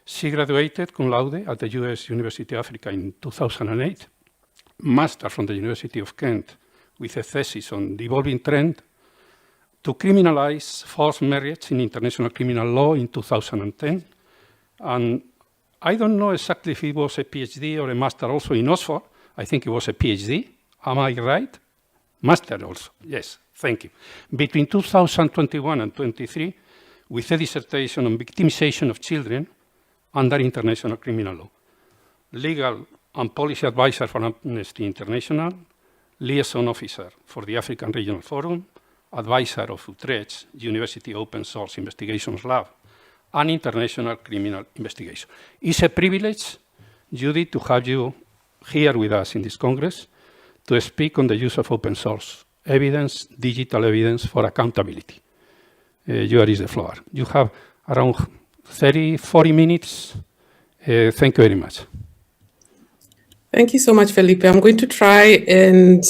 She graduated cum laude at the US University of Africa in 2008, master from the University of Kent, with a thesis on the evolving trend to criminalize forced marriage in international criminal law in 2010. And I don't know exactly if it was a PhD or a master also in Oxford. I think it was a PhD. Am I right? Master also, yes, thank you. Between 2021 and 23, with a dissertation on victimization of children under international criminal law. Legal and policy advisor for Amnesty International, liaison officer for the African Regional Forum, advisor of Utrecht University Open Source Investigations Lab, and international criminal investigation. It's a privilege, Judy, to have you here with us in this Congress to speak on the use of open source evidence, digital evidence for accountability. Yours is the floor. You have around 30, 40 minutes. Thank you very much. Thank you so much, Felipe. I'm going to try and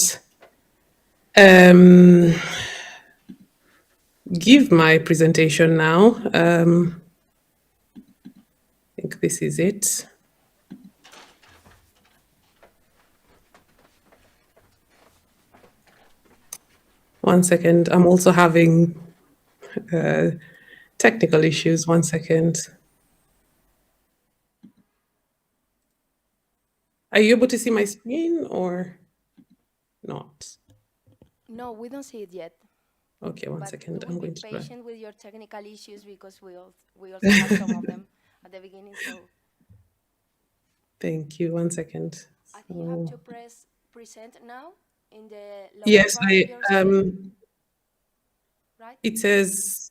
give my presentation now. I think this is it. One second. I'm also having technical issues. 1 second. Are you able to see my screen or not? No, we don't see it yet. Okay, one second. I'm going to be try. patient with your technical issues because we also have some of them at the beginning. So Thank you. 1 second. I think you have to press present now in the lower Yes, part of your screen, right? it says.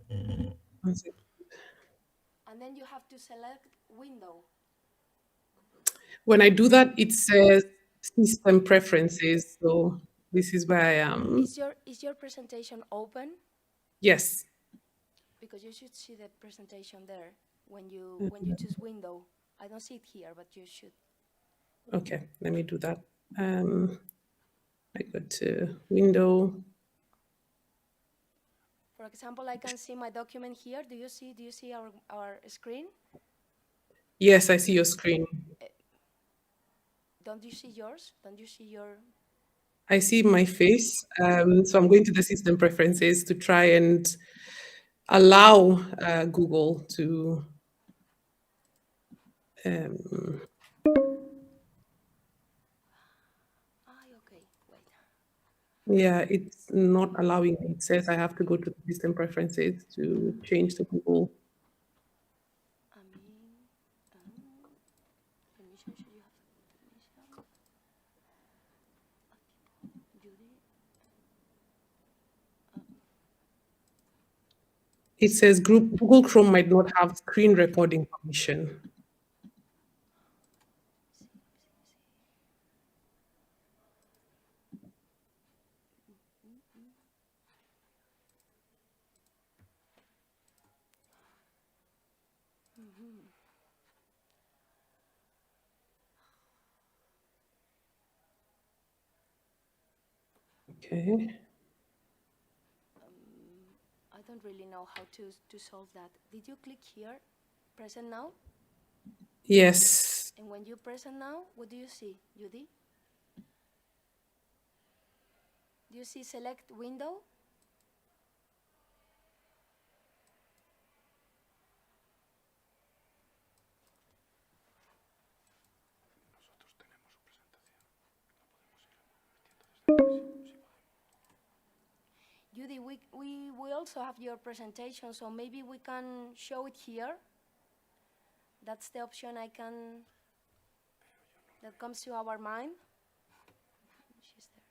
1 second. And then you have to select window. When I do that, it says system preferences. So this is where I am. Is your presentation open? Yes. Because you should see the presentation there when you choose window. I don't see it here, but you should. Okay, let me do that. I go to window. For example, I can see my document here. Do you see our screen? Yes, I see your screen. Don't you see yours? Don't you see your? I see my face. So I'm going to the system preferences to try and allow Google to Okay, wait. yeah, it's not allowing me. It says I have to go to the system preferences to change the Google. Permission, should you have permission? Judy? It says Google Chrome might not have screen recording permission. Okay. I don't really know how to solve that. Did you click here, present now? Yes. And when you present now, what do you see, Judy? Do you see select window? Judy, we also have your presentation, so maybe we can show it here. That's the option that comes to our mind. She's there.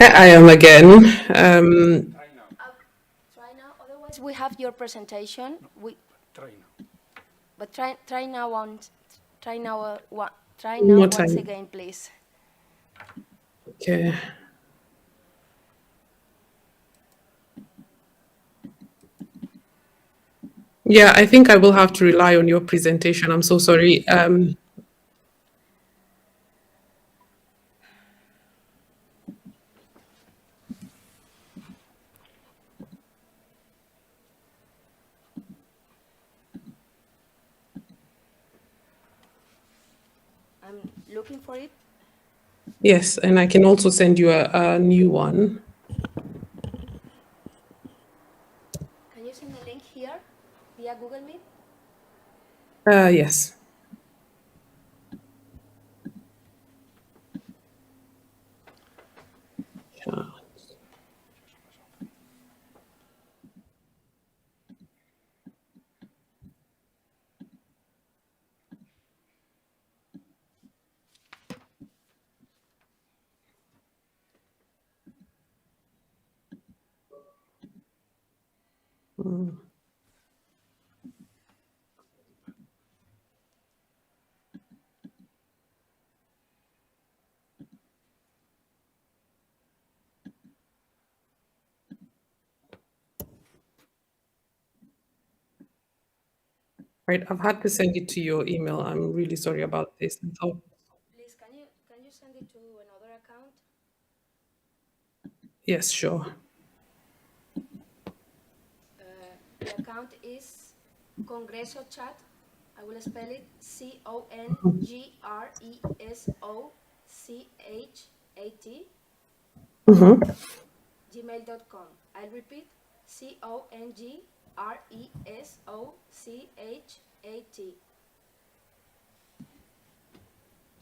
I am again. Try now. Otherwise, we have your presentation. Try now. But try now once. Try now. Try One now more once time. again, please. Okay. Yeah, I think I will have to rely on your presentation. I'm so sorry. I'm looking for it. Yes, and I can also send you a new one. Can you send the link here via Google Meet? Yes. Right, I've had to send it to your email. I'm really sorry about this. Please, can you send it to another account? Yes, sure. The account is Congreso Chat. I will spell it CONGRESOCHAT gmail.com. I'll repeat CONGRESOCHAT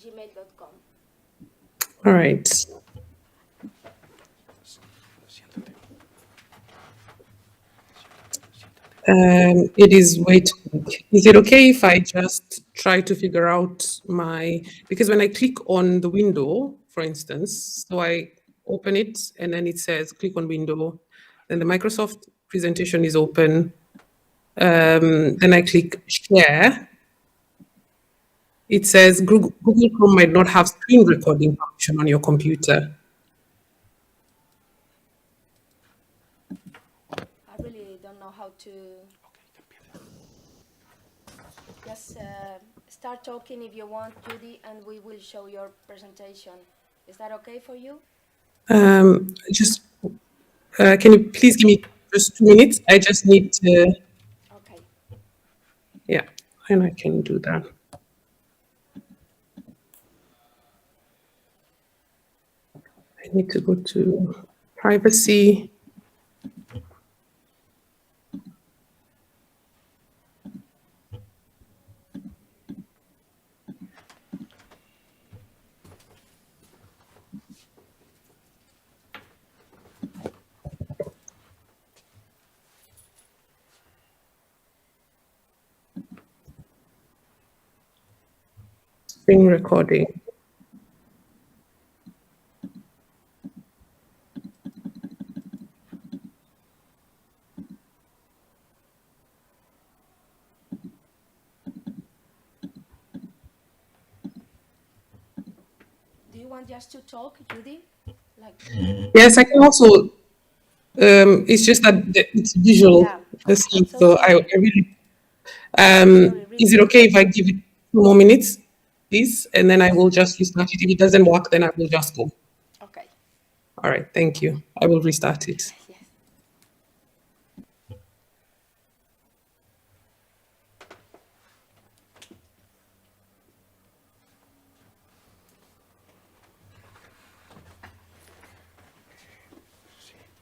gmail.com. All right. It is waiting. Is it okay if I just try to figure out because when I click on the window, for instance, so I open it and then it says click on window, then the Microsoft presentation is open. Then I click share. It says Google Chrome might not have screen recording function on your computer. I really don't know how to. Just start talking if you want, Judy, and we will show your presentation. Is that okay for you? Just can you please give me just 2 minutes? I just need to. Okay. Yeah, and I can do that. I need to go to privacy. Screen recording. Do you want just to talk, Judy? Yes, I can also. It's just that it's visual. Yeah. So I really. Sorry, Is it okay if I give it 2 more minutes, please? And then I will just restart it. If it doesn't work, then I will just go. Okay. All right, thank you. I will restart it. Yes.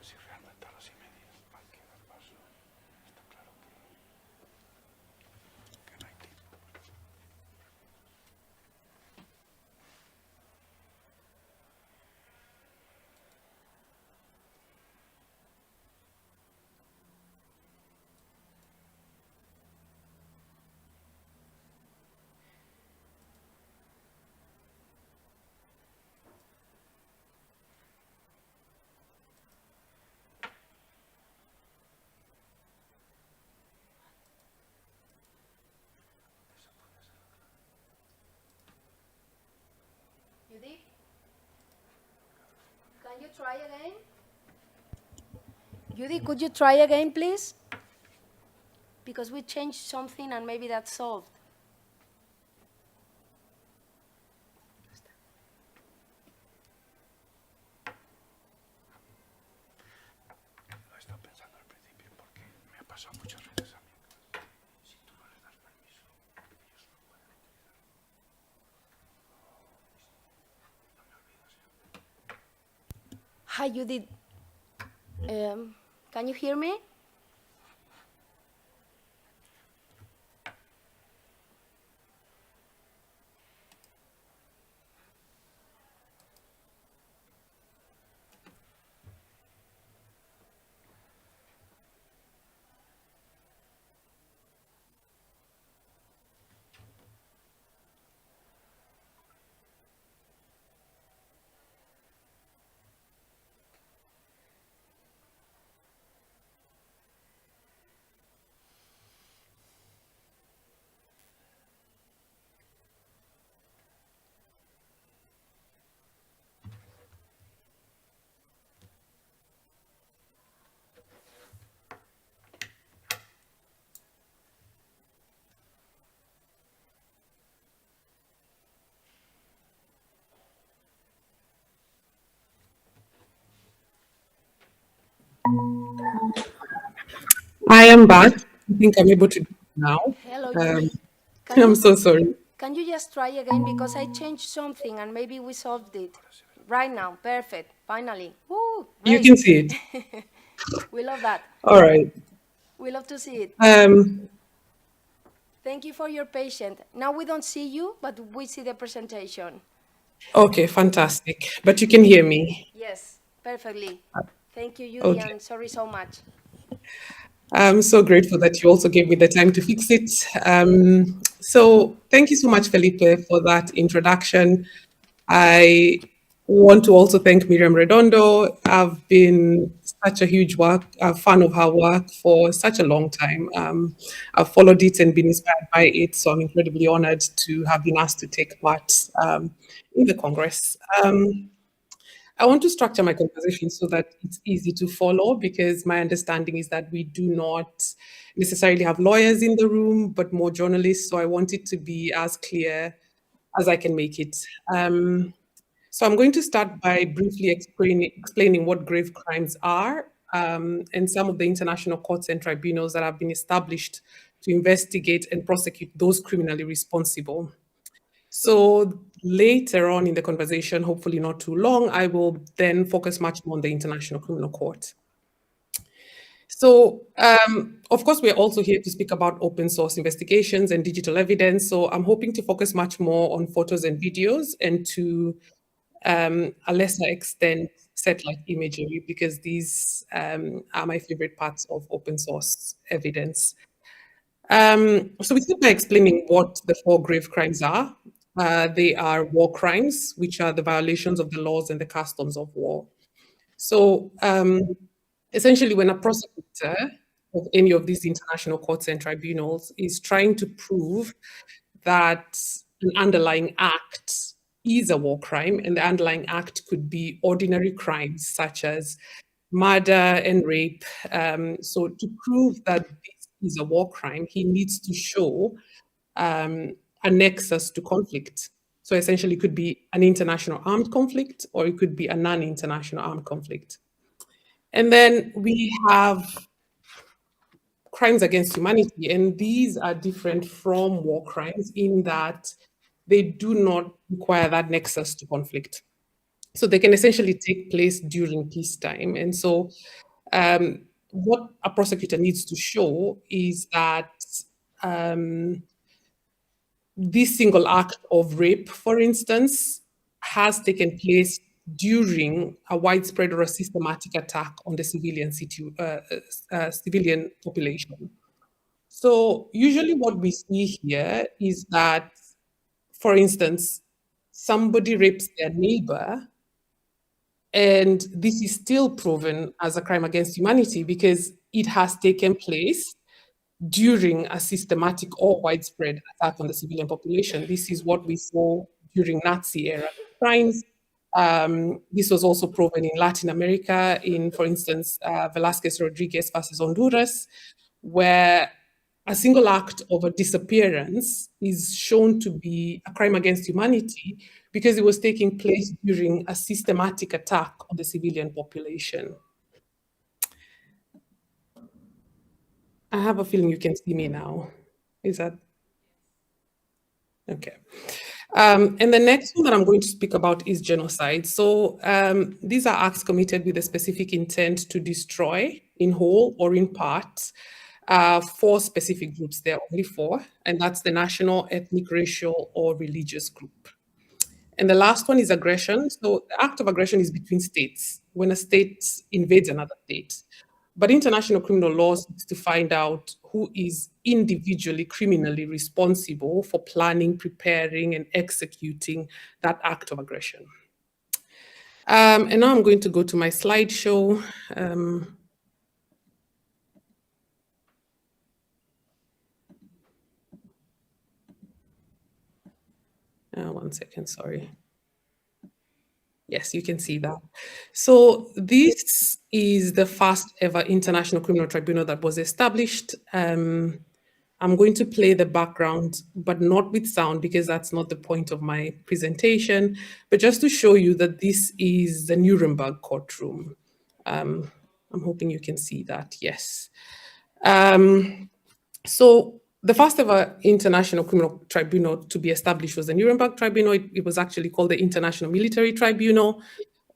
Si realmente a las 1:30 hay que dar paso, está claro que no hay tiempo. try again? Judy, could you try again, please? Because we changed something and maybe that's solved. Lo he estado pensando al principio porque me ha pasado muchas veces a mí. Si tú no les das permiso, ellos no pueden utilizarlo. No me olvido siempre. Hi, Judith. Can you hear me? I am back. I think I'm able to do it now. Hello, Um, Judy. Can I'm you, so sorry. can you just try again? Because I changed something and maybe we solved it. Right now. Perfect. Finally. Woo, You great. can see it. We love that. All right. We love to see it. Um, Thank you for your patience. Now we don't see you, but we see the presentation. okay, fantastic. But you can hear me. Yes, perfectly. Thank you, Judy, Okay. and sorry so much. I'm so grateful that you also gave me the time to fix it. So thank you so much, Felipe, for that introduction. I want to also thank Miriam Redondo. I've been such a huge fan of her work for such a long time. I've followed it and been inspired by it, so I'm incredibly honored to have been asked to take part in the Congress. I want to structure my conversation so that it's easy to follow because my understanding is that we do not necessarily have lawyers in the room, but more journalists. So I want it to be as clear as I can make it. So I'm going to start by briefly explaining what grave crimes are and some of the international courts and tribunals that have been established to investigate and prosecute those criminally responsible. So later on in the conversation, hopefully not too long, I will then focus much more on the International Criminal Court. So, of course, we're also here to speak about open source investigations and digital evidence. So I'm hoping to focus much more on photos and videos and to a lesser extent, satellite imagery, because these are my favorite parts of open source evidence. So we start by explaining what the four grave crimes are. They are war crimes, which are the violations of the laws and the customs of war. So essentially, when a prosecutor of any of these international courts and tribunals is trying to prove that an underlying act is a war crime, and the underlying act could be ordinary crimes such as murder and rape. So to prove that this is a war crime, he needs to show a nexus to conflict. So essentially, it could be an international armed conflict, or it could be a non-international armed conflict. And then we have crimes against humanity, and these are different from war crimes in that they do not require that nexus to conflict. So they can essentially take place during peacetime. And so what a prosecutor needs to show is that this single act of rape, for instance, has taken place during a widespread or a systematic attack on the civilian population. So usually what we see here is that, for instance, somebody rapes their neighbor, and this is still proven as a crime against humanity because it has taken place during a systematic or widespread attack on the civilian population. This is what we saw during Nazi era crimes, This was also proven in Latin America, in, for instance, Velasquez Rodriguez versus Honduras, where a single act of a disappearance is shown to be a crime against humanity because it was taking place during a systematic attack on the civilian population. I have a feeling you can see me now. Is that? Okay. And the next one that I'm going to speak about is genocide. So these are acts committed with a specific intent to destroy in whole or in part 4 specific groups. There are only 4, and that's the national, ethnic, racial, or religious group. And the last one is aggression. So the act of aggression is between states, when a state invades another state. But international criminal law seeks to find out who is individually criminally responsible for planning, preparing, and executing that act of aggression. And now I'm going to go to my slideshow. One second, sorry. Yes, you can see that. So this is the first ever International Criminal Tribunal that was established. I'm going to play the background, but not with sound because that's not the point of my presentation, but just to show you that this is the Nuremberg courtroom. I'm hoping you can see that, yes. So the first ever International Criminal Tribunal to be established was the Nuremberg Tribunal. It was actually called the International Military Tribunal.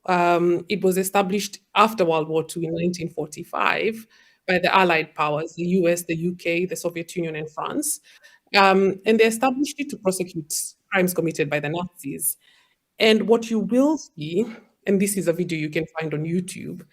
It was established after World War II in 1945 by the Allied powers, the US, the UK, the Soviet Union, and France. And they established it to prosecute crimes committed by the Nazis. And what you will see, and this is a video you can find on YouTube,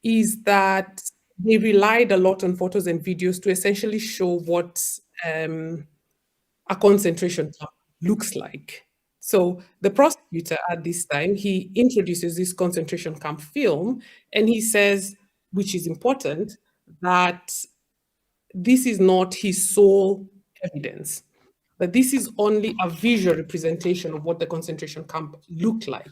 is that they relied a lot on photos and videos to essentially show what a concentration camp looks like. So the prosecutor at this time, he introduces this concentration camp film, and he says, which is important, that this is not his sole evidence, that this is only a visual representation of what the concentration camp looked like.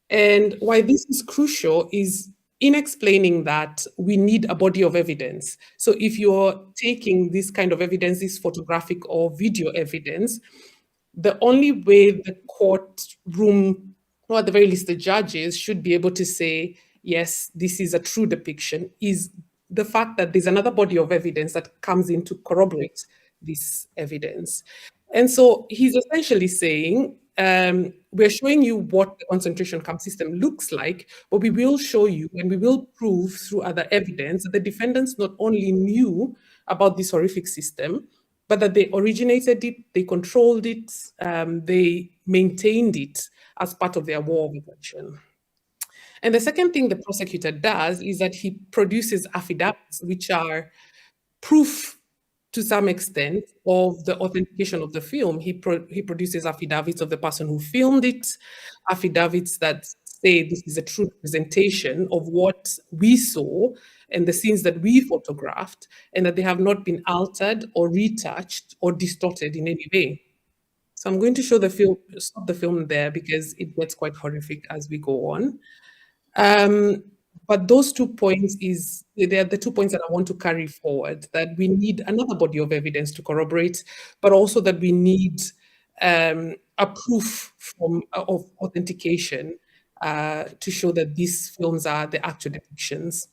And why this is crucial is in explaining that we need a body of evidence. So if you're taking this kind of evidence, this photographic or video evidence, the only way the courtroom, or at the very least the judges, should be able to say, yes, this is a true depiction, is the fact that there's another body of evidence that comes in to corroborate this evidence. And so he's essentially saying, we're showing you what the concentration camp system looks like, but we will show you and we will prove through other evidence that the defendants not only knew about this horrific system, but that they originated it, they controlled it, they maintained it as part of their war of aggression. And the second thing the prosecutor does is that he produces affidavits, which are proof to some extent of the authentication of the film. He produces affidavits of the person who filmed it, affidavits that say this is a true representation of what we saw and the scenes that we photographed, and that they have not been altered or retouched or distorted in any way. So I'm going to show the film, stop the film there because it gets quite horrific as we go on. But those 2 points they're the 2 points that I want to carry forward, that we need another body of evidence to corroborate, but also that we need a proof of authentication to show that these films are the actual depictions.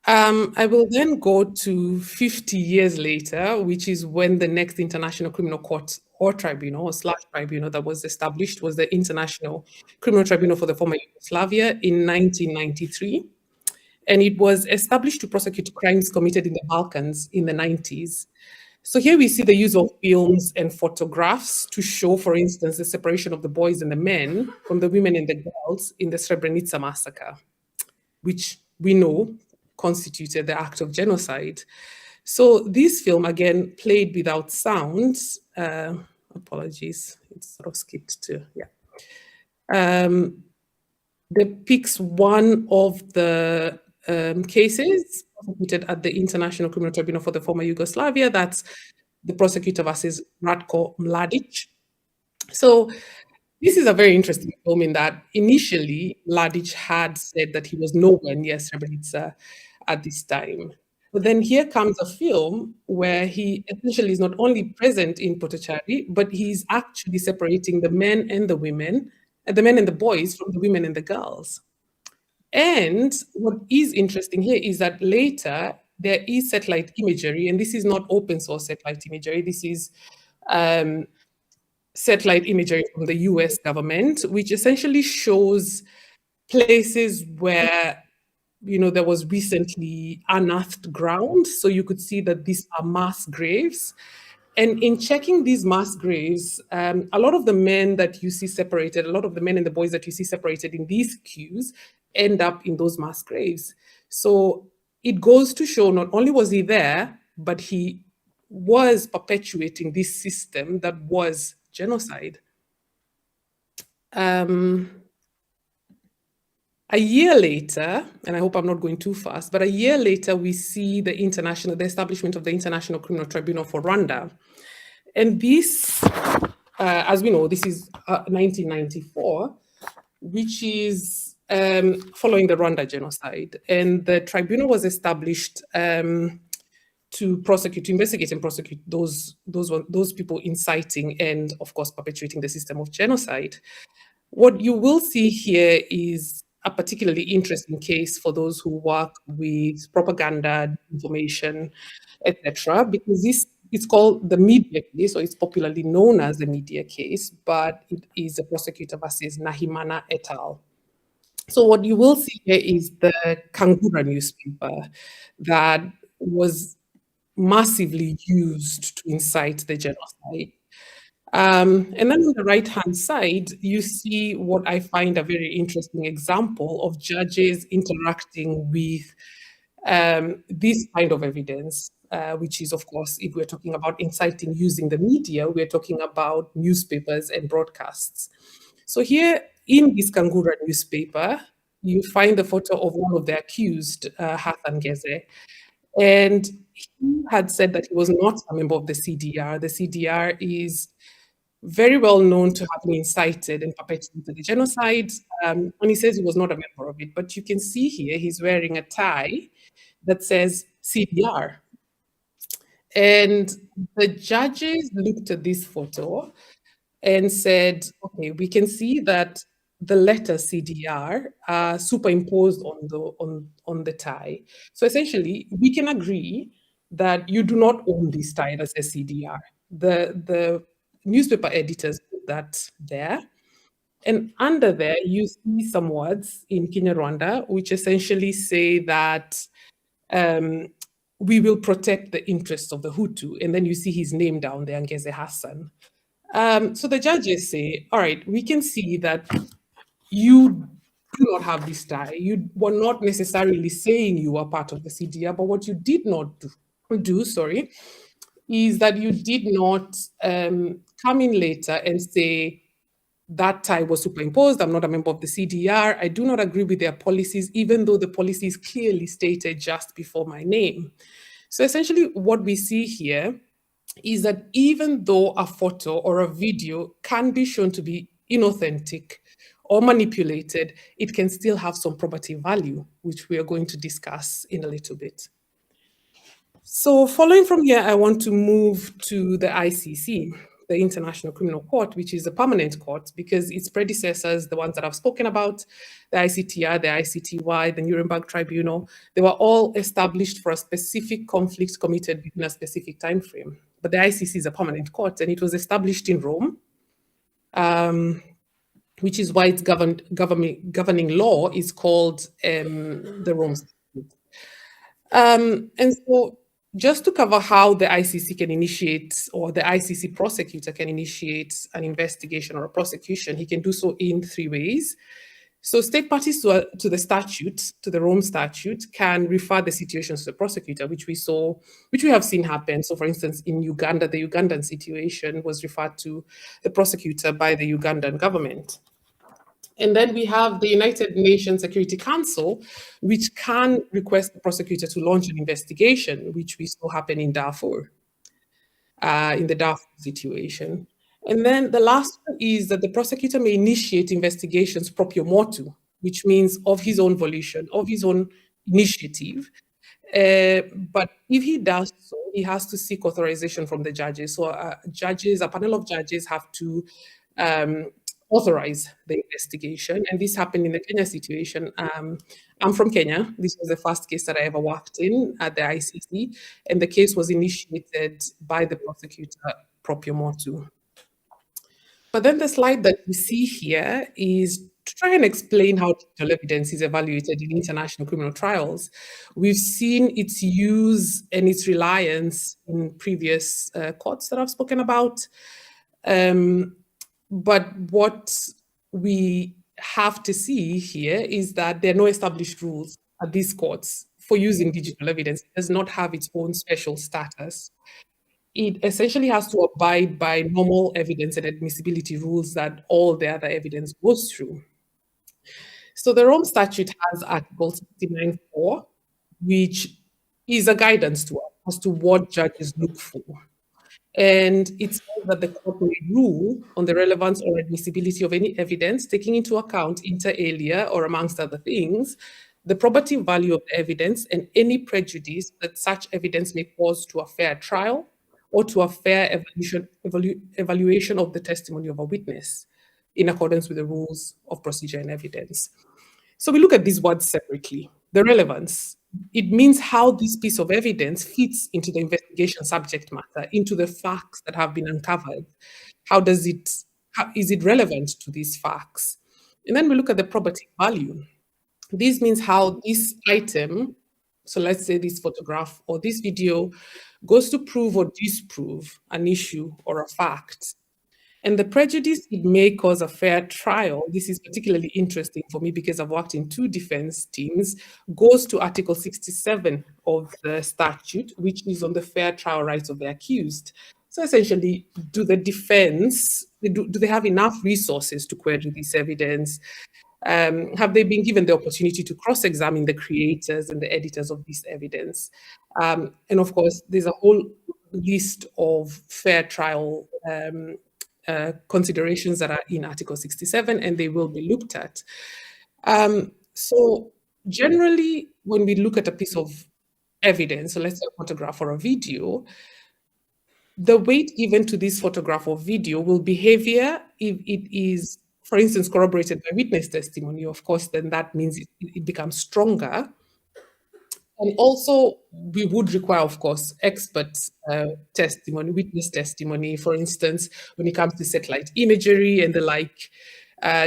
I will then go to 50 years later, which is when the next International Criminal Court or Tribunal or /Tribunal that was established was the International Criminal Tribunal for the former Yugoslavia in 1993. And it was established to prosecute crimes committed in the Balkans in the 90s. So here we see the use of films and photographs to show, for instance, the separation of the boys and the men from the women and the girls in the Srebrenica massacre, which we know constituted the act of genocide. So this film, again, played without sound, apologies, it's sort of skipped to, depicts one of the cases prosecuted at the International Criminal Tribunal for the former Yugoslavia. That's the prosecutor versus Ratko Mladic. So This is a very interesting film in that initially Mladic had said that he was nowhere near Srebrenica at this time. But then here comes a film where he essentially is not only present in Potocari, but he's actually separating the men and the women, the men and the boys from the women and the girls. And what is interesting here is that later there is satellite imagery, and this is not open source satellite imagery. This is satellite imagery from the US government, which essentially shows places where there was recently unearthed ground. So you could see that these are mass graves. And in checking these mass graves, a lot of the men that you see separated, a lot of the men and the boys that you see separated in these queues end up in those mass graves. So it goes to show not only was he there, but he was perpetuating this system that was genocide. A year later, and I hope I'm not going too fast, but a year later, we see the establishment of the International Criminal Tribunal for Rwanda. And this, as we know, this is 1994, which is following the Rwanda genocide. And the tribunal was established to investigate and prosecute those people inciting and, of course, perpetuating the system of genocide. What you will see here is a particularly interesting case for those who work with propaganda, information, etc., because it's called the media case, or it's popularly known as the media case, but it is a prosecutor versus Nahimana et al. So what you will see here is the Kangura newspaper that was massively used to incite the genocide. And then on the right-hand side, you see what I find a very interesting example of judges interacting with this kind of evidence, which is, of course, if we're talking about inciting using the media, we're talking about newspapers and broadcasts. So here in this Kangura newspaper, you find the photo of one of the accused, Hassan Geze. And he had said that he was not a member of the CDR. The CDR is very well known to have been incited and perpetrated the genocide. And he says he was not a member of it. But you can see here, he's wearing a tie that says CDR. And the judges looked at this photo and said, okay, we can see that the letter CDR are superimposed on the tie. So essentially, we can agree that you do not own this tie that says CDR. The newspaper editors put that there. And under there, you see some words in Kinyarwanda, which essentially say that we will protect the interests of the Hutu. And then you see his name down there, Ngeze Hassan. So the judges say, all right, we can see that you do not have this tie. You were not necessarily saying you were part of the CDR, but what you did not do, is that you did not come in later and say that tie was superimposed. I'm not a member of the CDR. I do not agree with their policies, even though the policies clearly stated just before my name. So essentially what we see here is that even though a photo or a video can be shown to be inauthentic or manipulated, it can still have some probative value, which we are going to discuss in a little bit. So following from here, I want to move to the ICC, the International Criminal Court, which is a permanent court because its predecessors, the ones that I've spoken about, the ICTR, the ICTY, the Nuremberg Tribunal, they were all established for a specific conflict committed within a specific time frame. But the ICC is a permanent court, and it was established in Rome, which is why its governing law is called the Rome Statute. And so just to cover how the ICC can initiate, or the ICC prosecutor can initiate an investigation or a prosecution, he can do so in 3 ways. So state parties to the statute, to the Rome Statute, can refer the situation to the prosecutor, which we have seen happen. So for instance, in Uganda, the Ugandan situation was referred to the prosecutor by the Ugandan government. And then we have the United Nations Security Council, which can request the prosecutor to launch an investigation, which we saw happen in Darfur, in the Darfur situation. And then the last one is that the prosecutor may initiate investigations proprio motu, which means of his own volition, of his own initiative. But if he does so, he has to seek authorization from the judges. So a panel of judges have to authorize the investigation. And this happened in the Kenya situation. I'm from Kenya. This was the first case that I ever worked in at the ICC. And the case was initiated by the prosecutor proprio motu. But then the slide that we see here is to try and explain how digital evidence is evaluated in international criminal trials. We've seen its use and its reliance in previous courts that I've spoken about. But what we have to see here is that there are no established rules at these courts for using digital evidence. It does not have its own special status. It essentially has to abide by normal evidence and admissibility rules that all the other evidence goes through. So the Rome Statute has Article 69.4, which is a guidance to us as to what judges look for. And it says that the court may rule on the relevance or admissibility of any evidence, taking into account inter alia, or amongst other things, the probative value of the evidence and any prejudice that such evidence may cause to a fair trial or to a fair evaluation of the testimony of a witness in accordance with the rules of procedure and evidence. So we look at these words separately. The relevance, it means how this piece of evidence fits into the investigation subject matter, into the facts that have been uncovered. Is it relevant to these facts? And then we look at the probative value. This means how this item, so let's say this photograph or this video, goes to prove or disprove an issue or a fact. And the prejudice it may cause a fair trial, this is particularly interesting for me because I've worked in 2 defense teams, goes to Article 67 of the statute, which is on the fair trial rights of the accused. So essentially, do the defense, do they have enough resources to query this evidence? Have they been given the opportunity to cross-examine the creators and the editors of this evidence? And of course, there's a whole list of fair trial considerations that are in Article 67, and they will be looked at. So generally, when we look at a piece of evidence, so let's say a photograph or a video, the weight given to this photograph or video will be heavier if it is, for instance, corroborated by witness testimony. Of course, then that means it becomes stronger. And also, we would require, of course, expert testimony, witness testimony, for instance, when it comes to satellite imagery and the like,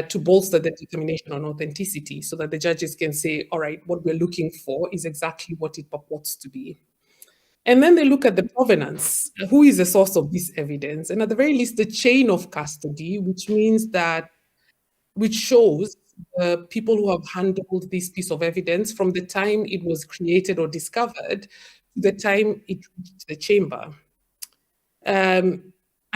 to bolster the determination on authenticity so that the judges can say, all right, what we're looking for is exactly what it purports to be. And then they look at the provenance. Who is the source of this evidence? And at the very least, the chain of custody, which shows the people who have handled this piece of evidence from the time it was created or discovered to the time it reached the chamber.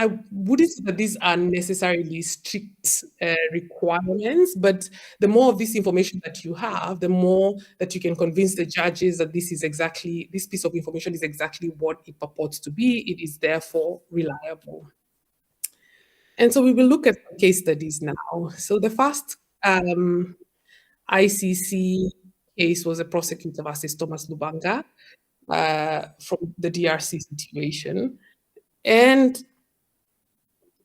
I wouldn't say that these are necessarily strict requirements, but the more of this information that you have, the more that you can convince the judges that this piece of information is exactly what it purports to be. It is therefore reliable. And so we will look at case studies now. So the first ICC case was a prosecutor versus Thomas Lubanga from the DRC situation. And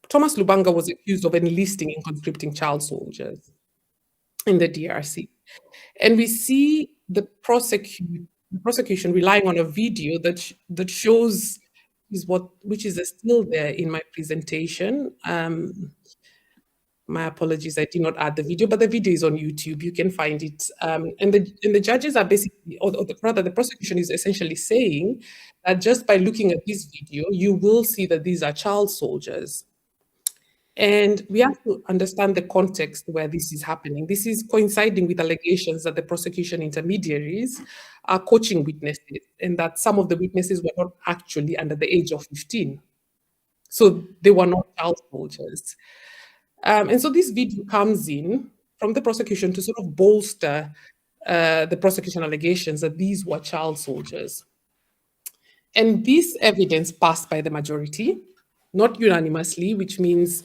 Thomas Lubanga was accused of enlisting and conscripting child soldiers in the DRC. And we see the prosecution relying on a video that shows which is still there in my presentation. My apologies, I did not add the video, but the video is on YouTube. You can find it. And the judges are basically, rather the prosecution is essentially saying that just by looking at this video, you will see that these are child soldiers. And we have to understand the context where this is happening. This is coinciding with allegations that the prosecution intermediaries are coaching witnesses and that some of the witnesses were not actually under the age of 15. So they were not child soldiers. And so this video comes in from the prosecution to sort of bolster the prosecution allegations that these were child soldiers. And this evidence passed by the majority. not unanimously, which means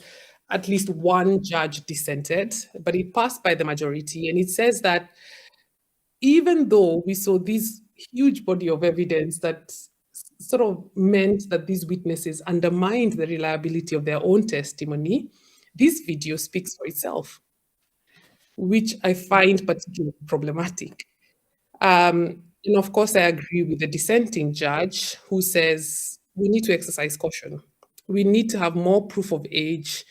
at least one judge dissented, but it passed by the majority. And it says that even though we saw this huge body of evidence that sort of meant that these witnesses undermined the reliability of their own testimony, this video speaks for itself, which I find particularly problematic. And of course, I agree with the dissenting judge who says we need to exercise caution. We need to have more proof of age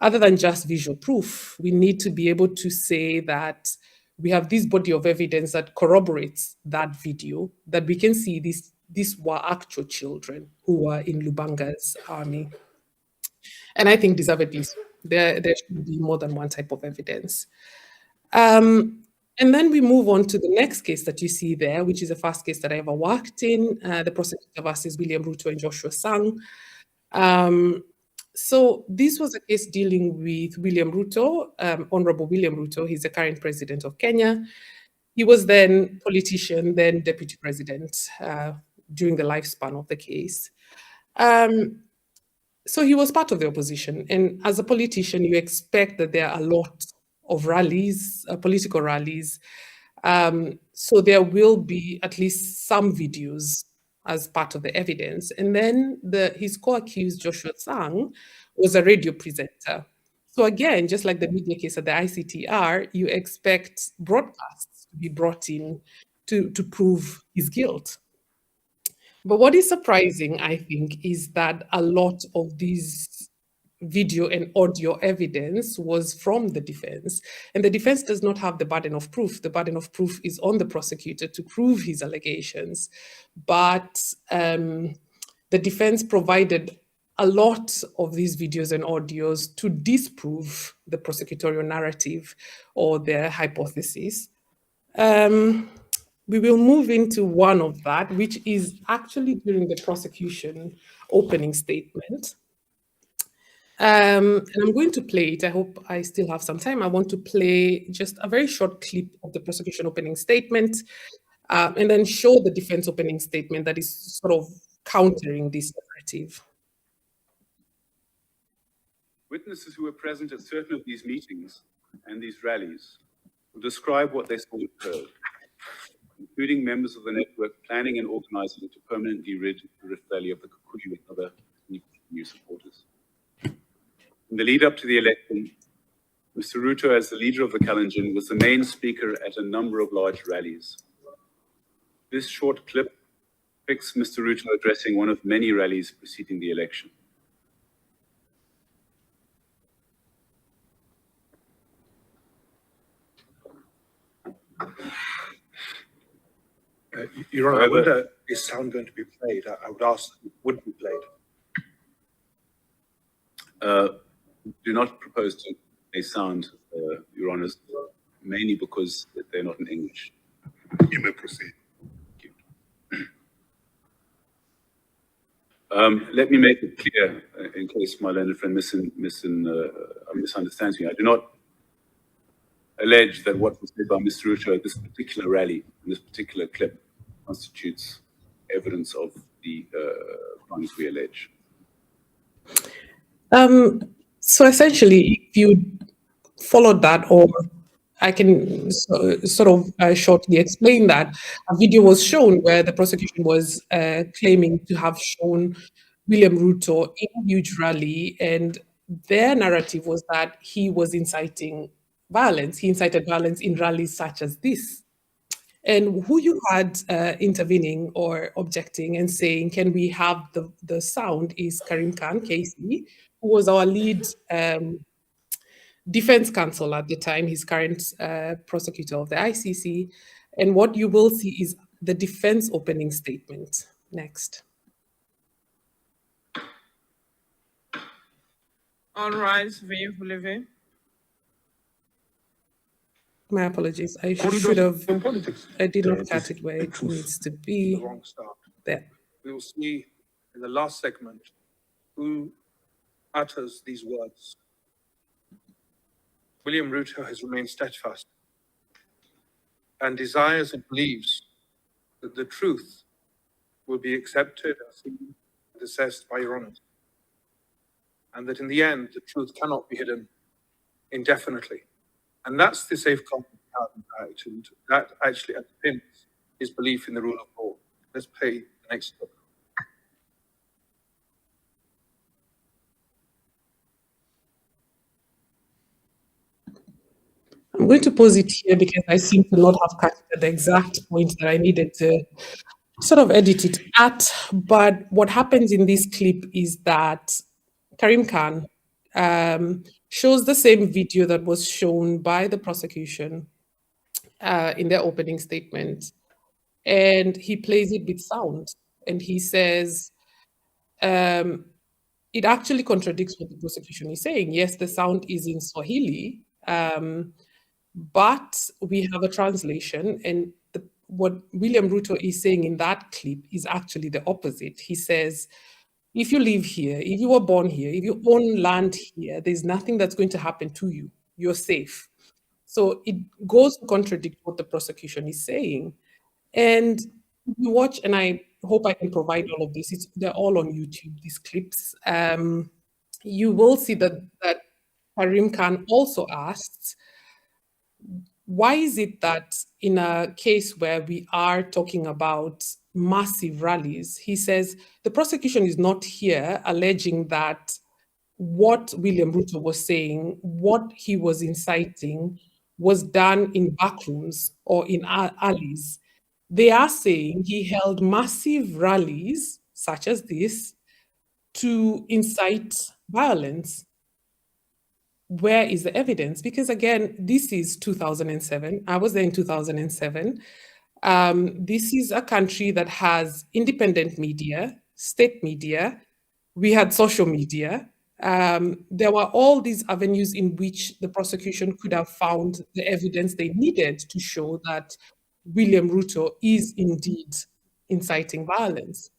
other than just visual proof. We need to be able to say that we have this body of evidence that corroborates that video, that we can see these were actual children who were in Lubanga's army. And I think deservedly, there should be more than one type of evidence. And then we move on to the next case that you see there, which is the first case that I ever worked in, the prosecutor versus William Ruto and Joshua Sang. So this was a case dealing with William Ruto, Honorable William Ruto. He's the current president of Kenya. He was then politician, then deputy president during the lifespan of the case. So he was part of the opposition. And as a politician, you expect that there are a lot of rallies, political rallies. So there will be at least some videos as part of the evidence. And then his co-accused, Joshua Sang, was a radio presenter. So again, just like the media case at the ICTR, you expect broadcasts to be brought in to prove his guilt. But what is surprising, I think, is that a lot of these video and audio evidence was from the defense. And the defense does not have the burden of proof. The burden of proof is on the prosecutor to prove his allegations. But the defense provided a lot of these videos and audios to disprove the prosecutorial narrative or their hypothesis. We will move into one of that, which is actually during the prosecution opening statement. And I'm going to play it. I hope I still have some time. I want to play just a very short clip of the prosecution opening statement and then show the defense opening statement that is sort of countering this narrative. Witnesses who were present at certain of these meetings and these rallies will describe what they saw occurred, including members of the network planning and organizing to permanently rid the Rift Valley of the Kikuyu and other new supporters. In the lead up to the election, Mr. Ruto, as the leader of the Kalenjin, was the main speaker at a number of large rallies. This short clip depicts Mr. Ruto addressing one of many rallies preceding the election. Your Honor, I wonder, is sound going to be played? I would ask that it would be played. Do not propose to play sound, Your Honors, mainly because they're not in English. You may proceed. Let me make it clear, in case my learned friend misunderstands me. I do not allege that what was said by Mr. Ruto at this particular rally, in this particular clip, constitutes evidence of the crimes we allege. So essentially, if you followed that, or I can sort of shortly explain that, a video was shown where the prosecution was claiming to have shown William Ruto in a huge rally, and their narrative was that he was inciting violence. He incited violence in rallies such as this. And who you had intervening or objecting and saying, can we have the sound, is Karim Khan, KC, who was our lead defense counsel at the time, his current prosecutor of the ICC. And what you will see is the defense opening statement. Next. All rise, veuillez vous lever. My apologies. I should have. I did not cut it where it needs to be. The wrong start. There. We will see in the last segment who utters these words. William Ruto has remained steadfast and desires and believes that the truth will be accepted, as seen and assessed by Your Honours. and that in the end, the truth cannot be hidden indefinitely. And that's the Safeguarding Parliament Act, and that actually underpins his belief in the rule of law. Let's play the next clip. I'm going to pause it here because I seem to not have captured the exact point that I needed to sort of edit it at. But what happens in this clip is that Karim Khan shows the same video that was shown by the prosecution in their opening statement. And he plays it with sound. And he says, it actually contradicts what the prosecution is saying. Yes, the sound is in Swahili, but we have a translation, and what William Ruto is saying in that clip is actually the opposite. He says, if you live here, if you were born here, if you own land here, there's nothing that's going to happen to you. You're safe. So it goes to contradict what the prosecution is saying. And you watch, and I hope I can provide all of this. They're all on YouTube, these clips. You will see that Karim Khan also asks, why is it that in a case where we are talking about massive rallies, he says the prosecution is not here alleging that what William Ruto was saying, what he was inciting, was done in backrooms or in alleys. They are saying he held massive rallies, such as this, to incite violence. Where is the evidence? Because again, this is 2007. I was there in 2007. This is a country that has independent media, state media. We had social media. There were all these avenues in which the prosecution could have found the evidence they needed to show that William Ruto is indeed inciting violence.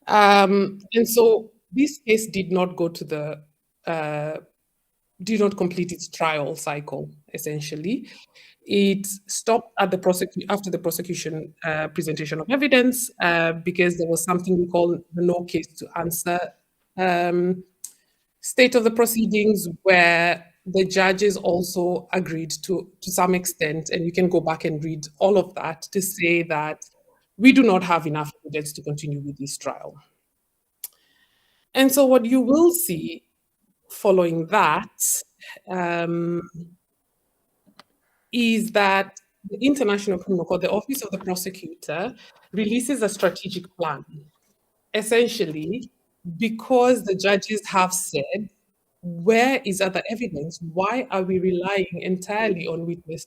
And so this case did not go to the did not complete its trial cycle, essentially. It stopped at after the prosecution presentation of evidence because there was something we call the no case to answer state of the proceedings, where the judges also agreed to some extent, and you can go back and read all of that to say that we do not have enough evidence to continue with this trial. And so what you will see following that is that the International Criminal Court, the Office of the Prosecutor, releases a strategic plan. Essentially, because the judges have said, where is other evidence? Why are we relying entirely on witness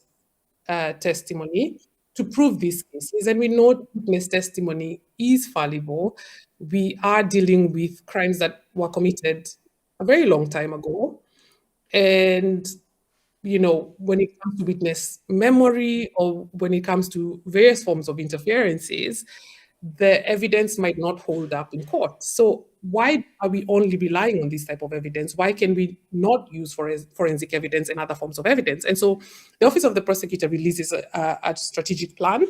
testimony to prove these cases? And we know witness testimony is fallible. We are dealing with crimes that were committed a very long time ago. And, you know, when it comes to witness memory or when it comes to various forms of interferences, the evidence might not hold up in court. So why are we only relying on this type of evidence? Why can we not use forensic evidence and other forms of evidence? And so the Office of the Prosecutor releases a strategic plan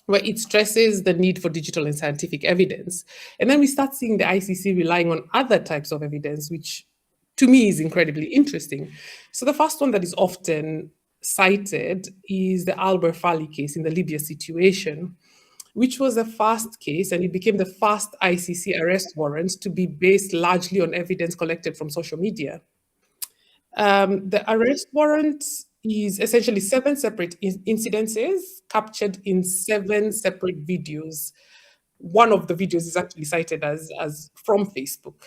where it stresses the need for digital and scientific evidence. And then we start seeing the ICC relying on other types of evidence, which to me is incredibly interesting. So the first one that is often cited is the Al-Burfali case in the Libya situation, which was a fast case, and it became the first ICC arrest warrant to be based largely on evidence collected from social media. The arrest warrant is essentially 7 separate incidences captured in 7 separate videos. One of the videos is actually cited as from Facebook.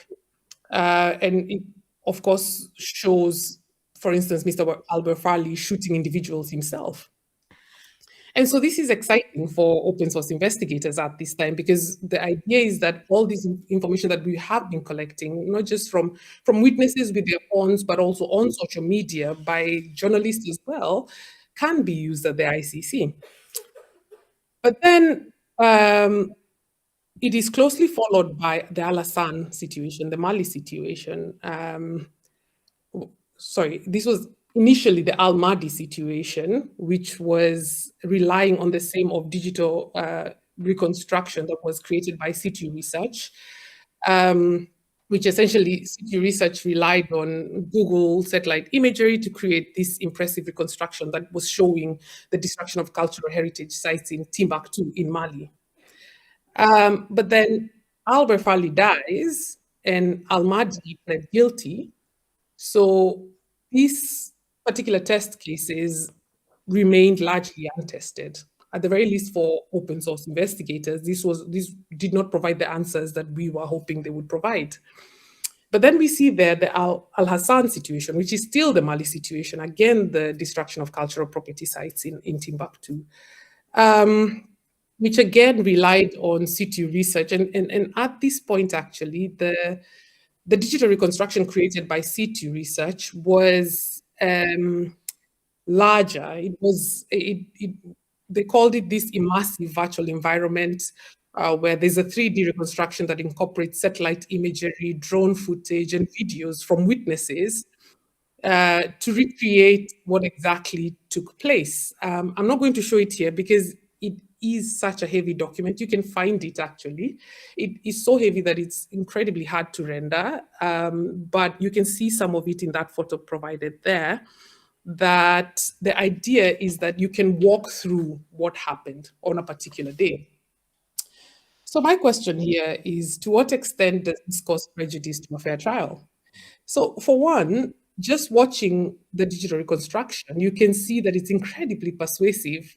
And it, of course, shows, for instance, Mr. Al-Burfali shooting individuals himself. And so this is exciting for open source investigators at this time, because the idea is that all this information that we have been collecting, not just from witnesses with their phones, but also on social media by journalists as well, can be used at the ICC. But then it is closely followed by the Al-Hassan situation, the Mali situation. This was initially the Al-Mahdi situation, which was relying on the same of digital reconstruction that was created by Situ Research. which essentially CT research relied on Google satellite imagery to create this impressive reconstruction that was showing the destruction of cultural heritage sites in Timbuktu in Mali. But then Albert Farley dies and Al-Mahdi pled guilty. So these particular test cases remained largely untested. At the very least for open source investigators, this did not provide the answers that we were hoping they would provide. But then we see there the Al-Hassan situation, which is still the Mali situation, again, the destruction of cultural property sites in Timbuktu, which again relied on situ research. And at this point, actually, the digital reconstruction created by situ research was larger. They called it this immersive virtual environment, where there's a 3D reconstruction that incorporates satellite imagery, drone footage, and videos from witnesses to recreate what exactly took place. I'm not going to show it here because it is such a heavy document. You can find it actually. It is so heavy that it's incredibly hard to render, but you can see some of it in that photo provided there. That the idea is that you can walk through what happened on a particular day. So my question here is, to what extent does this cause prejudice to a fair trial? So for one, just watching the digital reconstruction, you can see that it's incredibly persuasive.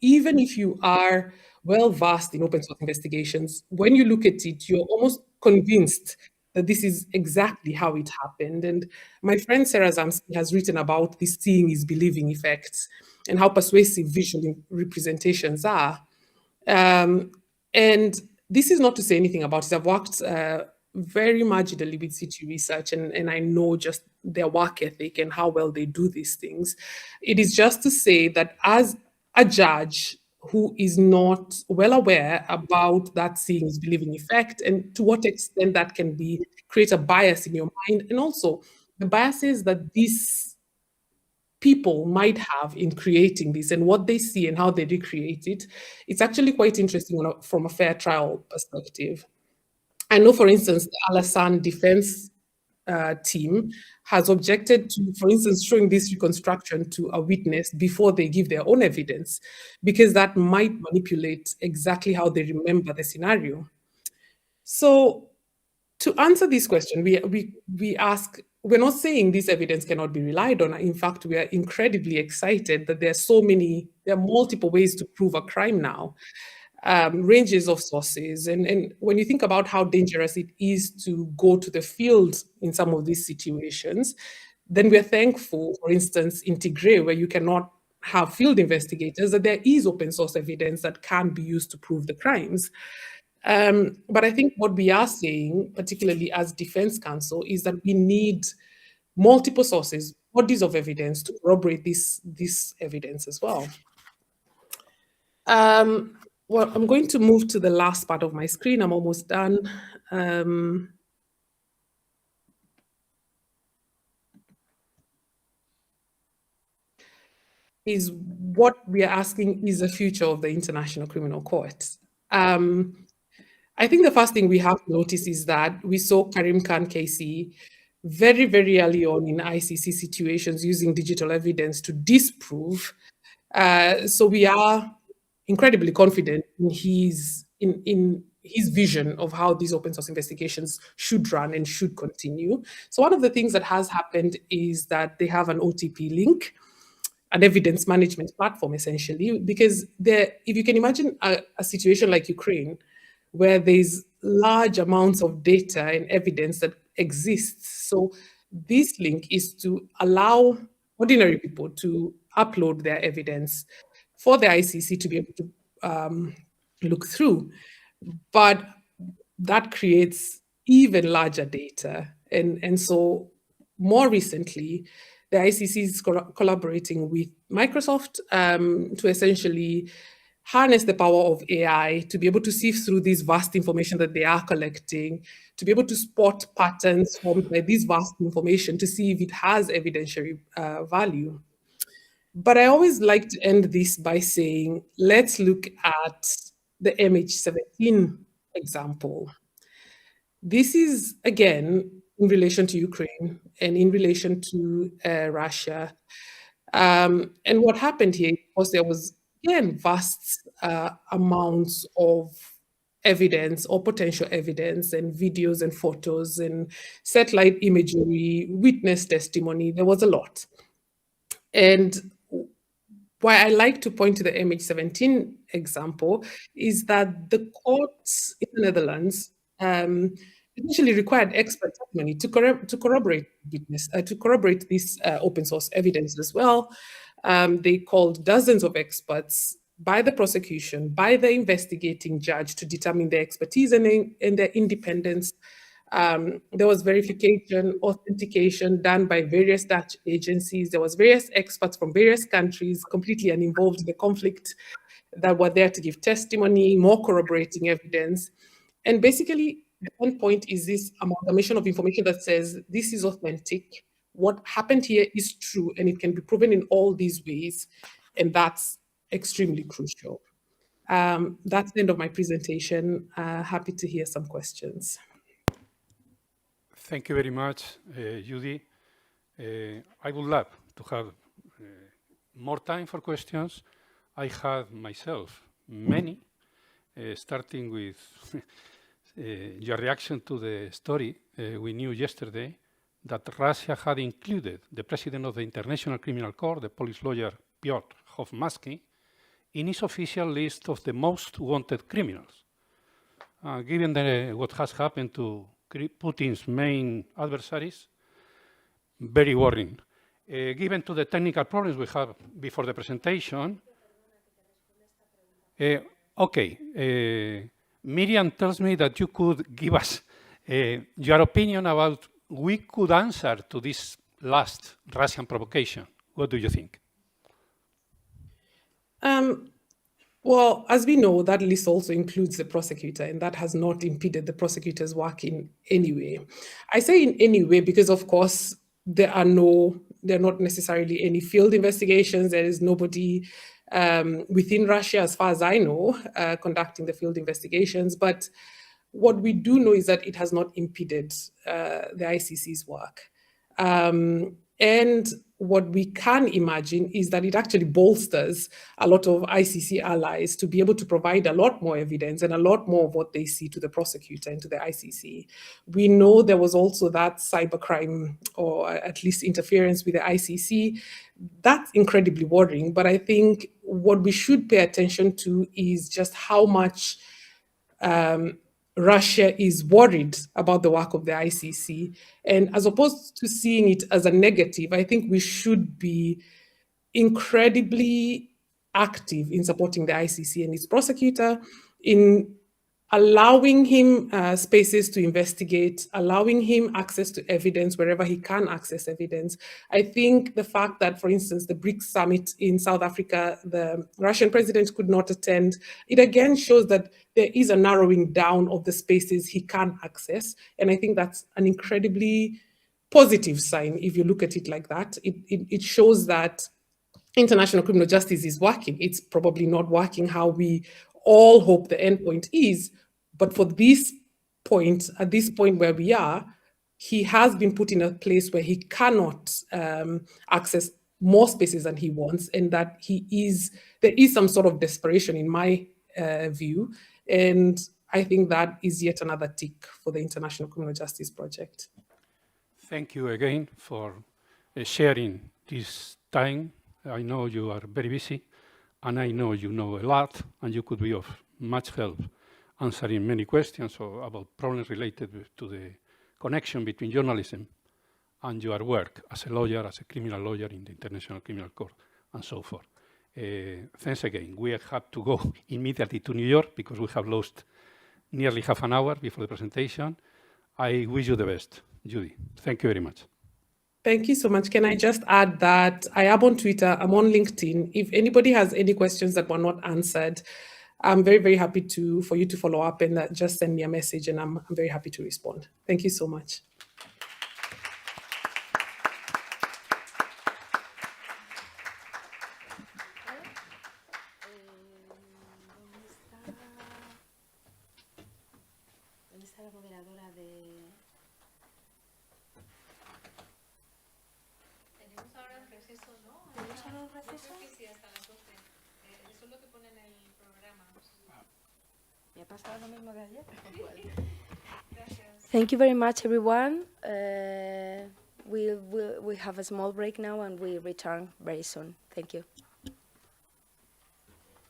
Even if you are well-versed in open source investigations, when you look at it, you're almost convinced that this is exactly how it happened. And my friend Sarah Zamsky has written about this seeing is believing effect and how persuasive visual representations are. And this is not to say anything about it. I've worked very marginally with situ research, and I know just their work ethic and how well they do these things. It is just to say that as a judge who is not well aware about that seeing is believing effect, and to what extent that can create a bias in your mind, and also the biases that these people might have in creating this and what they see and how they recreate it, it's actually quite interesting from a fair trial perspective. I know, for instance, the Al-Hassan defense team has objected to, for instance, showing this reconstruction to a witness before they give their own evidence, because that might manipulate exactly how they remember the scenario. So to answer this question, we ask, we're not saying this evidence cannot be relied on. In fact, we are incredibly excited that there are multiple ways to prove a crime now. Ranges of sources. And when you think about how dangerous it is to go to the field in some of these situations, then we're thankful, for instance, in Tigray, where you cannot have field investigators, that there is open source evidence that can be used to prove the crimes. But I think what we are saying, particularly as Defense Counsel, is that we need multiple sources, bodies of evidence to corroborate this evidence as well. Well, I'm going to move to the last part of my screen. I'm almost done. Is what we are asking is the future of the International Criminal Court. I think the first thing we have to notice is that we saw Karim Khan Casey very, very early on in ICC situations using digital evidence to disprove. So we are incredibly confident in his vision of how these open source investigations should run and should continue. So one of the things that has happened is that they have an OTP link, an evidence management platform, essentially, because if you can imagine a situation like Ukraine, where there's large amounts of data and evidence that exists. So this link is to allow ordinary people to upload their evidence for the ICC to be able to look through. But that creates even larger data. And so more recently, the ICC is collaborating with Microsoft to essentially harness the power of AI to be able to sift through this vast information that they are collecting, to be able to spot patterns formed by this vast information to see if it has evidentiary value. But I always like to end this by saying, let's look at the MH17 example. This is, again, in relation to Ukraine and in relation to Russia. And what happened here was there was, again, vast amounts of evidence or potential evidence and videos and photos and satellite imagery, witness testimony. There was a lot. And why I like to point to the MH17 example is that the courts in the Netherlands initially required expert testimony to corroborate witness, to corroborate this open source evidence as well. They called dozens of experts by the prosecution, by the investigating judge to determine their expertise and their independence. There was verification, authentication done by various Dutch agencies. There was various experts from various countries completely uninvolved in the conflict that were there to give testimony, more corroborating evidence. And basically, the end point is this amalgamation of information that says this is authentic, what happened here is true, and it can be proven in all these ways. And that's extremely crucial. That's the end of my presentation. Happy to hear some questions. Thank you very much, Judy. I would love to have more time for questions. I had myself many, starting with your reaction to the story we knew yesterday that Russia had included the president of the International Criminal Court, the Polish lawyer Piotr Hofmaski, in its official list of the most wanted criminals. Given what has happened to Putin's main adversaries, very worrying. Given to the technical problems we have before the presentation, Miriam tells me that you could give us your opinion about we could answer to this last Russian provocation. What do you think? Well, as we know, that list also includes the prosecutor, and that has not impeded the prosecutor's work in any way. I say in any way because, of course, there are not necessarily any field investigations. There is nobody within Russia, as far as I know, conducting the field investigations. But what we do know is that it has not impeded the ICC's work. And what we can imagine is that it actually bolsters a lot of ICC allies to be able to provide a lot more evidence and a lot more of what they see to the prosecutor and to the ICC. We know there was also that cybercrime, or at least interference with the ICC. That's incredibly worrying, but I think what we should pay attention to is just how much Russia is worried about the work of the ICC. And as opposed to seeing it as a negative, I think we should be incredibly active in supporting the ICC and its prosecutor, in allowing him spaces to investigate, allowing him access to evidence wherever he can access evidence. I think the fact that, for instance, the BRICS summit in South Africa, the Russian president could not attend, it again shows that there is a narrowing down of the spaces he can access. And I think that's an incredibly positive sign if you look at it like that. It shows that international criminal justice is working. It's probably not working how we all hope the endpoint is, but for this point, at this point where we are, he has been put in a place where he cannot access more spaces than he wants, and that there is some sort of desperation in my view, and I think that is yet another tick for the International Criminal Justice Project. Thank you again for sharing this time. I know you are very busy, and I know you know a lot, and you could be of much help answering many questions about problems related to the connection between journalism and your work as a lawyer, as a criminal lawyer in the International Criminal Court, and so forth. Thanks again. We have to go immediately to New York because we have lost nearly half an hour before the presentation. I wish you the best, Judy. Thank you very much. Thank you so much. Can I just add that I am on Twitter, I'm on LinkedIn. If anybody has any questions that were not answered, I'm very, very happy for you to follow up and just send me a message, and I'm very happy to respond. Thank you so much. ¿Dónde está la moderadora de Sí, hasta las 12. Eso es lo que pone en el programa. Me ha pasado lo mismo de ayer. Gracias. Thank you very much, everyone. We have a small break now and we return very soon. Thank you.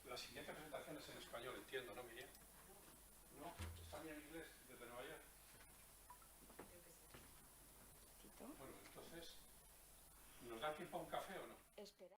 La siguiente presentación es en español, entiendo, ¿no, Miriam? No, está bien en inglés desde Nueva York. Bueno, entonces, ¿nos da tiempo a un café o no? Espera.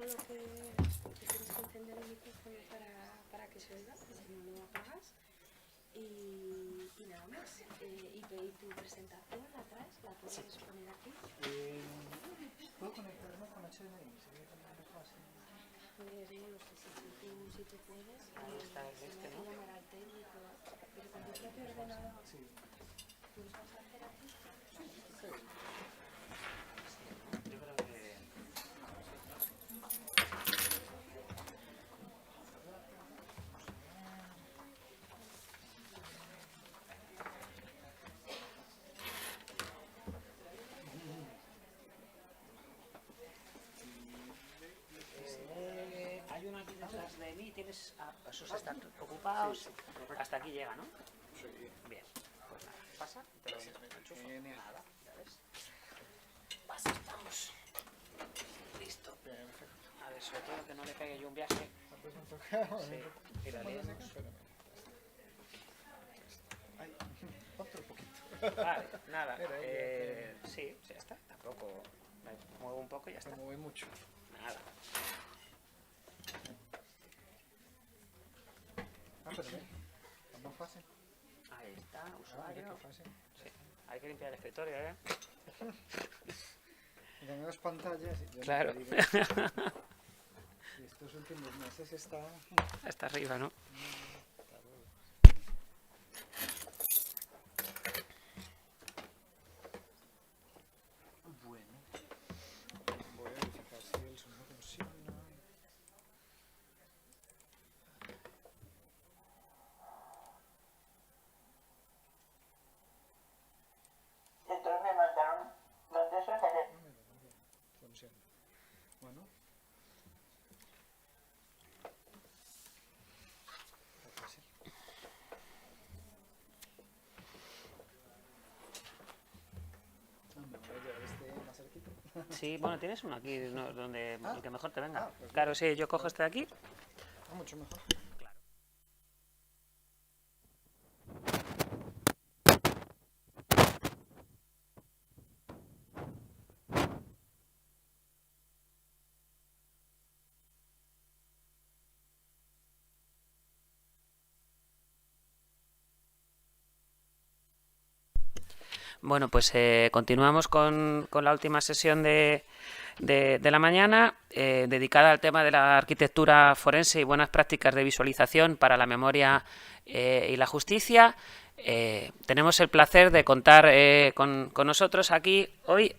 lo que tienes que encender el micrófono para que se oiga, si no lo apagas. Y nada más. Y tu presentación la traes, la puedes poner aquí. ¿Puedo conectarme con HDMI? Pues no lo sé, si tú puedes. Ahí está el este, ¿no? Llamar al técnico. Pero con tu propio ordenador. Sí. ¿Tú lo vas a hacer aquí? Sí. Yo creo que... Hay uno aquí detrás de mí, tienes... esos están ocupados. Sí, hasta aquí llega, ¿no? Sí. Bien, pues nada, pasa, te lo enchufo. Nada, ya ves. Pasa, estamos. Listo. A ver, sobre todo que no le pegue yo un viaje. Sí, y la leemos. Otro poquito. Vale, nada. Mira, Sí, ya está. Tampoco me muevo un poco y ya está. Se mueve mucho. Nada. Pero es más fácil. Ahí está, Mira usuario. qué fácil. Sí. Hay que limpiar el escritorio, ¿eh? Y tengo las pantallas. Y yo Claro. no te digo. Y estos últimos meses está... Hasta arriba, ¿no? Bueno. Voy a verificar si el sonido funciona. Entonces me mandaron los de esos Funciona. Bueno. Está fácil. Me voy a llevar este más cerquita. Sí, bueno, tienes uno aquí donde el que mejor te venga. pues Claro, sí, yo cojo este de aquí. Mucho mejor. Bueno, pues continuamos con la última sesión de la mañana, dedicada al tema de la arquitectura forense y buenas prácticas de visualización para la memoria y la justicia. Tenemos el placer de contar con nosotros aquí hoy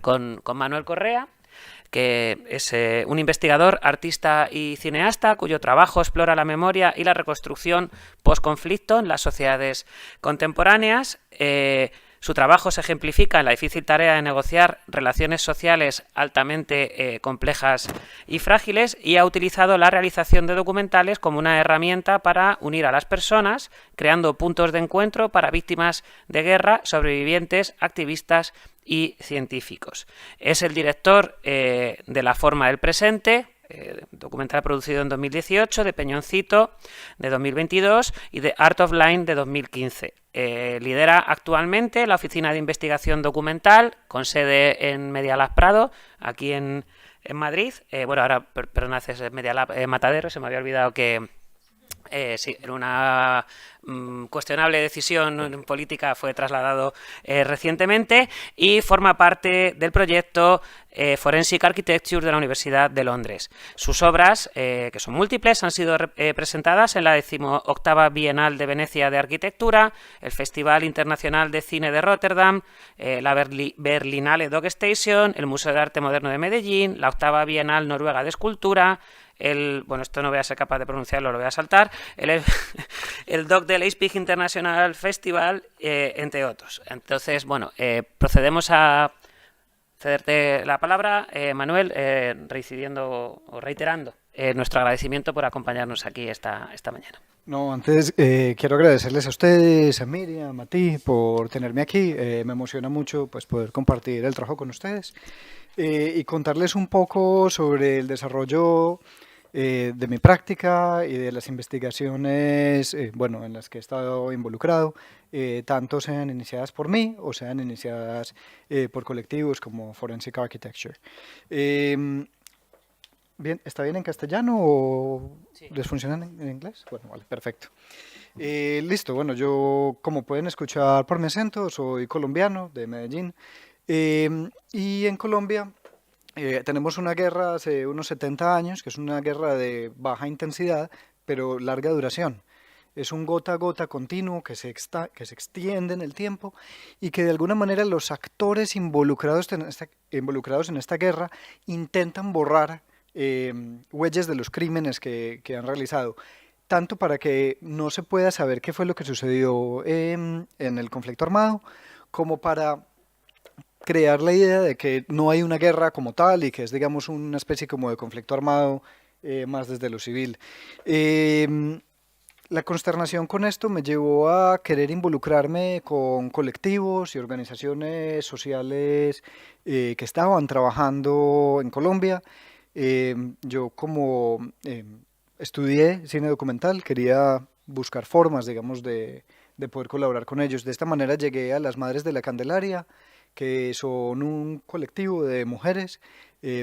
con Manuel Correa, que es un investigador, artista y cineasta cuyo trabajo explora la memoria y la reconstrucción post-conflicto en las sociedades contemporáneas. Su trabajo se ejemplifica en la difícil tarea de negociar relaciones sociales altamente complejas y frágiles, y ha utilizado la realización de documentales como una herramienta para unir a las personas, creando puntos de encuentro para víctimas de guerra, sobrevivientes, activistas y científicos. Es el director de La forma del presente, documental producido en 2018, de Peñoncito de 2022 y de Art of Line de 2015. Lidera actualmente la Oficina de Investigación Documental, con sede en Media Lab Prado, aquí en Madrid. Bueno, ahora, perdón, haces Media Lab Matadero, se me había olvidado que sí, en una cuestionable decisión política fue trasladado recientemente, y forma parte del proyecto Forensic Architecture de la Universidad de Londres. Sus obras, que son múltiples, han sido presentadas en la 18ª Bienal de Venecia de Arquitectura, el Festival Internacional de Cine de Rotterdam, la Berlinale Dog Station, el Museo de Arte Moderno de Medellín, la 8ª Bienal Noruega de Escultura, bueno, esto no voy a ser capaz de pronunciarlo, lo voy a saltar, el Doc de Leipzig International Festival, entre otros. Entonces, bueno, procedemos a cederte la palabra, Manuel, reincidiendo o reiterando nuestro agradecimiento por acompañarnos aquí esta mañana. No, antes quiero agradecerles a ustedes, a Miriam, a ti, por tenerme aquí. Me emociona mucho pues, poder compartir el trabajo con ustedes y contarles un poco sobre el desarrollo de mi práctica y de las investigaciones bueno, en las que he estado involucrado, tanto sean iniciadas por mí o sean iniciadas por colectivos como Forensic Architecture. bien, ¿está bien en castellano o Sí. les funciona en inglés? Bueno, vale, perfecto. Listo, bueno, yo, como pueden escuchar por mi acento, soy colombiano de Medellín. Y en Colombia tenemos una guerra hace unos 70 años, que es una guerra de baja intensidad, pero larga duración. Es un gota a gota continuo que se extiende en el tiempo y que de alguna manera los actores involucrados en esta guerra intentan borrar huellas de los crímenes que han realizado, tanto para que no se pueda saber qué fue lo que sucedió en el conflicto armado, como para crear la idea de que no hay una guerra como tal y que es, digamos, una especie como de conflicto armado más desde lo civil. La consternación con esto me llevó a querer involucrarme con colectivos y organizaciones sociales que estaban trabajando en Colombia. Yo como estudié cine documental, quería buscar formas, digamos, de poder colaborar con ellos. De esta manera llegué a las Madres de la Candelaria, que son un colectivo de mujeres,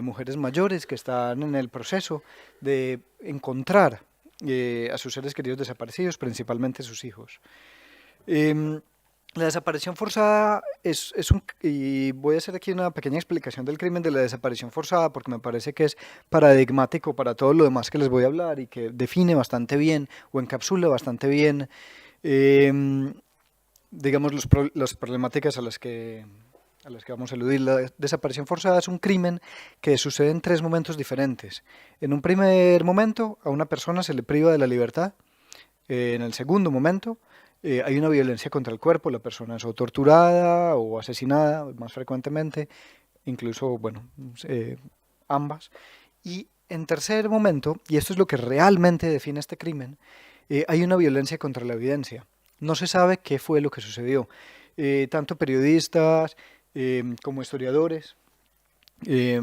mujeres mayores que están en el proceso de encontrar a sus seres queridos desaparecidos, principalmente sus hijos. Em, la desaparición forzada es un... Y voy a hacer aquí una pequeña explicación del crimen de la desaparición forzada porque me parece que es paradigmático para todo lo demás que les voy a hablar y que define bastante bien o encapsula bastante bien, em, digamos, las problemáticas a las que vamos a eludir. La desaparición forzada es un crimen que sucede en 3 momentos diferentes. En un primer momento, a una persona se le priva de la libertad. En el segundo momento, hay una violencia contra el cuerpo, la persona es o torturada o asesinada, más frecuentemente, incluso, bueno, ambas. Y en tercer momento, y esto es lo que realmente define este crimen, hay una violencia contra la evidencia. No se sabe qué fue lo que sucedió. Tanto periodistas como historiadores, y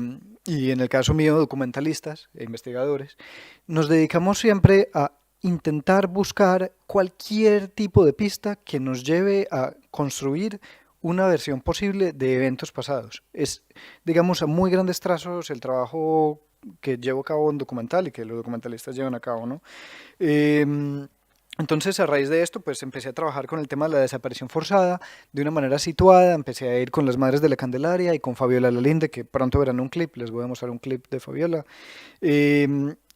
en el caso mío documentalistas e investigadores, nos dedicamos siempre a intentar buscar cualquier tipo de pista que nos lleve a construir una versión posible de eventos pasados. Es, digamos, a muy grandes trazos el trabajo que llevo a cabo en documental y que los documentalistas llevan a cabo, ¿no? Entonces, a raíz de esto, pues empecé a trabajar con el tema de la desaparición forzada de una manera situada. Empecé a ir con las Madres de la Candelaria y con Fabiola Lalinde, que pronto verán un clip, les voy a mostrar un clip de Fabiola,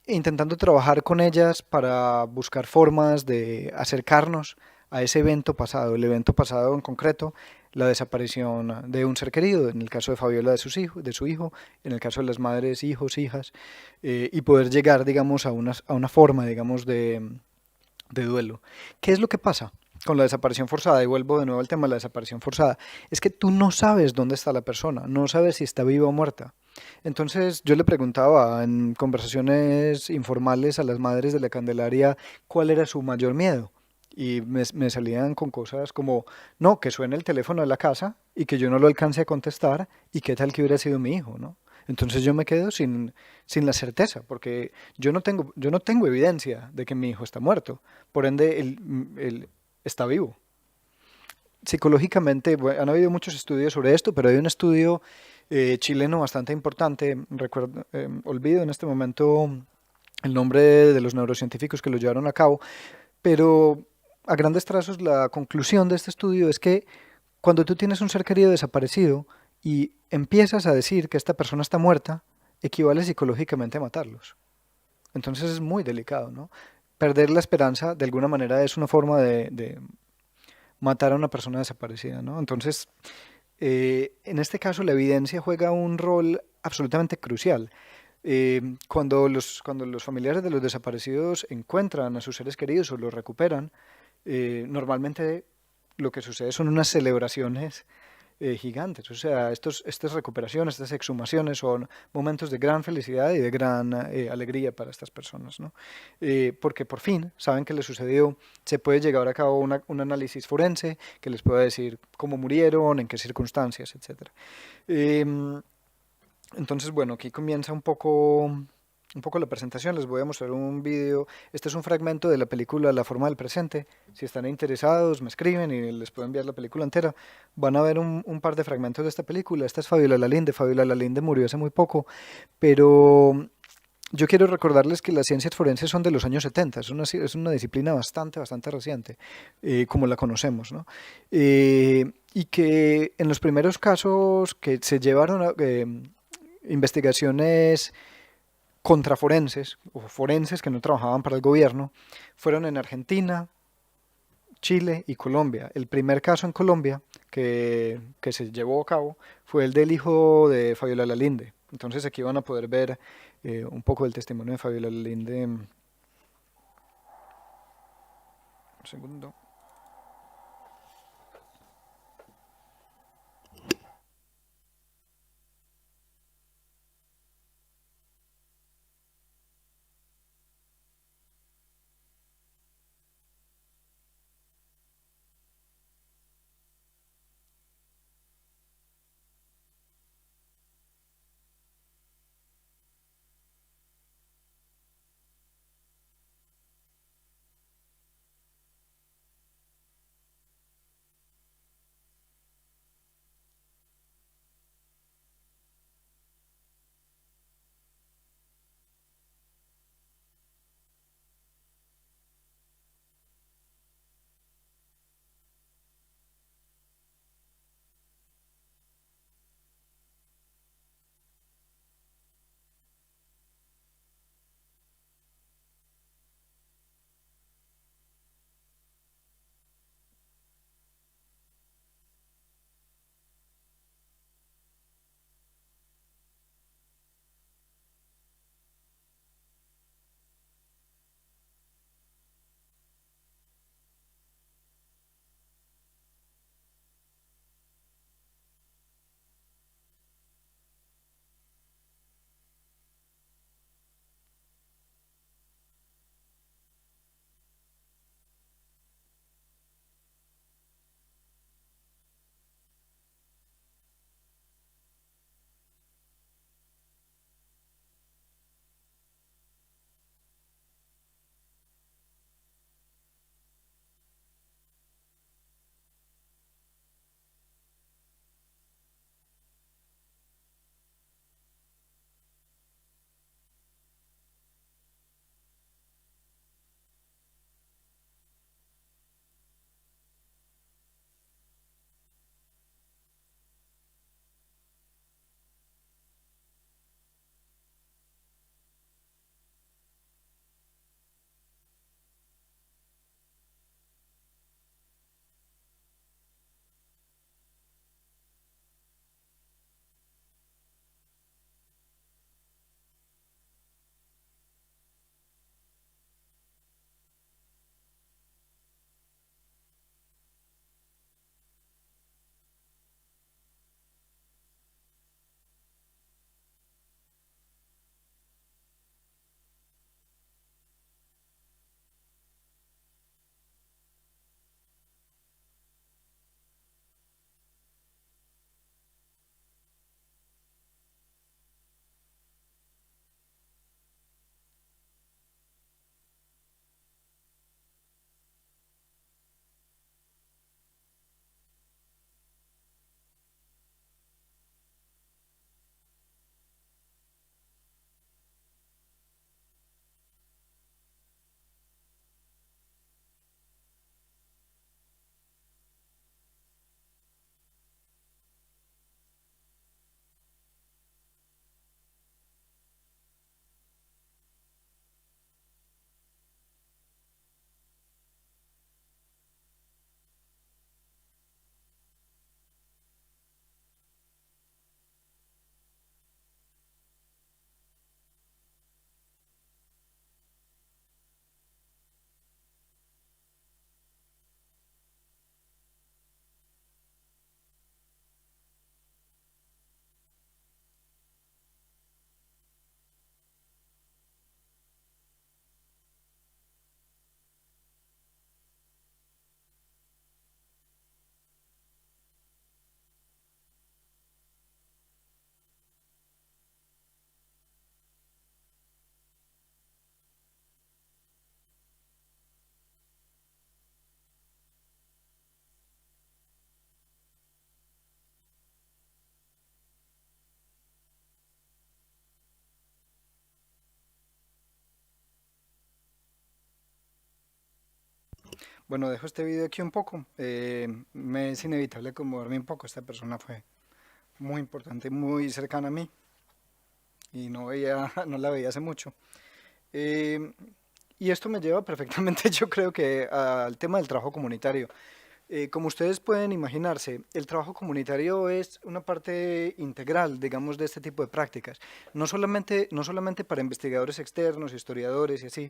intentando trabajar con ellas para buscar formas de acercarnos a ese evento pasado, el evento pasado en concreto, la desaparición de un ser querido, en el caso de Fabiola de su hijo, en el caso de las madres, hijos, hijas, y poder llegar, digamos, a una forma, digamos, de duelo. ¿Qué es lo que pasa con la desaparición forzada? Y vuelvo de nuevo al tema de la desaparición forzada. Es que tú no sabes dónde está la persona, no sabes si está viva o muerta. Entonces yo le preguntaba en conversaciones informales a las Madres de la Candelaria cuál era su mayor miedo. Y me salían con cosas como, no, que suene el teléfono de la casa y que yo no lo alcance a contestar y qué tal que hubiera sido mi hijo, ¿no? Entonces yo me quedo sin la certeza, porque yo no tengo evidencia de que mi hijo está muerto, por ende él está vivo. Psicológicamente, han habido muchos estudios sobre esto, pero hay un estudio chileno bastante importante, olvido en este momento el nombre de los neurocientíficos que lo llevaron a cabo, pero a grandes trazos la conclusión de este estudio es que cuando tú tienes un ser querido desaparecido y empiezas a decir que esta persona está muerta, equivale psicológicamente a matarlos. Entonces es muy delicado, ¿no? Perder la esperanza de alguna manera es una forma de matar a una persona desaparecida, ¿no? Entonces, en este caso la evidencia juega un rol absolutamente crucial. Cuando los familiares de los desaparecidos encuentran a sus seres queridos o los recuperan, normalmente lo que sucede son unas celebraciones gigantes. O sea, estas recuperaciones, estas exhumaciones son momentos de gran felicidad y de gran alegría para estas personas, ¿no? Porque por fin saben qué les sucedió, se puede llevar a cabo un análisis forense que les pueda decir cómo murieron, en qué circunstancias, etc. Entonces, bueno, aquí comienza un poco la presentación. Les voy a mostrar un vídeo. Este es un fragmento de la película La forma del presente. Si están interesados, me escriben y les puedo enviar la película entera. Van a ver un par de fragmentos de esta película. Esta es Fabiola Lalinde. Fabiola Lalinde murió hace muy poco, pero yo quiero recordarles que las ciencias forenses son de los años 70, es una disciplina bastante reciente, como la conocemos, ¿no? Y que en los primeros casos que se llevaron a investigaciones contra forenses, o forenses que no trabajaban para el gobierno, fueron en Argentina, Chile y Colombia. El primer caso en Colombia que se llevó a cabo fue el del hijo de Fabiola Lalinde. Entonces aquí van a poder ver un poco del testimonio de Fabiola Lalinde. Un segundo. Bueno, dejo este video aquí un poco. Me es inevitable conmoverme un poco. Esta persona fue muy importante, muy cercana a mí y no la veía hace mucho. Y esto me lleva perfectamente, yo creo que al tema del trabajo comunitario. Como ustedes pueden imaginarse, el trabajo comunitario es una parte integral, digamos, de este tipo de prácticas. No solamente para investigadores externos, historiadores y así,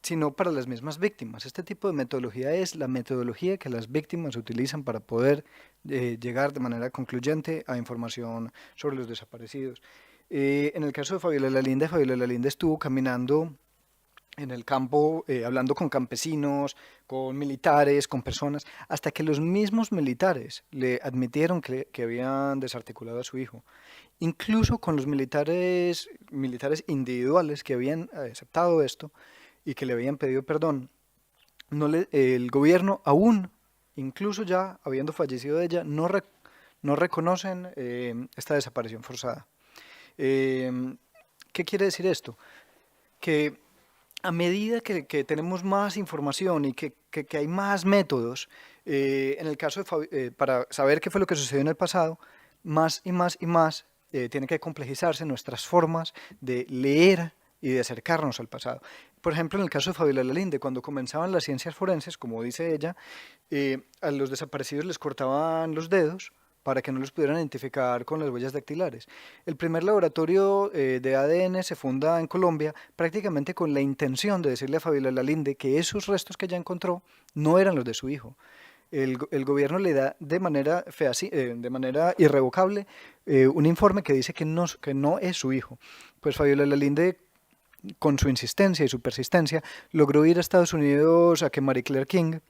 sino para las mismas víctimas. Este tipo de metodología es la metodología que las víctimas utilizan para poder llegar de manera concluyente a información sobre los desaparecidos. En el caso de Fabiola Lalinde estuvo caminando en el campo, hablando con campesinos, con militares, con personas, hasta que los mismos militares le admitieron que habían desarticulado a su hijo. Incluso con los militares individuales que habían aceptado esto y que le habían pedido perdón, el gobierno aún, incluso ya habiendo fallecido ella, no reconocen esta desaparición forzada. ¿Qué quiere decir esto? Que a medida que tenemos más información y que hay más métodos, en el caso para saber qué fue lo que sucedió en el pasado, más y más y más tiene que complejizarse nuestras formas de leer y de acercarnos al pasado. Por ejemplo, en el caso de Fabiola Lalinde, cuando comenzaban las ciencias forenses, como dice ella, a los desaparecidos les cortaban los dedos para que no los pudieran identificar con las huellas dactilares. El primer laboratorio de ADN se funda en Colombia prácticamente con la intención de decirle a Fabiola Lalinde que esos restos que ella encontró no eran los de su hijo. El gobierno le da de manera irrevocable un informe que dice que no es su hijo. Pues Fabiola Lalinde, con su insistencia y su persistencia, logró ir a Estados Unidos a que Marie Claire King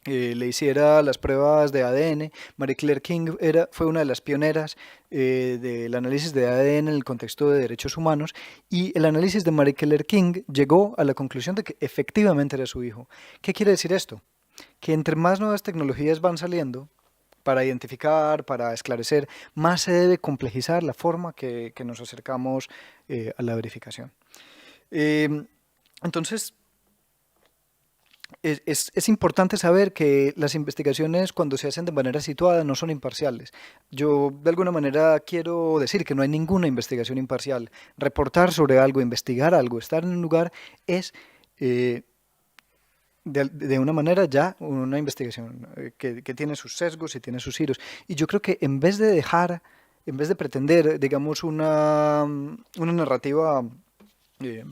le hiciera las pruebas de ADN. Marie Claire King fue una de las pioneras del análisis de ADN en el contexto de derechos humanos, y el análisis de Marie Claire King llegó a la conclusión de que efectivamente era su hijo. ¿Qué quiere decir esto? Que entre más nuevas tecnologías van saliendo para identificar, para esclarecer, más se debe complejizar la forma que nos acercamos a la verificación. Entonces, es importante saber que las investigaciones, cuando se hacen de manera situada, no son imparciales. Yo de alguna manera quiero decir que no hay ninguna investigación imparcial. Reportar sobre algo, investigar algo, estar en un lugar es de una manera ya una investigación que tiene sus sesgos y tiene sus giros. Y yo creo que en vez de pretender, digamos, una narrativa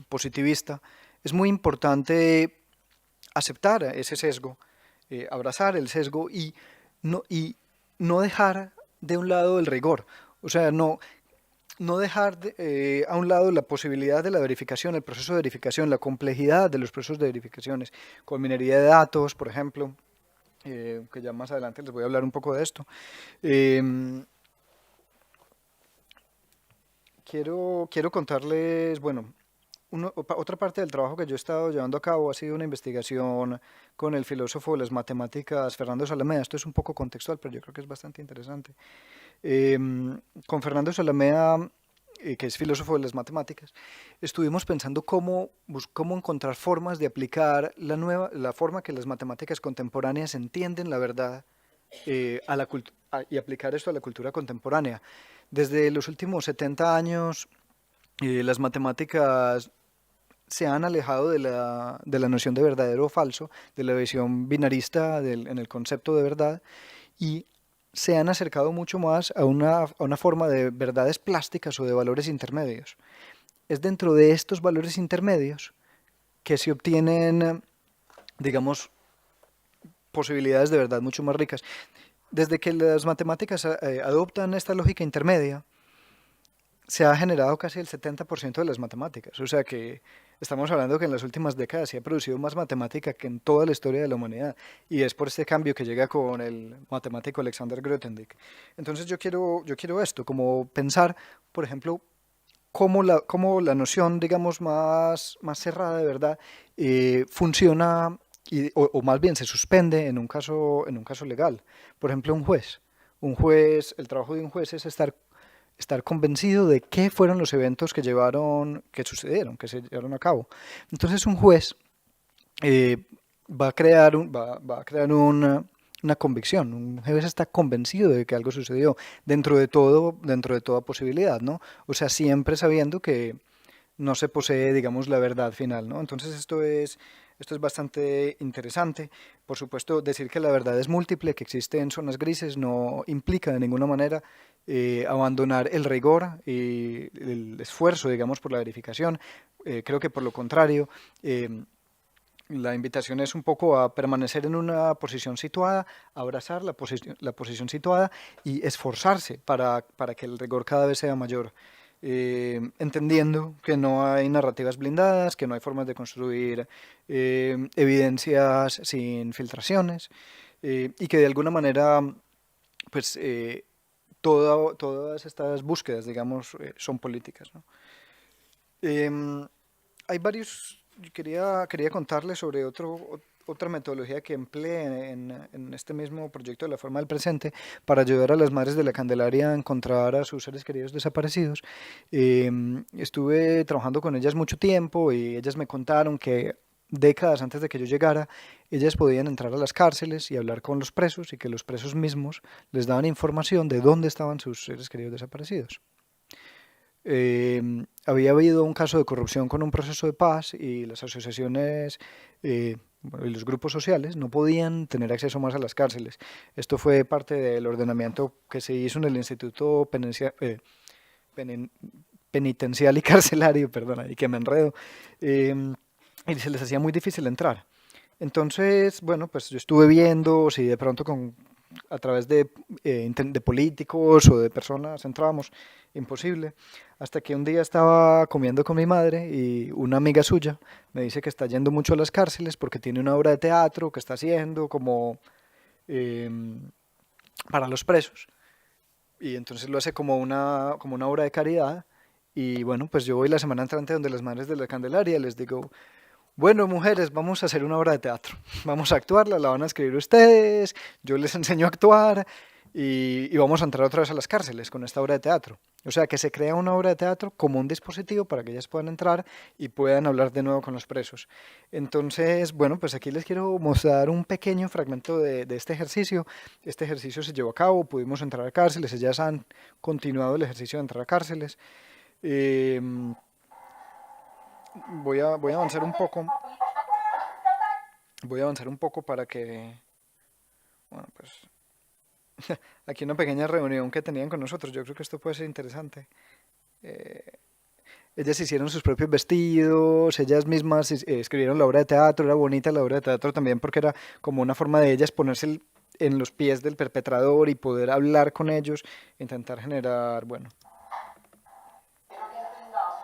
positivista, es muy importante aceptar ese sesgo, abrazar el sesgo y no dejar de un lado el rigor. O sea, no dejar a un lado la posibilidad de la verificación, el proceso de verificación, la complejidad de los procesos de verificaciones, con minería de datos, por ejemplo, que ya más adelante les voy a hablar un poco de esto. Quiero contarles, bueno, otra parte del trabajo que yo he estado llevando a cabo ha sido una investigación con el filósofo de las matemáticas Fernando Salamea. Esto es un poco contextual, pero yo creo que es bastante interesante. Con Fernando Salamea, que es filósofo de las matemáticas, estuvimos pensando cómo encontrar formas de aplicar la forma que las matemáticas contemporáneas entienden la verdad y aplicar esto a la cultura contemporánea. Desde los últimos 70 años, las matemáticas se han alejado de la noción de verdadero o falso, de la visión binarista en el concepto de verdad, y se han acercado mucho más a una forma de verdades plásticas o de valores intermedios. Es dentro de estos valores intermedios que se obtienen, digamos, posibilidades de verdad mucho más ricas. Desde que las matemáticas adoptan esta lógica intermedia, se ha generado casi el 70% de las matemáticas. O sea que estamos hablando que en las últimas décadas se ha producido más matemática que en toda la historia de la humanidad. Y es por este cambio que llega con el matemático Alexander Grothendieck. Entonces yo quiero esto, como pensar, por ejemplo, cómo la noción, digamos, más cerrada de verdad funciona o más bien se suspende en un caso legal. Por ejemplo, un juez, el trabajo de un juez es estar convencido de qué fueron los eventos que se llevaron a cabo. Entonces un juez va a crear una convicción. Un juez está convencido de que algo sucedió dentro de toda posibilidad, ¿no? O sea, siempre sabiendo que no se posee, digamos, la verdad final, ¿no? Entonces esto es bastante interesante. Por supuesto, decir que la verdad es múltiple, que existe en zonas grises, no implica de ninguna manera abandonar el rigor y el esfuerzo, digamos, por la verificación. Creo que por lo contrario, la invitación es un poco a permanecer en una posición situada, abrazar la posición situada y esforzarse para que el rigor cada vez sea mayor. Entendiendo que no hay narrativas blindadas, que no hay formas de construir evidencias sin filtraciones y que de alguna manera pues todas estas búsquedas, digamos, son políticas, ¿no? Em, Hay varios, yo quería contarles sobre otra metodología que empleé en este mismo proyecto de la forma del presente para ayudar a las madres de la Candelaria a encontrar a sus seres queridos desaparecidos. Estuve trabajando con ellas mucho tiempo y ellas me contaron que décadas antes de que yo llegara, ellas podían entrar a las cárceles y hablar con los presos y que los presos mismos les daban información de dónde estaban sus seres queridos desaparecidos. Había habido un caso de corrupción con un proceso de paz y las asociaciones bueno, y los grupos sociales no podían tener acceso más a las cárceles. Esto fue parte del ordenamiento que se hizo en el Instituto Penen- Penitencial y Carcelario, perdona, y que me enredo, y se les hacía muy difícil entrar. Entonces, bueno, pues yo estuve viendo si de pronto a través de políticos o de personas entrábamos, imposible, hasta que un día estaba comiendo con mi madre y una amiga suya me dice que está yendo mucho a las cárceles porque tiene una obra de teatro que está haciendo como para los presos y entonces lo hace como una obra de caridad y bueno, pues yo voy la semana entrante donde las madres de la Candelaria les digo, bueno, mujeres, vamos a hacer una obra de teatro. Vamos a actuarla, la van a escribir ustedes, yo les enseño a actuar y vamos a entrar otra vez a las cárceles con esta obra de teatro. O sea, que se crea una obra de teatro como un dispositivo para que ellas puedan entrar y puedan hablar de nuevo con los presos. Entonces, bueno, pues aquí les quiero mostrar un pequeño fragmento de este ejercicio. Este ejercicio se llevó a cabo, pudimos entrar a cárceles, ellas han continuado el ejercicio de entrar a cárceles. Eh, voy a avanzar un poco. Voy a avanzar un poco para que, bueno, pues aquí una pequeña reunión que tenían con nosotros, yo creo que esto puede ser interesante. Eh, Ellas hicieron sus propios vestidos, ellas mismas escribieron la obra de teatro, era bonita la obra de teatro también porque era como una forma de ellas ponerse en los pies del perpetrador y poder hablar con ellos, intentar generar, bueno. Quiero que entendamos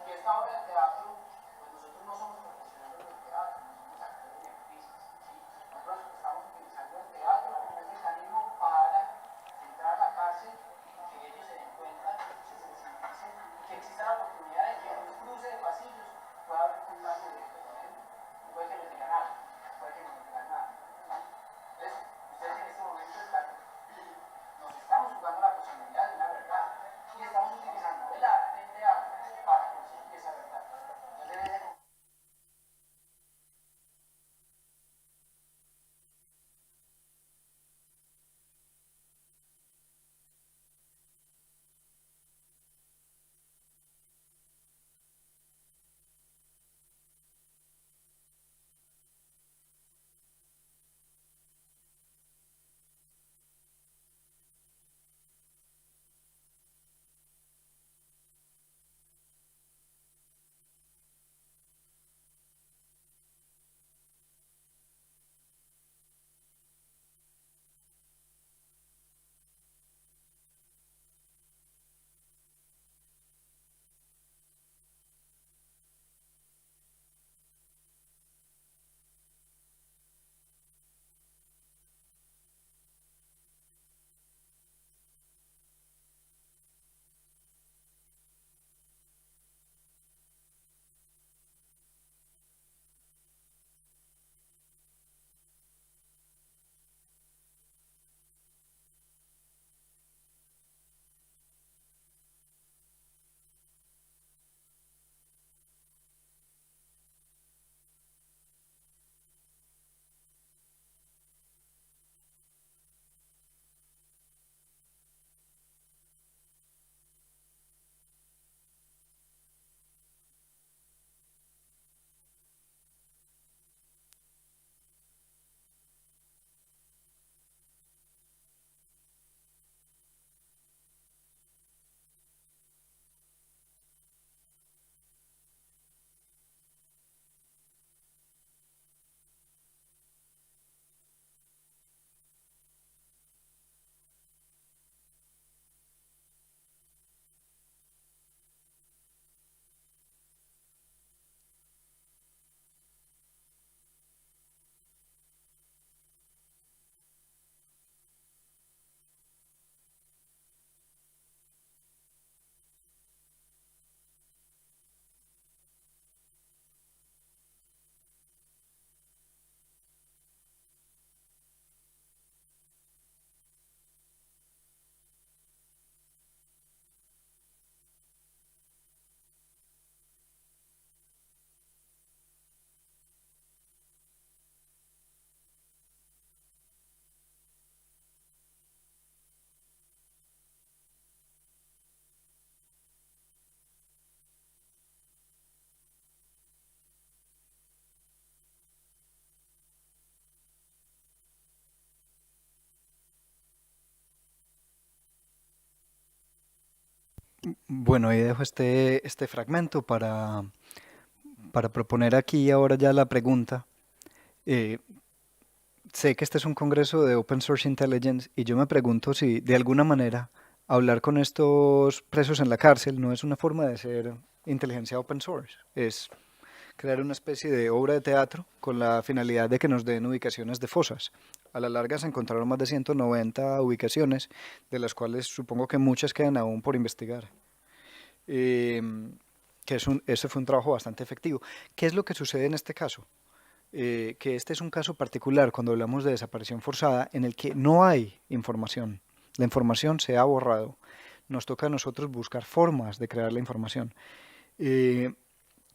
que esta obra de teatro, pues nosotros no somos profesionales del teatro, no somos actores ni actrices, ¿sí? Nosotros estamos utilizando el teatro como un mecanismo para entrar a la cárcel y que ellos se den cuenta, se sensibilicen y que exista la oportunidad de que en un cruce de pasillos pueda haber contacto directo con él. Y puede que no digan algo, puede que no digan nada. Entonces, ustedes en este momento nos estamos jugando la posibilidad de una verdad y estamos utilizando el arte del teatro para conseguir esa verdad. Entonces, Bueno, ahí dejo este fragmento para proponer aquí ahora ya la pregunta. Eh, Sé que este es un congreso de Open Source Intelligence y yo me pregunto si de alguna manera hablar con estos presos en la cárcel no es una forma de hacer inteligencia open source. Es crear una especie de obra de teatro con la finalidad de que nos den ubicaciones de fosas. A la larga se encontraron más de 190 ubicaciones, de las cuales supongo que muchas quedan aún por investigar. Eh, ese fue un trabajo bastante efectivo. ¿Qué es lo que sucede en este caso? Que este es un caso particular cuando hablamos de desaparición forzada en el que no hay información. La información se ha borrado. Nos toca a nosotros buscar formas de crear la información. Eh,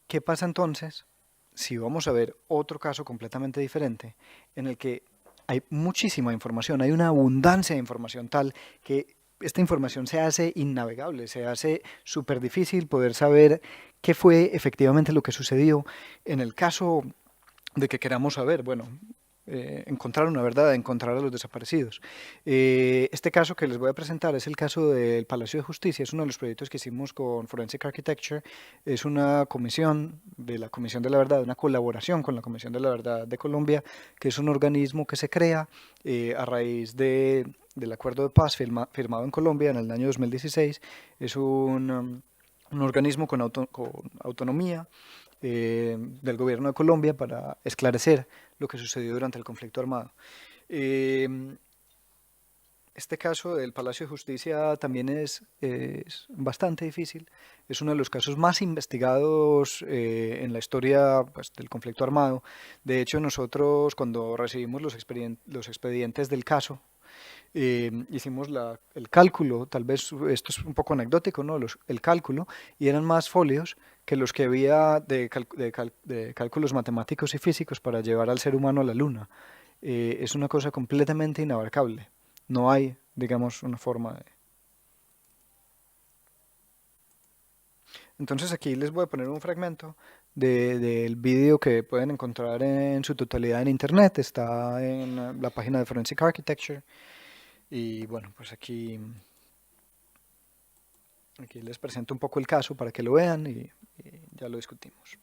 ¿Qué pasa entonces si vamos a ver otro caso completamente diferente en el que hay muchísima información, hay una abundancia de información tal que esta información se hace innavegable, se hace súper difícil poder saber qué fue efectivamente lo que sucedió en el caso de que queramos saber, bueno, encontrar una verdad, encontrar a los desaparecidos. Este caso que les voy a presentar es el caso del Palacio de Justicia, es uno de los proyectos que hicimos con Forensic Architecture, es una comisión de la Comisión de la Verdad, una colaboración con la Comisión de la Verdad de Colombia, que es un organismo que se crea a raíz del acuerdo de paz firmado en Colombia en el año 2016, es un organismo con autonomía del gobierno de Colombia para esclarecer lo que sucedió durante el conflicto armado. Este caso del Palacio de Justicia también es bastante difícil, es uno de los casos más investigados en la historia pues, del conflicto armado. De hecho, nosotros cuando recibimos los expedientes del caso, hicimos el cálculo, tal vez esto es un poco anecdótico, ¿no? El cálculo, y eran más folios que los que había de cálculos matemáticos y físicos para llevar al ser humano a la luna. Es una cosa completamente inabarcable. No hay, digamos, una forma de... Entonces aquí les voy a poner un fragmento del vídeo que pueden encontrar en su totalidad en internet, está en la página de Forensic Architecture. Y bueno, pues aquí les presento un poco el caso para que lo vean y ya lo discutimos.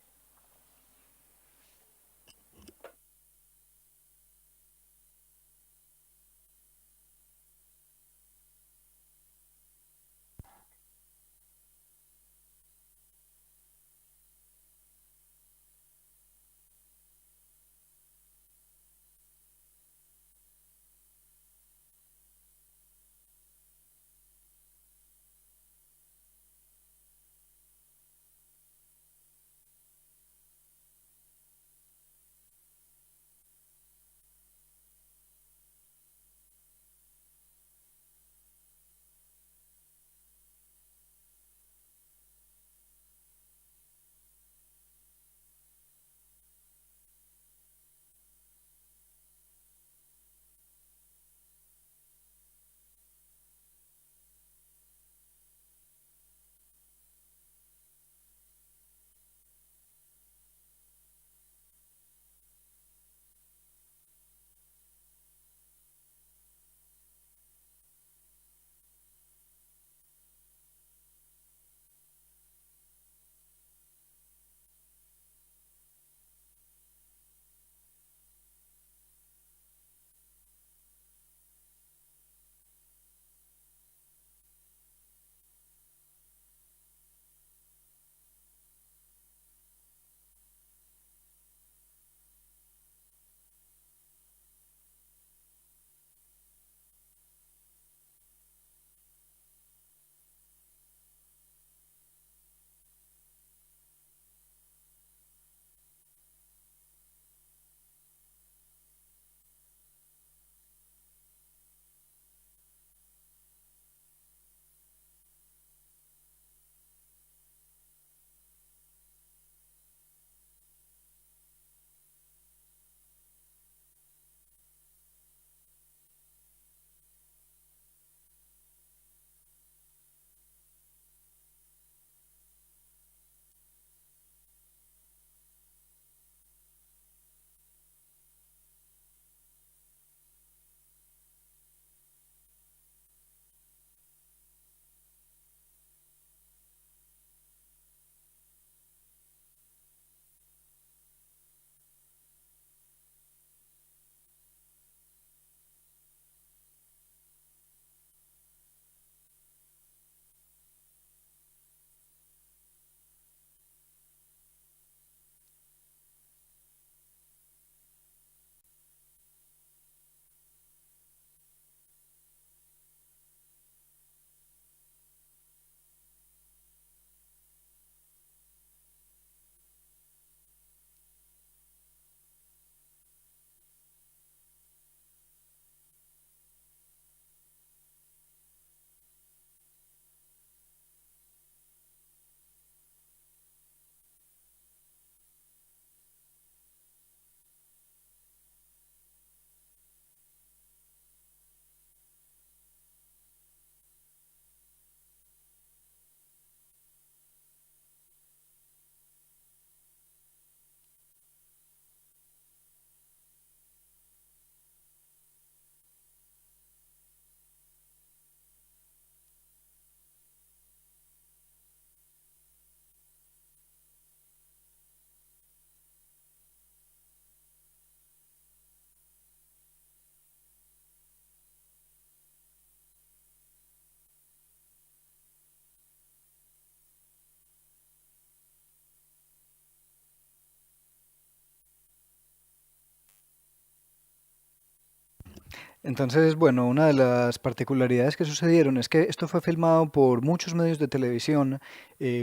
Entonces, bueno, una de las particularidades que sucedieron es que esto fue filmado por muchos medios de televisión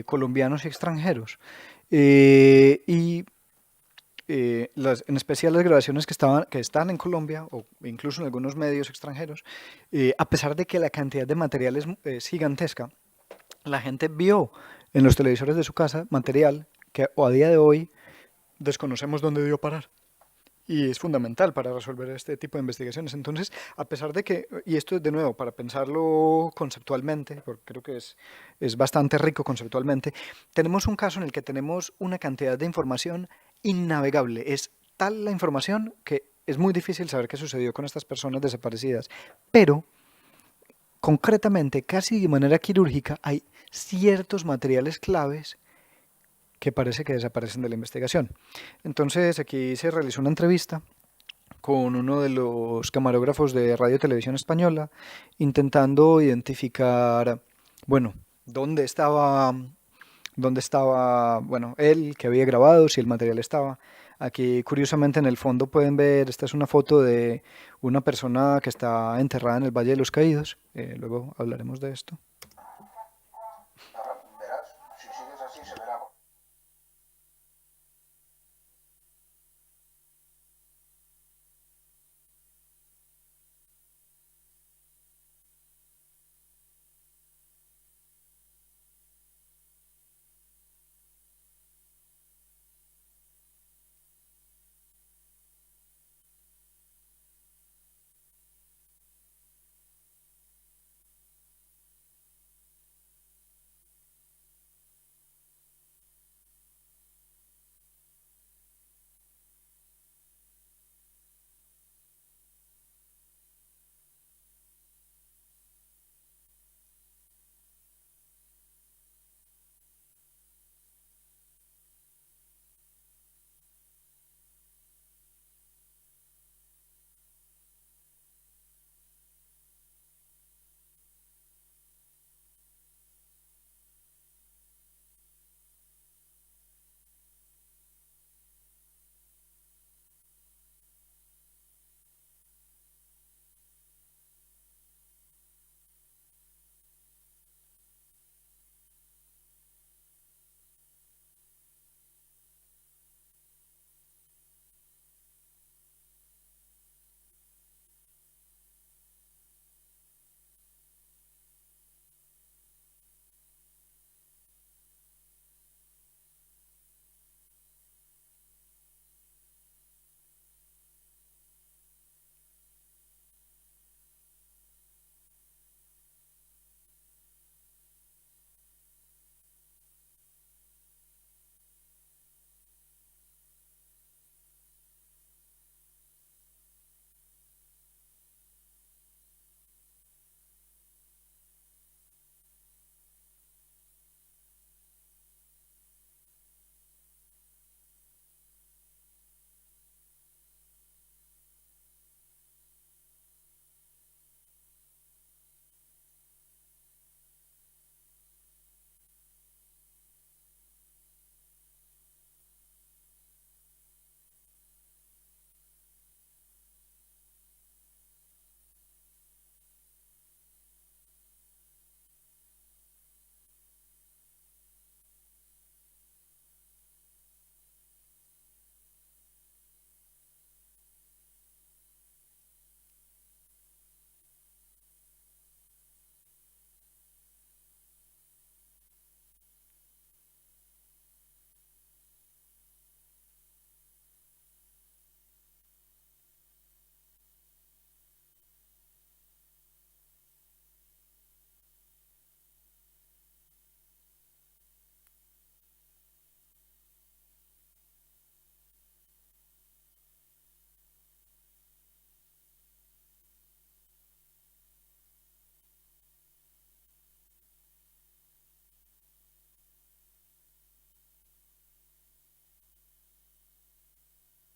colombianos y extranjeros. Y en especial las grabaciones que están en Colombia o incluso en algunos medios extranjeros, a pesar de que la cantidad de material es gigantesca, la gente vio en los televisores de su casa material que o a día de hoy desconocemos dónde dio parar. Y es fundamental para resolver este tipo de investigaciones. Entonces, a pesar de que, y esto es de nuevo para pensarlo conceptualmente, porque creo que es bastante rico conceptualmente, tenemos un caso en el que tenemos una cantidad de información innavegable. Es tal la información que es muy difícil saber qué sucedió con estas personas desaparecidas. Pero, concretamente, casi de manera quirúrgica, hay ciertos materiales claves que parece que desaparecen de la investigación. Entonces, aquí se realizó una entrevista con uno de los camarógrafos de Radio Televisión Española, intentando identificar, bueno, dónde estaba, bueno, él que había grabado, si el material estaba. Aquí, curiosamente, en el fondo pueden ver, esta es una foto de una persona que está enterrada en el Valle de los Caídos. Luego hablaremos de esto. Verás, si sigues así se verá.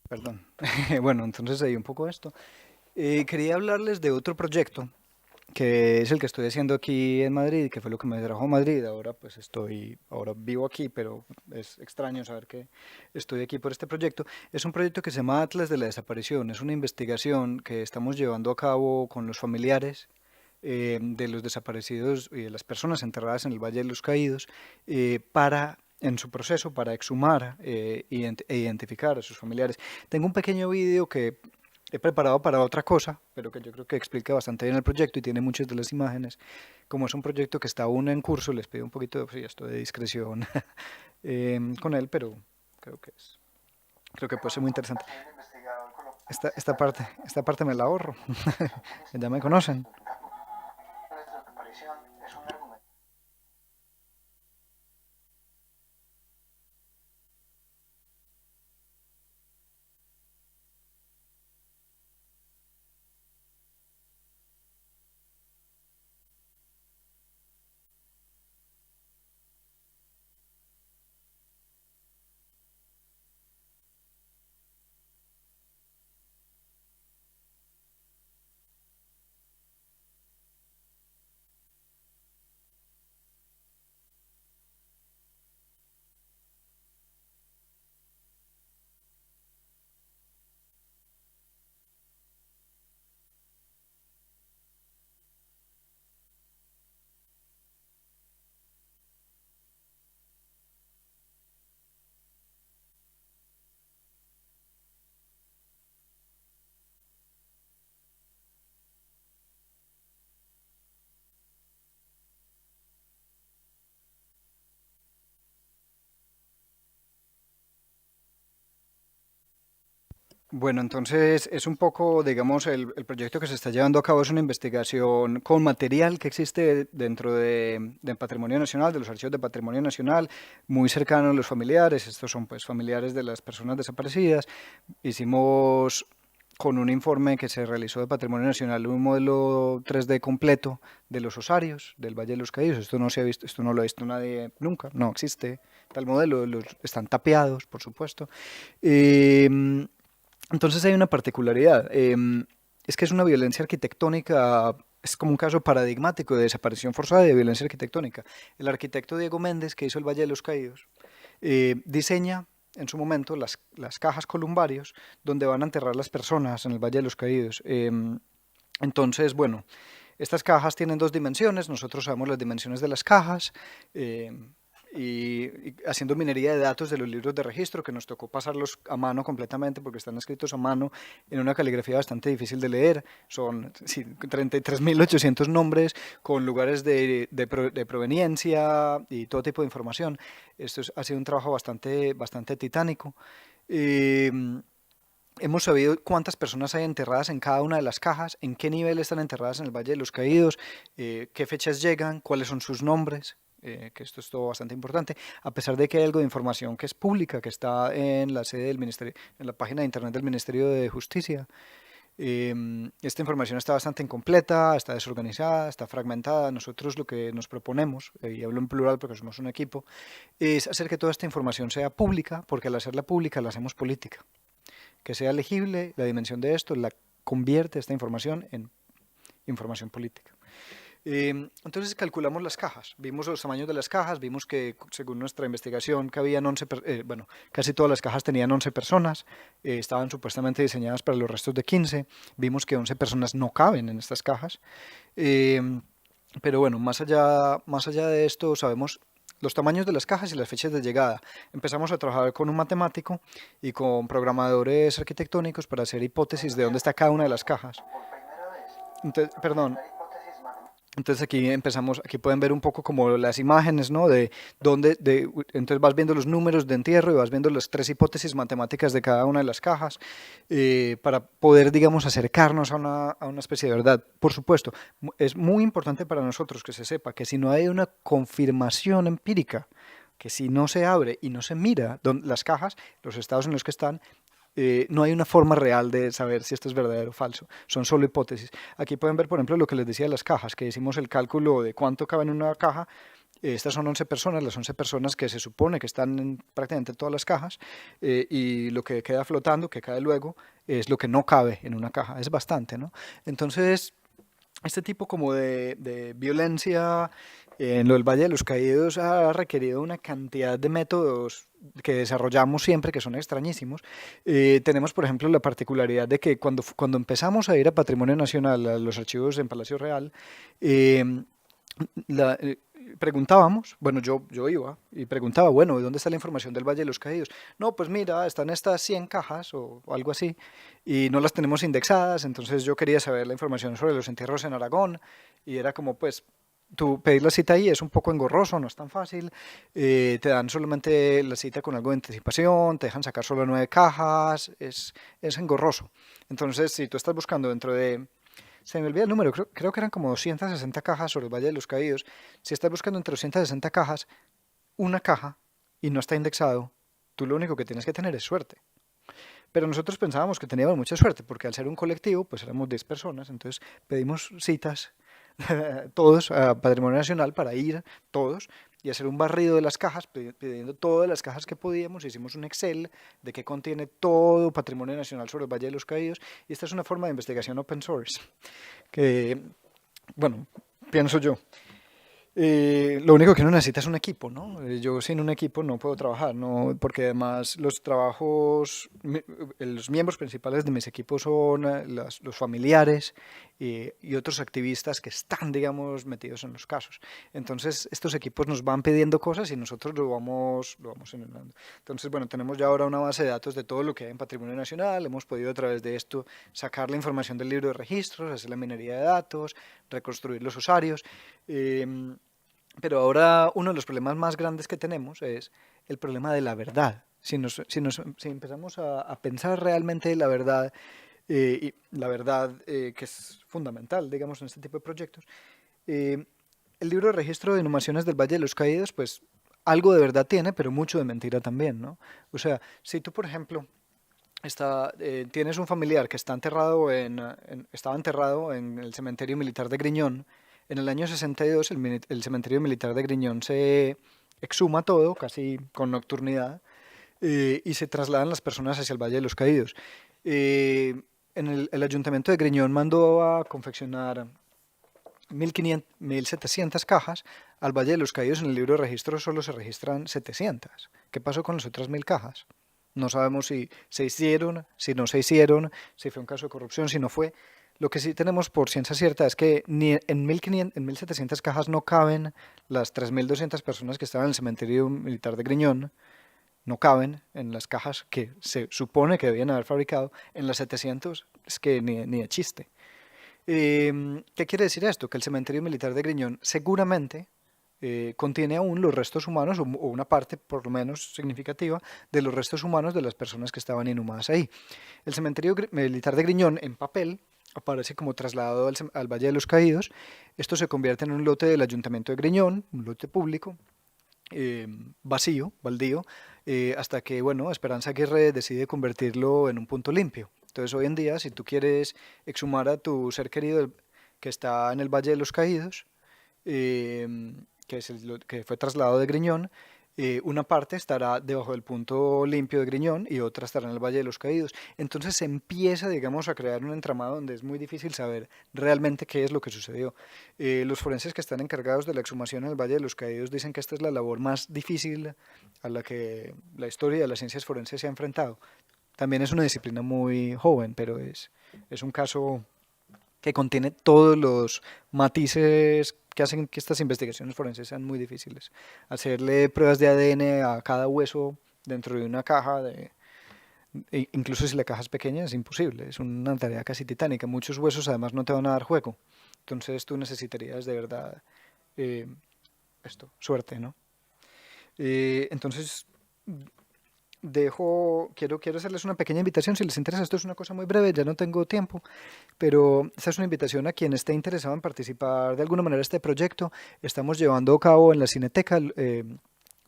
Perdón. Bueno, entonces ahí un poco esto. Quería hablarles de otro proyecto que es el que estoy haciendo aquí en Madrid, que fue lo que me trajo a Madrid. Ahora pues ahora vivo aquí, pero es extraño saber que estoy aquí por este proyecto. Es un proyecto que se llama Atlas de la Desaparición. Es una investigación que estamos llevando a cabo con los familiares de los desaparecidos y de las personas enterradas en el Valle de los Caídos, en su proceso, para exhumar e identificar a sus familiares. Tengo un pequeño vídeo que he preparado para otra cosa, pero que yo creo que explica bastante bien el proyecto y tiene muchas de las imágenes. Como es un proyecto que está aún en curso, les pido un poquito esto de discreción con él, pero creo que puede ser muy interesante. Esta parte me la ahorro, ya me conocen. Bueno, entonces es un poco, digamos, el proyecto que se está llevando a cabo es una investigación con material que existe dentro de Patrimonio Nacional, de los archivos de Patrimonio Nacional, muy cercano a los familiares. Estos son pues familiares de las personas desaparecidas. Hicimos con un informe que se realizó de Patrimonio Nacional un modelo 3D completo de los osarios del Valle de los Caídos. Esto no se ha visto, esto no lo ha visto nadie nunca, no existe tal modelo, están tapiados, por supuesto. Entonces hay una particularidad, es que es una violencia arquitectónica, es como un caso paradigmático de desaparición forzada y de violencia arquitectónica. El arquitecto Diego Méndez, que hizo el Valle de los Caídos, diseña en su momento las cajas columbarios donde van a enterrar las personas en el Valle de los Caídos. Entonces, bueno, estas cajas tienen dos dimensiones, nosotros sabemos las dimensiones de las cajas, y haciendo minería de datos de los libros de registro, que nos tocó pasarlos a mano completamente porque están escritos a mano en una caligrafía bastante difícil de leer. Son 33.800 nombres con lugares de proveniencia y todo tipo de información. Esto ha sido un trabajo bastante titánico. Hemos sabido cuántas personas hay enterradas en cada una de las cajas, en qué nivel están enterradas en el Valle de los Caídos, qué fechas llegan, cuáles son sus nombres. Que esto es todo bastante importante, a pesar de que hay algo de información que es pública, que está en la sede del Ministerio, en la página de internet del Ministerio de Justicia. Esta información está bastante incompleta, está desorganizada, está fragmentada. Nosotros lo que nos proponemos, y hablo en plural porque somos un equipo, es hacer que toda esta información sea pública, porque al hacerla pública la hacemos política. Que sea legible, la dimensión de esto la convierte esta información en información política. Entonces calculamos las cajas, vimos los tamaños de las cajas, vimos que según nuestra investigación que habían casi todas las cajas tenían 11 personas, estaban supuestamente diseñadas para los restos de 15, vimos que 11 personas no caben en estas cajas, pero bueno, más allá de esto sabemos los tamaños de las cajas y las fechas de llegada. Empezamos a trabajar con un matemático y con programadores arquitectónicos para hacer hipótesis de dónde está cada una de las cajas. Entonces, entonces aquí pueden ver un poco como las imágenes, ¿no? Entonces vas viendo los números de entierro y vas viendo las tres hipótesis matemáticas de cada una de las cajas para poder, digamos, acercarnos a una especie de verdad. Por supuesto, es muy importante para nosotros que se sepa que si no hay una confirmación empírica, que si no se abre y no se mira las cajas, los estados en los que están, no hay una forma real de saber si esto es verdadero o falso, son solo hipótesis. Aquí pueden ver, por ejemplo, lo que les decía de las cajas, que hicimos el cálculo de cuánto cabe en una caja. Estas son 11 personas, las 11 personas que se supone que están en prácticamente todas las cajas, y lo que queda flotando, que cae luego, es lo que no cabe en una caja. Es bastante, ¿no? Entonces, este tipo como de violencia en lo del Valle de los Caídos ha requerido una cantidad de métodos que desarrollamos siempre, que son extrañísimos. Tenemos, por ejemplo, la particularidad de que cuando empezamos a ir a Patrimonio Nacional, a los archivos en Palacio Real, preguntábamos, bueno, yo iba y preguntaba, bueno, ¿dónde está la información del Valle de los Caídos? No, pues mira, están estas 100 cajas o algo así, y no las tenemos indexadas, entonces yo quería saber la información sobre los entierros en Aragón, y era como, pues, tú pedir la cita ahí es un poco engorroso, no es tan fácil, te dan solamente la cita con algo de anticipación, te dejan sacar solo 9 cajas, es engorroso. Entonces, si tú estás buscando dentro de... Se me olvida el número, creo que eran como 260 cajas sobre el Valle de los Caídos. Si estás buscando entre 260 cajas, una caja, y no está indexado, tú lo único que tienes que tener es suerte. Pero nosotros pensábamos que teníamos mucha suerte, porque al ser un colectivo, pues éramos 10 personas, entonces pedimos citas todos a Patrimonio Nacional para ir todos y hacer un barrido de las cajas, pidiendo todas las cajas que podíamos. Hicimos un Excel de qué contiene todo Patrimonio Nacional sobre el Valle de los Caídos, y esta es una forma de investigación open source que, bueno, pienso yo. Lo único que uno necesita es un equipo, ¿no? Yo sin un equipo no puedo trabajar, ¿no? Porque además los miembros principales de mis equipos son los familiares y otros activistas que están, digamos, metidos en los casos. Entonces, estos equipos nos van pidiendo cosas y nosotros lo vamos enlazando. Entonces, bueno, tenemos ya ahora una base de datos de todo lo que hay en Patrimonio Nacional. Hemos podido a través de esto sacar la información del libro de registros, hacer la minería de datos, reconstruir los osarios. Pero ahora uno de los problemas más grandes que tenemos es el problema de la verdad. Si empezamos a pensar realmente la verdad, y la verdad que es fundamental, digamos, en este tipo de proyectos, el libro de registro de inhumaciones del Valle de los Caídos, pues algo de verdad tiene, pero mucho de mentira también, ¿no? O sea, si tú, por ejemplo, tienes un familiar que estaba enterrado en el cementerio militar de Griñón. En el año 62 el cementerio militar de Griñón se exhuma todo, casi con nocturnidad, y se trasladan las personas hacia el Valle de los Caídos. El ayuntamiento de Griñón mandó a confeccionar 1.700 cajas. Al Valle de los Caídos en el libro de registro solo se registran 700. ¿Qué pasó con las otras 1.000 cajas? No sabemos si se hicieron, si no se hicieron, si fue un caso de corrupción, si no fue. Lo que sí tenemos por ciencia cierta es que ni en 1.700 cajas no caben las 3.200 personas que estaban en el cementerio militar de Griñón, no caben en las cajas que se supone que debían haber fabricado. En las 700 es que ni de chiste. ¿Qué quiere decir esto? Que el cementerio militar de Griñón seguramente contiene aún los restos humanos, o una parte por lo menos significativa de los restos humanos de las personas que estaban inhumadas ahí. El cementerio militar de Griñón en papel aparece como trasladado al Valle de los Caídos. Esto se convierte en un lote del Ayuntamiento de Griñón, un lote público, vacío, baldío, hasta que, bueno, Esperanza Aguirre decide convertirlo en un punto limpio. Entonces, hoy en día, si tú quieres exhumar a tu ser querido que está en el Valle de los Caídos, que fue trasladado de Griñón, una parte estará debajo del punto limpio de Griñón y otra estará en el Valle de los Caídos. Entonces se empieza, digamos, a crear un entramado donde es muy difícil saber realmente qué es lo que sucedió. Los forenses que están encargados de la exhumación en el Valle de los Caídos dicen que esta es la labor más difícil a la que la historia de las ciencias forenses se ha enfrentado. También es una disciplina muy joven, pero es un caso que contiene todos los matices que hacen que estas investigaciones forenses sean muy difíciles. Hacerle pruebas de ADN a cada hueso dentro de una caja, incluso si la caja es pequeña, es imposible. Es una tarea casi titánica. Muchos huesos además no te van a dar juego. Entonces tú necesitarías de verdad suerte, ¿no? Entonces quiero hacerles una pequeña invitación, si les interesa. Esto es una cosa muy breve, ya no tengo tiempo, pero esta es una invitación a quien esté interesado en participar de alguna manera en este proyecto. Estamos llevando a cabo en la Cineteca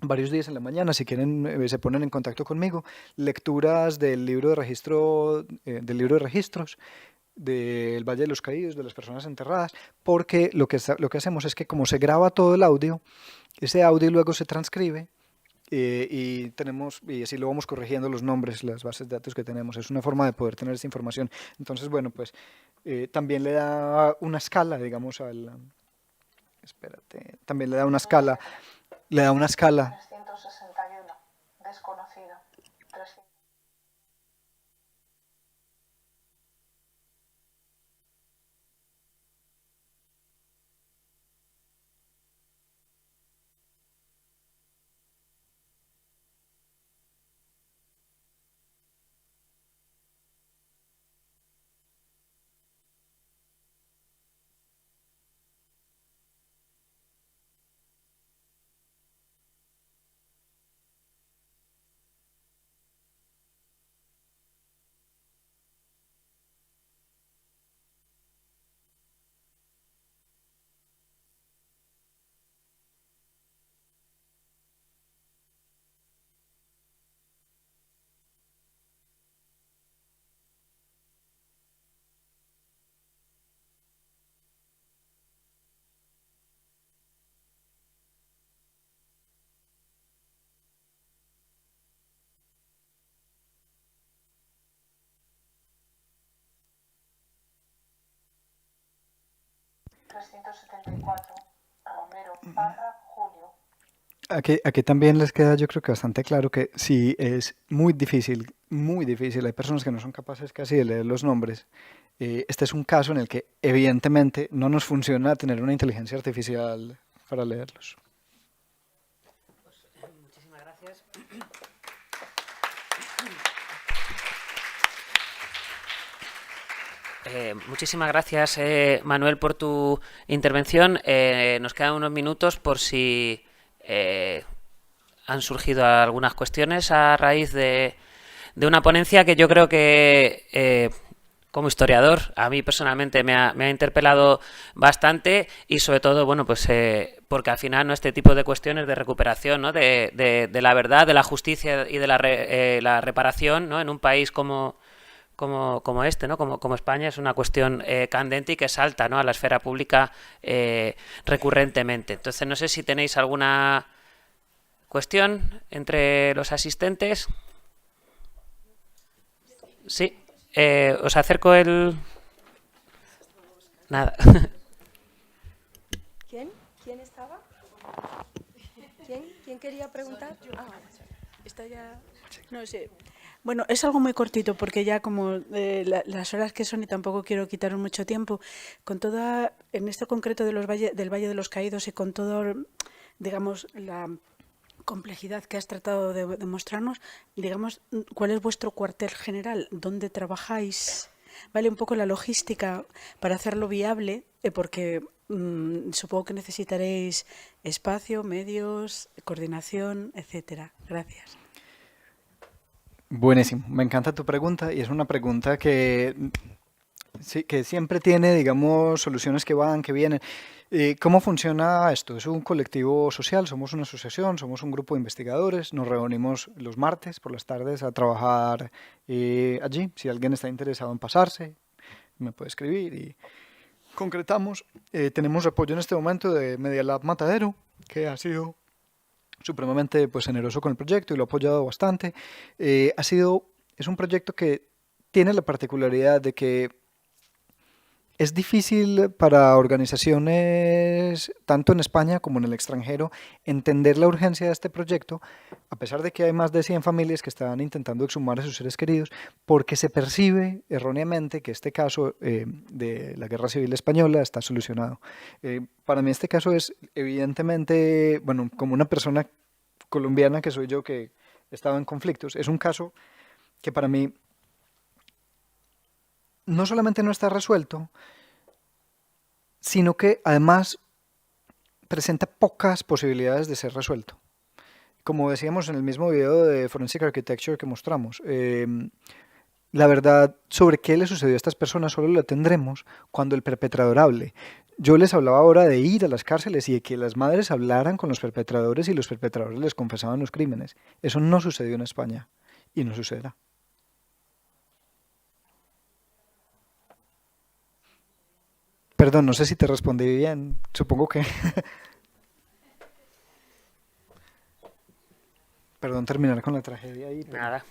varios días en la mañana, si quieren se ponen en contacto conmigo, lecturas del libro de registros del Valle de los Caídos, de las personas enterradas, porque lo que hacemos es que como se graba todo el audio, ese audio luego se transcribe y así lo vamos corrigiendo los nombres, las bases de datos que tenemos. Es una forma de poder tener esa información. Entonces, bueno, pues también le da una escala, digamos, espérate, también le da una escala, 361, desconocido. 300. Romero, Parra, Julio. Aquí también les queda, yo creo que bastante claro que sí es muy difícil, muy difícil. Hay personas que no son capaces casi de leer los nombres. Este es un caso en el que evidentemente no nos funciona tener una inteligencia artificial para leerlos. Muchísimas gracias. Muchísimas gracias, Manuel, por tu intervención. Nos quedan unos minutos por si han surgido algunas cuestiones a raíz de una ponencia que yo creo que, como historiador, a mí personalmente me ha interpelado bastante y sobre todo, bueno, pues porque al final, ¿no?, este tipo de cuestiones de recuperación, ¿no?, de la verdad, de la justicia y de la reparación, ¿no?, en un país como este, ¿no?, como España, es una cuestión candente y que salta, ¿no?, a la esfera pública recurrentemente. Entonces, no sé si tenéis alguna cuestión entre los asistentes. Sí, os acerco el... Nada. ¿Quién estaba? ¿Quién quería preguntar? Está ya... No sé. Bueno, es algo muy cortito porque ya como las horas que son y tampoco quiero quitaros mucho tiempo, con toda, en esto concreto de del Valle de los Caídos y con todo, digamos, la complejidad que has tratado de mostrarnos, digamos, ¿cuál es vuestro cuartel general? ¿Dónde trabajáis? ¿Vale? Un poco la logística para hacerlo viable, porque supongo que necesitaréis espacio, medios, coordinación, etcétera. Gracias. Buenísimo, me encanta tu pregunta y es una pregunta que, sí, que siempre tiene, digamos, soluciones que van, que vienen. ¿Cómo funciona esto? Es un colectivo social, somos una asociación, somos un grupo de investigadores, nos reunimos los martes por las tardes a trabajar allí. Si alguien está interesado en pasarse, me puede escribir y concretamos. Tenemos apoyo en este momento de Media Lab Matadero, que ha sido supremamente pues, generoso con el proyecto y lo ha apoyado bastante. Es un proyecto que tiene la particularidad de que es difícil para organizaciones, tanto en España como en el extranjero, entender la urgencia de este proyecto, a pesar de que hay más de 100 familias que están intentando exhumar a sus seres queridos, porque se percibe erróneamente que este caso de la Guerra Civil Española está solucionado. Para mí este caso es evidentemente, bueno, como una persona colombiana que soy yo que estaba en conflictos, es un caso que para mí no solamente no está resuelto, sino que además presenta pocas posibilidades de ser resuelto. Como decíamos en el mismo video de Forensic Architecture que mostramos, la verdad sobre qué le sucedió a estas personas solo la tendremos cuando el perpetrador hable. Yo les hablaba ahora de ir a las cárceles y de que las madres hablaran con los perpetradores y los perpetradores les confesaban los crímenes. Eso no sucedió en España y no sucederá. Perdón, no sé si te respondí bien, supongo que... Perdón terminar con la tragedia ahí. Pero... Nada.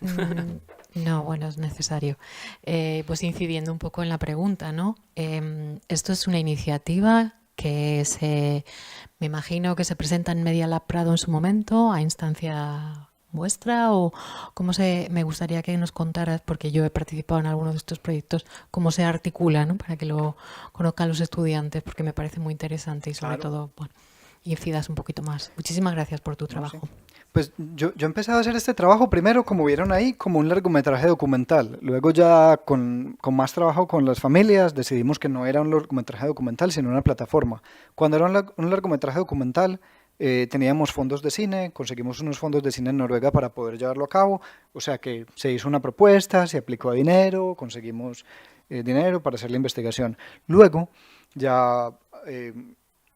No, bueno, es necesario. Pues incidiendo un poco en la pregunta, ¿no? Esto es una iniciativa que me imagino que se presenta en Media Lab Prado en su momento, a instancia vuestra, o me gustaría que nos contaras, porque yo he participado en algunos de estos proyectos, cómo se articula, ¿no? Para que lo conozcan los estudiantes, porque me parece muy interesante y sobre todo, bueno, incidas un poquito más. Muchísimas gracias por tu trabajo. Sí. Pues yo he empezado a hacer este trabajo primero, como vieron ahí, como un largometraje documental. Luego ya con más trabajo con las familias decidimos que no era un largometraje documental, sino una plataforma. Cuando era un largometraje documental teníamos fondos de cine, conseguimos unos fondos de cine en Noruega para poder llevarlo a cabo. O sea que se hizo una propuesta, se aplicó a dinero, conseguimos dinero para hacer la investigación. Luego ya...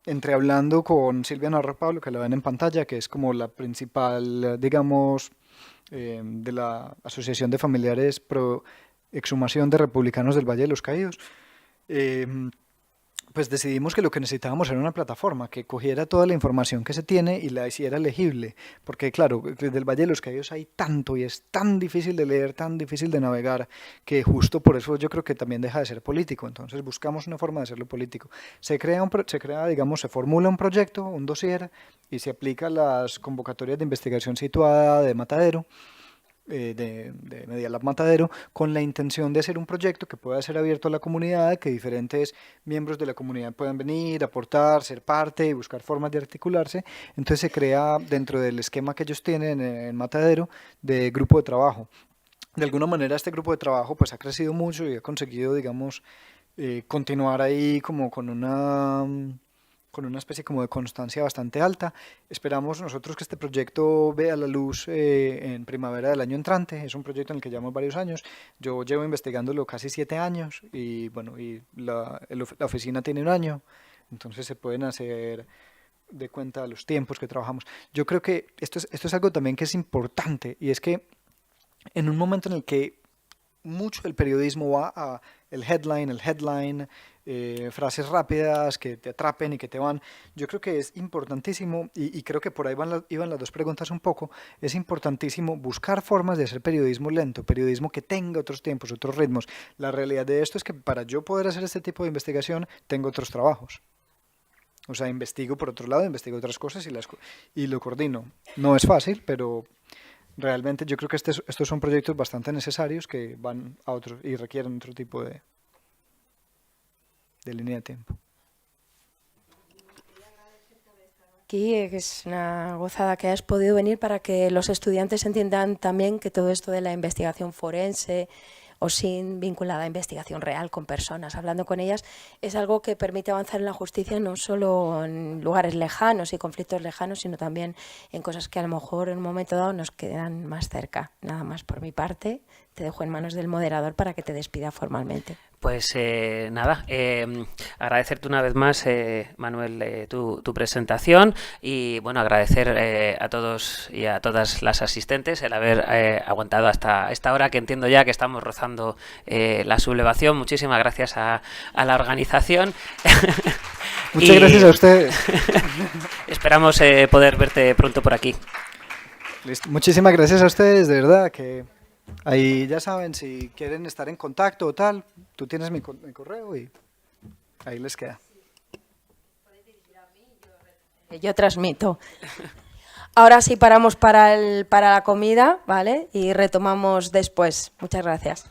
entré hablando con Silvia Navarro Pablo, que la ven en pantalla, que es como la principal, digamos, de la Asociación de Familiares Pro Exhumación de Republicanos del Valle de los Caídos. Pues decidimos que lo que necesitábamos era una plataforma que cogiera toda la información que se tiene y la hiciera legible, porque claro, desde el Valle de los Caídos hay tanto y es tan difícil de leer, tan difícil de navegar, que justo por eso yo creo que también deja de ser político. Entonces buscamos una forma de hacerlo político. Digamos, se formula un proyecto, un dossier, y se aplica a las convocatorias de investigación situada de Matadero, de Media Lab Matadero, con la intención de hacer un proyecto que pueda ser abierto a la comunidad, que diferentes miembros de la comunidad puedan venir, aportar, ser parte y buscar formas de articularse. Entonces se crea dentro del esquema que ellos tienen en Matadero de grupo de trabajo. De alguna manera este grupo de trabajo pues ha crecido mucho y ha conseguido, digamos, continuar ahí como con una especie como de constancia bastante alta. Esperamos nosotros que este proyecto vea la luz en primavera del año entrante. Es un proyecto en el que llevamos varios años. Yo llevo investigándolo casi 7 años y bueno, y la oficina tiene 1 año, entonces se pueden hacer de cuenta los tiempos que trabajamos. Yo creo que esto es algo también que es importante, y es que en un momento en el que mucho del periodismo va a el headline, frases rápidas que te atrapen y que te van. Yo creo que es importantísimo, y creo que por ahí iban las dos preguntas un poco, es importantísimo buscar formas de hacer periodismo lento, periodismo que tenga otros tiempos, otros ritmos. La realidad de esto es que para yo poder hacer este tipo de investigación tengo otros trabajos. O sea, investigo por otro lado, investigo otras cosas y lo coordino. No es fácil, pero realmente yo creo que estos son proyectos bastante necesarios que van a otros y requieren otro tipo de línea de tiempo. Aquí es una gozada que hayas podido venir para que los estudiantes entiendan también que todo esto de la investigación forense OSINT vinculada a investigación real con personas, hablando con ellas, es algo que permite avanzar en la justicia no solo en lugares lejanos y conflictos lejanos, sino también en cosas que a lo mejor en un momento dado nos quedan más cerca. Nada más por mi parte, te dejo en manos del moderador para que te despida formalmente. Pues nada, agradecerte una vez más, Manuel, tu presentación y bueno, agradecer a todos y a todas las asistentes el haber aguantado hasta esta hora, que entiendo ya que estamos rozando la sublevación. Muchísimas gracias a la organización. Muchas gracias a ustedes. Esperamos poder verte pronto por aquí. Listo. Muchísimas gracias a ustedes, de verdad, que ahí ya saben, si quieren estar en contacto o tal, tú tienes mi correo y ahí les queda. Yo transmito. Ahora sí paramos para la comida, ¿vale? Y retomamos después. Muchas gracias.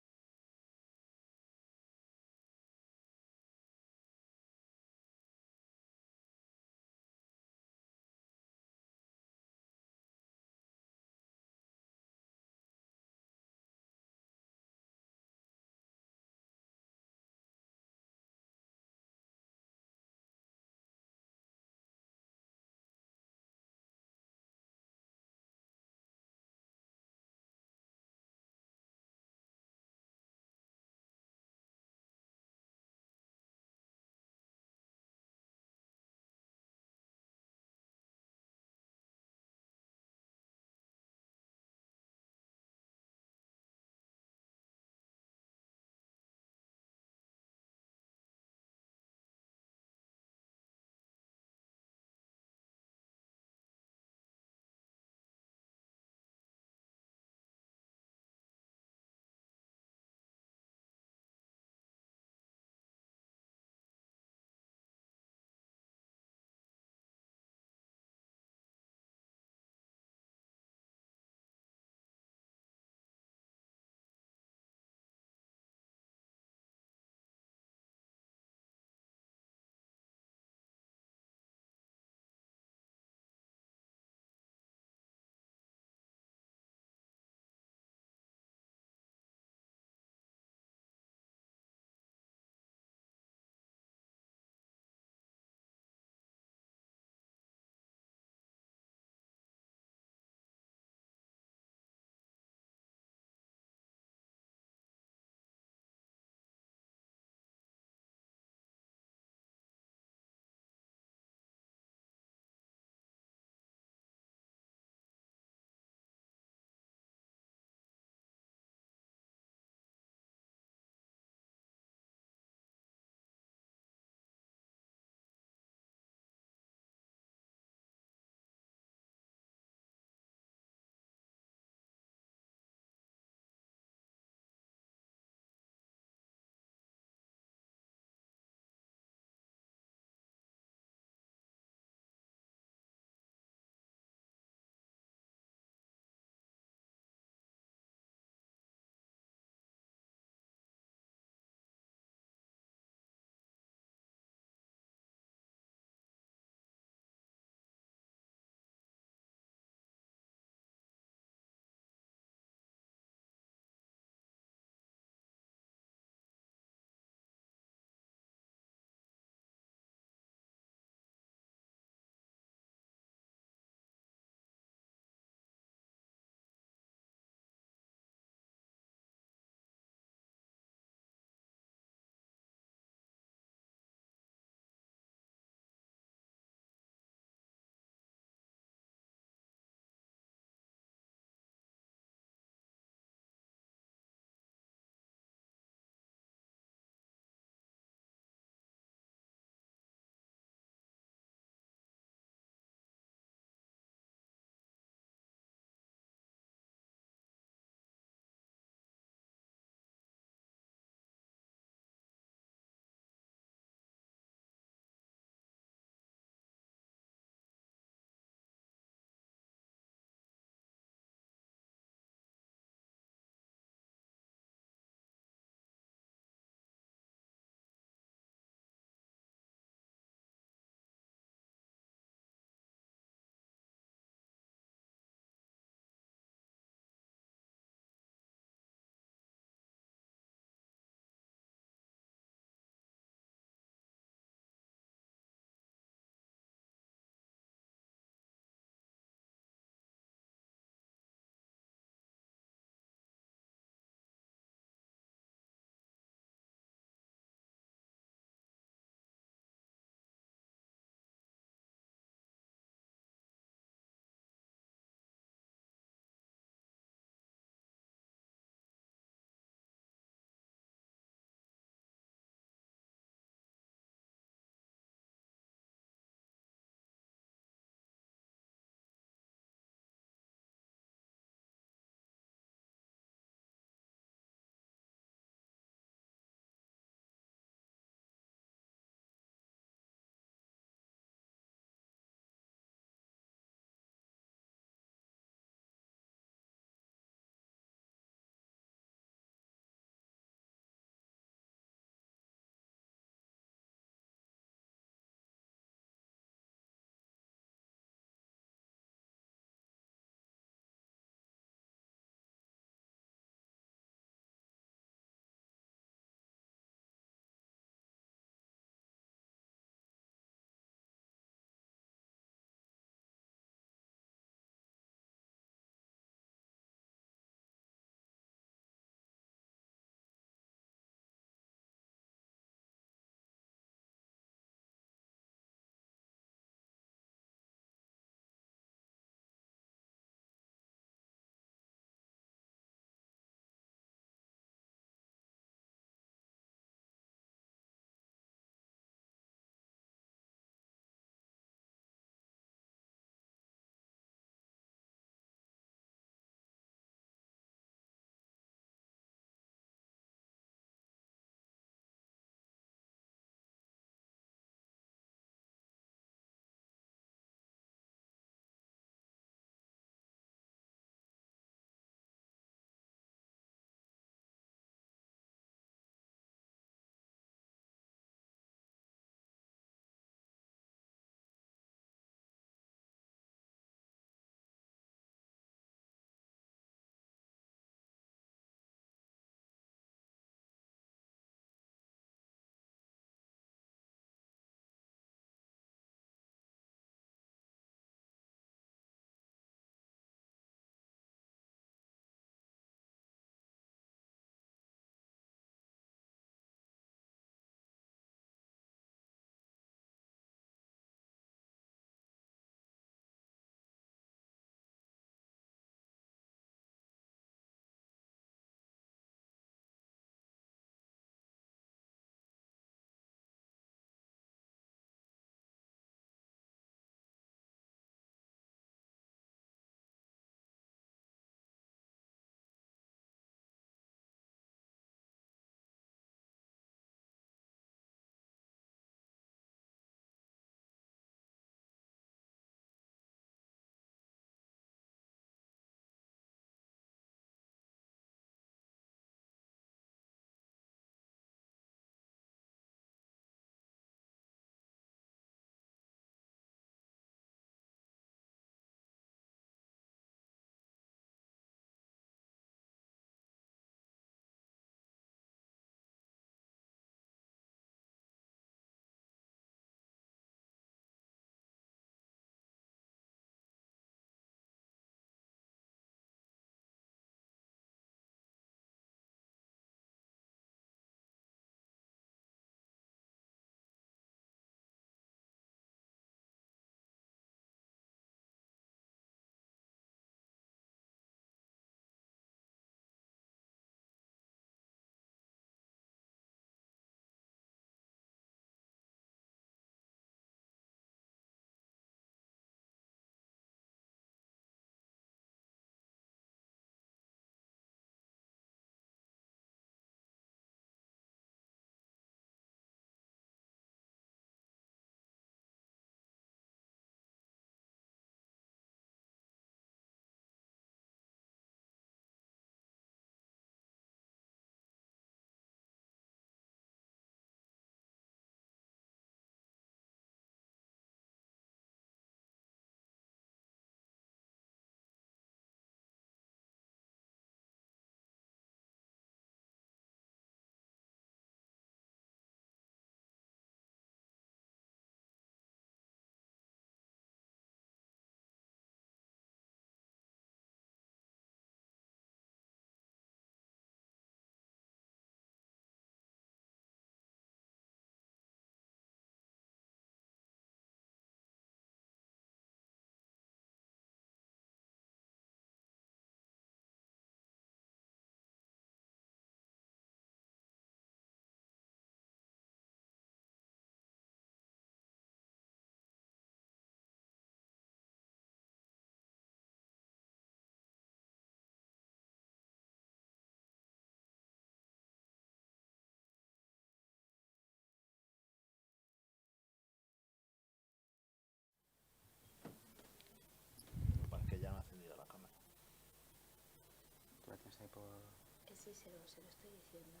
Sí, se lo estoy diciendo.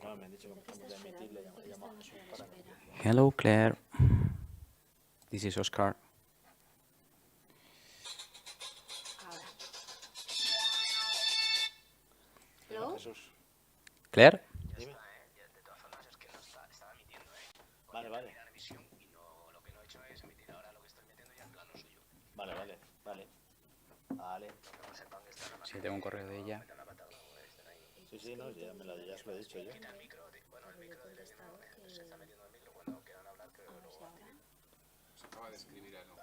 Claro, me han dicho que empezamos a emitir, le llamo a Jesús para que... Hello, Claire. This is Oscar. Ahora. ¿Hello? Jesús. Claire. Dime. De todas formas, es que no estaba emitiendo, ¿eh? Vale, vale. La emisión y no, lo que no he hecho es emitir ahora lo que estoy metiendo ya en plano suyo. Vale, vale, vale. Vale. No sepan que está la Sí, tengo un correo de ella. Sí, sí, no, ya se lo he dicho yo. Quita el micro, bueno, el micro de se está metiendo el micro cuando quieran hablar, creo que luego hace. Se acaba de escribir algo.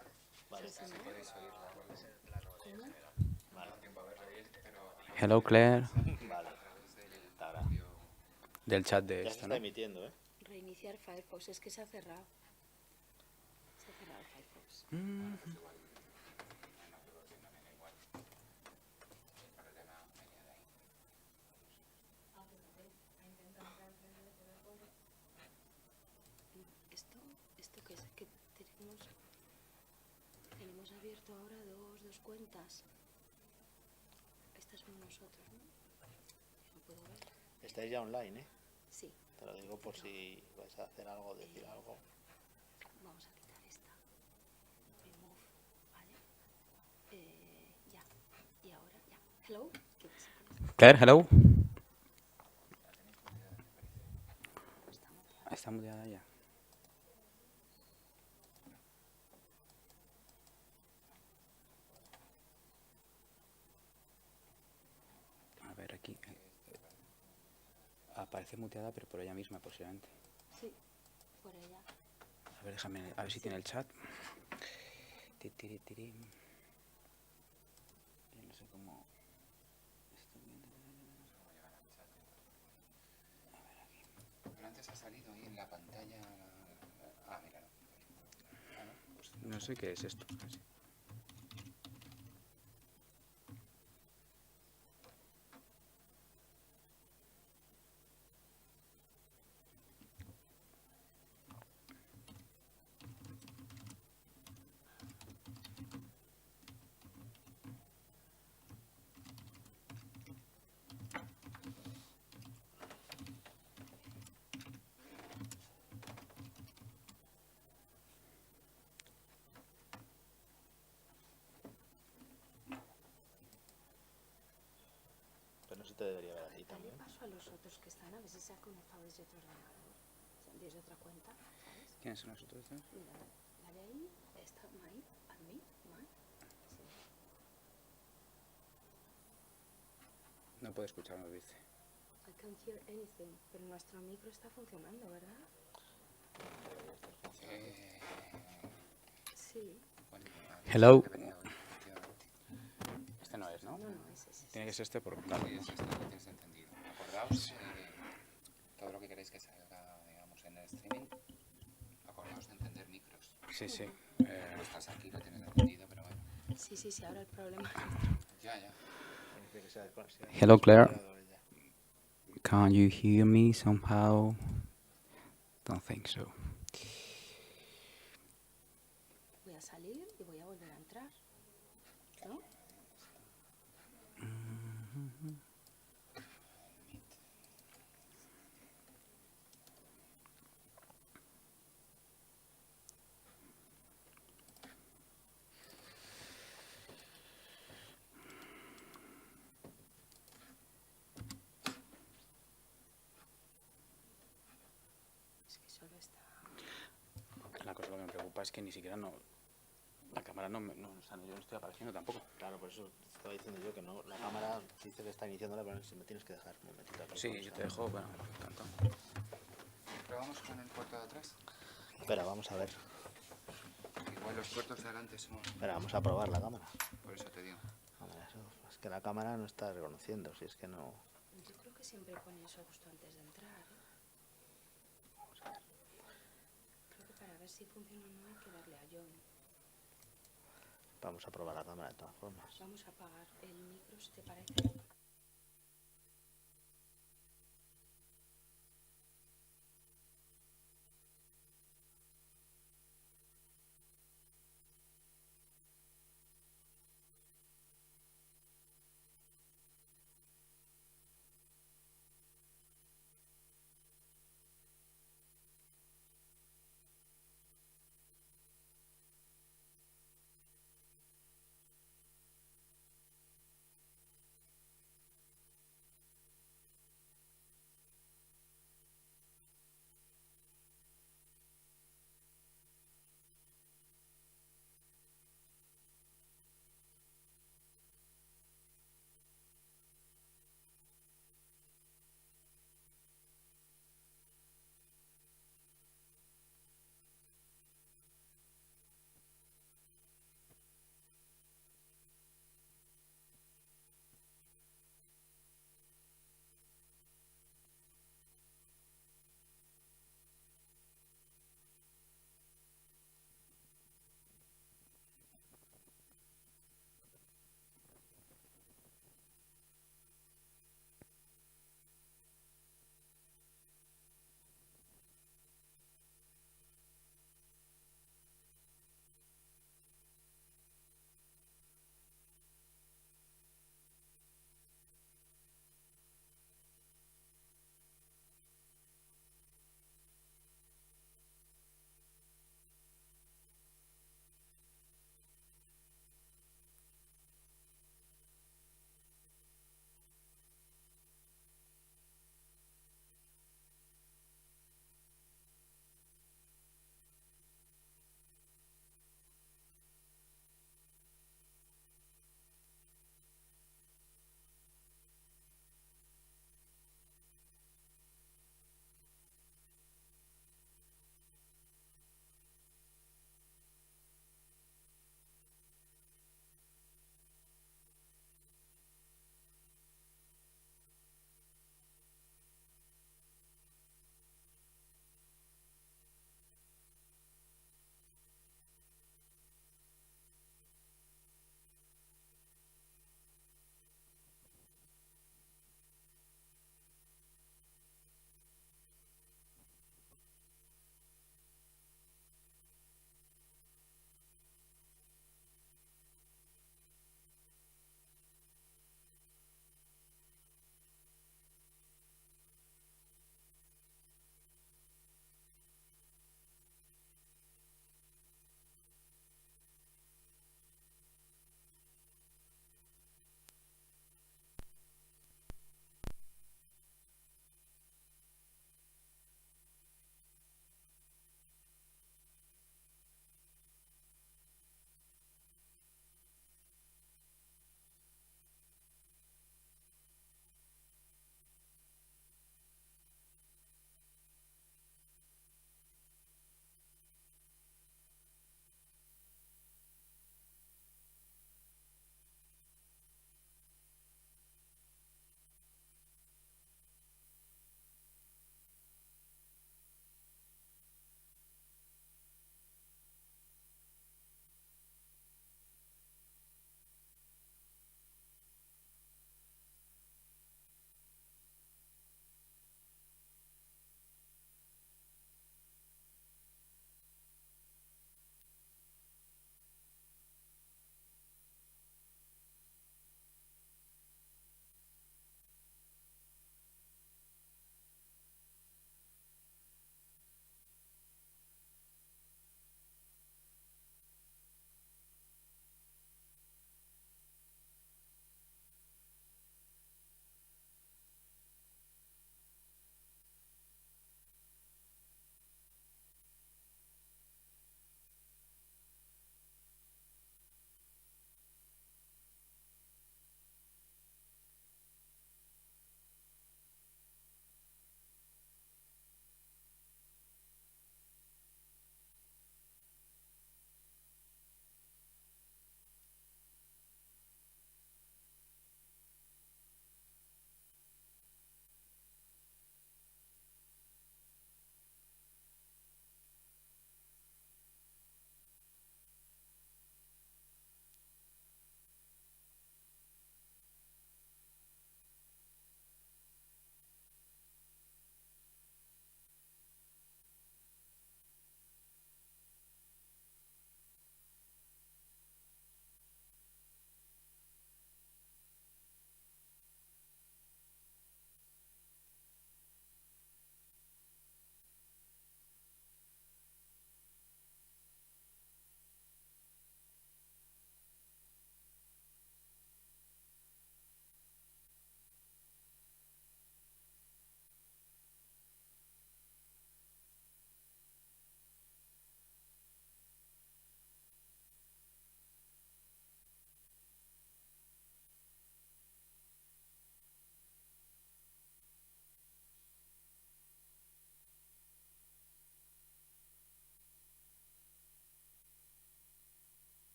Vale. Si podéis oírla, es el plano de general. Vale. Tiempo a verlo bien, pero... Hello, Claire. Vale. Ahora. Del chat de Ya se esto, está ¿no? emitiendo, ¿eh? Reiniciar Firefox, es que se ha cerrado. Se ha cerrado Firefox. Esto que es que tenemos abierto ahora dos cuentas. Estas somos nosotros, ¿no? Yo no puedo ver. Estáis ya online, ¿eh? Sí. Te lo digo por si vais a hacer algo, decir algo. Vamos a quitar esta. Remove, ¿vale? Ya. Y ahora, ya. Hello. Claire, hello. Está muteada ya. A ver, aquí. Aparece muteada, pero por ella misma, posiblemente. Sí, por ella. A ver, déjame, a ver si tiene el chat. Yo no sé cómo... Pero antes ha salido ahí en la pantalla... Ah, míralo. Ah, no, pues No sé qué es esto. Casi. Pero no se te debería ver a ti Dale también. paso a los otros que están, a ver si se ha conectado desde otro ordenador. O sea, desde otra cuenta, ¿sabes? ¿Quiénes son los otros dos? Mira, dale ahí, está my, admin, my. Sí. No puedo escucharlo, dice. I can't hear anything, pero nuestro micro está funcionando, ¿verdad? Sí. bueno, Hello. que venía hoy, efectivamente. Este no es, ¿no? No, es ese. Tiene que ser este por... Sí, Vale. es esto, lo tienes entendido. Acordaos, todo lo que queréis que salga, digamos, en el streaming, acordaos de encender micros. Sí, sí. Tú estás aquí, lo tienes encendido, pero bueno. Sí, ahora el problema. Ya. Hello, Claire. Can you hear me somehow? Don't think so. Voy a salir y voy a volver a entrar, ¿no? Es que solo está... La cosa que me preocupa es que ni siquiera no... La cámara no, yo no estoy apareciendo tampoco. Claro, por eso estaba diciendo yo que no. La cámara dice que está iniciándola, pero si me tienes que dejar un momentito aquí. Sí, yo te dejo, bueno, encantado. ¿Probamos con el puerto de atrás? Espera, vamos a ver. Igual los puertos de adelante son... Espera, vamos a probar la cámara. Por eso te digo. Cámara, es que la cámara no está reconociendo, si es que no... Yo creo que siempre pone eso justo antes de entrar, ¿eh? Vamos a ver. Creo que para ver si funciona o no hay que darle a John. Vamos a probar la cámara de todas formas. Vamos a apagar el micro, si te parece.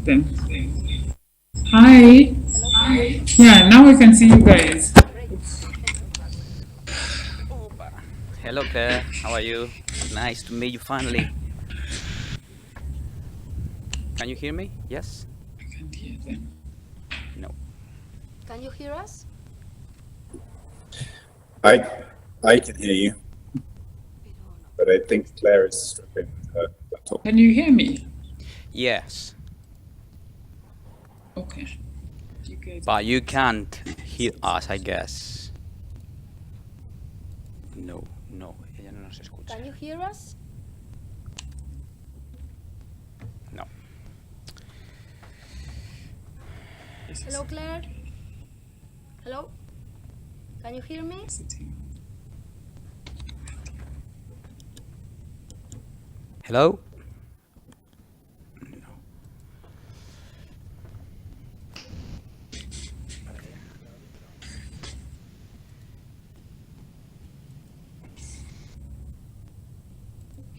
then. Hi. Yeah, now we can see you guys. Hello, Claire. How are you? Nice to meet you finally. Can you hear me? Yes? I can't hear them. No. Can you hear us? I can hear you, but I think Claire is struggling with her laptop. Can you hear me? Yes. Okay. You guys. But you can't hear us, I guess. No, ella no nos escucha. Can you hear us? No. Hello, Claire. Hello. Can you hear me? Hello?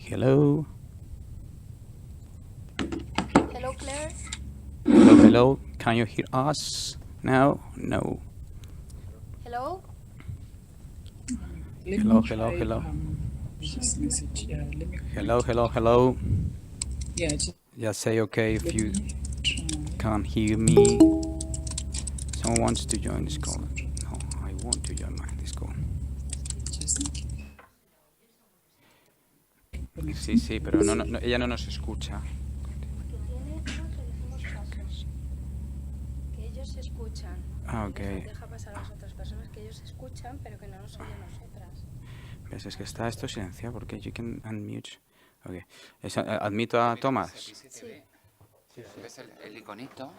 Hello? Hello, Claire. Hello? Can you hear us? No? No. Hello. Let Hello, me hello, try, hello. Just message. Yeah, let me. Hello? Yeah, Just say okay if let you me try. can't hear me. Someone wants to join this call. No, I want to join this call. Sí, pero ella no nos escucha. Que tiene uno que dejemos paso. Que ellos se escuchan. Ah, ok. Deja pasar a las otras personas que ellos se escuchan, pero que no nos oyen nosotras. ¿Ves? Es que está esto silenciado porque you can unmute. Ok. ¿Admito a Tomás? Sí. ¿Ves el iconito?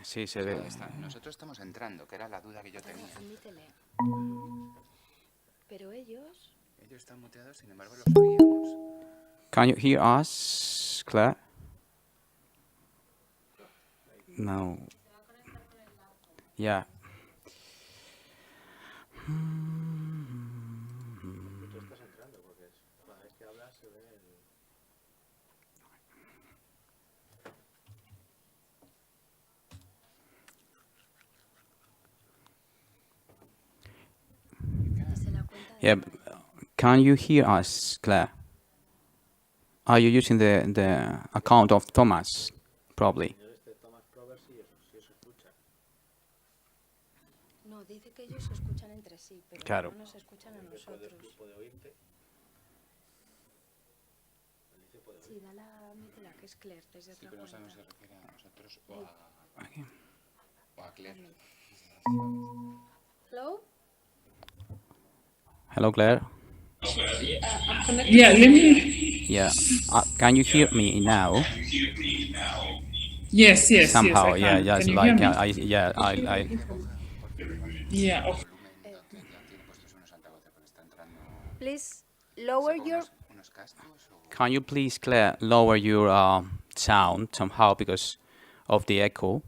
Sí, se ve. Nosotros estamos entrando, que era la duda que yo tenía. Admítele. Pero ellos... Ellos están muteados, sin embargo los oíamos. Can you hear us, Claire? No. Yeah. Yeah. Can you hear us, Claire? Are you using the account of Thomas? Probably. No, dice que ellos se escuchan entre sí, pero Claro. no nos escuchan a nosotros. Sí, admítela, que es Claire, desde otra pero no cuenta. sabemos si se refiere a nosotros o a Claire. Hello? Hello, Claire. Yeah, let me. Yeah. Can you hear me now? Yes, Somehow, yes, I can. just Can you like hear me? Yeah. Okay. Please lower your... Can you please, Claire, lower your sound somehow because of the echo?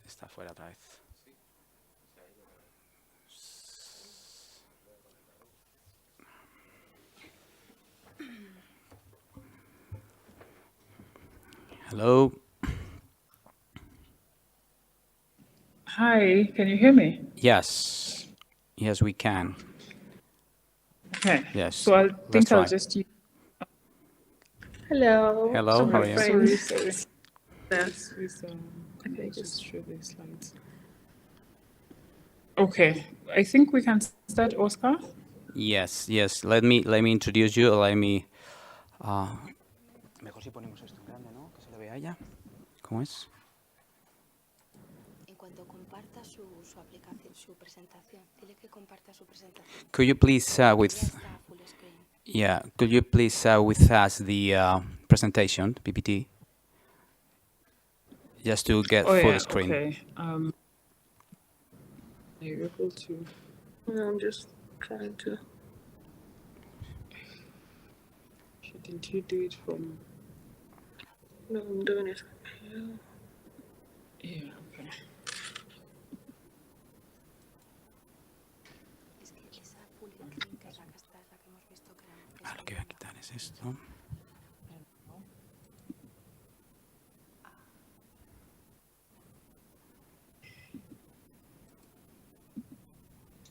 Está fuera otra vez. Hello. Hi, can you hear me? Yes, we can. Okay. Yes. So I let's think I'll try. just use. Hello. Hello, how are you? Sorry. Yes, okay, just show the slides. Okay, I think we can start, Oscar. Yes. Let me introduce you. Mejor si ponemos esto en grande, ¿no? Que se le vea a ella. ¿Cómo es? En cuanto comparta su aplicación, su presentación, dile que comparta su presentación. Could you please could you please share with us the presentation, PPT? Just to get full screen. Okay. Are you able to? No, I'm just trying to. Shouldn't you do it from? No, I'm doing it. Yeah. Okay. Lo que voy a quitar es esto.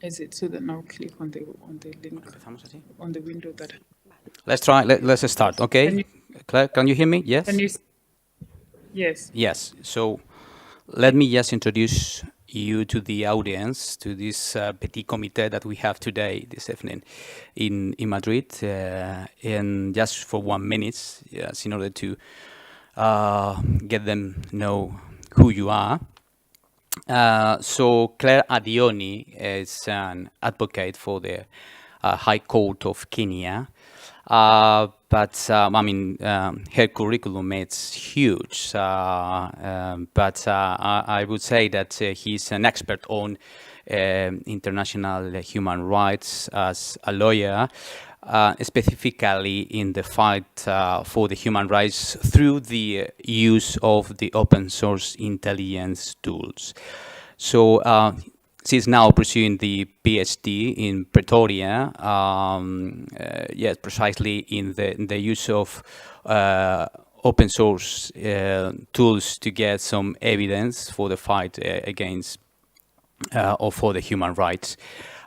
Is it so that now click on the link on the window that? Let's try. Let's start. Okay, Claire, can you hear me? Yes. Can you? Yes. Yes. So, let me just introduce you to the audience, to this petit comité that we have today, this evening, in Madrid, and just for 1 minute, yes, in order to get them know who you are. So Claire Adioni is an advocate for the High Court of Kenya, but I mean, her curriculum is huge, but I would say that he's an expert on international human rights as a lawyer, specifically in the fight for the human rights through the use of the open source intelligence tools. So she's now pursuing the PhD in Pretoria, yes, precisely in the use of open source tools to get some evidence for the fight against or for the human rights.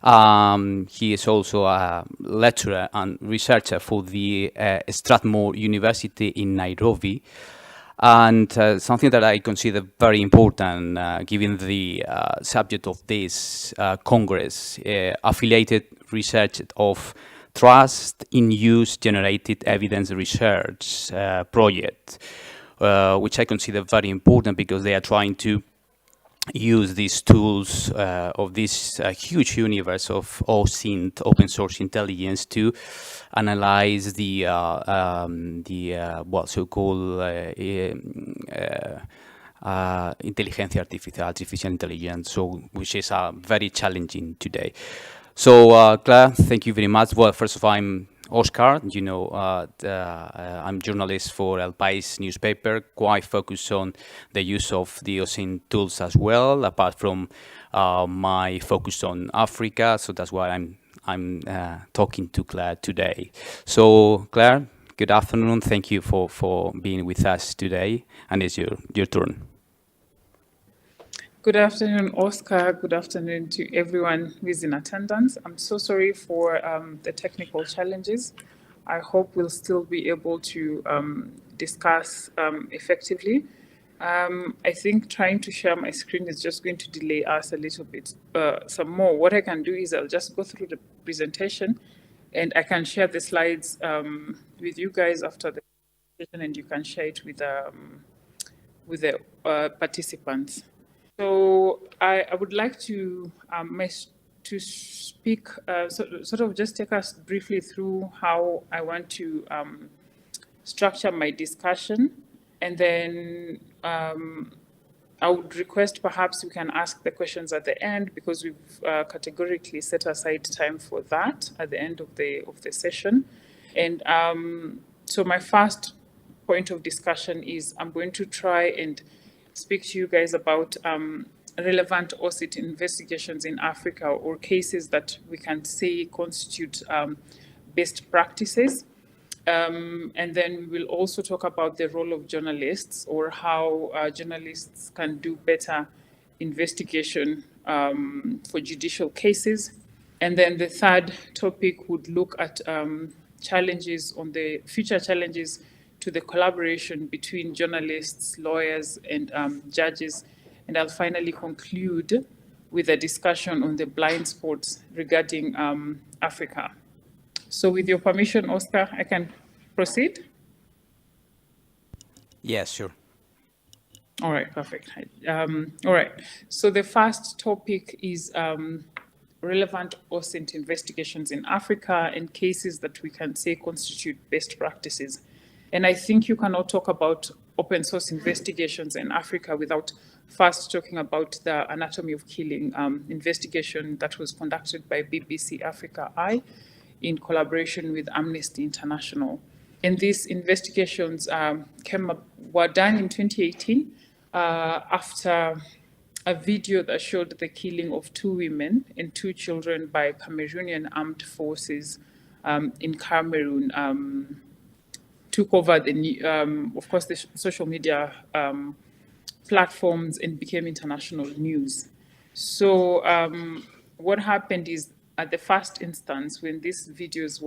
He is also a lecturer and researcher for the Strathmore University in Nairobi. And something that I consider very important, given the subject of this Congress, affiliated research of Trust in Use Generated Evidence Research project, which I consider very important because they are trying to use these tools of this huge universe of OSINT, open source intelligence, to analyze the what so-called artificial intelligence, so which is very challenging today. So Claire, thank you very much. Well, first of all, I'm Oscar. You know, I'm journalist for El País newspaper, quite focused on the use of the OSINT tools as well, apart from my focus on Africa. So that's why I'm talking to Claire today. So Claire, good afternoon. Thank you for being with us today, and it's your turn. Good afternoon, Oscar. Good afternoon to everyone who is in attendance. I'm so sorry for the technical challenges. I hope we'll still be able to discuss effectively. I think trying to share my screen is just going to delay us a little bit some more. What I can do is I'll just go through the presentation and I can share the slides with you guys after the presentation, and you can share it with the participants. So I would like to speak, sort of just take us briefly through how I want to structure my discussion, and then I would request perhaps we can ask the questions at the end, because we've categorically set aside time for that at the end of the session. And so my first point of discussion is I'm going to try and speak to you guys about relevant OSINT investigations in Africa, or cases that we can say constitute best practices. And then we will also talk about the role of journalists, or how journalists can do better investigation for judicial cases. And then the third topic would look at challenges on the future challenges to the collaboration between journalists, lawyers, and judges. And I'll finally conclude with a discussion on the blind spots regarding Africa. So with your permission, Oscar, I can proceed? Yes, sure. All right, perfect. All right, so the first topic is relevant OSINT investigations in Africa and cases that we can say constitute best practices. And I think you cannot talk about open source investigations in Africa without first talking about the Anatomy of Killing investigation that was conducted by BBC Africa Eye in collaboration with Amnesty International. And these investigations were done in 2018 after a video that showed the killing of 2 women and 2 children by Cameroonian armed forces in Cameroon. Took over of course, the social media platforms and became international news. So what happened is, at the first instance, when these videos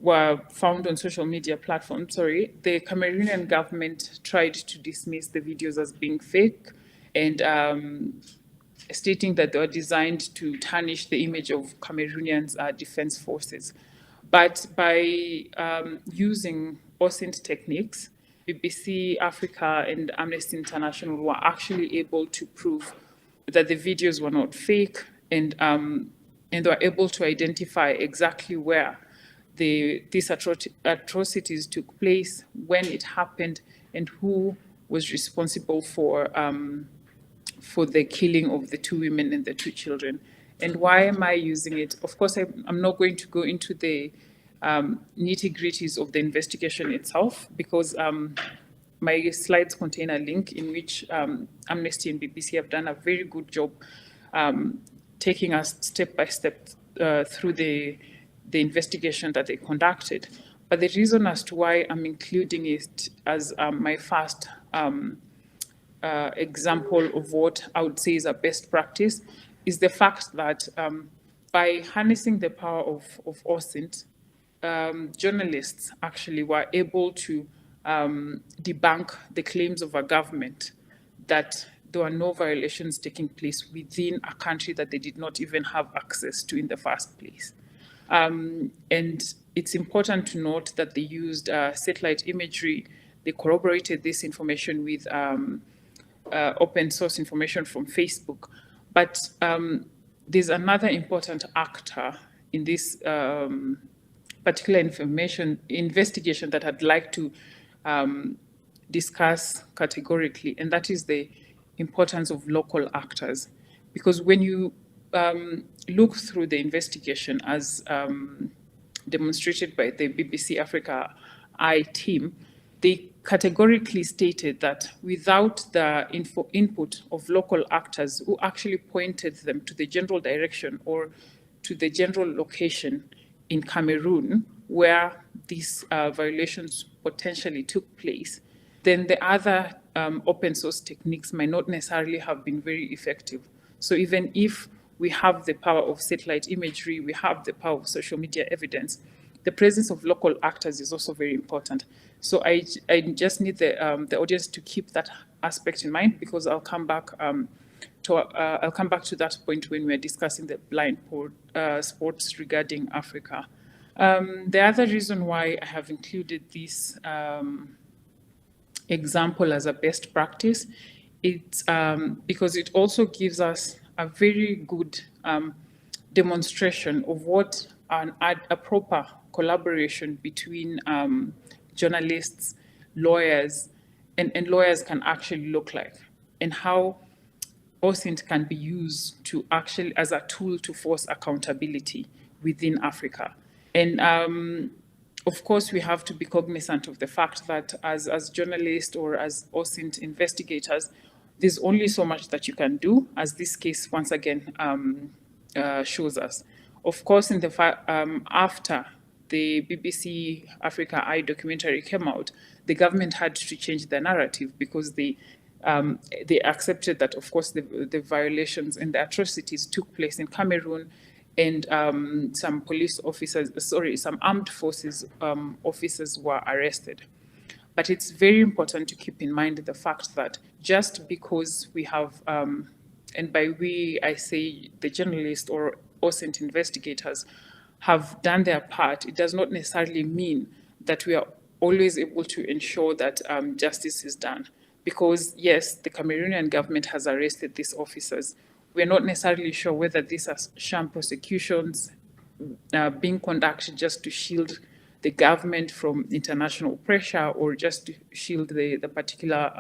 were found on social media platforms, the Cameroonian government tried to dismiss the videos as being fake and stating that they were designed to tarnish the image of Cameroonians' defense forces. But by using OSINT techniques, BBC Africa and Amnesty International were actually able to prove that the videos were not fake, and they were able to identify exactly where these atrocities took place, when it happened, and who was responsible for the killing of the 2 women and the 2 children. And why am I using it? Of course, I'm not going to go into the nitty-gritties of the investigation itself, because my slides contain a link in which Amnesty and BBC have done a very good job taking us step by step through the investigation that they conducted. But the reason as to why I'm including it as my first example of what I would say is a best practice is the fact that by harnessing the power of OSINT, journalists actually were able to debunk the claims of a government that there were no violations taking place within a country that they did not even have access to in the first place. And it's important to note that they used satellite imagery. They corroborated this information with open source information from Facebook. But there's another important actor in this particular investigation that I'd like to discuss categorically, and that is the importance of local actors. Because when you look through the investigation as demonstrated by the BBC Africa Eye team, they categorically stated that without the input of local actors who actually pointed them to the general direction or to the general location in Cameroon where these violations potentially took place, then the other open source techniques might not necessarily have been very effective. So even if we have the power of satellite imagery, we have the power of social media evidence, the presence of local actors is also very important. So I just need the audience to keep that aspect in mind, because I'll come back to that point when we're discussing the blind sports regarding Africa. The other reason why I have included this example as a best practice, it's because it also gives us a very good demonstration of what a proper collaboration between journalists, lawyers, and lawyers can actually look like, and how OSINT can be used to actually as a tool to force accountability within Africa. And of course, we have to be cognizant of the fact that as journalists or as OSINT investigators, there's only so much that you can do, as this case once again shows us. Of course, in the after the BBC Africa Eye documentary came out, the government had to change the narrative, because they accepted that, of course, the violations and the atrocities took place in Cameroon, and some armed forces officers were arrested. But it's very important to keep in mind the fact that just because we have, and by we, I say the journalists or OSINT investigators have done their part, it does not necessarily mean that we are always able to ensure that justice is done. Because yes, the Cameroonian government has arrested these officers. We're not necessarily sure whether these are sham prosecutions being conducted just to shield the government from international pressure, or just to shield the particular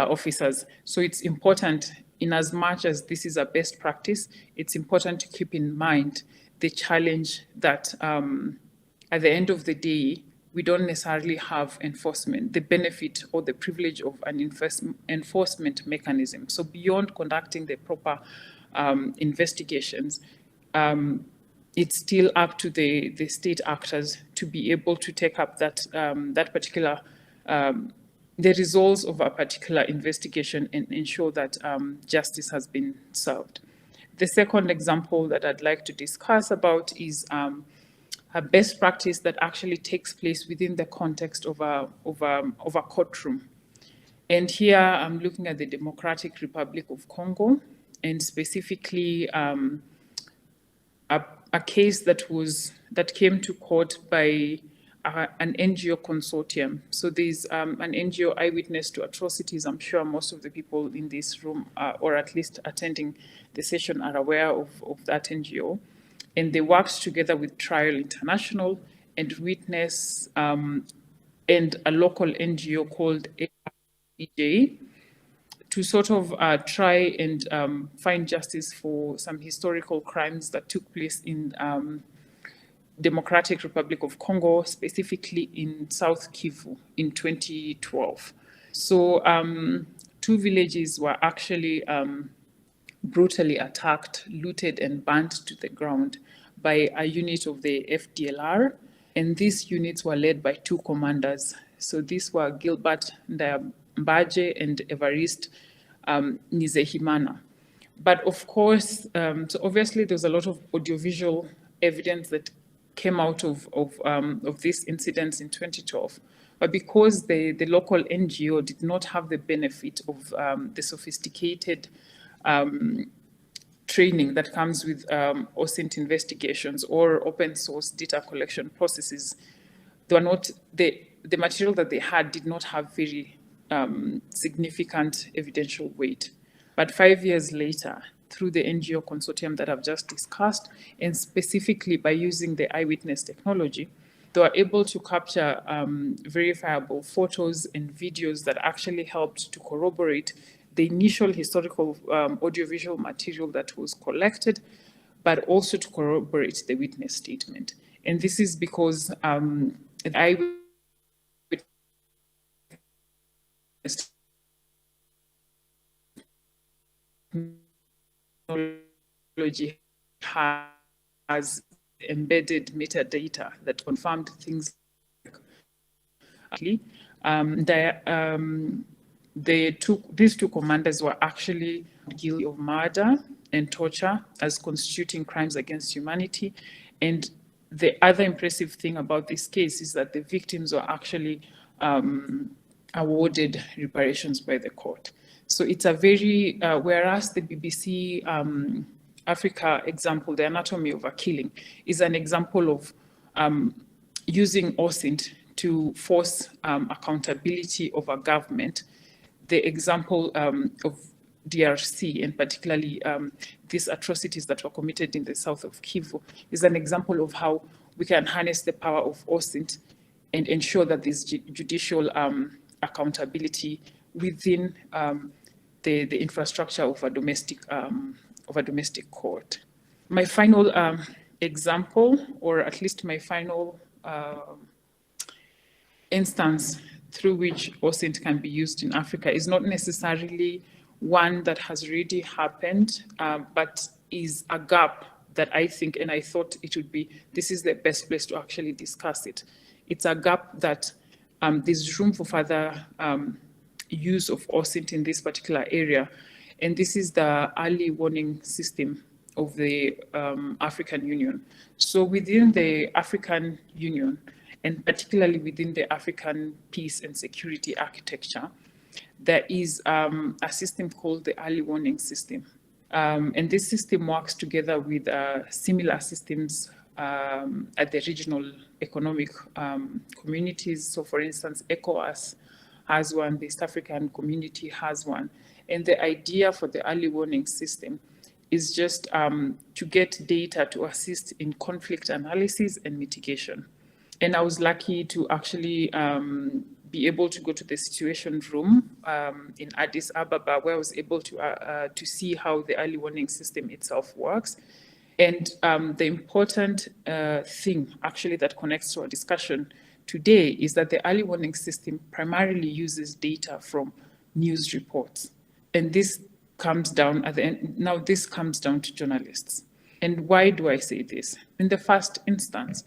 officers. So it's important, in as much as this is a best practice, it's important to keep in mind the challenge that at the end of the day, we don't necessarily have enforcement, the benefit or the privilege of an enforcement mechanism. So beyond conducting the proper investigations, it's still up to the state actors to be able to take up that particular the results of a particular investigation and ensure that justice has been served. The second example that I'd like to discuss about is a best practice that actually takes place within the context of a courtroom. And here I'm looking at the Democratic Republic of Congo, and specifically a case that came to court by an NGO consortium. So there's an NGO, Eyewitness to Atrocities. I'm sure most of the people in this room, or at least attending the session, are aware of that NGO. And they worked together with Trial International and Witness and a local NGO called EJ to sort of try and find justice for some historical crimes that took place in Democratic Republic of Congo, specifically in South Kivu in 2012. So 2 villages were actually brutally attacked, looted, and burnt to the ground by a unit of the FDLR. And these units were led by 2 commanders. So these were Gilbert Ndayambaje and Evariste Nizehimana. But of course, so obviously there's a lot of audiovisual evidence that came out of these incidents in 2012. But because the local NGO did not have the benefit of the sophisticated training that comes with OSINT investigations or open source data collection processes, they were not, the material that they had did not have very significant evidential weight. But 5 years later, through the NGO consortium that I've just discussed, and specifically by using the eyewitness technology, they were able to capture verifiable photos and videos that actually helped to corroborate the initial historical audiovisual material that was collected, but also to corroborate the witness statement. And this is because the eyewitness technology has embedded metadata that confirmed things. These 2 commanders were actually guilty of murder and torture as constituting crimes against humanity. And the other impressive thing about this case is that the victims were actually awarded reparations by the court. So it's a very, whereas the BBC Africa example, the anatomy of a killing, is an example of using OSINT to force accountability of a government. The example of DRC, and particularly these atrocities that were committed in the south of Kivu, is an example of how we can harness the power of OSINT and ensure that there's judicial accountability within the infrastructure of a domestic court. My final example, or at least my final instance through which OSINT can be used in Africa, is not necessarily one that has already happened, but is a gap that I think, and I thought it would be, this is the best place to actually discuss it. It's a gap that there's room for further use of OSINT in this particular area. And this is the early warning system of the African Union. So within the African Union, and particularly within the African peace and security architecture, there is a system called the early warning system. And this system works together with similar systems at the regional economic communities. So for instance, ECOWAS has one, the East African Community has one. And the idea for the early warning system is just to get data to assist in conflict analysis and mitigation. And I was lucky to actually be able to go to the Situation Room in Addis Ababa, where I was able to see how the early warning system itself works. And the important thing actually that connects to our discussion today is that the early warning system primarily uses data from news reports. And this comes down at the end. Now this comes down to journalists. And why do I say this? In the first instance,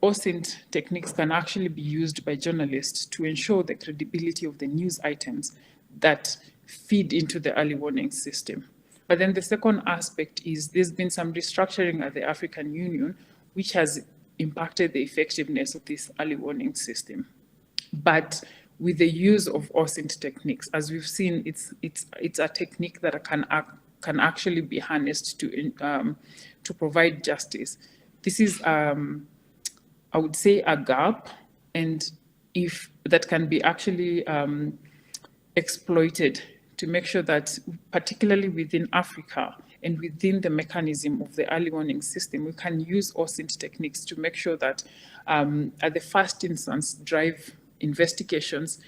OSINT techniques can actually be used by journalists to ensure the credibility of the news items that feed into the early warning system. But then the second aspect is there's been some restructuring at the African Union, which has impacted the effectiveness of this early warning system. But with the use of OSINT techniques, as we've seen, it's a technique that can actually be harnessed to provide justice. This is, I would say, a gap, and if that can be actually exploited to make sure that, particularly within Africa and within the mechanism of the early warning system, we can use OSINT techniques to make sure that at the first instance, drive investigations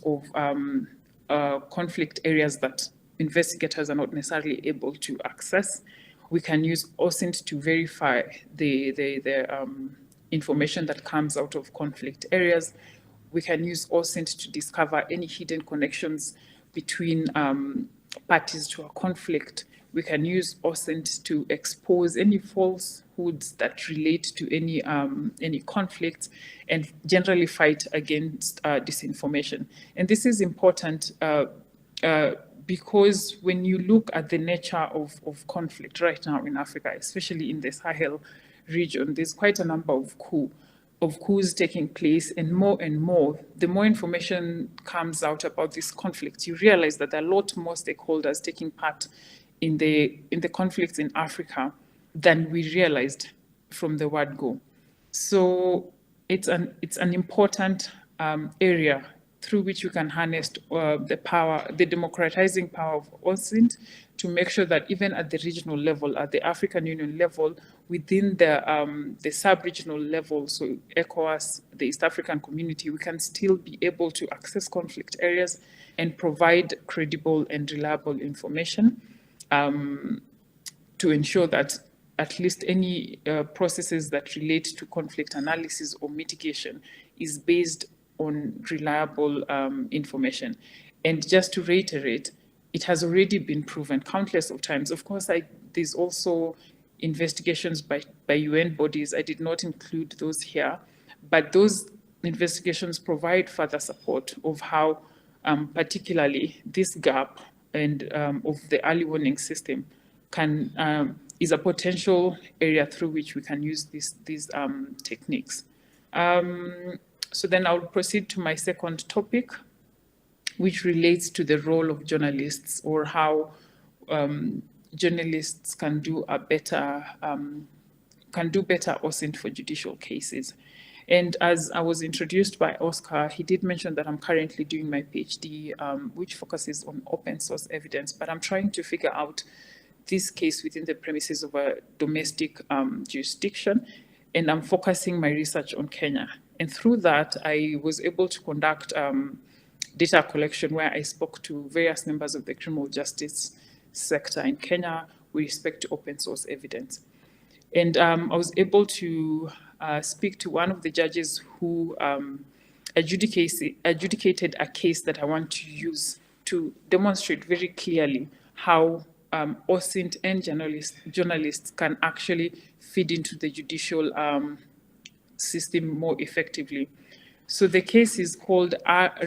of conflict areas that investigators are not necessarily able to access. We can use OSINT to verify the information that comes out of conflict areas. We can use OSINT to discover any hidden connections between parties to a conflict. We can use OSINT to expose any falsehoods that relate to any conflicts, and generally fight against disinformation. And this is important because when you look at the nature of conflict right now in Africa, especially in the Sahel region, there's quite a number of coups taking place, and more, the more information comes out about this conflict, you realize that there are a lot more stakeholders taking part in the conflicts in Africa than we realized from the word go. So it's an important area through which you can harness the democratizing power of OSINT to make sure that even at the regional level, at the African Union level, within the sub-regional level, so ECOWAS, the East African Community, we can still be able to access conflict areas and provide credible and reliable information to ensure that at least any processes that relate to conflict analysis or mitigation is based on reliable information. And just to reiterate, it has already been proven countless of times. Of course, there's also investigations by UN bodies. I did not include those here, but those investigations provide further support of how particularly this gap and of the early warning system is a potential area through which we can use these techniques. So then I'll proceed to my second topic, which relates to the role of journalists, or how journalists can do better OSINT for judicial cases. And as I was introduced by Oscar, he did mention that I'm currently doing my PhD, which focuses on open source evidence, but I'm trying to figure out this case within the premises of a domestic jurisdiction, and I'm focusing my research on Kenya. And through that, I was able to conduct data collection where I spoke to various members of the criminal justice sector in Kenya with respect to open source evidence. And I was able to speak to one of the judges who adjudicated a case that I want to use to demonstrate very clearly how OSINT and journalists can actually feed into the judicial system more effectively. So the case is called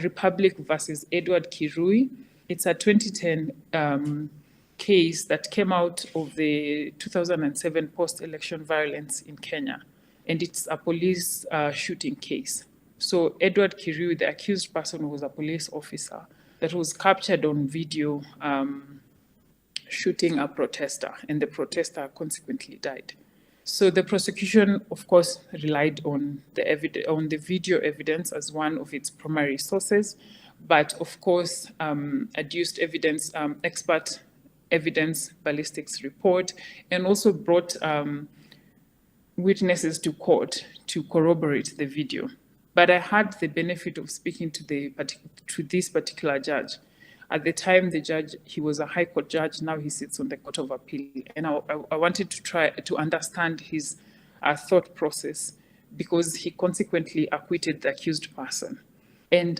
Republic versus Edward Kirui. It's a 2010 case that came out of the 2007 post-election violence in Kenya. And it's a police shooting case. So Edward Kirui, the accused person, was a police officer that was captured on video shooting a protester, and the protester consequently died. So the prosecution, of course, relied on the video evidence as one of its primary sources, but of course adduced evidence, expert evidence, ballistics report, and also brought witnesses to court to corroborate the video. But I had the benefit of speaking to this particular judge. At the time, the judge, he was a high court judge, now he sits on the Court of Appeal. And I wanted to try to understand his thought process, because he consequently acquitted the accused person. And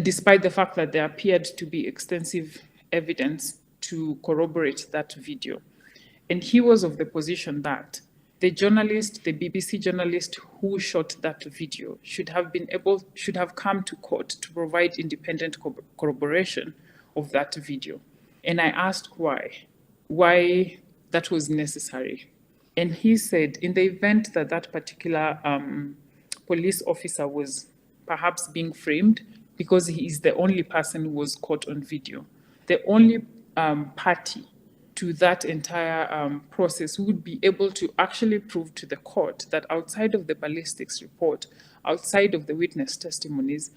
despite the fact that there appeared to be extensive evidence to corroborate that video. And he was of the position that the journalist, the BBC journalist who shot that video should have come to court to provide independent corroboration of that video. And I asked why that was necessary. And he said, in the event that that particular police officer was perhaps being framed because he is the only person who was caught on video, the only party to that entire process would be able to actually prove to the court that outside of the ballistics report, outside of the witness testimonies,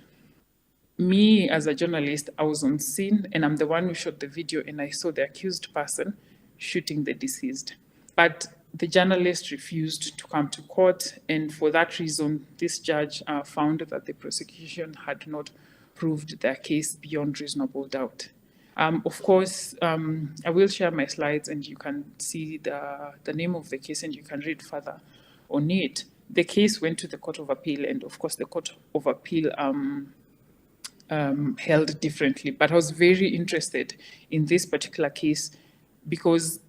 me as a journalist, I was on scene and I'm the one who shot the video and I saw the accused person shooting the deceased. But the journalist refused to come to court, and for that reason, this judge found that the prosecution had not proved their case beyond reasonable doubt. Of course, I will share my slides and you can see the name of the case and you can read further on it. The case went to the Court of Appeal, and of course the Court of Appeal held differently. But I was very interested in this particular case because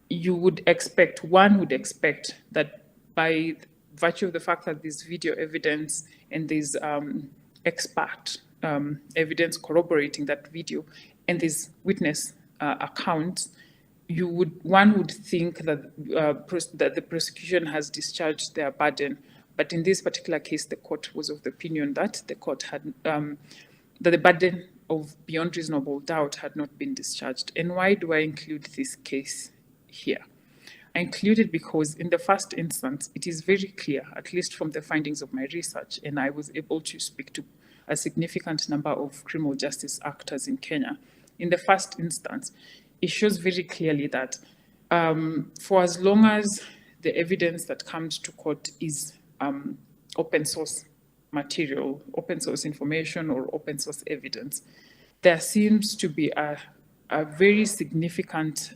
one would expect that by virtue of the fact that there's video evidence and there's expert evidence corroborating that video, and there's witness accounts, one would think that that the prosecution has discharged their burden. But in this particular case, the court was of the opinion that the court had that the burden of beyond reasonable doubt had not been discharged. And why do I include this case here? I include it because in the first instance, it is very clear, at least from the findings of my research, and I was able to speak to a significant number of criminal justice actors in Kenya. In the first instance, it shows very clearly that for as long as the evidence that comes to court is open source material, open source information, or open source evidence, there seems to be a very significant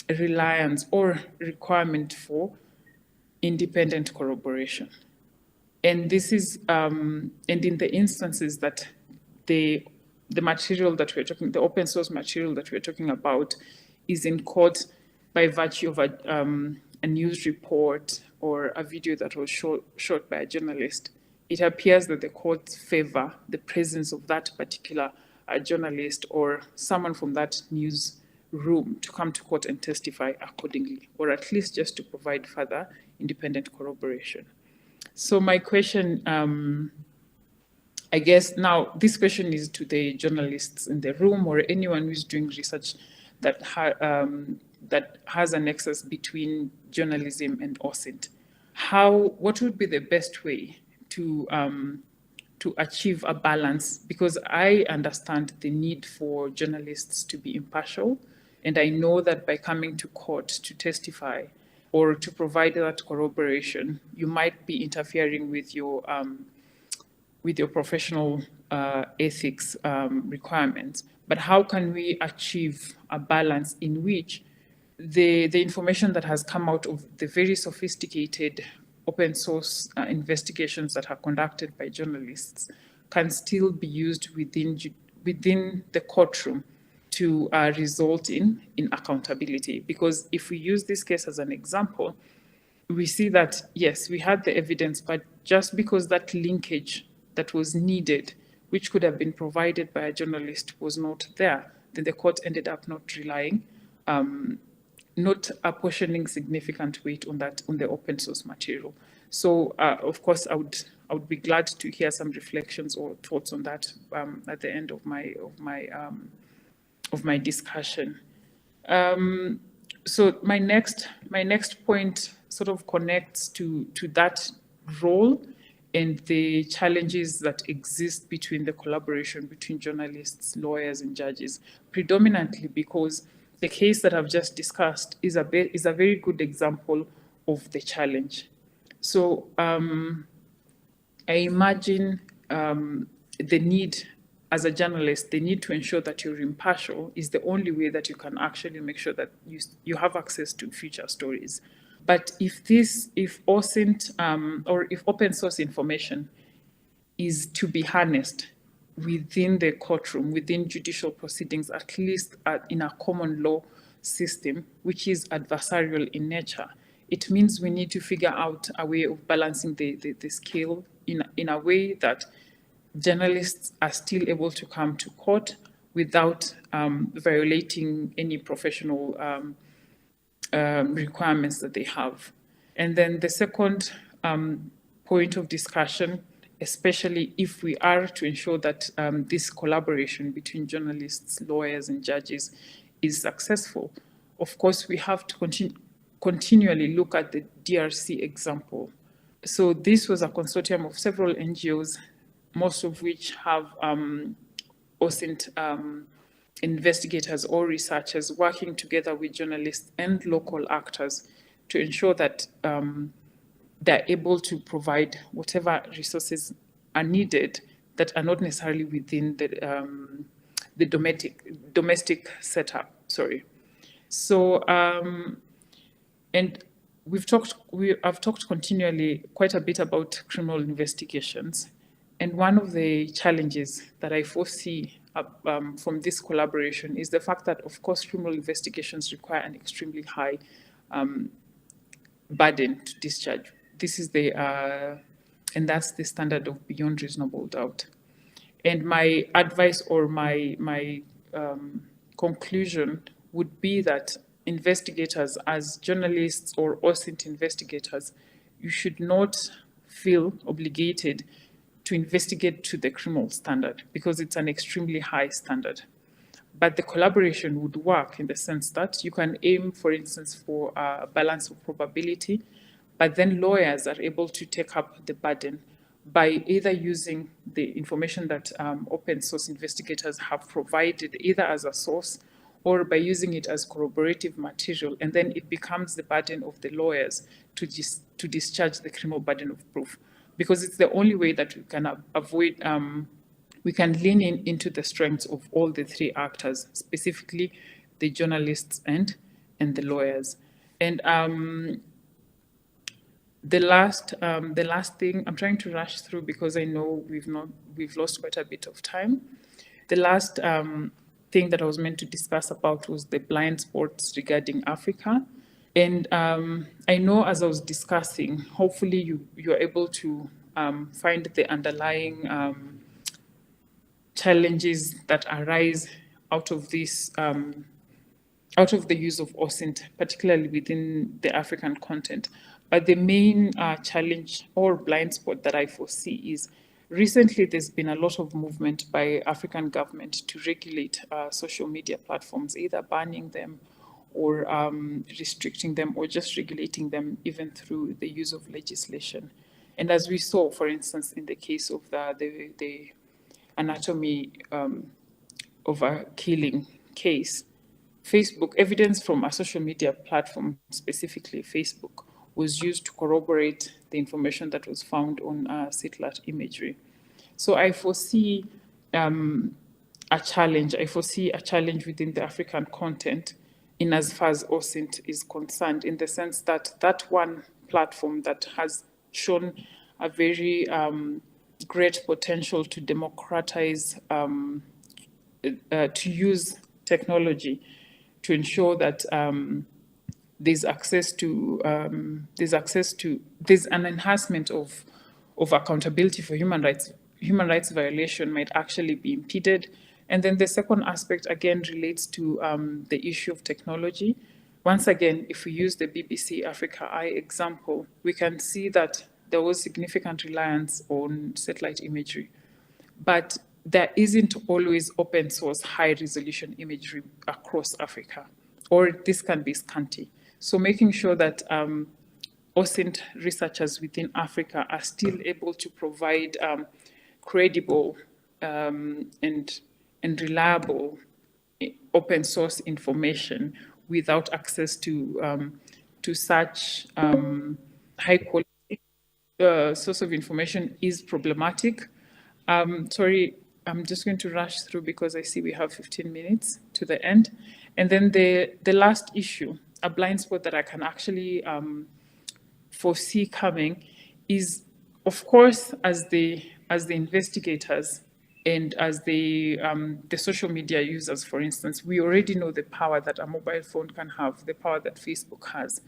reliance or requirement for independent corroboration. And this is, and in the instances that the material that we're talking, the open source material that we're talking about is in court by virtue of a news report or a video that was shot by a journalist, it appears that the courts favor the presence of that particular journalist or someone from that news room to come to court and testify accordingly, or at least just to provide further independent corroboration. So my question, I guess now this question is to the journalists in the room or anyone who's doing research that has a nexus between journalism and OSINT. What would be the best way to achieve a balance? Because I understand the need for journalists to be impartial, and I know that by coming to court to testify or to provide that corroboration, you might be interfering with your professional ethics requirements. But how can we achieve a balance in which the information that has come out of the very sophisticated open source investigations that are conducted by journalists can still be used within the courtroom to result in accountability? Because if we use this case as an example, we see that, yes, we had the evidence, but just because that linkage that was needed, which could have been provided by a journalist, was not there, then the court ended up not relying, not apportioning significant weight on the open source material. So, of course, I would be glad to hear some reflections or thoughts on that at the end of my discussion. So my next point sort of connects to that role and the challenges that exist between the collaboration between journalists, lawyers, and judges, predominantly because the case that I've just discussed is a very good example of the challenge. So I imagine the need, as a journalist, the need to ensure that you're impartial is the only way that you can actually make sure that you have access to future stories. But if OSINT or if open source information is to be harnessed within the courtroom, within judicial proceedings, at least in a common law system, which is adversarial in nature, it means we need to figure out a way of balancing the scale in a way that journalists are still able to come to court without violating any professional requirements that they have. And then the second point of discussion, especially if we are to ensure that this collaboration between journalists, lawyers, and judges is successful, of course, we have to continually look at the DRC example. So this was a consortium of several NGOs, most of which have OSINT investigators or researchers working together with journalists and local actors to ensure that they're able to provide whatever resources are needed that are not necessarily within the domestic setup. Sorry. So, and I've talked continually quite a bit about criminal investigations. And one of the challenges that I foresee from this collaboration is the fact that, of course, criminal investigations require an extremely high burden to discharge. This is and that's the standard of beyond reasonable doubt. And my advice or my conclusion would be that investigators, as journalists or OSINT investigators, you should not feel obligated to investigate to the criminal standard because it's an extremely high standard. But the collaboration would work in the sense that you can aim, for instance, for a balance of probability, but then lawyers are able to take up the burden by either using the information that open source investigators have provided, either as a source or by using it as corroborative material, and then it becomes the burden of the lawyers to discharge the criminal burden of proof, because it's the only way that we can avoid, we can lean into the strengths of all the three actors, specifically the journalists and the lawyers. And the last thing, I'm trying to rush through because I know we've lost quite a bit of time. The last thing that I was meant to discuss about was the blind spots regarding Africa. And I know as I was discussing, hopefully you're able to find the underlying challenges that arise out of this, out of the use of OSINT, particularly within the African content. But the main challenge or blind spot that I foresee is recently there's been a lot of movement by African government to regulate social media platforms, either banning them or restricting them or just regulating them even through the use of legislation. And as we saw, for instance, in the case of the anatomy of a killing case, Facebook, evidence from a social media platform, specifically Facebook, was used to corroborate the information that was found on satellite imagery. So I foresee a challenge. I foresee a challenge within the African content in as far as OSINT is concerned, in the sense that that one platform that has shown a very great potential to democratize, to use technology to ensure that there's an enhancement of accountability for human rights violation might actually be impeded. And then the second aspect again relates to the issue of technology. Once again, if we use the BBC Africa Eye example, we can see that there was significant reliance on satellite imagery, but there isn't always open source high resolution imagery across Africa, or this can be scanty. So making sure that OSINT researchers within Africa are still able to provide credible and reliable open source information without access to such high quality source of information is problematic. Sorry, I'm just going to rush through because I see we have 15 minutes to the end. And then the last issue, a blind spot that I can actually foresee coming is, of course, as the investigators and as the social media users, for instance, we already know the power that a mobile phone can have, the power that Facebook has.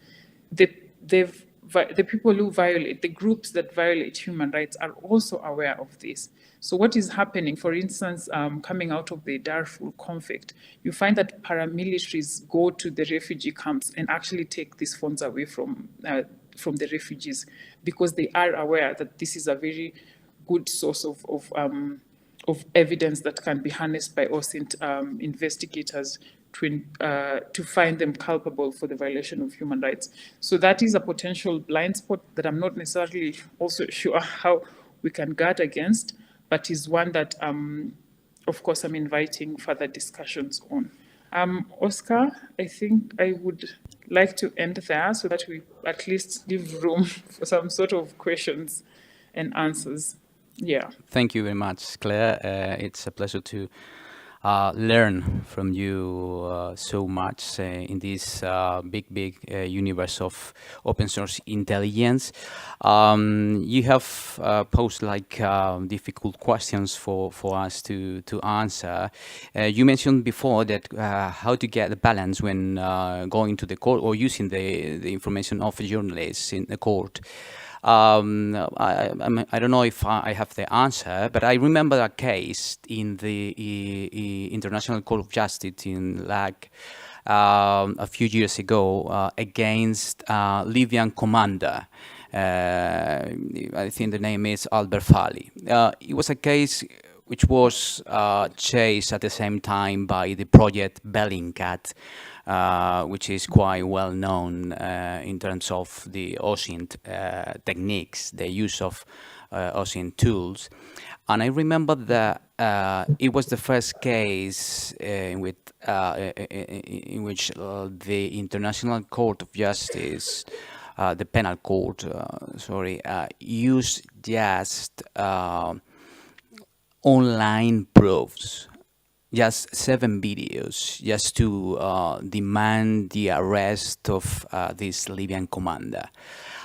the people who violate, the groups that violate human rights are also aware of this. So what is happening, for instance, coming out of the Darfur conflict, you find that paramilitaries go to the refugee camps and actually take these funds away from the refugees, because they are aware that this is a very good source of evidence that can be harnessed by OSINT investigators to find them culpable for the violation of human rights. So that is a potential blind spot that I'm not necessarily also sure how we can guard against, but is one that, of course, I'm inviting further discussions on. Oscar, I think I would like to end there so that we at least leave room for some sort of questions and answers. Yeah. Thank you very much, Claire. It's a pleasure to learn from you so much in this big universe of open source intelligence. You have posed like difficult questions for us to answer. You mentioned before that how to get the balance when going to the court or using the information of journalists in the court. I don't know if I have the answer, but I remember a case in the International Court of Justice in like a few years ago against Libyan commander. I think the name is Albert Fali. It was a case which was chased at the same time by the project Bellingcat, which is quite well known in terms of the OSINT techniques, the use of OSINT tools. And I remember that it was the first case in which the International Court of Justice, the Penal Court, used just online proofs, just 7 videos, just to demand the arrest of this Libyan commander.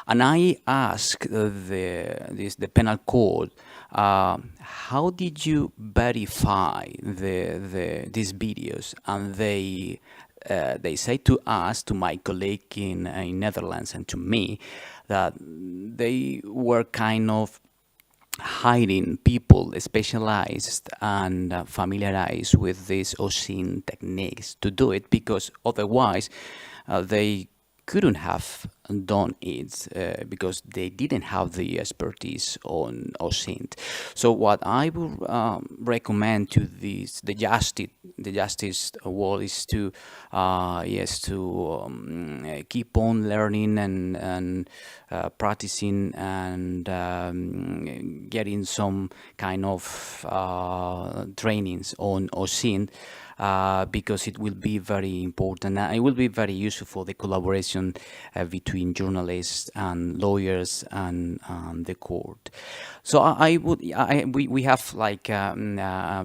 And I asked the Penal Court, how did you verify these videos? And they say to us, to my colleague in Netherlands and to me, that they were kind of hiring people specialized and familiarized with these OSINT techniques to do it, because otherwise they couldn't have done it because they didn't have the expertise on OSINT. So what I would recommend to the justice world is to keep on learning and practicing and getting some kind of trainings on OSINT. Because it will be very important. It will be very useful for the collaboration between journalists and lawyers and the court. So we have like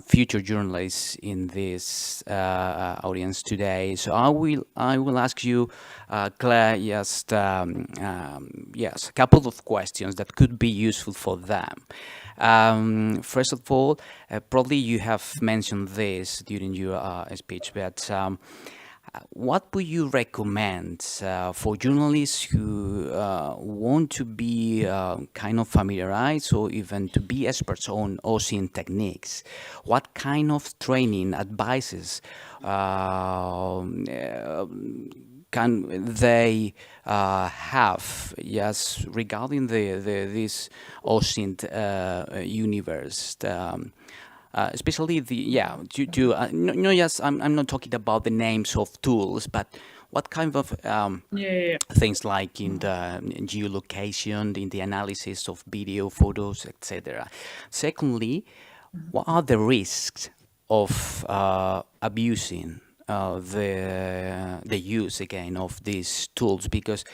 future journalists in this audience today. So I will ask you, Claire, just a couple of questions that could be useful for them. First of all, probably you have mentioned this during your speech, but what would you recommend for journalists who want to be kind of familiarized or even to be experts on OSINT techniques? What kind of training advices can they have, yes, regarding this OSINT universe? Especially I'm not talking about the names of tools, but what kind of things like in the geolocation, in the analysis of video, photos, etc. Secondly, what are the risks of abusing the use again of these tools? Because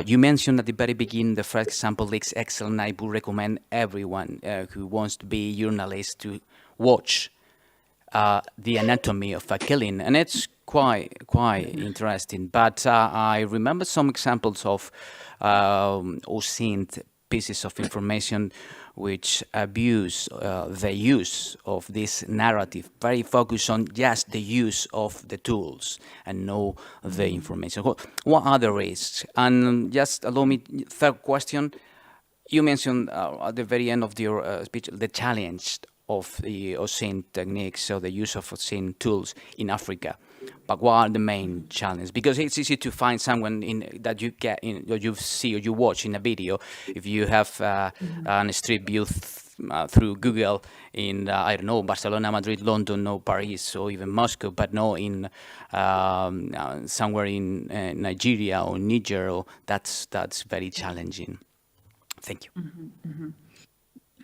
you mentioned at the very beginning, the first example looks excellent. I would recommend everyone who wants to be a journalist to watch The Anatomy of a Killing, and it's quite interesting. But I remember some examples of OSINT pieces of information which abuse the use of this narrative, very focused on just the use of the tools and no the information. What are the risks? And just allow me, third question, you mentioned at the very end of your speech the challenge of the OSINT techniques, so the use of OSINT tools in Africa. But what are the main challenges? Because it's easy to find someone that you get in, or you see or you watch in a video. If you have an street view through Google in I don't know, Barcelona, Madrid, London, or Paris, or even Moscow, but no in somewhere in Nigeria or Niger, or that's very challenging. Thank you.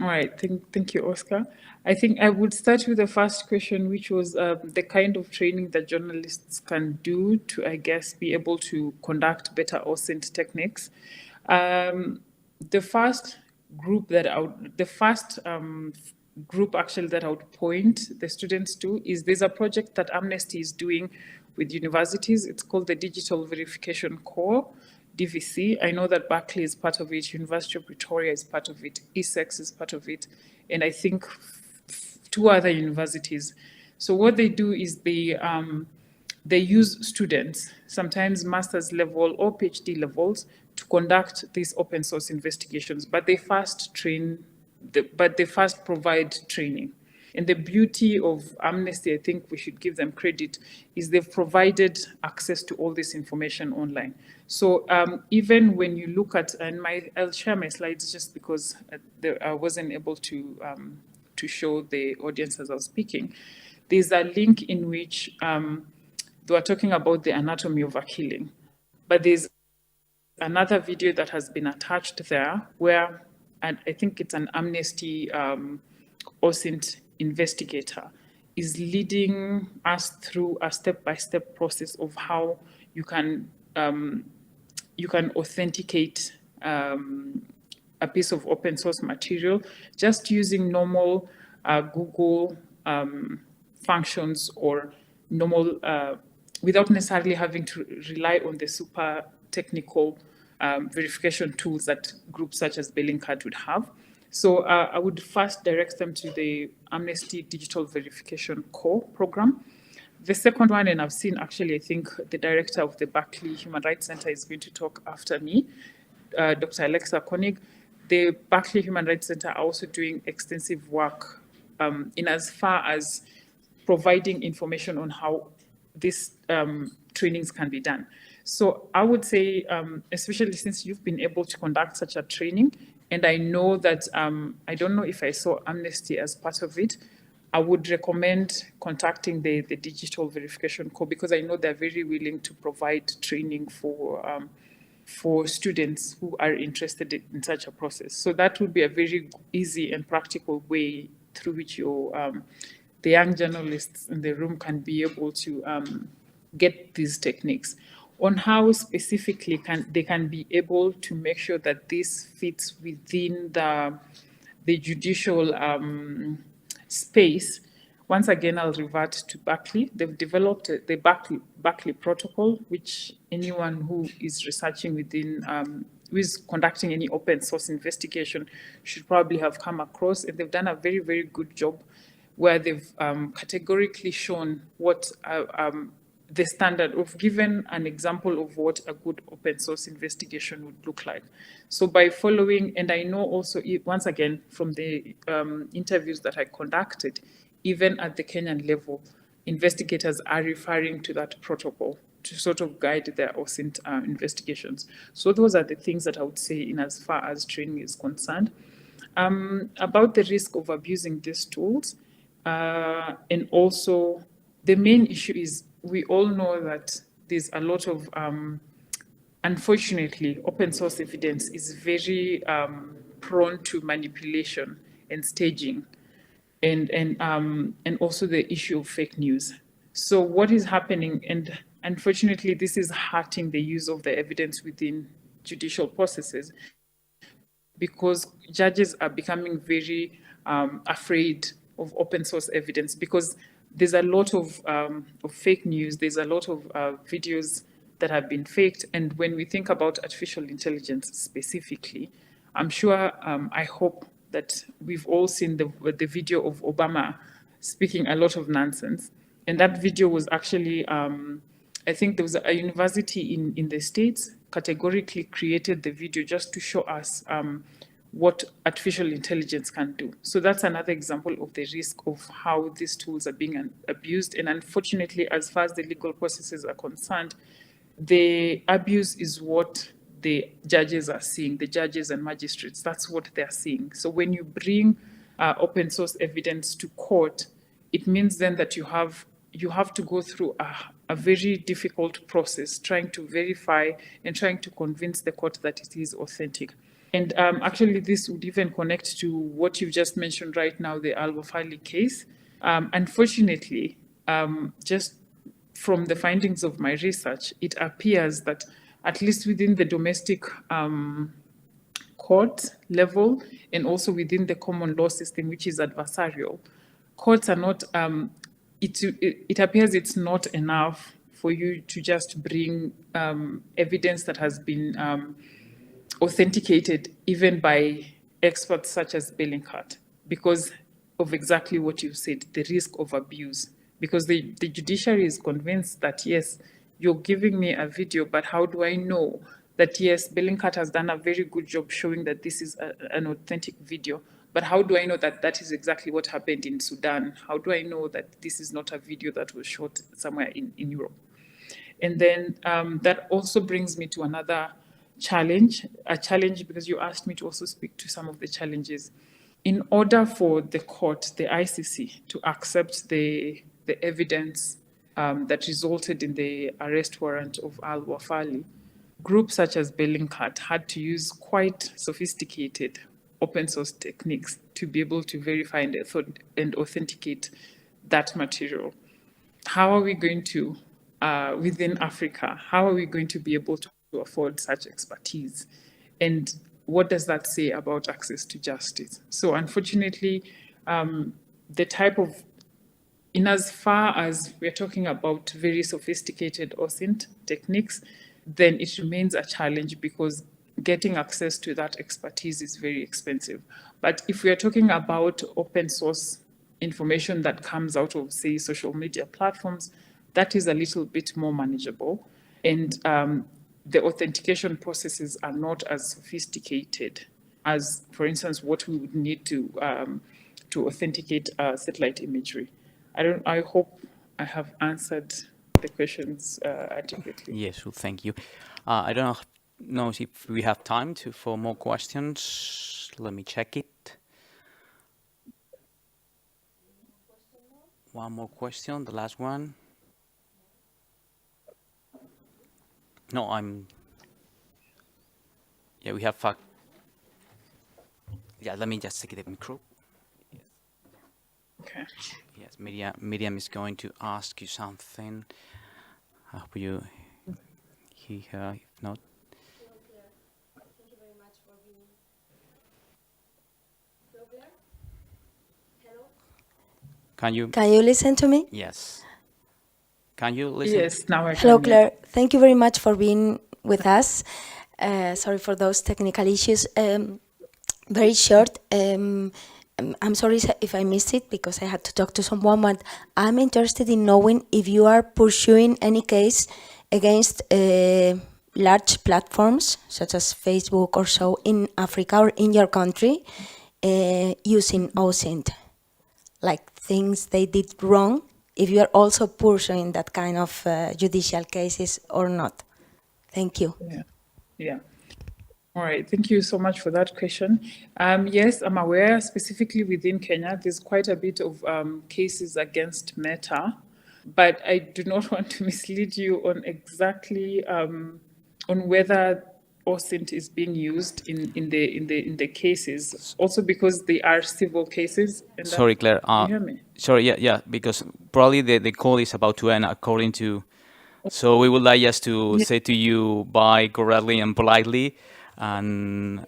All right, thank you, Oscar. I think I would start with the first question, which was the kind of training that journalists can do to, I guess, be able to conduct better OSINT techniques. The first group that actually that I would point the students to is there's a project that Amnesty is doing with universities. It's called the Digital Verification Core. DVC. I know that Berkeley is part of it, University of Pretoria is part of it, Essex is part of it, and I think 2 other universities. So what they do is they use students, sometimes master's level or PhD levels, to conduct these open source investigations, but they first provide training. And the beauty of Amnesty, I think we should give them credit, is they've provided access to all this information online. So even when you look at, and I'll share my slides just because I wasn't able to show the audience as I was speaking. There's a link in which they were talking about the anatomy of a killing. But there's another video that has been attached there where, and I think it's an Amnesty OSINT investigator is leading us through a step-by-step process of how you can authenticate a piece of open source material just using normal Google functions or normal without necessarily having to rely on the super technical verification tools that groups such as Bellingcat would have. So I would first direct them to the Amnesty Digital Verification Core program. The second one, and I've seen actually, I think the director of the Berkeley Human Rights Center is going to talk after me, Dr. Alexa Koenig. The Berkeley Human Rights Center are also doing extensive work in as far as providing information on how these trainings can be done. So I would say, especially since you've been able to conduct such a training, and I know that, I don't know if I saw Amnesty as part of it, I would recommend contacting the Digital Verification Core because I know they're very willing to provide training for students who are interested in such a process. So that would be a very easy and practical way through which the young journalists in the room can be able to get these techniques. On how specifically they can be able to make sure that this fits within the judicial space. Once again, I'll revert to Berkeley. They've developed the Berkeley protocol, which anyone who is researching within, who is conducting any open source investigation should probably have come across. And they've done a very, very good job where they've categorically shown what the standard of given an example of what a good open source investigation would look like. So by following, and I know also, once again, from the interviews that I conducted, even at the Kenyan level, investigators are referring to that protocol to sort of guide their OSINT investigations. So those are the things that I would say in as far as training is concerned. About the risk of abusing these tools, and also the main issue is we all know that there's a lot of, unfortunately, open source evidence is very prone to manipulation and staging, and also the issue of fake news. So what is happening, and unfortunately, this is hurting the use of the evidence within judicial processes because judges are becoming very afraid of open source evidence because there's a lot of fake news, there's a lot of videos that have been faked. And when we think about artificial intelligence specifically, I'm sure, I hope that we've all seen the video of Obama speaking a lot of nonsense. And that video was actually, I think there was a university in the States categorically created the video just to show us what artificial intelligence can do. So that's another example of the risk of how these tools are being abused. And unfortunately, as far as the legal processes are concerned, the abuse is what the judges are seeing, the judges and magistrates. That's what they're seeing. So when you bring open source evidence to court, it means then that you have to go through a very difficult process trying to verify and trying to convince the court that it is authentic. And actually, this would even connect to what you've just mentioned right now, the Al-Wafali case. Unfortunately, just from the findings of my research, it appears that at least within the domestic court level and also within the common law system, which is adversarial, courts are not, it appears it's not enough for you to just bring evidence that has been authenticated even by experts such as Bellingcat, because of exactly what you said, the risk of abuse. Because the judiciary is convinced that, yes, you're giving me a video, but how do I know that, yes, Bellingcat has done a very good job showing that this is an authentic video, but how do I know that that is exactly what happened in Sudan? How do I know that this is not a video that was shot somewhere in Europe? And then that also brings me to another challenge, because you asked me to also speak to some of the challenges. In order for the court, the ICC, to accept the evidence that resulted in the arrest warrant of Al-Wafali, groups such as Bellingcat had to use quite sophisticated open source techniques to be able to verify and authenticate that material. How are we going to, within Africa, how are we going to be able to afford such expertise? And what does that say about access to justice? So unfortunately, the type of, in as far as we're talking about very sophisticated OSINT techniques, then it remains a challenge because getting access to that expertise is very expensive. But if we are talking about open source information that comes out of, say, social media platforms, that is a little bit more manageable. And the authentication processes are not as sophisticated as, for instance, what we would need to authenticate satellite imagery. I hope I have answered the questions adequately. Yes, well, thank you. I don't know if we have time for more questions. Let me check it. One more question, the last one. No, yeah, we have yeah, let me just take the micro. Okay. Yes, Miriam is going to ask you something. I hope you hear her, if not. Thank you very much for being. Hello? Can you listen to me? Yes. Can you listen? Yes, now I can. Hello, Claire. Thank you very much for being with us. Sorry for those technical issues. Very short. I'm sorry if I missed it because I had to talk to someone, but I'm interested in knowing if you are pursuing any case against large platforms such as Facebook or so in Africa or in your country using OSINT, like things they did wrong, if you are also pursuing that kind of judicial cases or not. Thank you. Yeah. All right, thank you so much for that question. Yes, I'm aware, specifically within Kenya, there's quite a bit of cases against Meta, but I do not want to mislead you on exactly on whether OSINT is being used in the cases. Also because they are civil cases. And Sorry, Claire. you hear me? Sorry, yeah, because probably the call is about to end according to. So we would like just to say to you bye correctly and politely. And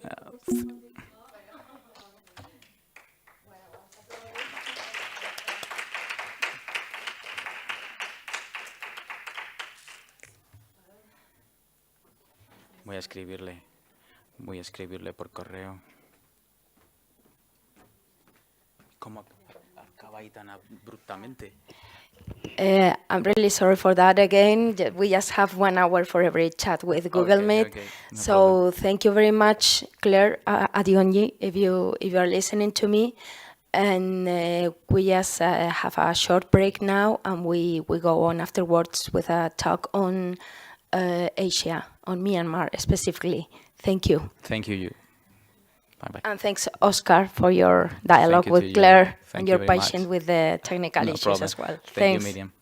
voy a escribirle por correo. ¿Cómo acaba ahí tan abruptamente? I'm really sorry for that again. We just have 1 hour for every chat with Google Okay, Meet. okay, no So problem. thank you very much, Claire Adionji, if you are listening to me. And we just have a short break now, and we go on afterwards with a talk on Asia, on Myanmar specifically. Thank you. Thank you. Bye-bye. And thanks, Oscar, for your dialogue Thank you to with you. Claire Thank and you your very much. patience with the technical No issues problem. as well. Thank Thanks. you, Miriam.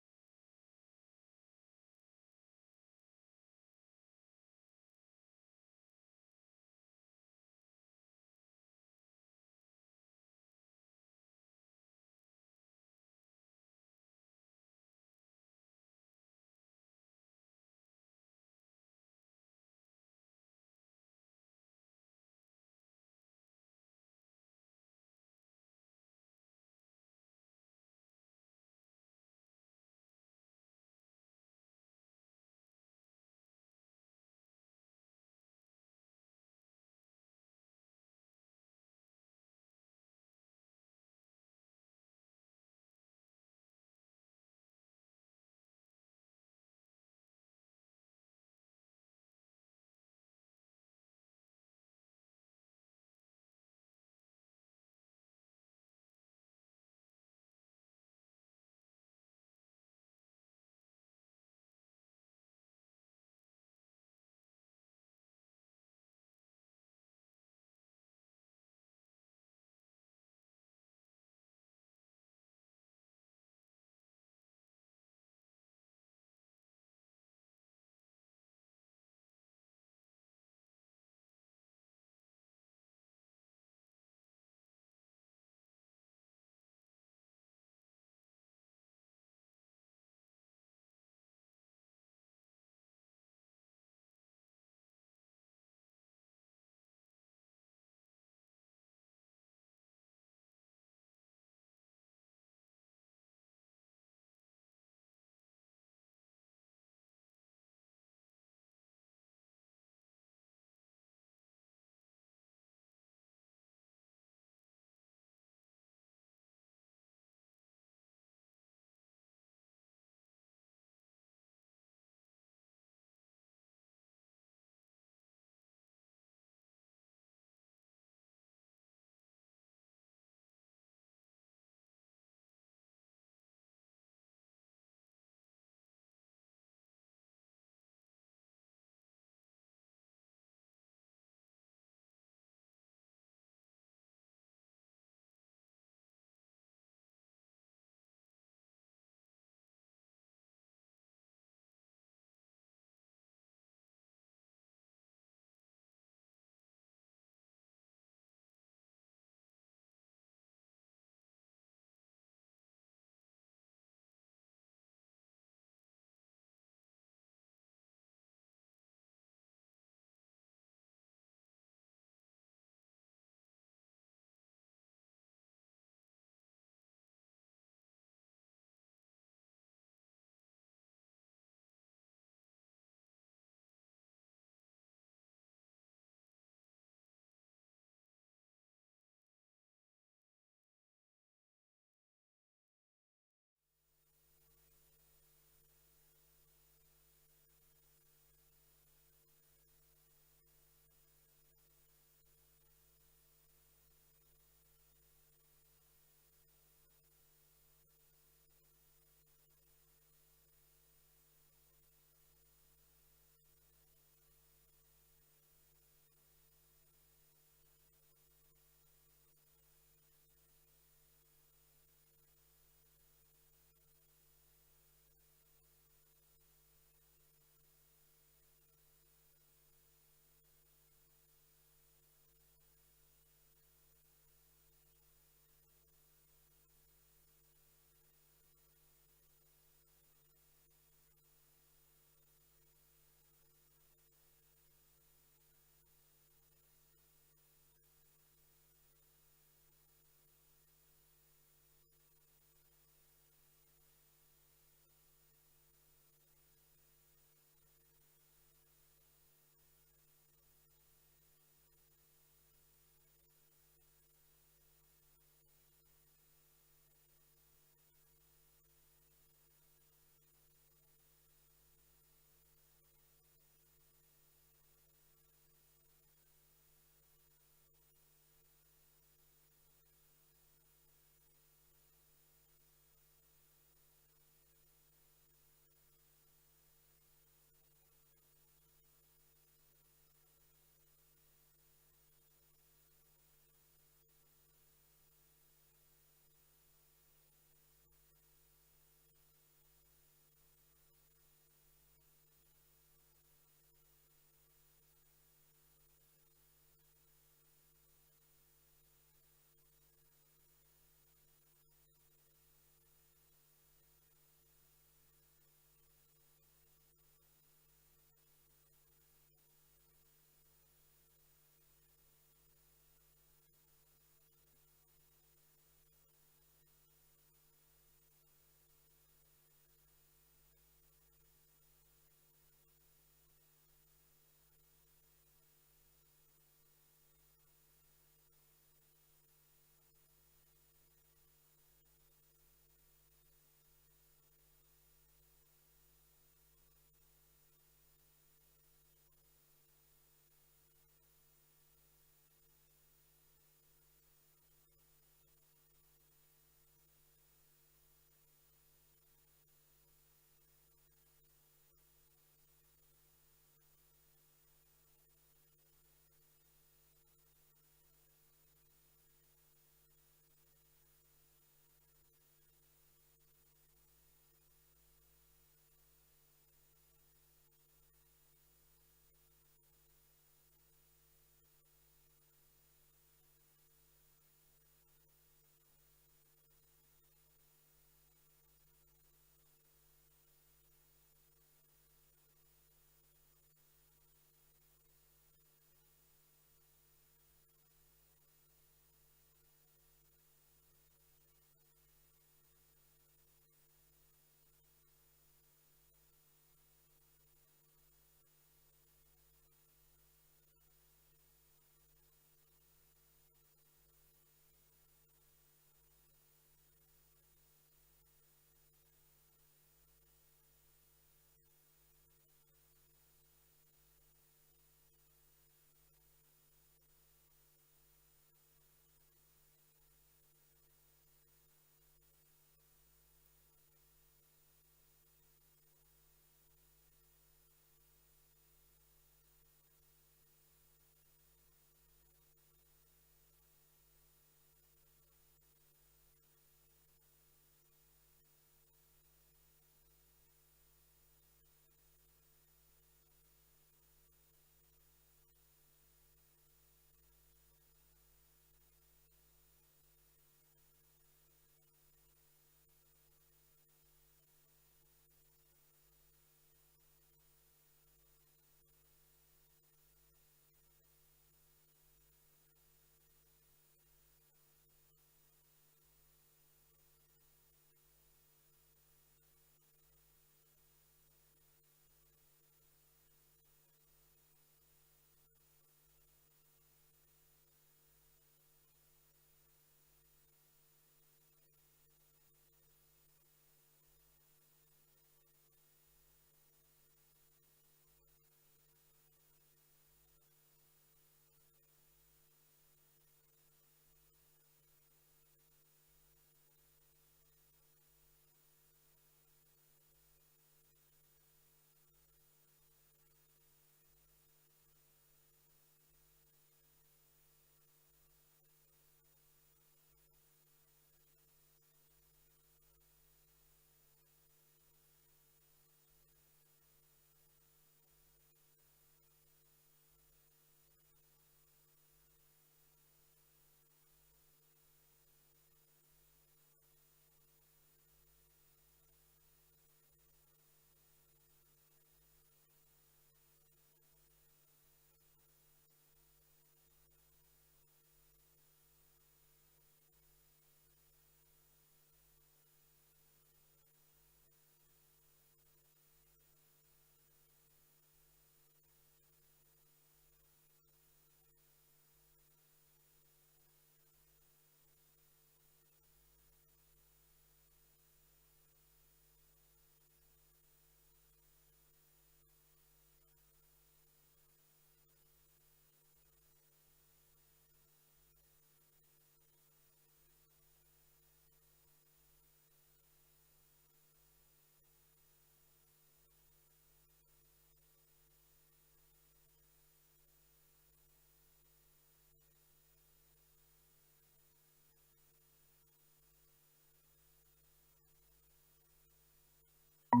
Hello,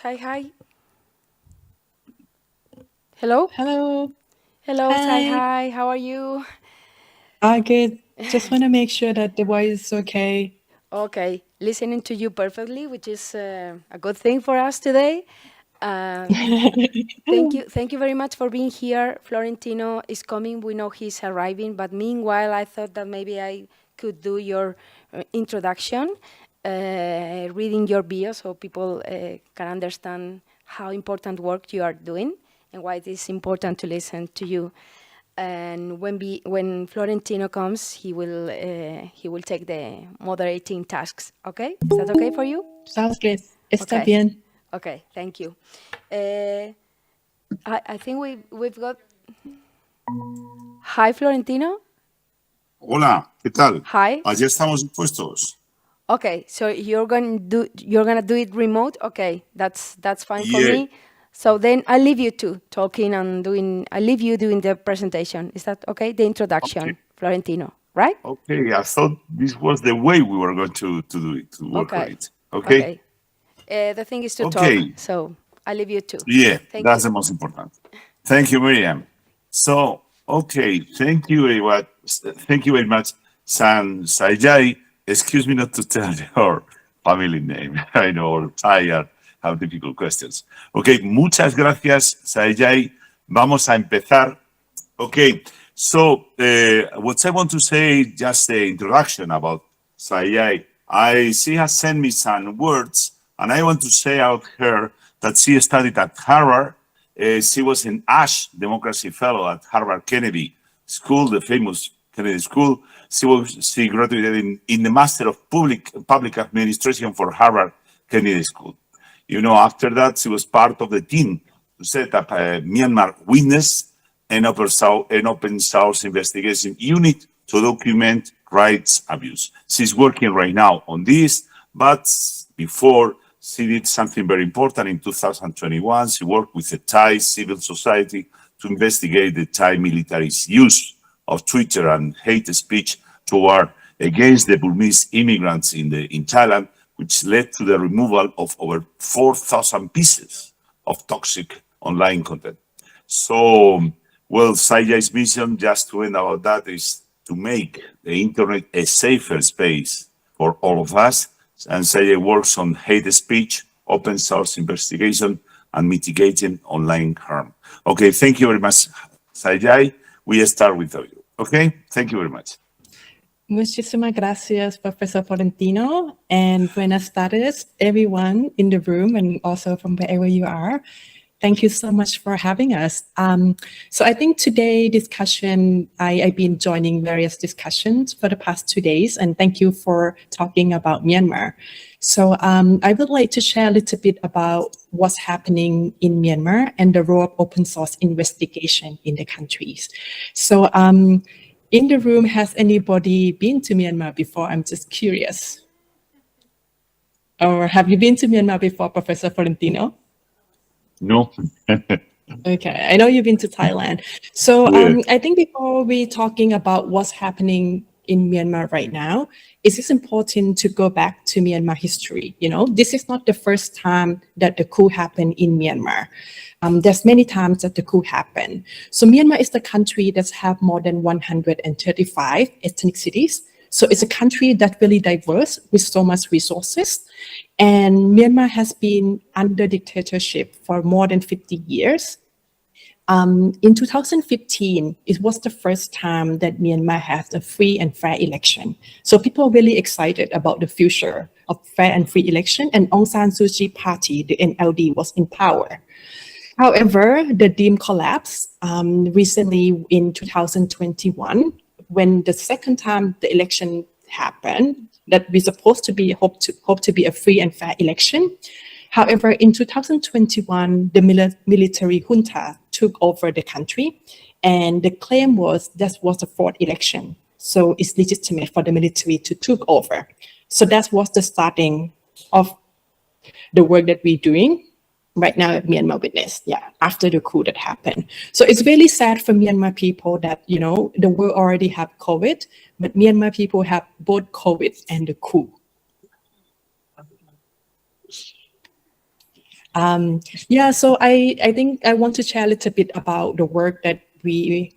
hi. Hello? Hello. Hello, Hi. hi. How are you? Good. Just want to make sure that the voice is okay. Okay, listening to you perfectly, which is a good thing for us today. Thank you very much for being here. Florentino is coming. We know he's arriving, but meanwhile, I thought that maybe I could do your introduction, reading your bio, so people can understand how important work you are doing and why it is important to listen to you. And when Florentino comes, he will take the moderating tasks. Okay, is that okay for you? Sounds good. Está Okay. bien. Okay, thank you. I think we've got. Hi, Florentino. Hola, ¿qué tal? Hi. Allí estamos puestos. Okay, so you're gonna do it remote. Okay, that's fine for Yeah. me. So then I leave you to talking and doing. I leave you doing the presentation. Is that okay? The introduction, Okay. Florentino, right? Okay, I thought this was the way we were going to do it, to work on Okay. it. Okay? The thing is to Okay. talk. So I leave you to. Yeah, Thank that's you. the most important. Thank you, Miriam. So, okay, thank you very much, San Sajai. Excuse me not to tell your family name. I know, tired, have difficult questions. Okay, muchas gracias, Sajai. Vamos a empezar. Okay, so what I want to say, just the introduction about Sajai. She has sent me some words, and I want to say out her that she studied at Harvard. She was an Ash Democracy Fellow at Harvard Kennedy School, the famous Kennedy School. She graduated in the Master of Public Administration for Harvard Kennedy School. You know, after that, she was part of the team to set up a Myanmar Witness, an open source investigation unit to document rights abuse. She's working right now on this, but before she did something very important in 2021. She worked with the Thai civil society to investigate the Thai military's use of Twitter and hate speech against the Burmese immigrants in Thailand, which led to the removal of over 4,000 pieces of toxic online content. So, well, Sajai's mission, just to end about that, is to make the internet a safer space for all of us. And Sajai works on hate speech, open source investigation, and mitigating online harm. Okay, thank you very much, Sajai. We start with you. Okay, thank you very much. Muchísimas gracias, Professor Florentino, and buenas tardes, everyone in the room and also from wherever you are. Thank you so much for having us. So I think today discussion, I've been joining various discussions for the past 2 days, and thank you for talking about Myanmar. So I would like to share a little bit about what's happening in Myanmar and the role of open source investigation in the countries. So in the room, has anybody been to Myanmar before? I'm just curious. Or have you been to Myanmar before, Professor Florentino? No. Okay, I know you've been to Thailand. So Yeah. I think before we talking about what's happening in Myanmar right now, it is important to go back to Myanmar history. You know, this is not the first time that the coup happened in Myanmar. There's many times that the coup happened. So Myanmar is the country that have more than 135 ethnic cities. So it's a country that's really diverse with so much resources. And Myanmar has been under dictatorship for more than 50 years. In 2015, it was the first time that Myanmar has a free and fair election. So people are really excited about the future of fair and free election, and Aung San Suu Kyi party, the NLD, was in power. However, the DiEM collapsed recently in 2021, when the second time the election happened, that we supposed to be hope to be a free and fair election. However, in 2021, the military junta took over the country, and the claim was that was the fourth election. So it's legitimate for the military to take over. So that was the starting of the work that we're doing. right now at Myanmar Witness, after the coup that happened. So it's really sad for Myanmar people that, the world already have COVID, but Myanmar people have both COVID and the coup. So I think I want to share a little bit about the work that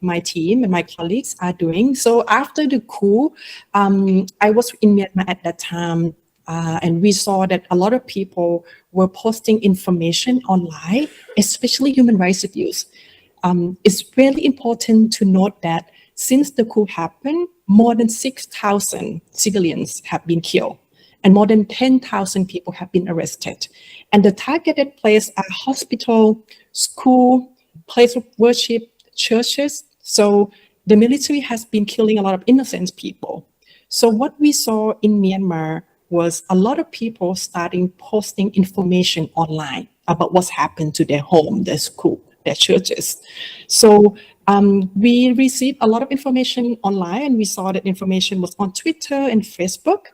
my team and my colleagues are doing. So after the coup, I was in Myanmar at that time, and we saw that a lot of people were posting information online, especially human rights abuse. It's really important to note that since the coup happened, more than 6,000 civilians have been killed and more than 10,000 people have been arrested. And the targeted places are hospital, school, place of worship, churches. So the military has been killing a lot of innocent people. So what we saw in Myanmar was a lot of people starting posting information online about what's happened to their home, their school, their churches. So we received a lot of information online, and we saw that information was on Twitter and Facebook.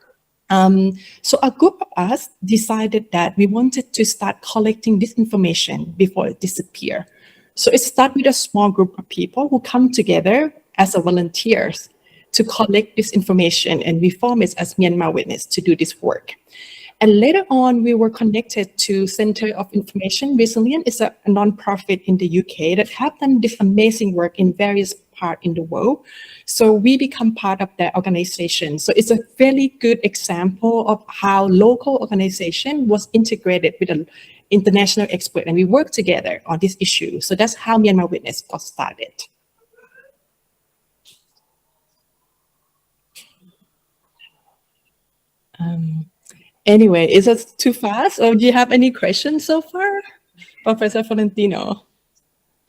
So a group of us decided that we wanted to start collecting this information before it disappeared. So it started with a small group of people who come together as volunteers to collect this information, and we formed it as Myanmar Witness to do this work. And later on, we were connected to Center of Information Resilience. It's a nonprofit in the UK that have done this amazing work in various parts in the world. So we become part of that organization. So it's a very good example of how local organization was integrated with an international expert, and we work together on this issue. So that's how Myanmar Witness got started. Anyway, is that too fast, or do you have any questions so far, Professor Florentino?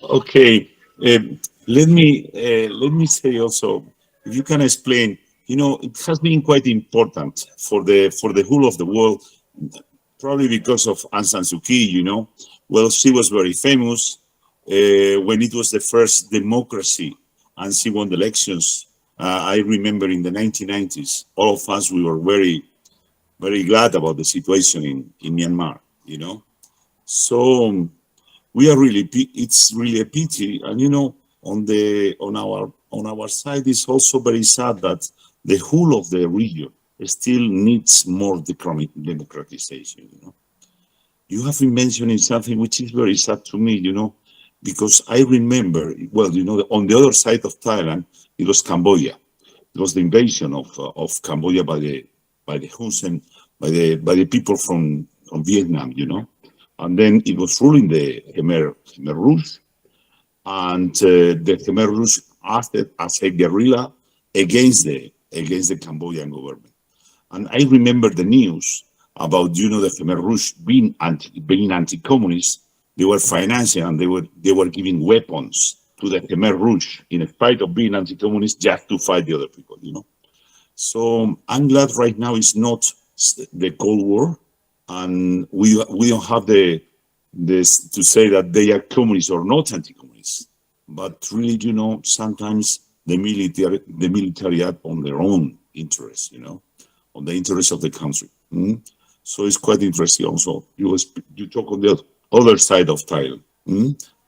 Okay, let me say also, if you can explain, it has been quite important for the whole of the world, probably because of Aung San Suu Kyi, Well, she was very famous when it was the first democracy, and she won the elections. I remember in the 1990s, all of us, we were very glad about the situation in Myanmar, So we are it's really a pity, and on our side, it's also very sad that the whole of the region still needs more democratization. You have been mentioning something which is very sad to me, because I remember, well, on the other side of Thailand, it was Cambodia. It was the invasion of Cambodia by the Hun Sen, by the people from Vietnam, and then it was ruling the Khmer Rouge, and the Khmer Rouge acted as a guerrilla against the Cambodian government. And I remember the news about the Khmer Rouge being anti-communist. They were financing and they were giving weapons to the Khmer Rouge in spite of being anti-communist, just to fight the other people. So I'm glad right now it's not the Cold War, and we don't have this to say that they are communists or not anti-communists, but really, sometimes the military act on their own interests, on the interests of the country. So it's quite interesting also. You talk on the other side of Thailand.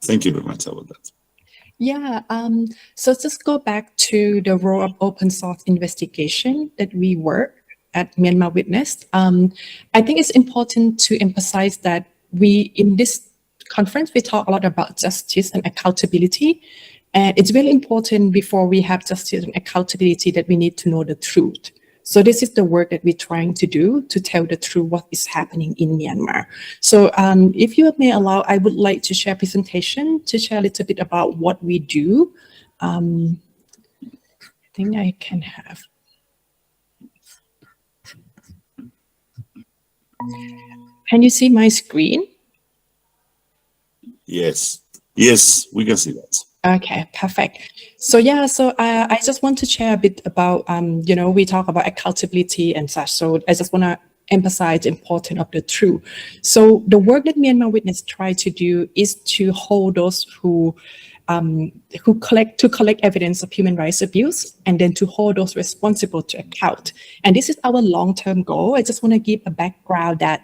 Thank you very much about that. Yeah, so just go back to the role of open source investigation that we work at Myanmar Witness. I think it's important to emphasize that in this conference, we talk a lot about justice and accountability. And it's really important before we have justice and accountability that we need to know the truth. So this is the work that we're trying to do to tell the truth what is happening in Myanmar. So if you may allow, I would like to share a presentation to share a little bit about what we do. I think I can have. Can you see my screen? Yes, we can see that. Okay, perfect. So I just want to share a bit about, we talk about accountability and such. So I just want to emphasize the importance of the truth. So the work that Myanmar Witness try to do is to hold those who collect evidence of human rights abuse, and then to hold those responsible to account. And this is our long-term goal. I just want to give a background that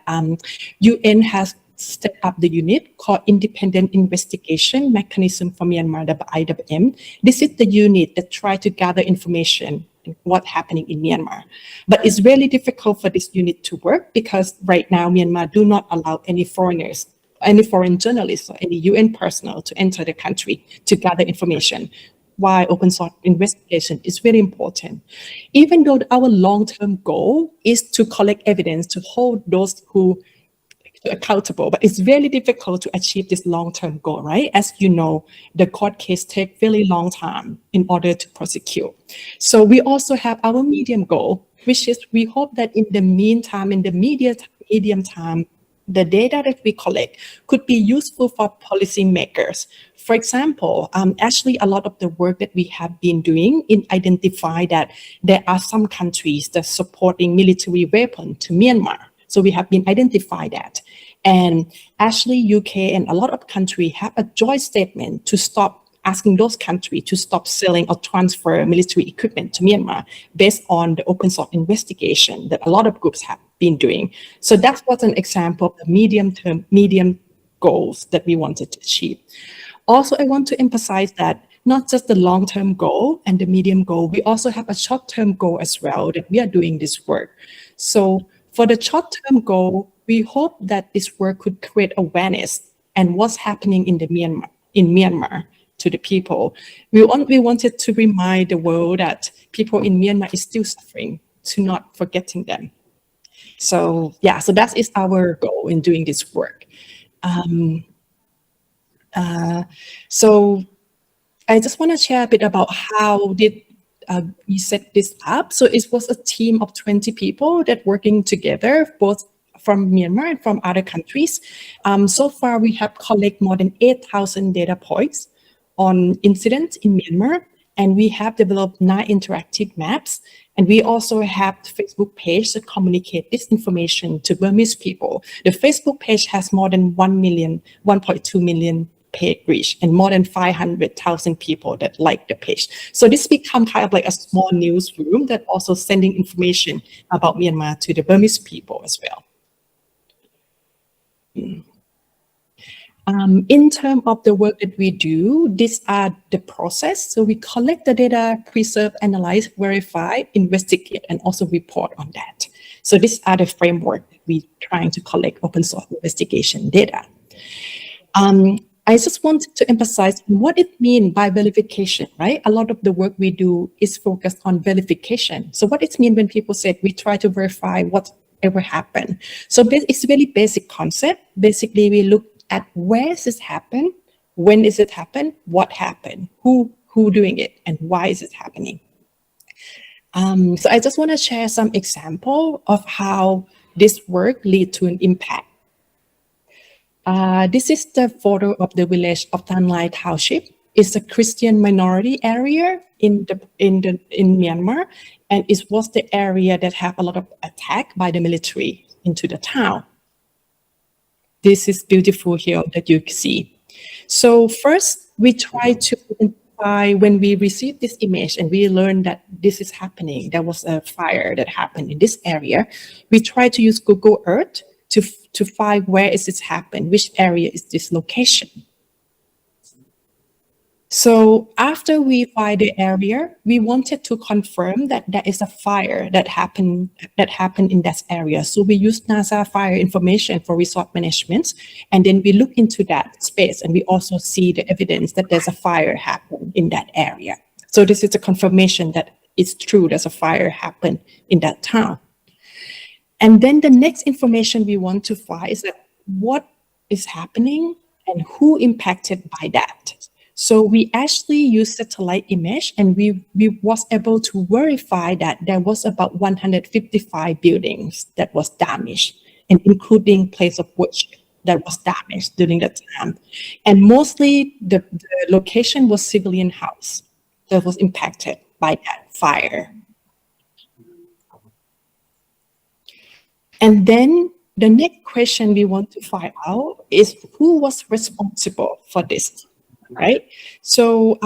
UN has set up the unit called Independent Investigation Mechanism for Myanmar, the IWM. This is the unit that tries to gather information on what's happening in Myanmar. But it's really difficult for this unit to work because right now Myanmar do not allow any foreigners, any foreign journalists or any UN personnel to enter the country to gather information. Why open source investigation is very important. Even though our long-term goal is to collect evidence to hold those who accountable, but it's very difficult to achieve this long-term goal, right? As you know, the court case take really long time in order to prosecute. So we also have our medium goal, which is we hope that in the meantime, in the medium time, the data that we collect could be useful for policymakers. For example, actually a lot of the work that we have been doing in identify that there are some countries that supporting military weapons to Myanmar. So we have been identified that. And actually UK and a lot of countries have a joint statement to stop asking those countries to stop selling or transfer military equipment to Myanmar based on the open source investigation that a lot of groups have been doing. So that was an example of the medium goals that we wanted to achieve. Also, I want to emphasize that not just the long-term goal and the medium goal, we also have a short-term goal as well that we are doing this work. So for the short-term goal, we hope that this work could create awareness and what's happening in Myanmar to the people. We wanted to remind the world that people in Myanmar is still suffering, to not forgetting them. So yeah, so that is our goal in doing this work. So I just want to share a bit about how did we set this up. So it was a team of 20 people that working together, both from Myanmar and from other countries. So far, we have collected more than 8,000 data points on incidents in Myanmar, and we have developed 9 interactive maps. And we also have the Facebook page to communicate this information to Burmese people. The Facebook page has more than 1.2 million page reach and more than 500,000 people that like the page. So this become kind of like a small newsroom that also sending information about Myanmar to the Burmese people as well. In terms of the work that we do, these are the process. So we collect the data, preserve, analyze, verify, investigate, and also report on that. So these are the framework that we're trying to collect open source investigation data. I just wanted to emphasize what it means by verification, right? A lot of the work we do is focused on verification. So what it means when people say we try to verify whatever happened. So it's a really basic concept. Basically, we look at where does this happen, when does it happen, what happened, who doing it, and why is it happening. So I just want to share some example of how this work lead to an impact. This is the photo of the village of Tan Lai Township. It's a Christian minority area in Myanmar, and it was the area that have a lot of attack by the military into the town. This is beautiful here that you can see. So first, we try to identify when we receive this image and we learn that this is happening. There was a fire that happened in this area. We try to use Google Earth to find where is this happened, which area is this location. So after we find the area, we wanted to confirm that there is a fire that happened in that area. So we use NASA fire information for resource management, and then we look into that space, and we also see the evidence that there's a fire happened in that area. So this is a confirmation that it's true there's a fire happened in that town. And then the next information we want to find is that what is happening and who impacted by that. So we actually used satellite image, and we was able to verify that there was about 155 buildings that was damaged, and including place of worship that was damaged during that time. And mostly the location was civilian house that was impacted by that fire. And then the next question we want to find out is who was responsible for this, right? So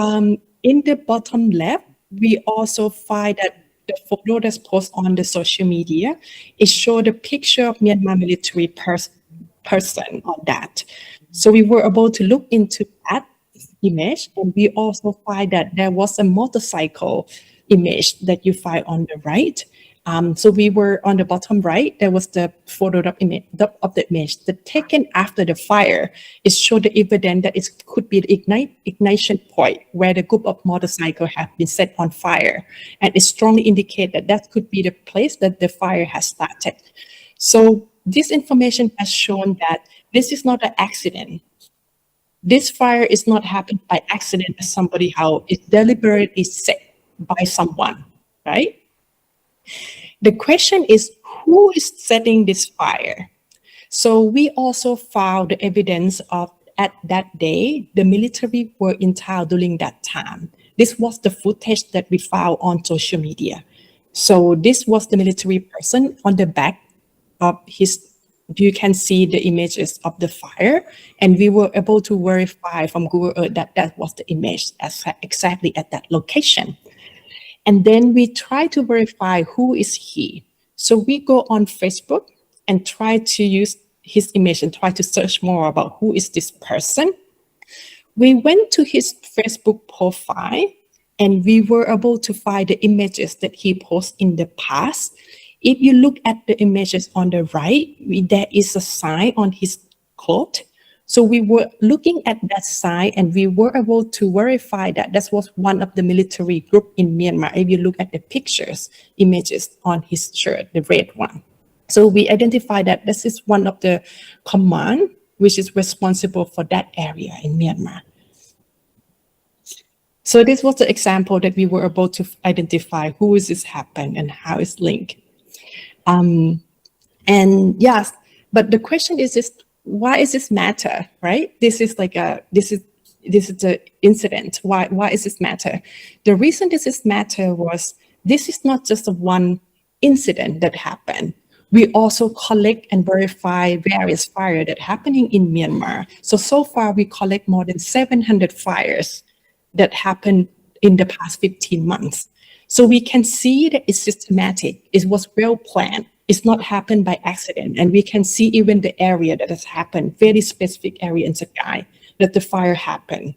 in the bottom left, we also find that the photo that's posted on the social media, it shows the picture of Myanmar military person on that. So we were able to look into that image, and we also find that there was a motorcycle image that you find on the right. So we were on the bottom right, there was the photo of the image that taken after the fire. It showed the evidence that it could be the ignition point where the group of motorcycles have been set on fire. And it strongly indicates that that could be the place that the fire has started. So this information has shown that this is not an accident. This fire is not happened by accident as somebody how it's deliberately set by someone, right? The question is, who is setting this fire? So we also found the evidence of at that day, the military were in town during that time. This was the footage that we found on social media. So this was the military person on the back of his, you can see the images of the fire, and we were able to verify from Google Earth that that was the image exactly at that location. And then we try to verify who is he. So we go on Facebook and try to use his image and try to search more about who is this person. We went to his Facebook profile and we were able to find the images that he posted in the past. If you look at the images on the right, there is a sign on his cloth. So we were looking at that sign and we were able to verify that that was one of the military group in Myanmar. If you look at the pictures, images on his shirt, the red one. So we identified that this is one of the command which is responsible for that area in Myanmar. So this was the example that we were able to identify who is this happened and how it's linked. And yes, but the question is this, why is this matter, right? This is like this is the incident. Why is this matter? The reason this is matter was this is not just a one incident that happened. We also collect and verify various fires that happening in Myanmar. So far we collect more than 700 fires that happened in the past 15 months. So we can see that it's systematic. It was well planned. It's not happened by accident. And we can see even the area that has happened, very specific area in Sakai that the fire happened.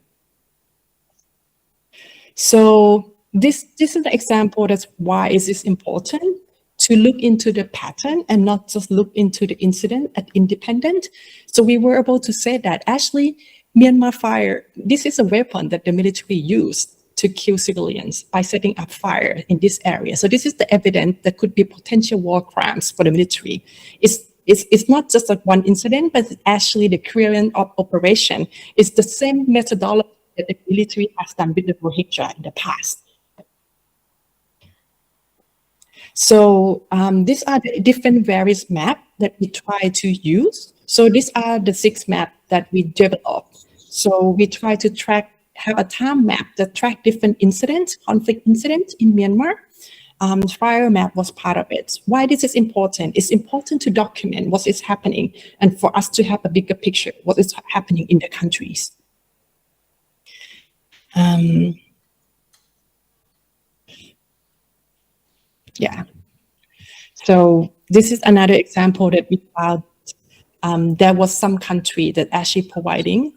So this is an example that's why is this important to look into the pattern and not just look into the incident at independent. So we were able to say that actually Myanmar fire, this is a weapon that the military used to kill civilians by setting up fire in this area. So this is the evidence that could be potential war crimes for the military. It's not just like one incident, but it's actually the current operation. It's the same methodology that the military has done with the Rohingya in the past. So these are the different various maps that we try to use. So these are the 6 maps that we developed. So we try to have a time map that track different incidents, conflict incidents in Myanmar. Fire map was part of it. Why this is important? It's important to document what is happening and for us to have a bigger picture what is happening in the countries. Yeah. So this is another example that we found. There was some country that actually providing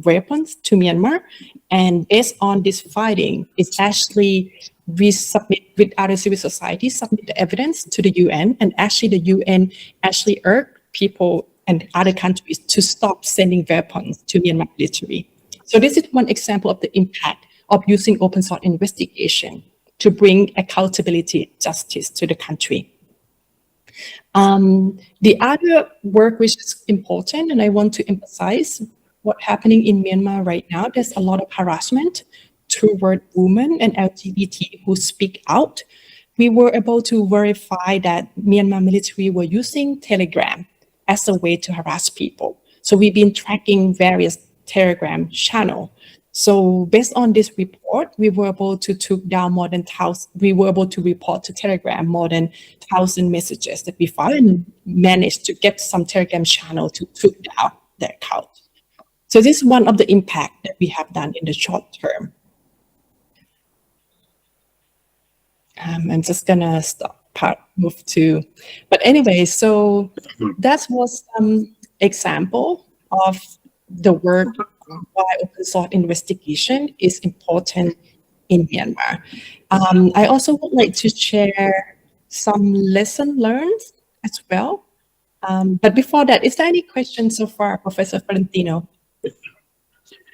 weapons to Myanmar, and based on this finding, it's actually we submit with other civil society, submit the evidence to the UN, and actually the UN actually urged people and other countries to stop sending weapons to Myanmar military. So this is one example of the impact of using open source investigation to bring accountability, justice to the country. The other work which is important, and I want to emphasize what's happening in Myanmar right now, there's a lot of harassment toward women and LGBT who speak out. We were able to verify that Myanmar military were using Telegram as a way to harass people. So we've been tracking various Telegram channels. So based on this report, we were able to took down more than 1,000, we were able to report to Telegram more than 1,000 messages that we found and managed to get some Telegram channel to took down their account. So this is one of the impact that we have done in the short term. I'm just gonna stop part, move to, but anyway, so that was example of the work why open source investigation is important in Myanmar. I also would like to share some lesson learned as well. But before that, is there any questions so far, Professor Florentino?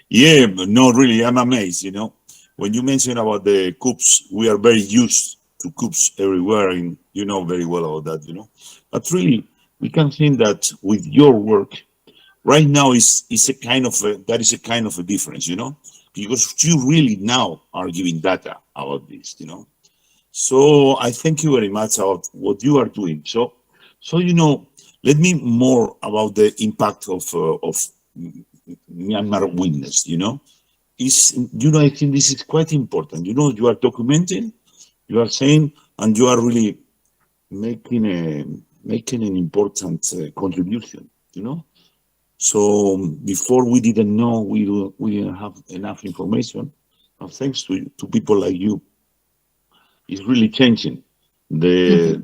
Yeah, no, really, I'm amazed, you know. When you mention about the coups, we are very used to coups everywhere, and you know very well about that, you know. But really, we can think that with your work, right now is a kind of a difference, you know, because you really now are giving data about this, you know. So I thank you very much about what you are doing. So you know, let me more about the impact of Myanmar witness, you know. I think this is quite important. You know, you are documenting, you are saying, and you are really making an important contribution, you know. So before we didn't know, we didn't have enough information. And thanks to people like you, it's really changing the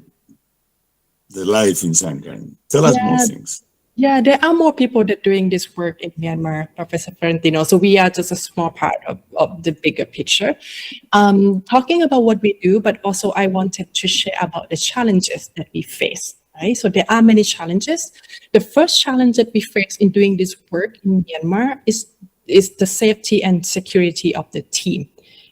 life in Sangha. Tell us more things. Yeah, there are more people that doing this work in Myanmar, Professor Florentino. So we are just a small part of the bigger picture. Talking about what we do, but also I wanted to share about the challenges that we face. Right? So there are many challenges. The first challenge that we face in doing this work in Myanmar is the safety and security of the team.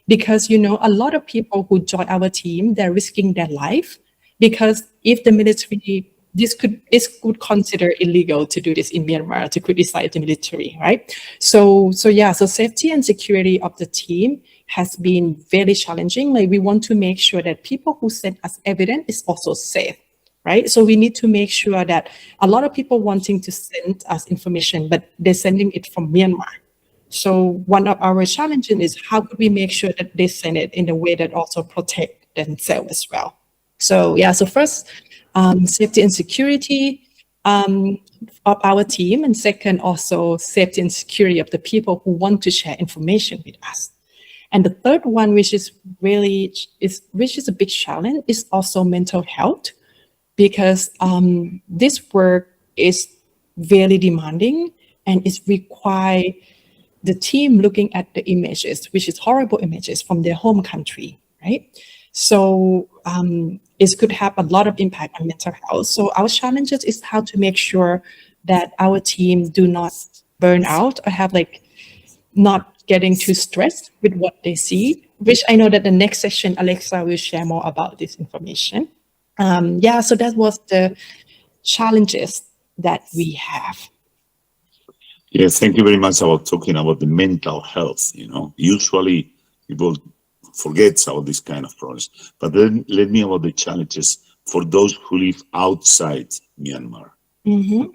Because, you know, a lot of people who join our team, they're risking their life because if the military, this could consider illegal to do this in Myanmar, to criticize the military, right? So safety and security of the team has been very challenging. Like, we want to make sure that people who send us evidence is also safe, right? So we need to make sure that a lot of people wanting to send us information, but they're sending it from Myanmar. So one of our challenges is how could we make sure that they send it in a way that also protect themselves as well. So first, safety and security of our team, and second, also safety and security of the people who want to share information with us. And the third one, which is a big challenge, is also mental health, because this work is very demanding and it requires the team looking at the images, which is horrible images from their home country, right? So it could have a lot of impact on mental health. So our challenges is how to make sure that our team do not burn out or have not getting too stressed with what they see, which I know that the next session, Alexa will share more about this information. So that was the challenges that we have. Yeah, thank you very much about talking about the mental health. You know, usually people forget about this kind of problems, but then let me about the challenges for those who live outside Myanmar. Mm-hmm.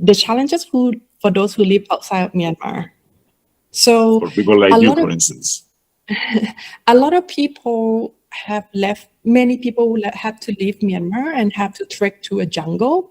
The challenges for those who live outside of Myanmar. So for people like you, for instance, a lot of people have left. Many people have to leave Myanmar and have to trek to a jungle.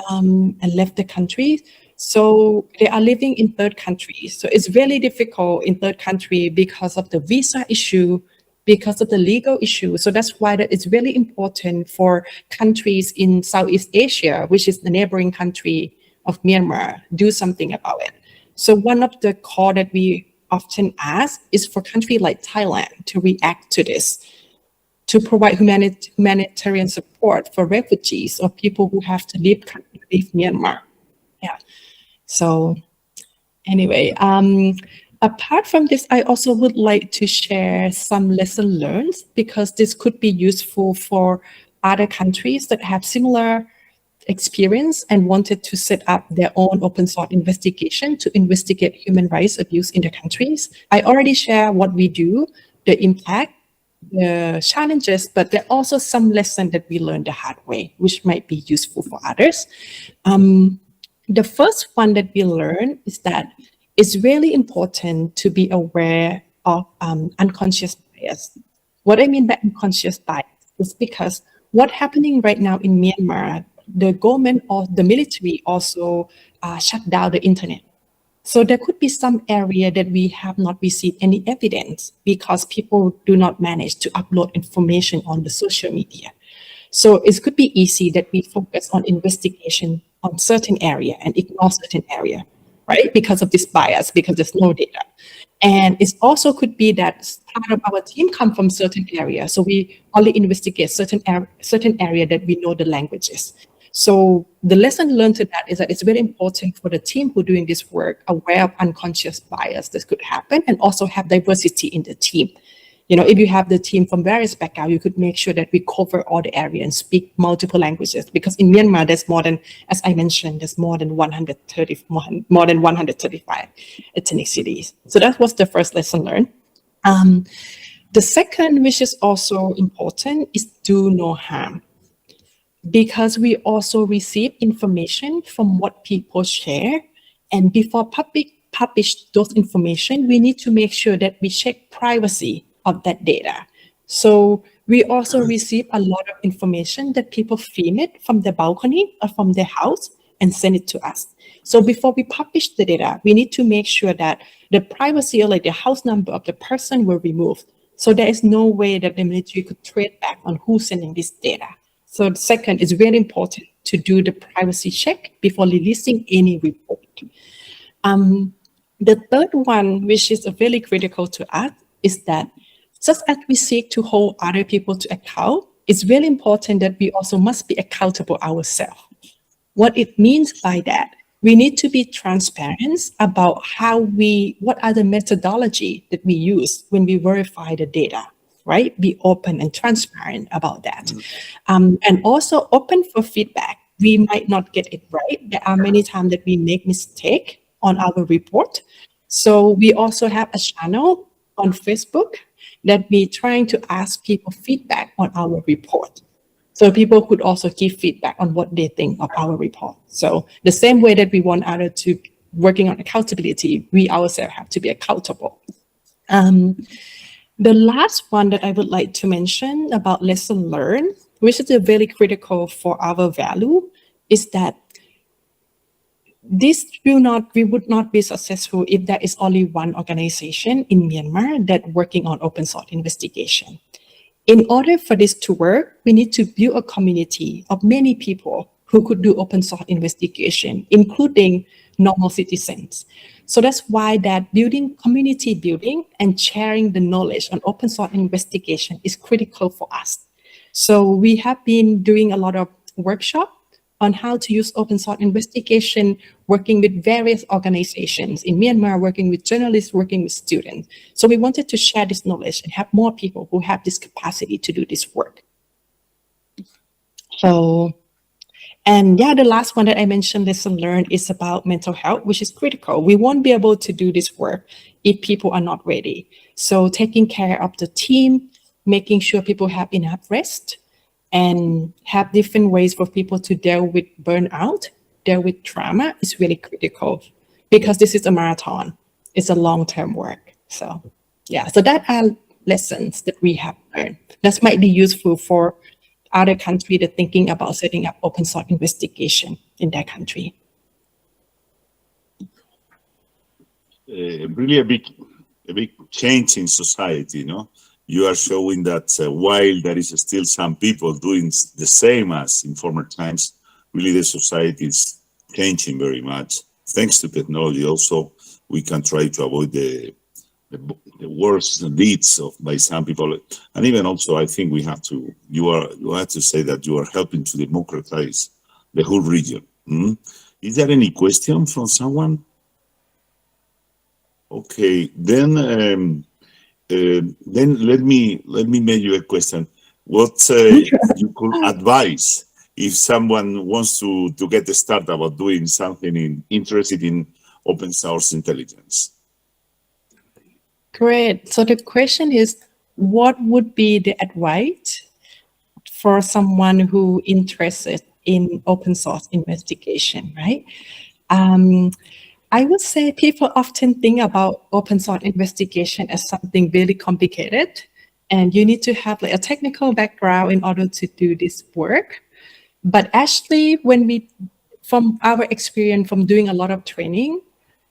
And left the country. So they are living in third countries. So it's really difficult in third country because of the visa issue, because of the legal issue. So that's why it's really important for countries in Southeast Asia, which is the neighboring country of Myanmar, do something about it. So one of the call that we often ask is for countries like Thailand to react to this, to provide humanitarian support for refugees or people who have to leave Myanmar. Yeah. So anyway, apart from this, I also would like to share some lessons learned, because this could be useful for other countries that have similar experience and wanted to set up their own open source investigation to investigate human rights abuse in their countries. I already share what we do, the impact, the challenges, but there are also some lessons that we learned the hard way, which might be useful for others. The first one that we learned is that it's really important to be aware of unconscious bias. What I mean by unconscious bias is because what's happening right now in Myanmar, the government or the military also shut down the internet. So there could be some area that we have not received any evidence because people do not manage to upload information on the social media. So it could be easy that we focus on investigation on certain area and ignore certain area, right? Because of this bias, because there's no data. And it also could be that part of our team come from certain area. So we only investigate certain area that we know the languages. So the lesson learned to that is that it's very important for the team who are doing this work, aware of unconscious bias that could happen, and also have diversity in the team. You know, if you have the team from various backgrounds, you could make sure that we cover all the area and speak multiple languages. Because in Myanmar, there's more than, as I mentioned, there's more than 135 ethnicities. So that was the first lesson learned. The second, which is also important, is do no harm. Because we also receive information from what people share, and before publish those information, we need to make sure that we check privacy of that data. So we also receive a lot of information that people film it from the balcony or from their house and send it to us. So before we publish the data, we need to make sure that the privacy or like the house number of the person were removed. So there is no way that the military could trade back on who's sending this data. So the second is very important to do the privacy check before releasing any report. The third one, which is really critical to us, is that just as we seek to hold other people to account, it's really important that we also must be accountable ourselves. What it means by that, we need to be transparent about what are the methodology that we use when we verify the data, right? Be open and transparent about that. And also open for feedback. We might not get it right. There are many times that we make mistake on our report. So we also have a channel on Facebook that we're trying to ask people feedback on our report. So people could also give feedback on what they think of our report. So the same way that we want others to working on accountability, we ourselves have to be accountable. The last one that I would like to mention about lesson learned, which is very critical for our value, is that we would not be successful if there is only one organization in Myanmar that working on open source investigation. In order for this to work, we need to build a community of many people who could do open source investigation, including normal citizens. So that's why that community building and sharing the knowledge on open source investigation is critical for us. So we have been doing a lot of workshops on how to use open source investigation, working with various organizations in Myanmar, working with journalists, working with students. So we wanted to share this knowledge and have more people who have this capacity to do this work. So, and yeah, the last one that I mentioned, lesson learned, is about mental health, which is critical. We won't be able to do this work if people are not ready. So taking care of the team, making sure people have enough rest, and have different ways for people to deal with burnout, deal with trauma is really critical, because this is a marathon. It's a long-term work. So yeah, so that are lessons that we have learned. That might be useful for other countries that are thinking about setting up open source investigation in their country. Really a big change in society, no? You are showing that while there is still some people doing the same as in former times, really the society is changing very much. Thanks to technology also, we can try to avoid the worst deeds by some people. And even also, I think you have to say that you are helping to democratize the whole region. Is there any question from someone? Okay, then let me make you a question. What you could advise if someone wants to get started about doing something interested in open source intelligence? Great. So the question is, what would be the advice for someone who interested in open source investigation, right? I would say people often think about open source investigation as something really complicated, and you need to have like a technical background in order to do this work. But actually, from our experience from doing a lot of training,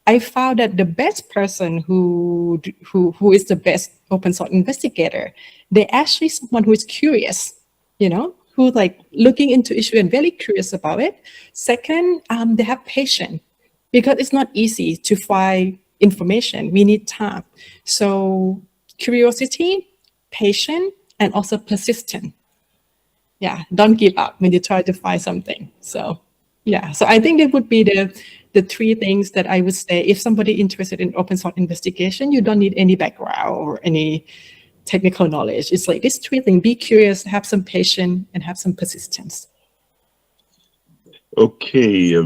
I found that the best person who is the best open source investigator, they're actually someone who is curious, who who like looking into issue and very curious about it. Second, they have patience because it's not easy to find information. We need time. So curiosity, patience, and also persistent. Yeah, don't give up when you try to find something. So yeah, so I think it would be the three things that I would say. If somebody interested in open source investigation, you don't need any background or any technical knowledge. It's like these three things: be curious, have some patience, and have some persistence. Okay.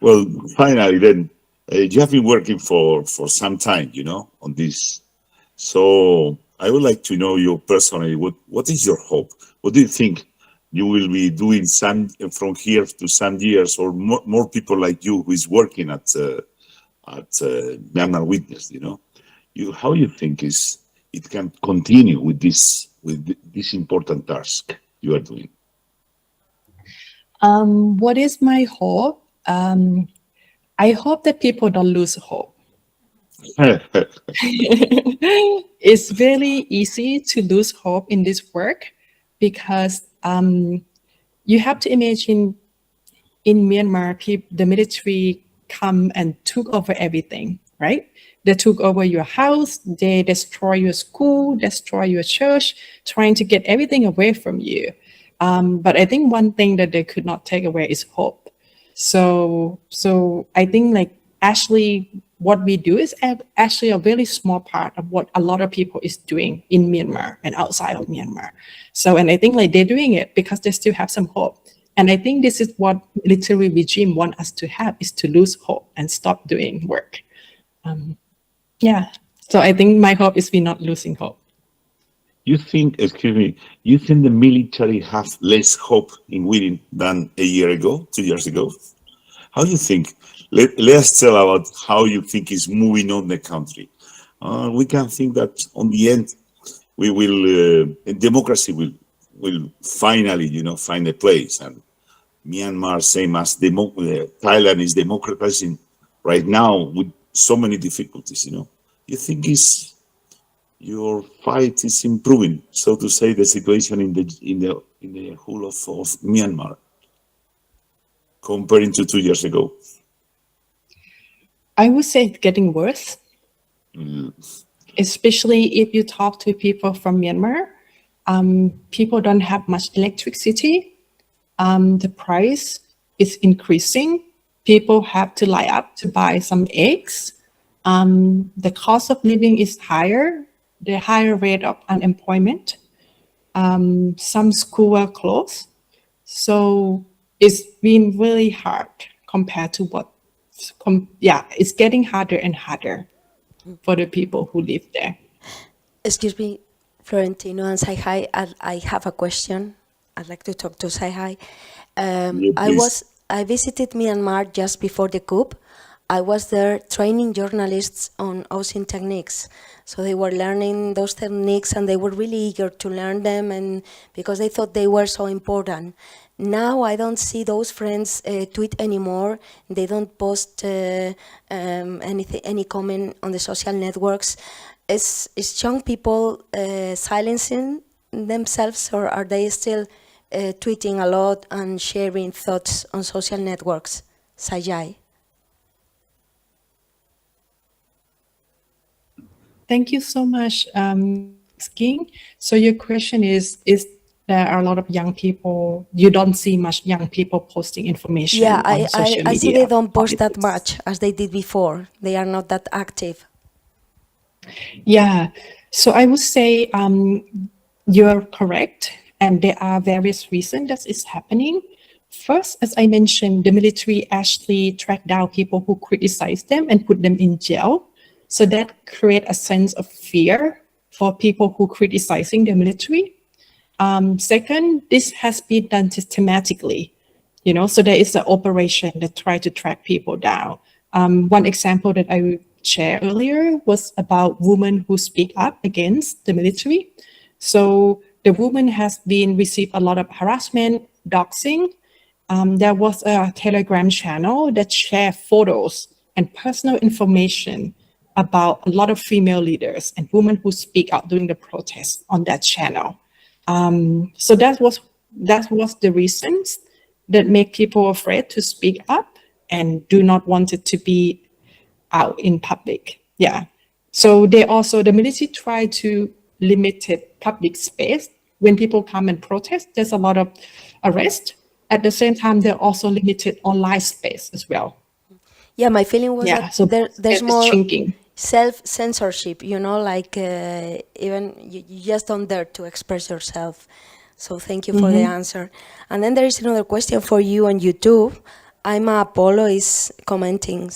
Well, finally, then you have been working for some time, on this. So I would like to know you personally. What is your hope? What do you think you will be doing from here to some years, or more people like you who is working at Myanmar Witness? How you think it can continue with this important task you are doing? What is my hope? I hope that people don't lose hope. It's very easy to lose hope in this work because you have to imagine in Myanmar, the military come and took over everything, right? They took over your house, they destroy your school, destroy your church, trying to get everything away from you. But I think one thing that they could not take away is hope. So I think like actually what we do is actually a very small part of what a lot of people is doing in Myanmar and outside of Myanmar. So, and I think like they're doing it because they still have some hope. And I think this is what military regime want us to have, is to lose hope and stop doing work. Yeah, so I think my hope is we're not losing hope. You think the military have less hope in winning than a year ago, 2 years ago? How do you think? Let us tell about how you think is moving on the country. We can think that on the end, we will, democracy will finally, find a place. And Myanmar, same as Thailand, is democratizing right now with so many difficulties. You think your fight is improving, so to say, the situation in the whole of Myanmar, comparing to 2 years ago? I would say it's getting worse, especially if you talk to people from Myanmar. People don't have much electricity. The price is increasing. People have to line up to buy some eggs. The cost of living is higher. The higher rate of unemployment. Some schools are closed. So it's been really hard compared to it's getting harder and harder for the people who live there. Excuse me, Florentino and Sai-Hai, I have a question. I'd like to talk to Sai-Hai. I visited Myanmar just before the coup. I was there training journalists on OSINT techniques. So they were learning those techniques and they were really eager to learn them, and because they thought they were so important. Now I don't see those friends tweet anymore. They don't post any comment on the social networks. Is young people silencing themselves, or are they still tweeting a lot and sharing thoughts on social networks? Sai-Hai. Thank you so much, King. So your question is there are a lot of young people, you don't see much young people posting information on social media? I see they don't post that much as they did before. They are not that active. Yeah, so I would say you're correct, and there are various reasons that is happening. First, as I mentioned, the military actually tracked down people who criticize them and put them in jail. So that creates a sense of fear for people who criticizing the military. Second, this has been done systematically, so there is an operation that try to track people down. One example that I shared earlier was about women who speak up against the military. So the woman has received a lot of harassment, doxing. There was a Telegram channel that shared photos and personal information about a lot of female leaders and women who speak out during the protests on that channel. So that was that was the reasons that make people afraid to speak up and do not want it to be out in public. Yeah. So the military try to limit public space. When people come and protest, there's a lot of arrest. At the same time, they're also limited online space as well. Yeah, my feeling was Yeah, that so there's it's more shrinking. self-censorship, like even you just don't dare to express yourself. So thank you for the answer. And then there is another question for you on YouTube. Ima Apollo is commenting,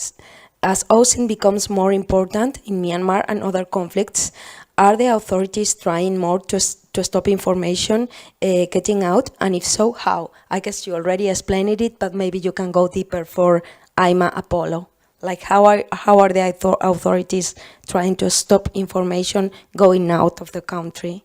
as OSINT becomes more important in Myanmar and other conflicts, are the authorities trying more to stop information getting out? And if so, how? I guess you already explained it, but maybe you can go deeper for Ima Apollo. Like how are the authorities trying to stop information going out of the country?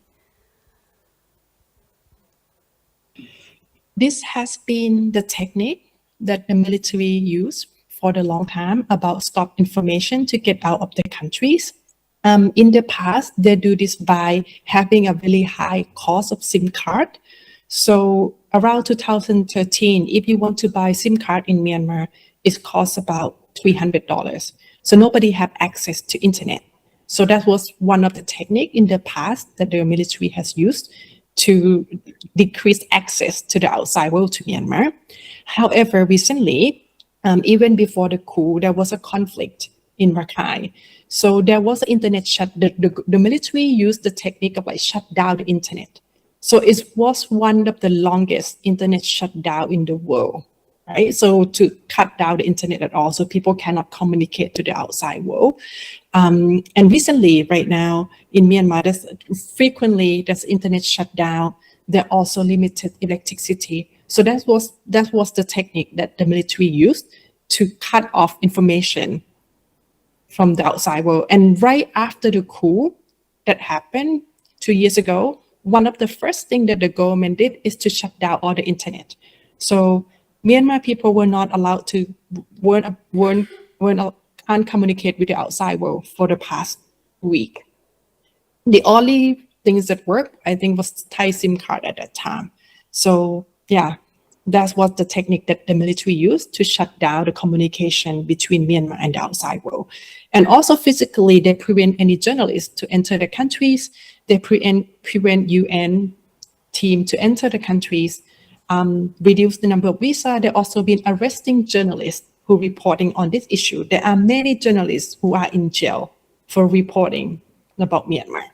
This has been the technique that the military used for a long time about stop information to get out of the countries. In the past, they do this by having a really high cost of SIM card. So around 2013, if you want to buy SIM card in Myanmar, it costs about $300. So nobody have access to internet. So that was one of the techniques in the past that the military has used to decrease access to the outside world to Myanmar. However, recently, even before the coup, there was a conflict in Rakhine. So there was an internet shut. The military used the technique of shut down the internet. So it was one of the longest internet shutdown in the world, right? So to cut down the internet at all, so people cannot communicate to the outside world. And recently, right now in Myanmar, there's internet shutdown. There also limited electricity. So that was the technique that the military used to cut off information from the outside world. And right after the coup that happened 2 years ago, one of the first things that the government did is to shut down all the internet. So Myanmar people were not allowed to, can't communicate with the outside world for the past week. The only things that worked, I think, was Thai SIM card at that time. So yeah, that was the technique that the military used to shut down the communication between Myanmar and the outside world. And also physically, they prevent any journalists to enter the countries. They prevent UN team to enter the countries, reduce the number of visas. They've also been arresting journalists who are reporting on this issue. There are many journalists who are in jail for reporting about Myanmar.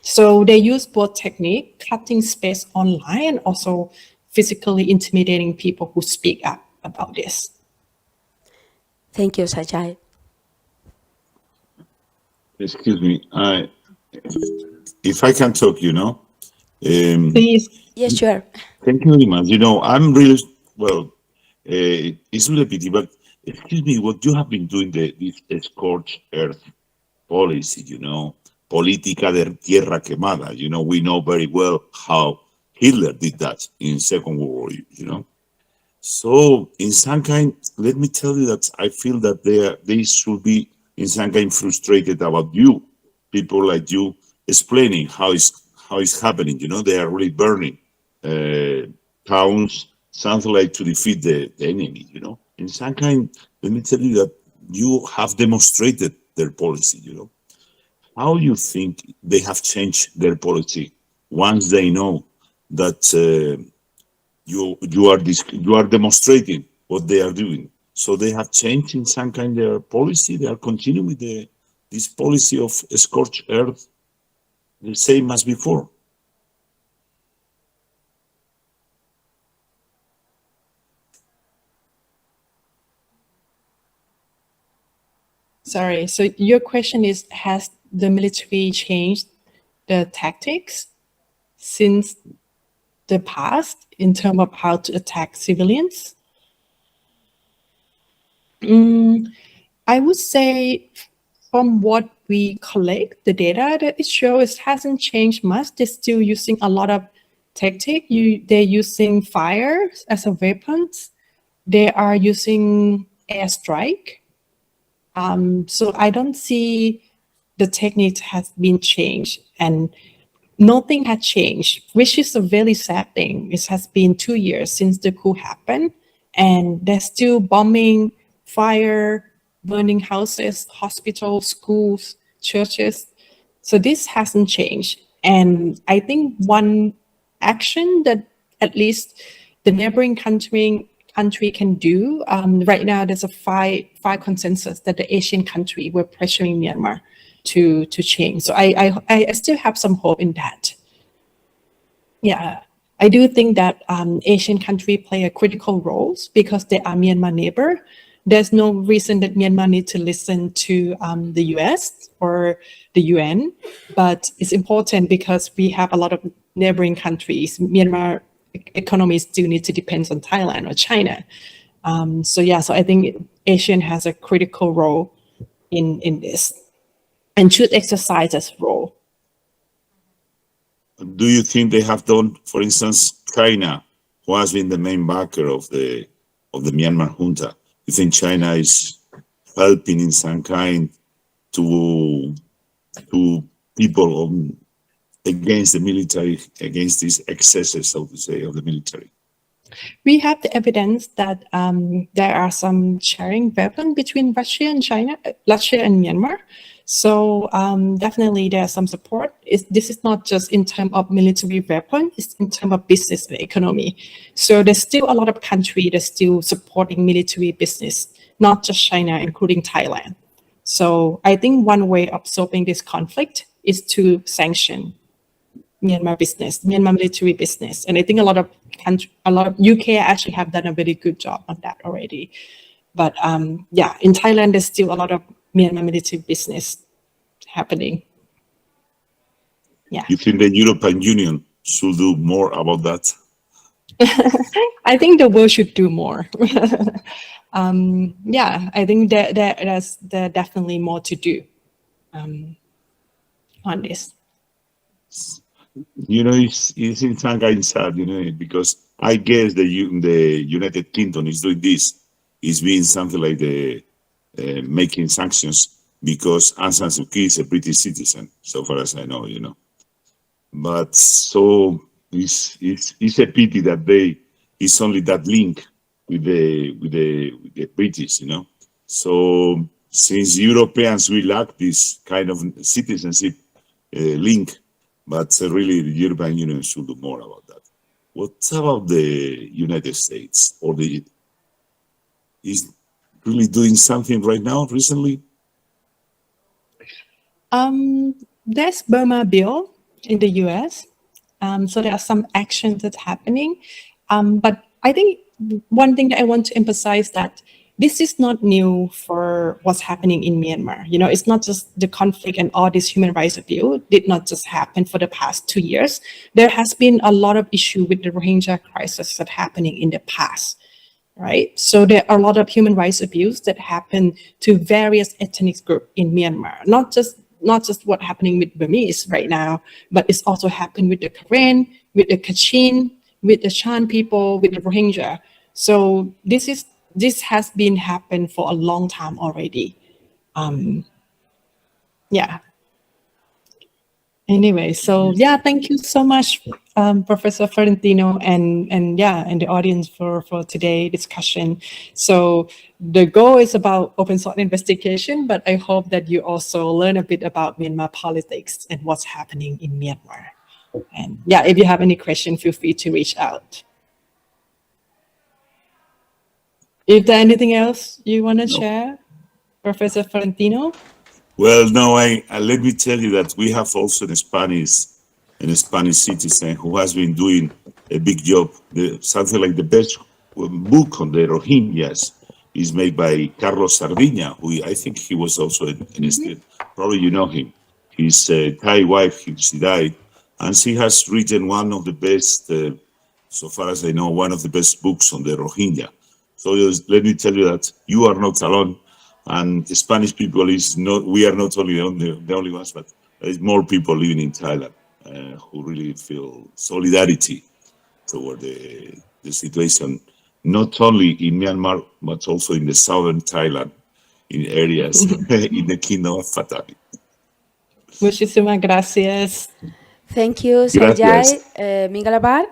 So they use both technique, cutting space online, and also physically intimidating people who speak up about this. Thank you, Sajai. Excuse me. If I can talk, Please. Yes, sure. Thank you very much. I'm really, well, it's really a pity, but excuse me, what you have been doing, this scorched earth policy, política de tierra quemada, we know very well how Hitler did that in Second World War, So in some kind, let me tell you that I feel that they should be in some kind frustrated about you, people like you, explaining how it's happening. They are really burning towns, something like to defeat the enemy. In some kind, let me tell you that you have demonstrated their policy. How you think they have changed their policy once they know that you are demonstrating what they are doing? So they have changed in some kind their policy. They are continuing with this policy of scorched earth, the same as before. Sorry, so your question is, has the military changed the tactics since the past in terms of how to attack civilians? I would say from what we collect, the data that it shows, it hasn't changed much. They're still using a lot of tactic. They're using fire as a weapon. They are using airstrike. So I don't see the technique has been changed. And nothing had changed, which is a very sad thing. It has been 2 years since the coup happened, and there's still bombing, fire, burning houses, hospitals, schools, churches. So this hasn't changed. And I think one action that at least the neighboring country can do, right now there's a five consensus that the Asian country were pressuring Myanmar to change. So I still have some hope in that. Yeah, I do think that Asian countries play a critical role because they are Myanmar neighbor. There's no reason that Myanmar needs to listen to the US or the UN, but it's important because we have a lot of neighboring countries. Myanmar economy still need to depend on Thailand or China. So I think Asian has a critical role in this and should exercise its role. Do you think they have done, for instance, China, who has been the main backer of the Myanmar junta? You think China is helping in some kind to people against the military, against these excesses, so to say, of the military? We have the evidence that there are some sharing weapons between Russia and Myanmar. So definitely there's some support. This is not just in terms of military weapon, it's in terms of business and economy. So there's still a lot of countries that's still supporting military business, not just China, including Thailand. So I think one way of solving this conflict is to sanction Myanmar business, Myanmar military business. And I think a lot of UK actually have done a very good job on that already. But in Thailand, there's still a lot of Myanmar military business happening. Yeah. You think the European Union should do more about that? I think the world should do more. I think there's definitely more to do on this. It's in some kind sad, because I guess the United Kingdom is doing this. It's being something like the making sanctions because Aung San Suu Kyi is a British citizen, so far as I know, But so it's a pity that it's only that link with the British, So since Europeans we lack this kind of citizenship link, but really the European Union should do more about that. What about the United States is really doing something right now recently? There's Burma bill in the US. So there are some actions that's happening. But I think one thing that I want to emphasize that this is not new for what's happening in Myanmar. It's not just the conflict and all this human rights abuse did not just happen for the past 2 years. There has been a lot of issue with the Rohingya crisis that happening in the past, right? So there are a lot of human rights abuse that happen to various ethnic groups in Myanmar, not just what's happening with Burmese right now, but it's also happened with the Karen, with the Kachin, with the Shan people, with the Rohingya. So this has been happened for a long time already. Anyway, so thank you so much, Professor Florentino and the audience for today's discussion. So the goal is about open source investigation, but I hope that you also learn a bit about Myanmar politics and what's happening in Myanmar. And if you have any question, feel free to reach out. Is there anything else you want to share, Professor Florentino? Well, no, let me tell you that we have also a Spanish citizen who has been doing a big job. Something like the best book on the Rohingyas is made by Carlos Sardiña, who I think he was also in state. Probably you know him. His Thai wife, she died, and she has written one of the best, so far as I know, one of the best books on the Rohingya. So let me tell you that you are not alone, and Spanish people we are not only the only ones, but there's more people living in Thailand who really feel solidarity toward the situation, not only in Myanmar, but also in the southern Thailand, in areas in the kingdom of Fatah. Muchísimas gracias. Thank you, Gracias. Sanjay, Mingalabar,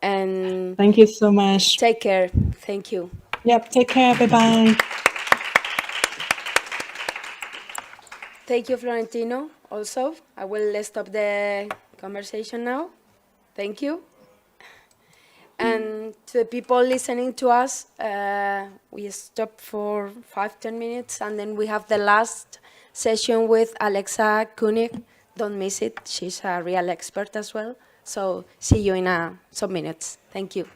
and Thank you so much. take care. Thank you. Yep, take care. Bye-bye. Thank you, Florentino, also. I will stop the conversation now. Thank you. And to the people listening to us, we stop for 5-10 minutes, and then we have the last session with Alexa Koenig. Don't miss it. She's a real expert as well. So see you in some minutes. Thank you.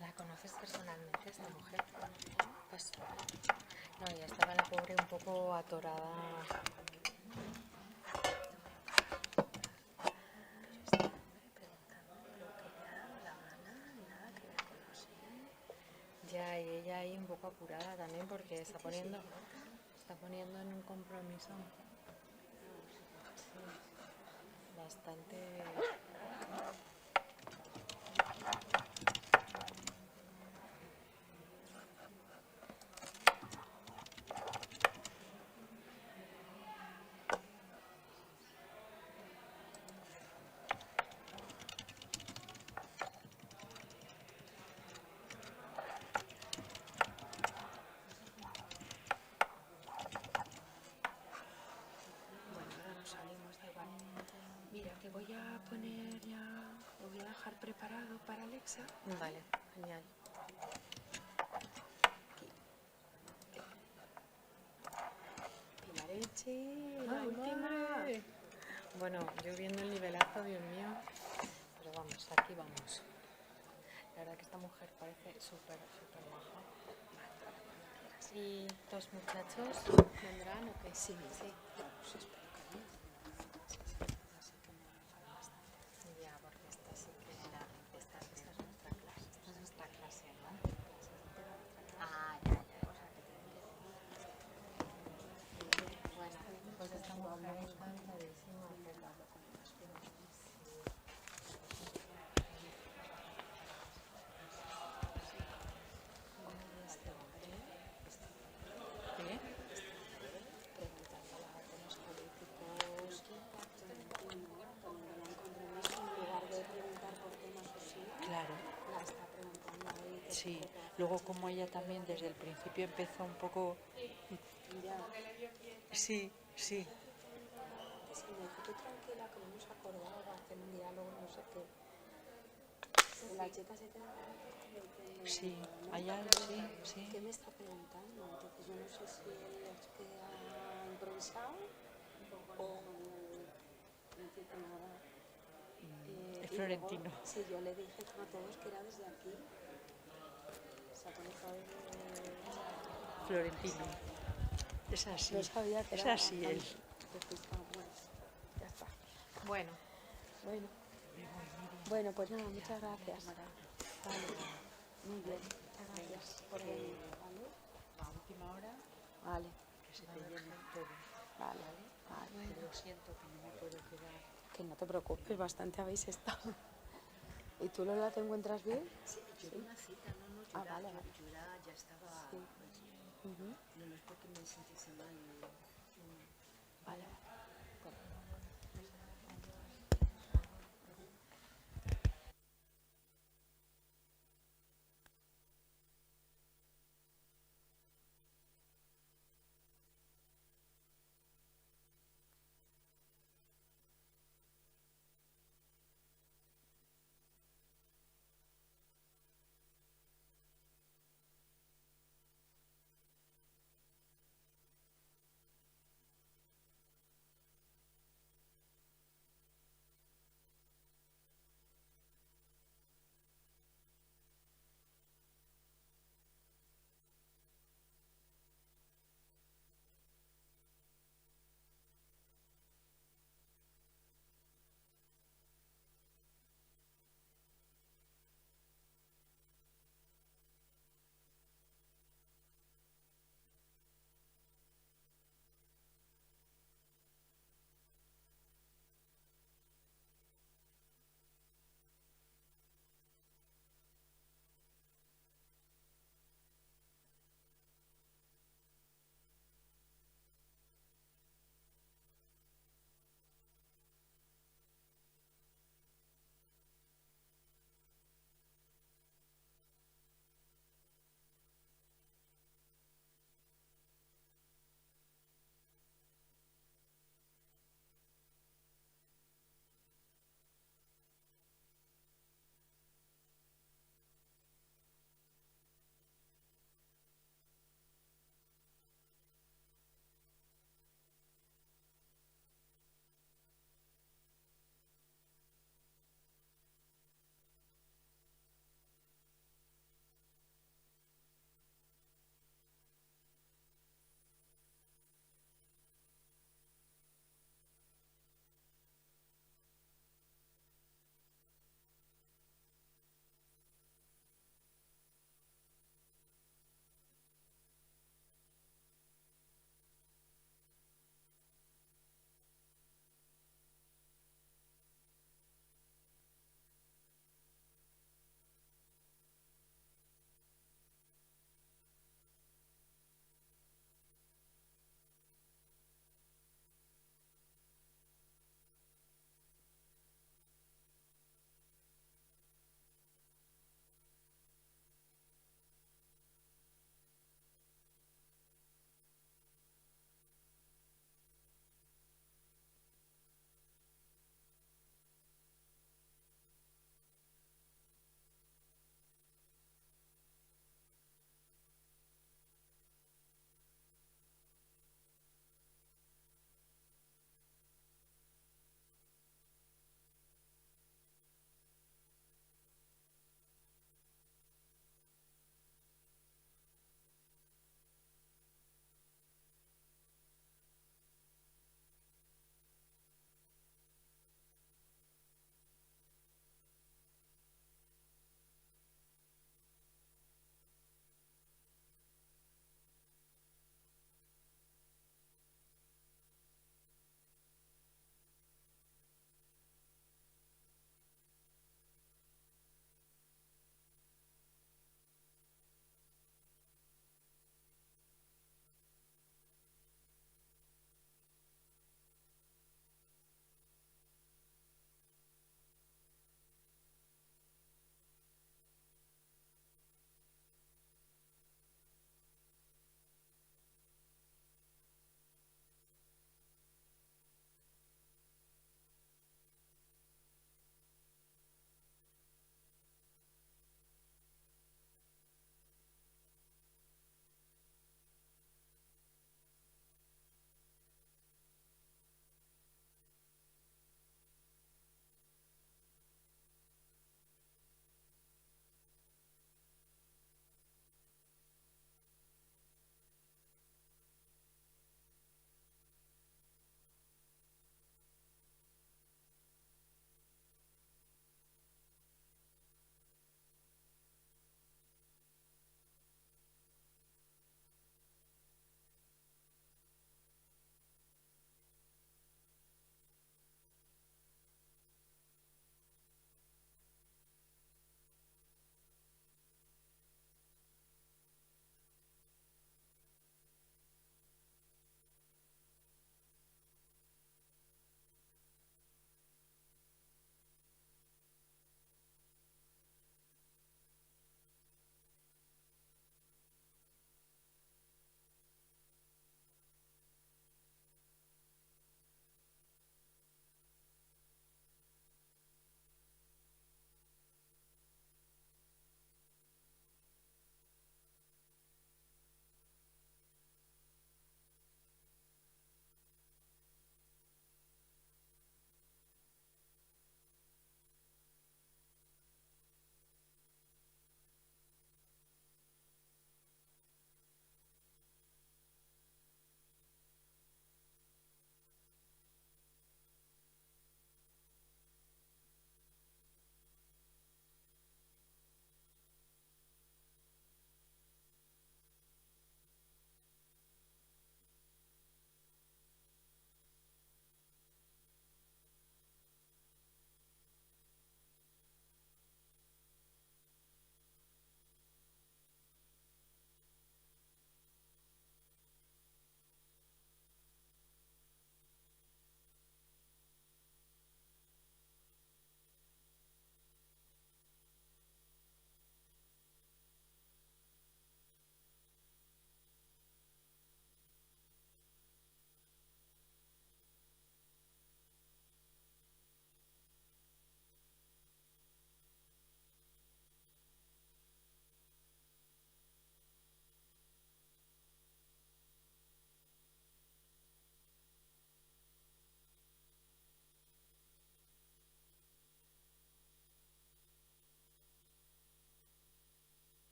¿La conoces personalmente, esta mujer? Pues, no, ya estaba la pobre un poco atorada. Ya, y ella ahí un poco apurada también porque está poniendo en un compromiso bastante... Mira, que voy a poner ya, lo voy a dejar preparado para Alexa. Vale, genial. Pilarechi, ¡Ah, la última. hombre! Bueno, yo viendo el nivelazo, Dios mío. Pero vamos, aquí vamos. La verdad que esta mujer parece súper, súper maja. ¿Y los muchachos vendrán o qué? Sí, sí. Pues espero que no. Ya, porque esta sí que esta es nuestra clase. Esta es nuestra clase, ¿no? Ah, ya. Bueno, pues esta mujer está encantadísima. Claro. Sí, luego como ella también desde el principio empezó un poco... Sí. Sí, me dijo, tú tranquila, que no nos acordaba de hacer un diálogo, no sé qué. La chica se queda Sí, allá sí. ¿Qué me está preguntando? Entonces yo no sé si él es que ha improvisado o no entiendo nada. Es Florentino. Luego, sí, yo le dije a todos que era desde aquí. Se ha conectado desde... Florentino. Es así. No sabía que es era así él. Bueno, ya está. Bueno. Bueno, pues nada, muchas gracias. Vale. Muy bien, muchas gracias por venir, ¿vale? A última hora. Vale. Que se te llene todo. Vale. Lo siento que no me puedo quedar. Que no te preocupes, bastante habéis estado. ¿Y tú, Lola, te encuentras bien? Sí, yo tengo una cita, no, vale. yo ya estaba... Sí. No es porque me sintiese mal. Vale.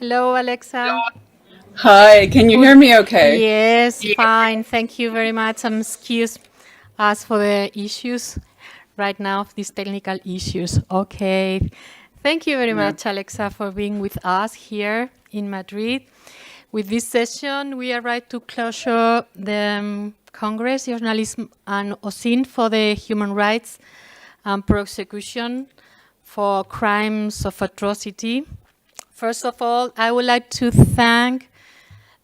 Hello, Alexa. Hi, can you hear me okay? Yes, fine. Thank you very much. Excuse us for the issues right now, these technical issues. Okay. Thank you very much, Alexa, for being with us here in Madrid. With this session, we arrived to closure the Congress, Journalism and OSINT for the human rights and prosecution for crimes of atrocity. First of all, I would like to thank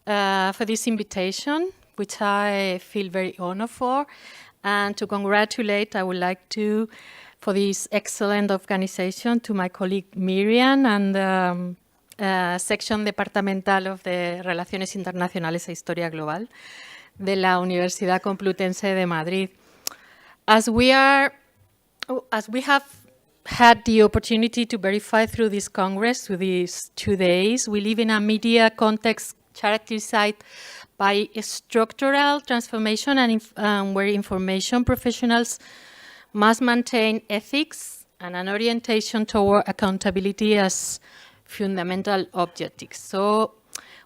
for this invitation, which I feel very honored for, and to congratulate, I would like to, for this excellent organization, to my colleague Miriam and Section Departamental of the Relaciones Internacionales e Historia Global de la Universidad Complutense de Madrid. As we have had the opportunity to verify through this Congress, through these 2 days, we live in a media context characterized by a structural transformation and where information professionals must maintain ethics and an orientation toward accountability as fundamental objectives. So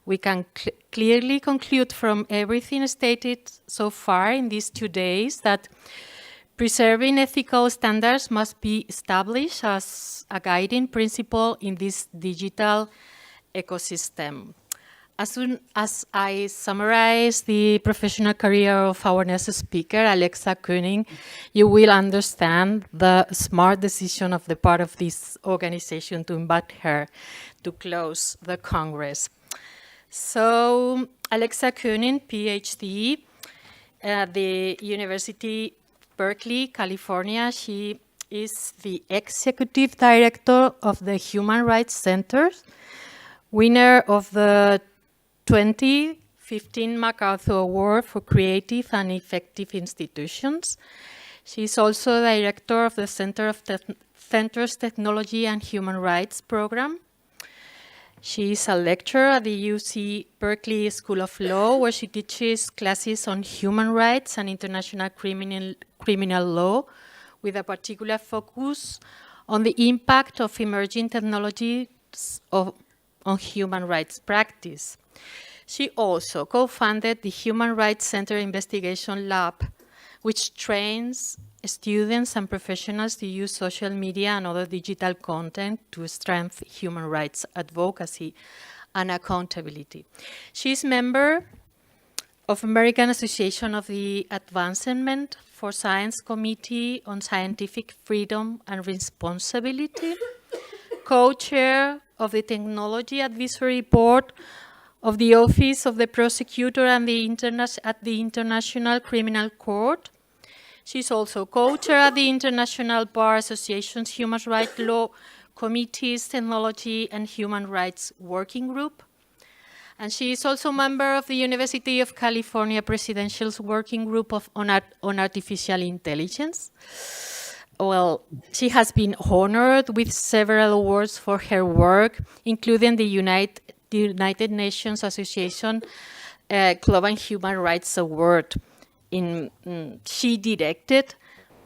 we can clearly conclude from everything stated so far in these 2 days that preserving ethical standards must be established as a guiding principle in this digital ecosystem. As soon as I summarize the professional career of our next speaker, Alexa Koenig, you will understand the smart decision of the part of this organization to invite her to close the Congress. So, Alexa Koenig, PhD at the University Berkeley, California. She is the Executive Director of the Human Rights Center, winner of the 2015 MacArthur Award for Creative and Effective Institutions. She is also Director of the Center's Technology and Human Rights Program. She is a lecturer at the UC Berkeley School of Law, where she teaches classes on human rights and international criminal law, with a particular focus on the impact of emerging technologies on human rights practice. She also co-founded the Human Rights Center Investigation Lab, which trains students and professionals to use social media and other digital content to strengthen human rights advocacy and accountability. She is member of American Association of the Advancement for Science Committee on Scientific Freedom and Responsibility, co-chair of the Technology Advisory Board of the Office of the Prosecutor and at the International Criminal Court. She's also co-chair at the International Bar Association's Human Rights Law Committee's Technology and Human Rights Working Group. And she is also a member of the University of California Presidential's Working Group on Artificial Intelligence. Well, she has been honored with several awards for her work, including the United Nations Association Global Human Rights Award. She directed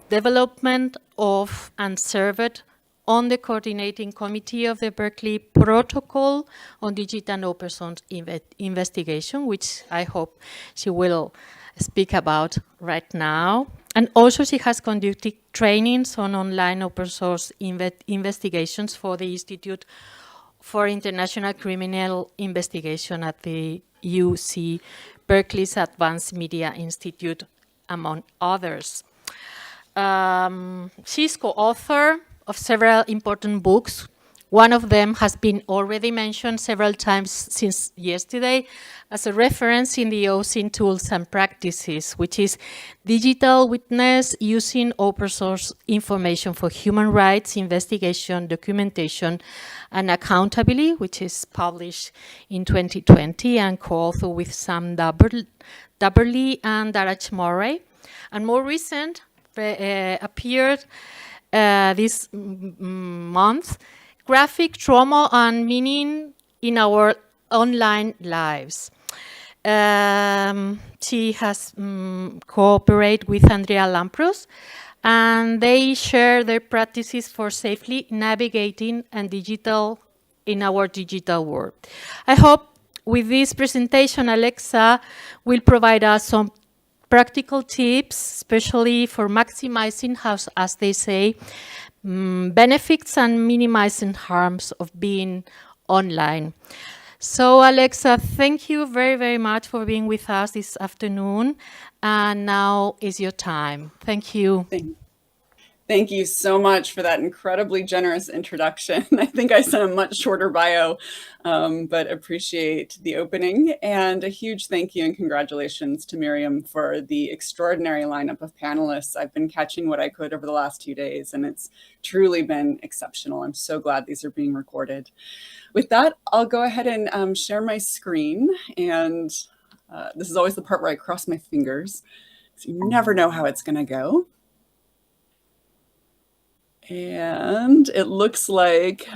development of and served on the coordinating committee of the Berkeley Protocol on Digital and Open Source Investigation, which I hope she will speak about right now. And also she has conducted trainings on online open source investigations for the Institute for International Criminal Investigation at the UC Berkeley's Advanced Media Institute, among others. She's co-author of several important books. One of them has been already mentioned several times since yesterday as a reference in the OSINT tools and practices, which is Digital Witness Using Open Source Information for Human Rights Investigation, Documentation, and Accountability, which is published in 2020 and co-authored with Sam Dubberly and Darach Murray. And more recent, appeared this month, Graphic Trauma and Meaning in Our Online Lives. She has cooperated with Andrea Lampros, and they share their practices for safely navigating in our digital world. I hope with this presentation, Alexa will provide us some practical tips, especially for maximizing, as they say, benefits and minimizing harms of being online. So Alexa, thank you very, very much for being with us this afternoon. And now is your time. Thank you. Thank you so much for that incredibly generous introduction. I think I sent a much shorter bio, but appreciate the opening. And a huge thank you and congratulations to Miriam for the extraordinary lineup of panelists. I've been catching what I could over the last 2 days, and it's truly been exceptional. I'm so glad these are being recorded. With that, I'll go ahead and share my screen. And this is always the part where I cross my fingers, so you never know how it's going to go. And it looks like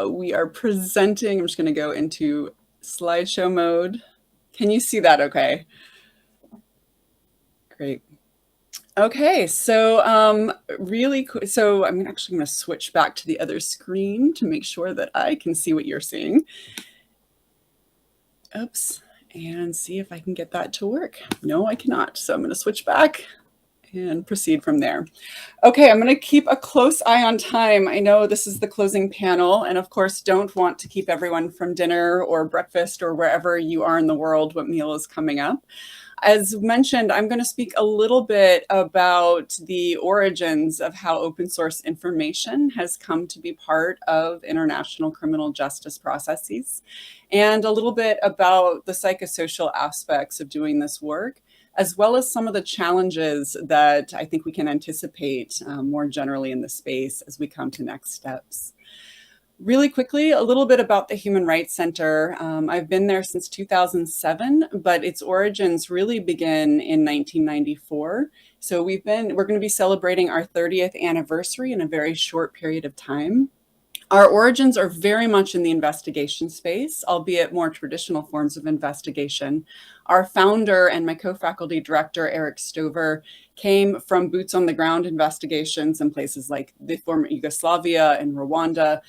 we are presenting. I'm just going to go into slideshow mode. Can you see that okay? Great. Okay, so really quick. So I'm actually going to switch back to the other screen to make sure that I can see what you're seeing. Oops, and see if I can get that to work. No, I cannot. So I'm going to switch back and proceed from there. Okay, I'm going to keep a close eye on time. I know this is the closing panel, and of course, don't want to keep everyone from dinner or breakfast or wherever you are in the world, what meal is coming up. As mentioned, I'm going to speak a little bit about the origins of how open source information has come to be part of international criminal justice processes, and a little bit about the psychosocial aspects of doing this work, as well as some of the challenges that I think we can anticipate more generally in the space as we come to next steps. Really quickly, a little bit about the Human Rights Center. I've been there since 2007, but its origins really begin in 1994. So we're going to be celebrating our 30th anniversary in a very short period of time. Our origins are very much in the investigation space, albeit more traditional forms of investigation. Our founder and my co-faculty director, Eric Stover, came from boots on the ground investigations in places like the former Yugoslavia and Rwanda,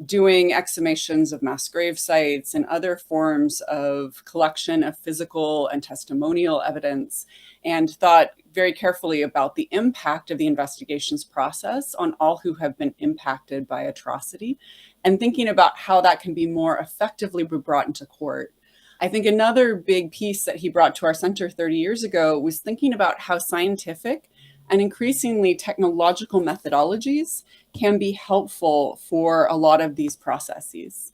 doing exhumations of mass grave sites and other forms of collection of physical and testimonial evidence, and thought very carefully about the impact of the investigations process on all who have been impacted by atrocity, and thinking about how that can be more effectively brought into court. I think another big piece that he brought to our center 30 years ago was thinking about how scientific and increasingly technological methodologies can be helpful for a lot of these processes.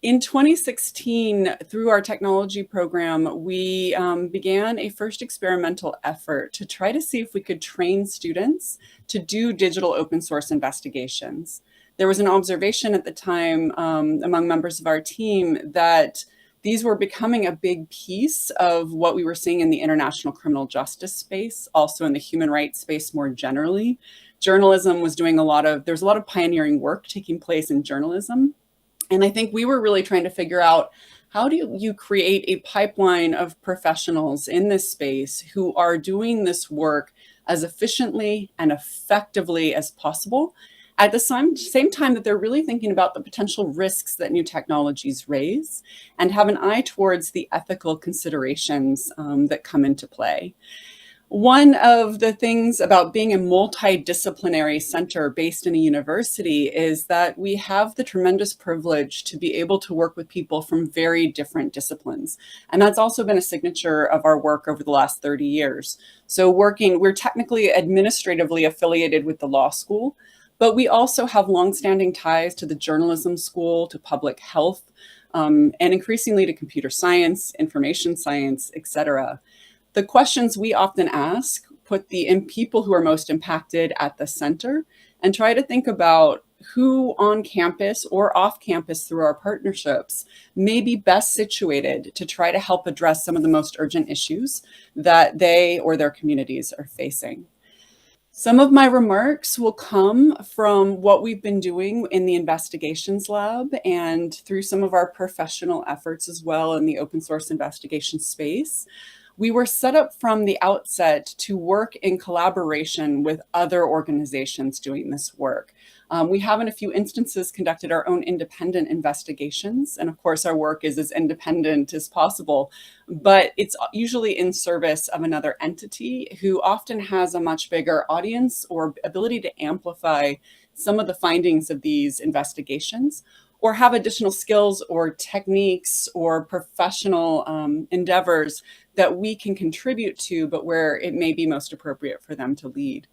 In 2016, through our technology program, we began a first experimental effort to try to see if we could train students to do digital open source investigations. There was an observation at the time among members of our team that these were becoming a big piece of what we were seeing in the international criminal justice space, also in the human rights space more generally. Journalism was doing there's a lot of pioneering work taking place in journalism. And I think we were really trying to figure out, how do you create a pipeline of professionals in this space who are doing this work as efficiently and effectively as possible, at the same time that they're really thinking about the potential risks that new technologies raise and have an eye towards the ethical considerations that come into play. One of the things about being a multidisciplinary center based in a university is that we have the tremendous privilege to be able to work with people from very different disciplines. And that's also been a signature of our work over the last 30 years. So we're technically administratively affiliated with the law school, but we also have longstanding ties to the journalism school, to public health, and increasingly to computer science, information science, et cetera. The questions we often ask put the people who are most impacted at the center and try to think about who on campus or off campus through our partnerships may be best situated to try to help address some of the most urgent issues that they or their communities are facing. Some of my remarks will come from what we've been doing in the investigations lab and through some of our professional efforts as well in the open source investigation space. We were set up from the outset to work in collaboration with other organizations doing this work. We have in a few instances conducted our own independent investigations. And of course, our work is as independent as possible, but it's usually in service of another entity who often has a much bigger audience or ability to amplify some of the findings of these investigations, or have additional skills or techniques or professional endeavors that we can contribute to, but where it may be most appropriate for them to lead.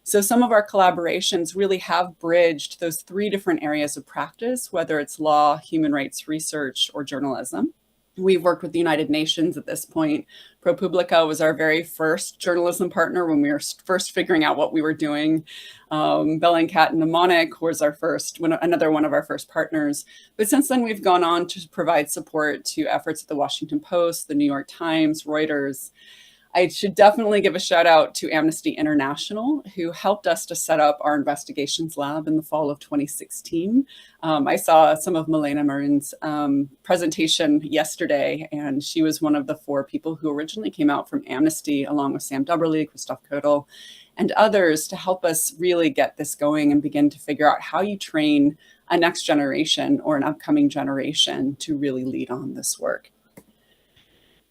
So some of our collaborations really have bridged those three different areas of practice, whether it's law, human rights research, or journalism. We've worked with the United Nations at this point. ProPublica was our very first journalism partner when we were first figuring out what we were doing. Bellingcat and Mnemonic was another one of our first partners. But since then, we've gone on to provide support to efforts at the Washington Post, the New York Times, Reuters. I should definitely give a shout out to Amnesty International, who helped us to set up our investigations lab in the fall of 2016. I saw some of Milena Marin's presentation yesterday, and she was one of the 4 people who originally came out from Amnesty, along with Sam Dubberly, Christoph Ködel, and others, to help us really get this going and begin to figure out how you train a next generation or an upcoming generation to really lead on this work.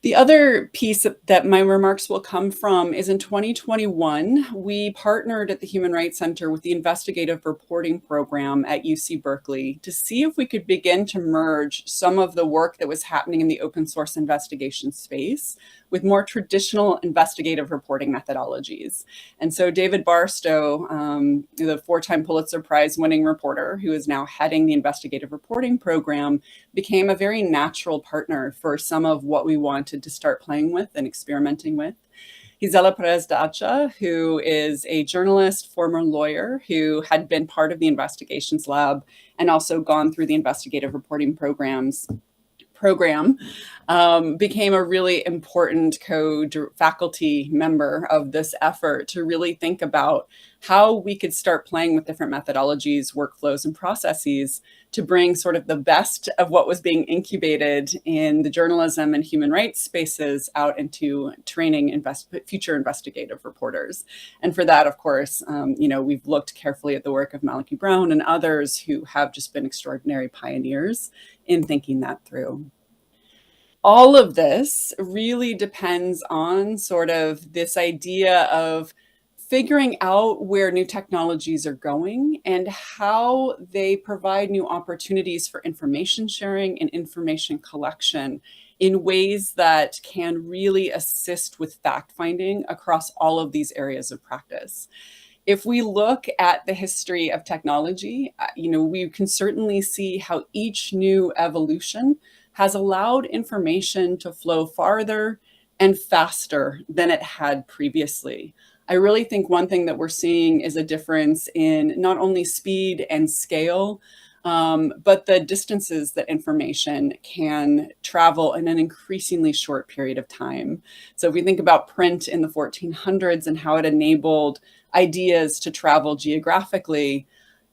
The other piece that my remarks will come from is in 2021, we partnered at the Human Rights Center with the Investigative Reporting Program at UC Berkeley to see if we could begin to merge some of the work that was happening in the open source investigation space with more traditional investigative reporting methodologies. And so David Barstow, the 4-time Pulitzer Prize winning reporter who is now heading the investigative reporting program, became a very natural partner for some of what we wanted to start playing with and experimenting with. Gisela Perez de Acha, who is a journalist, former lawyer, who had been part of the investigations lab and also gone through the investigative reporting program, became a really important faculty member of this effort to really think about how we could start playing with different methodologies, workflows, and processes to bring sort of the best of what was being incubated in the journalism and human rights spaces out into training future investigative reporters. And for that, of course, we've looked carefully at the work of Malachy Brown and others who have just been extraordinary pioneers in thinking that through. All of this really depends on sort of this idea of figuring out where new technologies are going and how they provide new opportunities for information sharing and information collection in ways that can really assist with fact-finding across all of these areas of practice. If we look at the history of technology, we can certainly see how each new evolution has allowed information to flow farther and faster than it had previously. I really think one thing that we're seeing is a difference in not only speed and scale, but the distances that information can travel in an increasingly short period of time. So if we think about print in the 1400s and how it enabled ideas to travel geographically,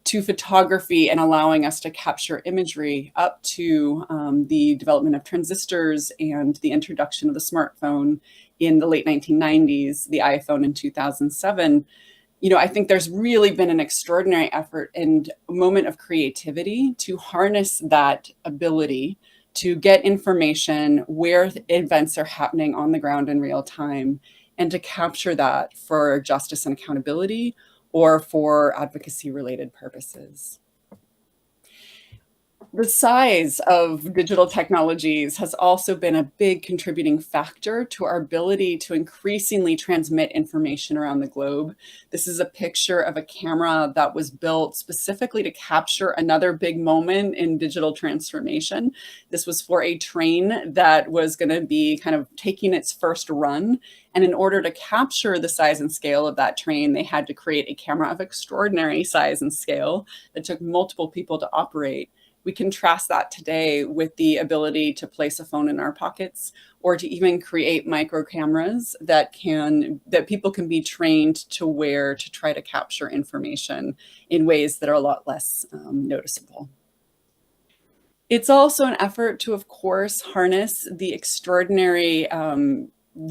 to photography and allowing us to capture imagery, up to the development of transistors and the introduction of the smartphone in the late 1990s, the iPhone in 2007, I think there's really been an extraordinary effort and a moment of creativity to harness that ability to get information where events are happening on the ground in real time, and to capture that for justice and accountability or for advocacy-related purposes. The size of digital technologies has also been a big contributing factor to our ability to increasingly transmit information around the globe. This is a picture of a camera that was built specifically to capture another big moment in digital transformation. This was for a train that was going to be kind of taking its first run. And in order to capture the size and scale of that train, they had to create a camera of extraordinary size and scale that took multiple people to operate. We contrast that today with the ability to place a phone in our pockets, or to even create micro cameras that people can be trained to wear to try to capture information in ways that are a lot less noticeable. It's also an effort to, of course, harness the extraordinary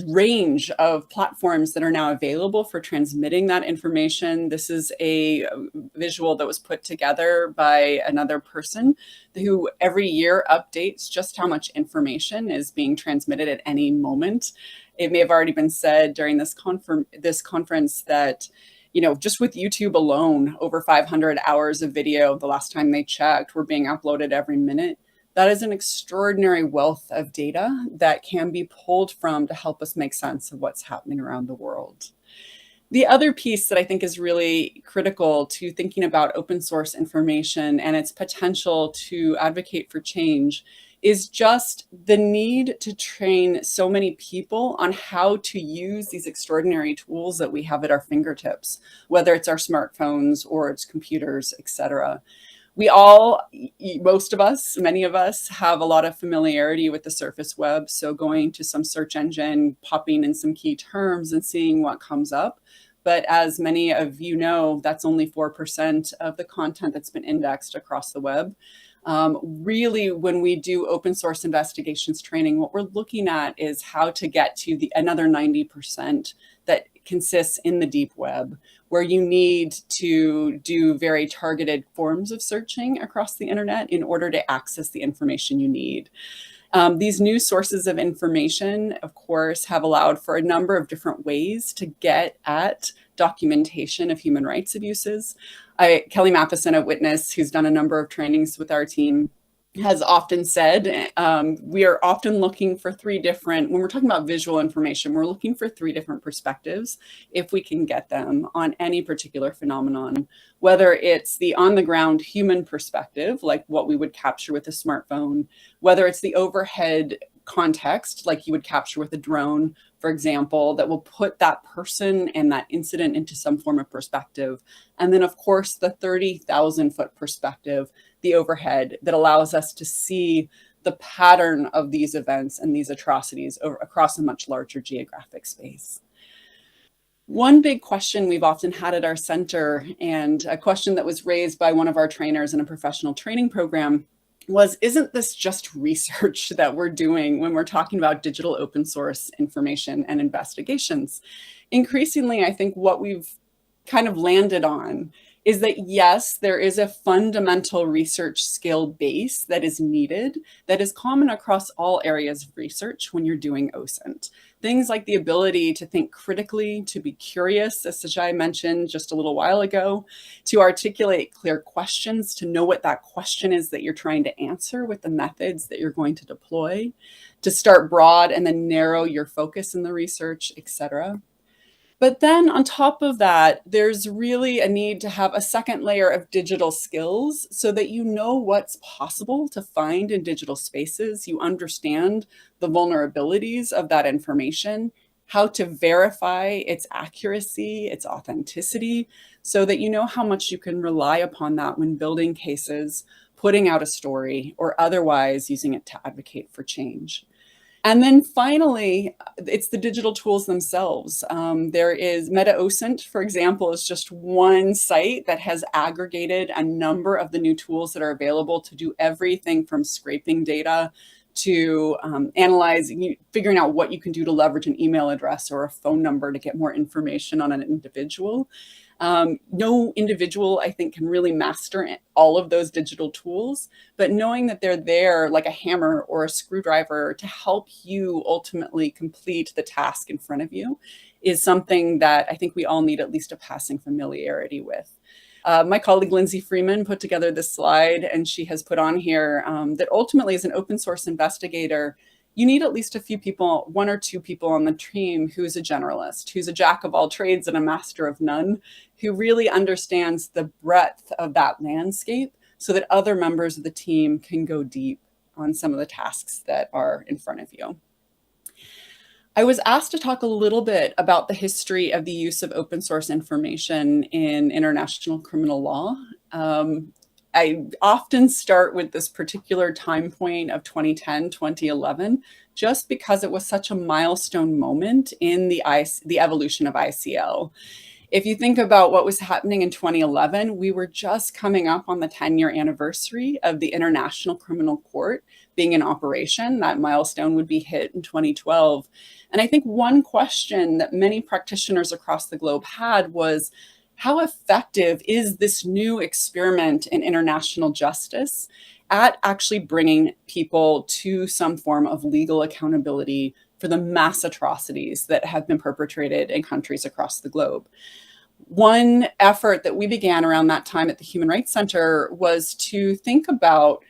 range of platforms that are now available for transmitting that information. This is a visual that was put together by another person who every year updates just how much information is being transmitted at any moment. It may have already been said during this conference that just with YouTube alone, over 500 hours of video, the last time they checked, were being uploaded every minute. That is an extraordinary wealth of data that can be pulled from to help us make sense of what's happening around the world. The other piece that I think is really critical to thinking about open source information and its potential to advocate for change is just the need to train so many people on how to use these extraordinary tools that we have at our fingertips, whether it's our smartphones or it's computers, etc. We all, most of us, many of us have a lot of familiarity with the surface web. So going to some search engine, popping in some key terms and seeing what comes up. But as many of you know, that's only 4% of the content that's been indexed across the web. Really, when we do open source investigations training, what we're looking at is how to get to the another 90% that consists in the deep web, where you need to do very targeted forms of searching across the internet in order to access the information you need. These new sources of information, of course, have allowed for a number of different ways to get at documentation of human rights abuses. Kelly Matheson at Witness, who's done a number of trainings with our team, has often said we are often looking for when we're talking about visual information, we're looking for 3 different perspectives if we can get them on any particular phenomenon, whether it's the on-the-ground human perspective, like what we would capture with a smartphone, whether it's the overhead context, like you would capture with a drone, for example, that will put that person and that incident into some form of perspective. And then, of course, the 30,000-foot perspective, the overhead, that allows us to see the pattern of these events and these atrocities across a much larger geographic space. One big question we've often had at our center, and a question that was raised by one of our trainers in a professional training program, was, isn't this just research that we're doing when we're talking about digital open source information and investigations? Increasingly, I think what we've kind of landed on is that, yes, there is a fundamental research skill base that is needed, that is common across all areas of research when you're doing OSINT. Things like the ability to think critically, to be curious, as Sajai mentioned just a little while ago, to articulate clear questions, to know what that question is that you're trying to answer with the methods that you're going to deploy, to start broad and then narrow your focus in the research, etc. But then on top of that, there's really a need to have a second layer of digital skills so that you know what's possible to find in digital spaces. You understand the vulnerabilities of that information, how to verify its accuracy, its authenticity, so that you know how much you can rely upon that when building cases, putting out a story, or otherwise using it to advocate for change. And then finally, it's the digital tools themselves. There is OSINT, for example, is just one site that has aggregated a number of the new tools that are available to do everything from scraping data to analyzing, figuring out what you can do to leverage an email address or a phone number to get more information on an individual. No individual, I think, can really master all of those digital tools, but knowing that they're there like a hammer or a screwdriver to help you ultimately complete the task in front of you is something that I think we all need at least a passing familiarity with. My colleague Lindsay Freeman put together this slide, and she has put on here that ultimately as an open source investigator, you need at least a few people, one or two people on the team who's a generalist, who's a jack of all trades and a master of none, who really understands the breadth of that landscape so that other members of the team can go deep on some of the tasks that are in front of you. I was asked to talk a little bit about the history of the use of open source information in international criminal law. I often start with this particular time point of 2010, 2011, just because it was such a milestone moment in the evolution of ICL. If you think about what was happening in 2011, we were just coming up on the 10-year anniversary of the International Criminal Court being in operation. That milestone would be hit in 2012. And I think one question that many practitioners across the globe had was, how effective is this new experiment in international justice at actually bringing people to some form of legal accountability for the mass atrocities that have been perpetrated in countries across the globe? One effort that we began around that time at the Human Rights Center was to think about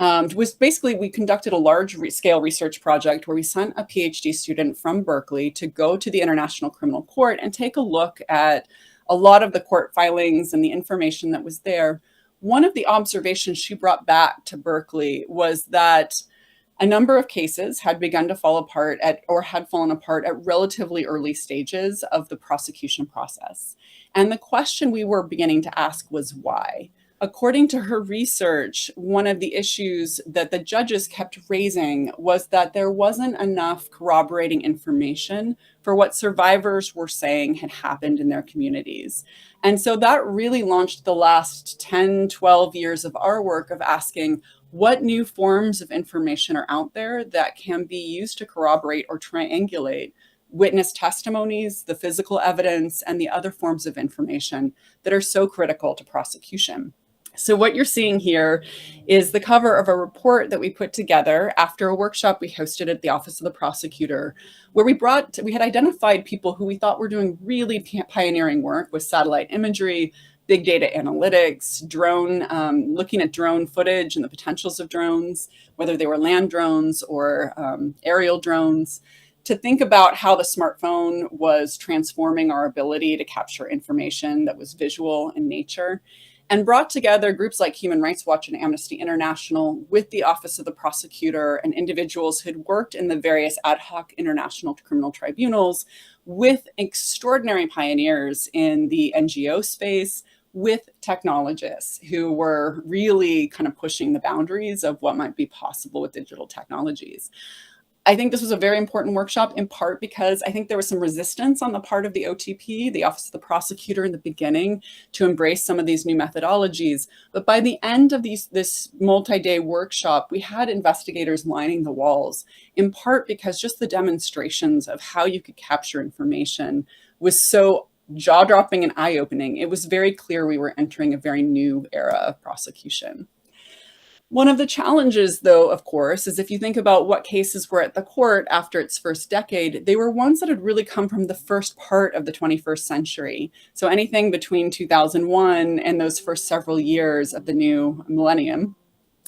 we conducted a large scale research project where we sent a PhD student from Berkeley to go to the International Criminal Court and take a look at a lot of the court filings and the information that was there. One of the observations she brought back to Berkeley was that a number of cases had begun to fall apart or had fallen apart at relatively early stages of the prosecution process. And the question we were beginning to ask was why? According to her research, one of the issues that the judges kept raising was that there wasn't enough corroborating information for what survivors were saying had happened in their communities. And so that really launched the last 10, 12 years of our work of asking, what new forms of information are out there that can be used to corroborate or triangulate witness testimonies, the physical evidence, and the other forms of information that are so critical to prosecution. So what you're seeing here is the cover of a report that we put together after a workshop we hosted at the Office of the Prosecutor, where we had identified people who we thought were doing really pioneering work with satellite imagery, big data analytics, looking at drone footage and the potentials of drones, whether they were land drones or aerial drones, to think about how the smartphone was transforming our ability to capture information that was visual in nature, and brought together groups like Human Rights Watch and Amnesty International with the Office of the Prosecutor and individuals who'd worked in the various ad hoc international criminal tribunals with extraordinary pioneers in the NGO space, with technologists who were really kind of pushing the boundaries of what might be possible with digital technologies. I think this was a very important workshop, in part because I think there was some resistance on the part of the OTP, the Office of the Prosecutor, in the beginning to embrace some of these new methodologies. But by the end of this multi-day workshop, we had investigators lining the walls, in part because just the demonstrations of how you could capture information was so jaw-dropping and eye-opening. It was very clear we were entering a very new era of prosecution. One of the challenges, though, of course, is if you think about what cases were at the court after its first decade, they were ones that had really come from the first part of the 21st century. So anything between 2001 and those first several years of the new millennium.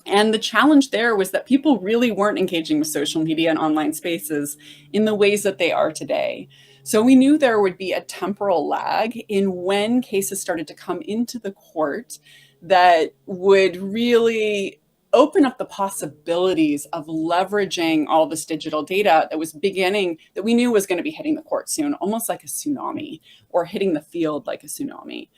And the challenge there was that people really weren't engaging with social media and online spaces in the ways that they are today. So we knew there would be a temporal lag in when cases started to come into the court that would really open up the possibilities of leveraging all this digital data that was beginning, that we knew was going to be hitting the court soon, almost like a tsunami, or hitting the field like a tsunami.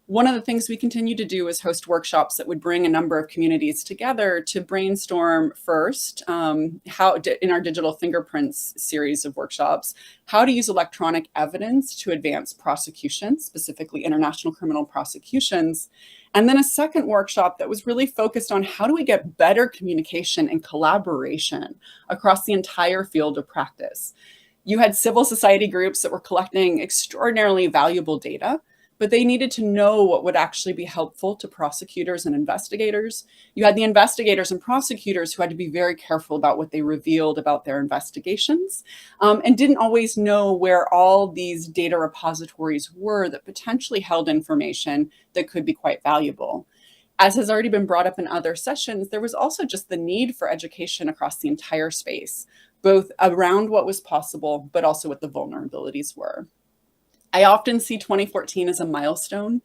One of the things we continue to do is host workshops that would bring a number of communities together to brainstorm first, how in our digital fingerprints series of workshops, how to use electronic evidence to advance prosecution, specifically international criminal prosecutions. And then a second workshop that was really focused on how do we get better communication and collaboration across the entire field of practice. You had civil society groups that were collecting extraordinarily valuable data, but they needed to know what would actually be helpful to prosecutors and investigators. You had the investigators and prosecutors who had to be very careful about what they revealed about their investigations, and didn't always know where all these data repositories were that potentially held information that could be quite valuable. As has already been brought up in other sessions, there was also just the need for education across the entire space, both around what was possible, but also what the vulnerabilities were. I often see 2014 as a milestone.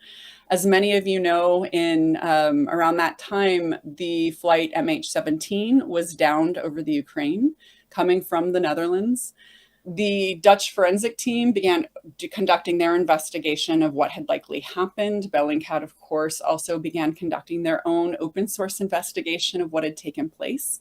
As many of you know, in around that time, the flight MH17 was downed over the Ukraine, coming from the Netherlands. The Dutch forensic team began conducting their investigation of what had likely happened. Bellingcat, of course, also began conducting their own open source investigation of what had taken place.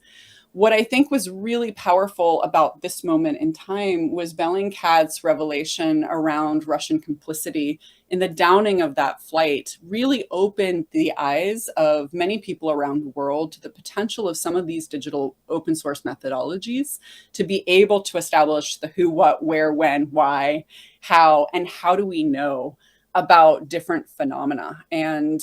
What I think was really powerful about this moment in time was Bellingcat's revelation around Russian complicity in the downing of that flight really opened the eyes of many people around the world to the potential of some of these digital open source methodologies to be able to establish the who, what, where, when, why, how, and how do we know about different phenomena. And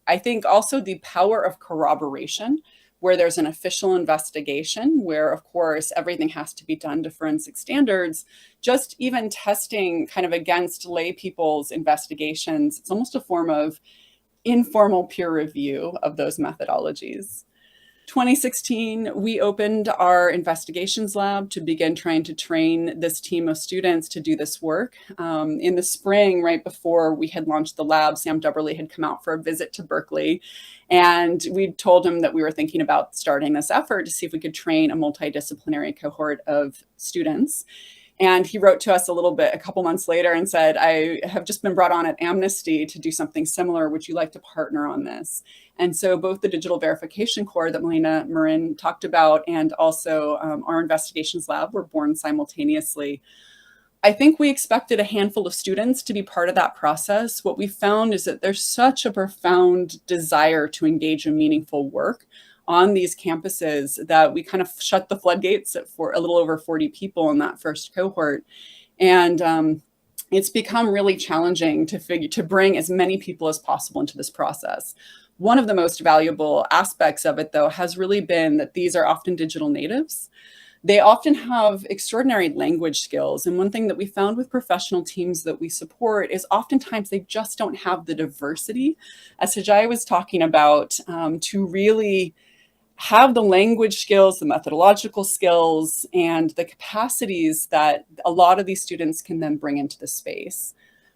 I think also the power of corroboration, where there's an official investigation, where of course everything has to be done to forensic standards, just even testing kind of against lay people's investigations, it's almost a form of informal peer review of those methodologies. 2016, we opened our investigations lab to begin trying to train this team of students to do this work. In the spring, right before we had launched the lab, Sam Dubberly had come out for a visit to Berkeley, and we told him that we were thinking about starting this effort to see if we could train a multidisciplinary cohort of students. And he wrote to us a couple months later and said, I have just been brought on at Amnesty to do something similar. Would you like to partner on this? And so both the digital verification core that Melina Marin talked about and also our investigations lab were born simultaneously. I think we expected a handful of students to be part of that process. What we found is that there's such a profound desire to engage in meaningful work on these campuses that we kind of shut the floodgates at a little over 40 people in that first cohort. And it's become really challenging to bring as many people as possible into this process. One of the most valuable aspects of it, though, has really been that these are often digital natives. They often have extraordinary language skills. And one thing that we found with professional teams that we support is oftentimes they just don't have the diversity, as Sajai was talking about, to really have the language skills, the methodological skills, and the capacities that a lot of these students can then bring into the space.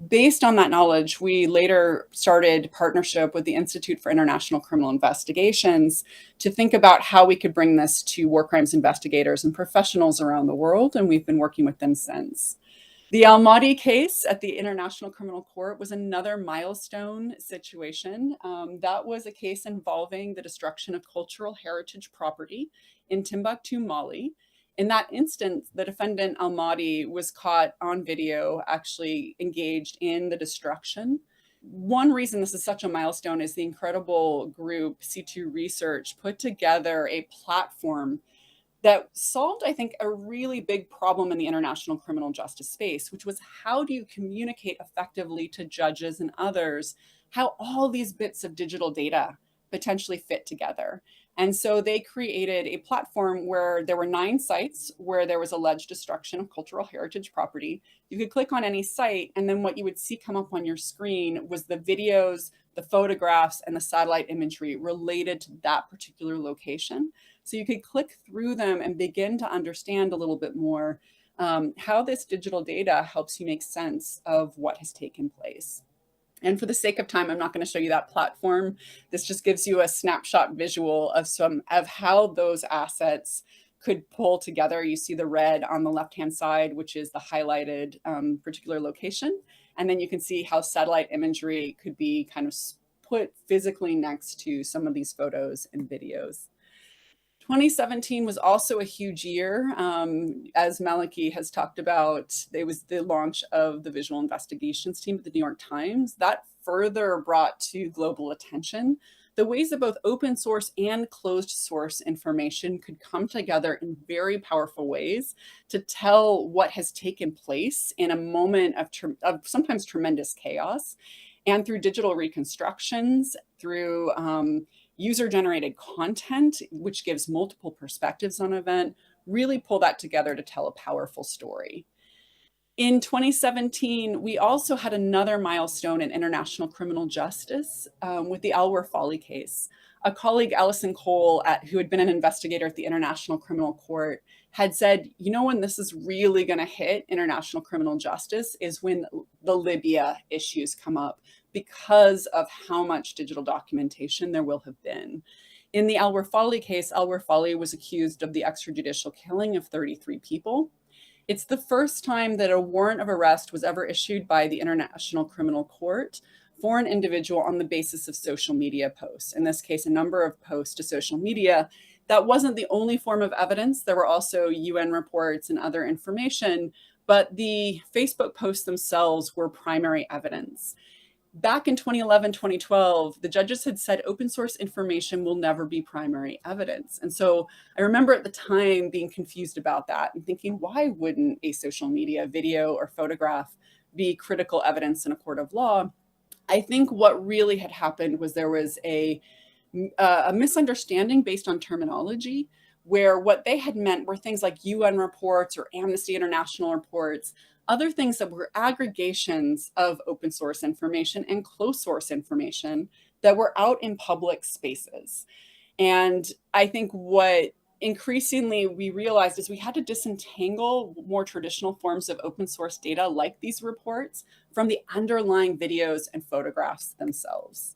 Based on that knowledge, we later started partnership with the Institute for International Criminal Investigations to think about how we could bring this to war crimes investigators and professionals around the world, and we've been working with them since. The Almaty case at the International Criminal Court was another milestone situation. That was a case involving the destruction of cultural heritage property in Timbuktu, Mali. In that instance, the defendant Almaty was caught on video actually engaged in the destruction. One reason this is such a milestone is the incredible group C2 Research put together a platform that solved, I think, a really big problem in the international criminal justice space, which was how do you communicate effectively to judges and others how all these bits of digital data potentially fit together. And so they created a platform where there were 9 sites where there was alleged destruction of cultural heritage property. You could click on any site, and then what you would see come up on your screen was the videos, the photographs, and the satellite imagery related to that particular location. So you could click through them and begin to understand a little bit more how this digital data helps you make sense of what has taken place. And for the sake of time, I'm not going to show you that platform. This just gives you a snapshot visual of some of how those assets could pull together. You see the red on the left-hand side, which is the highlighted particular location. And then you can see how satellite imagery could be kind of put physically next to some of these photos and videos. 2017 was also a huge year. As Maliki has talked about, it was the launch of the visual investigations team at the New York Times. That further brought to global attention the ways that both open source and closed source information could come together in very powerful ways to tell what has taken place in a moment of sometimes tremendous chaos. And through digital reconstructions, through user-generated content, which gives multiple perspectives on an event, really pull that together to tell a powerful story. In 2017, we also had another milestone in international criminal justice with the Alwer Folly case. A colleague, Alison Cole, who had been an investigator at the International Criminal Court, had said, you know, when this is really going to hit international criminal justice is when the Libya issues come up, because of how much digital documentation there will have been. In the Alwer Folly case, Alwer Folly was accused of the extrajudicial killing of 33 people. It's the first time that a warrant of arrest was ever issued by the International Criminal Court for an individual on the basis of social media posts. In this case, a number of posts to social media. That wasn't the only form of evidence. There were also UN reports and other information, but the Facebook posts themselves were primary evidence. Back in 2011, 2012, the judges had said open source information will never be primary evidence. And so I remember at the time being confused about that and thinking, why wouldn't a social media video or photograph be critical evidence in a court of law? I think what really had happened was there was a misunderstanding based on terminology, where what they had meant were things like UN reports or Amnesty International reports, other things that were aggregations of open source information and closed source information that were out in public spaces. And I think what increasingly we realized is we had to disentangle more traditional forms of open source data like these reports from the underlying videos and photographs themselves.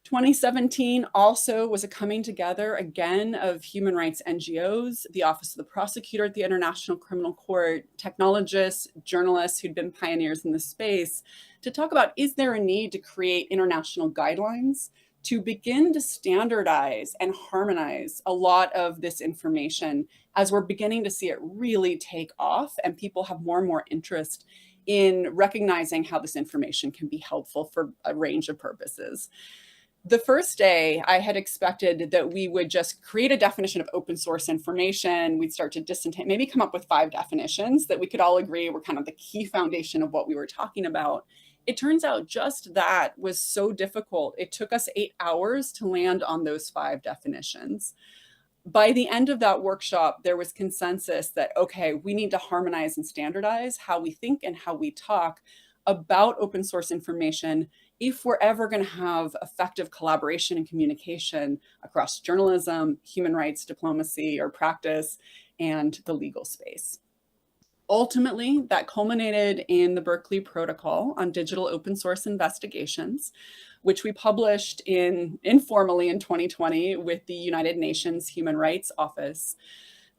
2017 also was a coming together again of human rights NGOs, the Office of the Prosecutor at the International Criminal Court, technologists, journalists who'd been pioneers in this space to talk about, is there a need to create international guidelines to begin to standardize and harmonize a lot of this information as we're beginning to see it really take off and people have more and more interest in recognizing how this information can be helpful for a range of purposes. The first day, I had expected that we would just create a definition of open source information. We'd start to disentangle, maybe come up with 5 definitions that we could all agree were kind of the key foundation of what we were talking about. It turns out just that was so difficult. It took us 8 hours to land on those 5 definitions. By the end of that workshop, there was consensus that, okay, we need to harmonize and standardize how we think and how we talk about open source information if we're ever going to have effective collaboration and communication across journalism, human rights diplomacy or practice, and the legal space. Ultimately, that culminated in the Berkeley Protocol on Digital Open Source Investigations, which we published informally in 2020 with the United Nations Human Rights Office.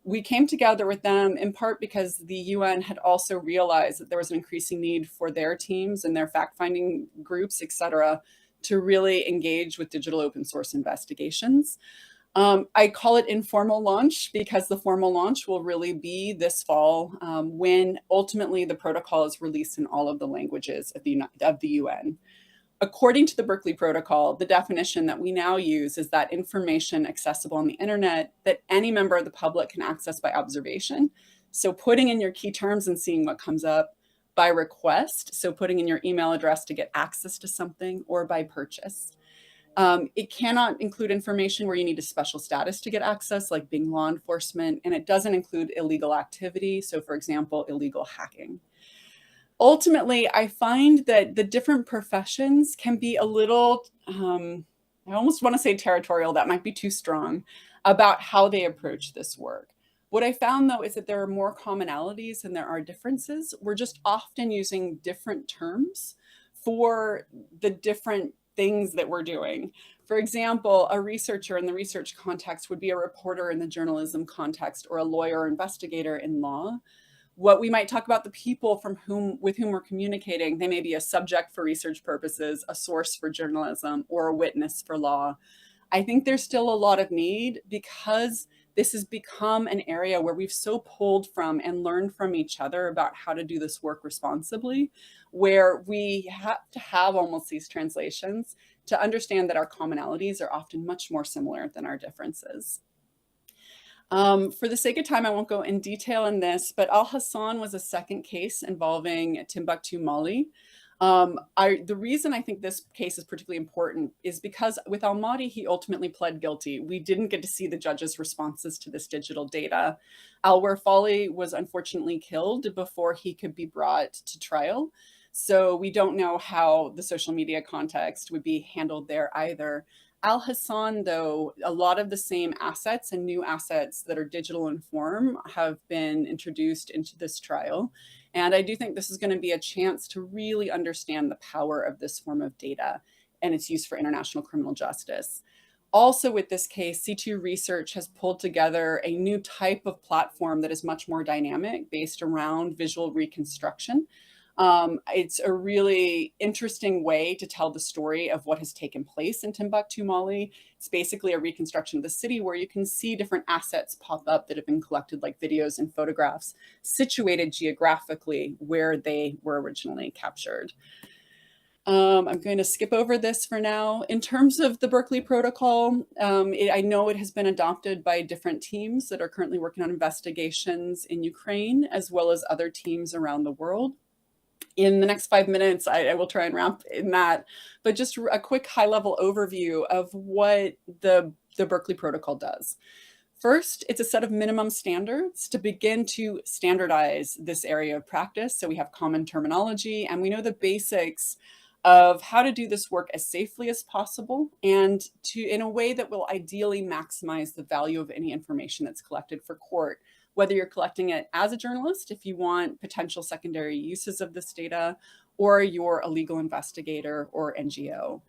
We came together with them in part because the UN had also realized that there was an increasing need for their teams and their fact-finding groups, et cetera, to really engage with digital open source investigations. I call it informal launch because the formal launch will really be this fall when ultimately the protocol is released in all of the languages of the UN. According to the Berkeley Protocol, the definition that we now use is that information accessible on the internet that any member of the public can access by observation. So putting in your key terms and seeing what comes up, by request, so putting in your email address to get access to something, or by purchase. It cannot include information where you need a special status to get access, like being law enforcement, and it doesn't include illegal activity. So for example, illegal hacking. Ultimately, I find that the different professions can be a little, I almost want to say territorial, that might be too strong, about how they approach this work. What I found though is that there are more commonalities than there are differences. We're just often using different terms for the different things that we're doing. For example, a researcher in the research context would be a reporter in the journalism context, or a lawyer or investigator in law. What we might talk about the people with whom we're communicating, they may be a subject for research purposes, a source for journalism, or a witness for law. I think there's still a lot of need, because this has become an area where we've so pulled from and learned from each other about how to do this work responsibly, where we have to have almost these translations to understand that our commonalities are often much more similar than our differences. For the sake of time, I won't go in detail in this, but Al Hassan was a second case involving Timbuktu, Mali. The reason I think this case is particularly important is because with Al Mahdi, he ultimately pled guilty. We didn't get to see the judge's responses to this digital data. Al Warfali was unfortunately killed before he could be brought to trial. So we don't know how the social media context would be handled there either. Al Hassan, though, a lot of the same assets and new assets that are digital in form have been introduced into this trial. And I do think this is going to be a chance to really understand the power of this form of data and its use for international criminal justice. Also with this case, C2 Research has pulled together a new type of platform that is much more dynamic, based around visual reconstruction. It's a really interesting way to tell the story of what has taken place in Timbuktu, Mali. It's basically a reconstruction of the city where you can see different assets pop up that have been collected, like videos and photographs, situated geographically where they were originally captured. I'm going to skip over this for now. In terms of the Berkeley Protocol, I know it has been adopted by different teams that are currently working on investigations in Ukraine, as well as other teams around the world. In the next 5 minutes, I will try and wrap in that, but just a quick high-level overview of what the Berkeley Protocol does. First, it's a set of minimum standards to begin to standardize this area of practice. So we have common terminology, and we know the basics of how to do this work as safely as possible, and in a way that will ideally maximize the value of any information that's collected for court, whether you're collecting it as a journalist, if you want potential secondary uses of this data, or you're a legal investigator or NGO.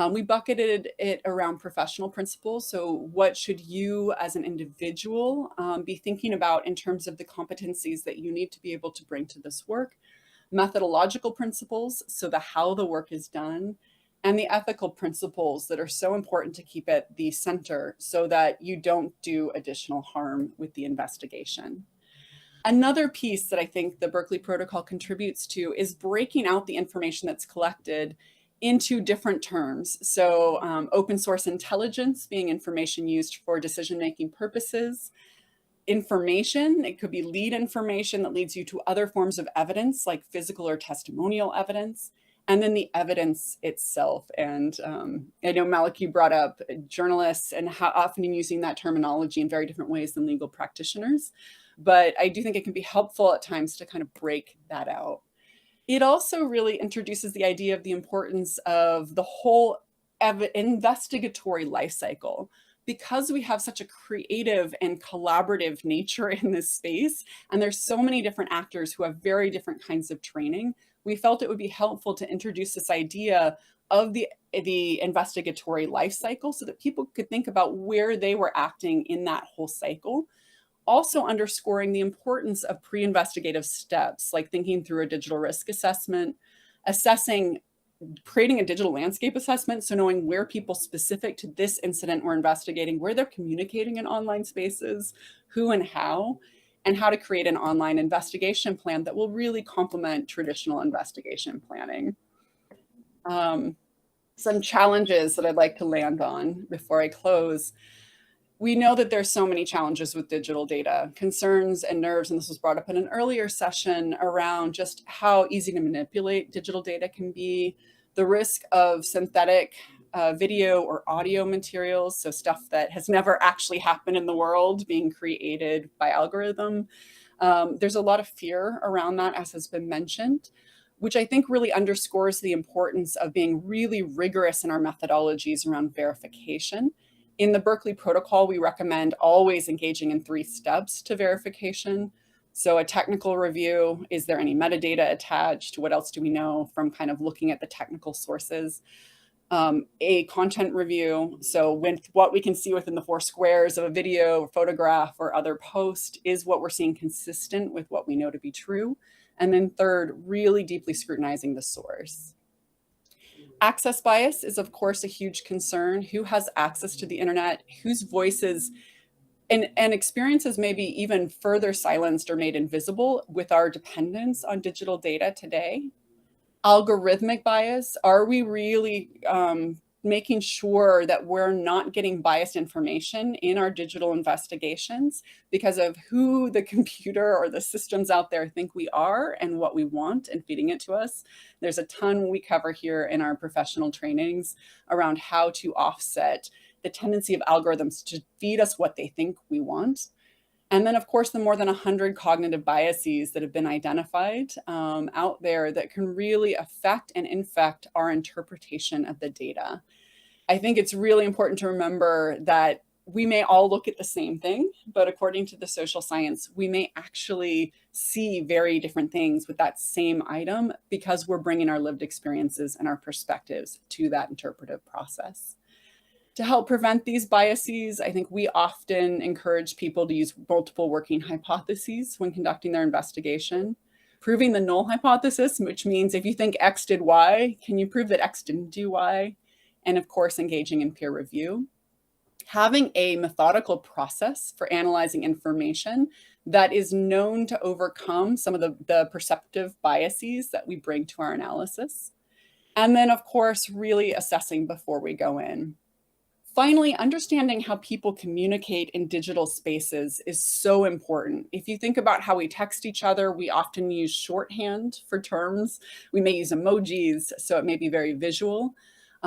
We bucketed it around professional principles. So what should you as an individual be thinking about in terms of the competencies that you need to be able to bring to this work? Methodological principles, so the how the work is done, and the ethical principles that are so important to keep at the center so that you don't do additional harm with the investigation. Another piece that I think the Berkeley Protocol contributes to is breaking out the information that's collected into different terms. So open source intelligence being information used for decision-making purposes. Information, it could be lead information that leads you to other forms of evidence, like physical or testimonial evidence. And then the evidence itself. And I know Maliki brought up journalists and how often using that terminology in very different ways than legal practitioners. But I do think it can be helpful at times to kind of break that out. It also really introduces the idea of the importance of the whole investigatory life cycle. Because we have such a creative and collaborative nature in this space, and there's so many different actors who have very different kinds of training, we felt it would be helpful to introduce this idea of the investigatory life cycle so that people could think about where they were acting in that whole cycle. Also underscoring the importance of pre-investigative steps, like thinking through a digital risk assessment, creating a digital landscape assessment, so knowing where people specific to this incident we're investigating, where they're communicating in online spaces, who and how to create an online investigation plan that will really complement traditional investigation planning. Some challenges that I'd like to land on before I close. We know that there's so many challenges with digital data, concerns and nerves, and this was brought up in an earlier session around just how easy to manipulate digital data can be, the risk of synthetic video or audio materials, so stuff that has never actually happened in the world being created by algorithm. There's a lot of fear around that, as has been mentioned, which I think really underscores the importance of being really rigorous in our methodologies around verification. In the Berkeley protocol, we recommend always engaging in 3 steps to verification. So a technical review, is there any metadata attached? What else do we know from kind of looking at the technical sources? A content review, so with what we can see within the 4 squares of a video or photograph or other post, is what we're seeing consistent with what we know to be true? And then third, really deeply scrutinizing the source. Access bias is, of course, a huge concern. Who has access to the internet? Whose voices and experiences may be even further silenced or made invisible with our dependence on digital data today? Algorithmic bias, are we really making sure that we're not getting biased information in our digital investigations because of who the computer or the systems out there think we are and what we want and feeding it to us? There's a ton we cover here in our professional trainings around how to offset the tendency of algorithms to feed us what they think we want. And then, of course, the more than 100 cognitive biases that have been identified out there that can really affect and infect our interpretation of the data. I think it's really important to remember that we may all look at the same thing, but according to the social science, we may actually see very different things with that same item because we're bringing our lived experiences and our perspectives to that interpretive process. To help prevent these biases, I think we often encourage people to use multiple working hypotheses when conducting their investigation. Proving the null hypothesis, which means if you think X did Y, can you prove that X didn't do Y? And of course, engaging in peer review. Having a methodical process for analyzing information that is known to overcome some of the perceptive biases that we bring to our analysis. And then, of course, really assessing before we go in. Finally, understanding how people communicate in digital spaces is so important. If you think about how we text each other, we often use shorthand for terms. We may use emojis, so it may be very visual.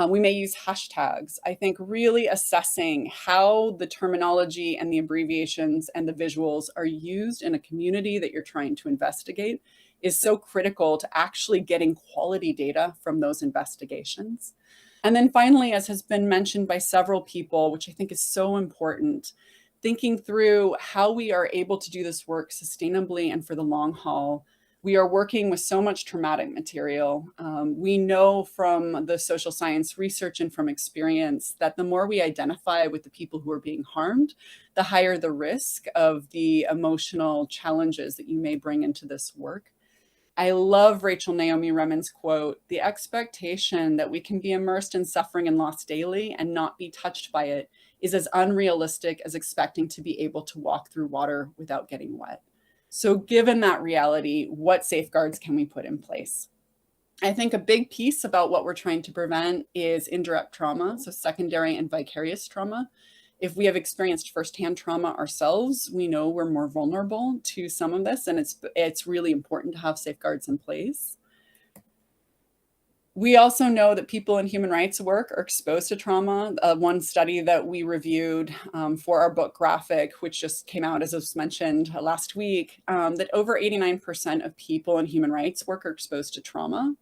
We may use hashtags. I think really assessing how the terminology and the abbreviations and the visuals are used in a community that you're trying to investigate is so critical to actually getting quality data from those investigations. And then finally, as has been mentioned by several people, which I think is so important, thinking through how we are able to do this work sustainably and for the long haul. We are working with so much traumatic material. We know from the social science research and from experience that the more we identify with the people who are being harmed, the higher the risk of the emotional challenges that you may bring into this work. I love Rachel Naomi Remen's quote, "The expectation that we can be immersed in suffering and loss daily and not be touched by it is as unrealistic as expecting to be able to walk through water without getting wet." So given that reality, what safeguards can we put in place? I think a big piece about what we're trying to prevent is indirect trauma, so secondary and vicarious trauma. If we have experienced firsthand trauma ourselves, we know we're more vulnerable to some of this, and it's really important to have safeguards in place. We also know that people in human rights work are exposed to trauma. One study that we reviewed for our book Graphic, which just came out, as was mentioned last week, that over 89% of people in human rights work are exposed to trauma.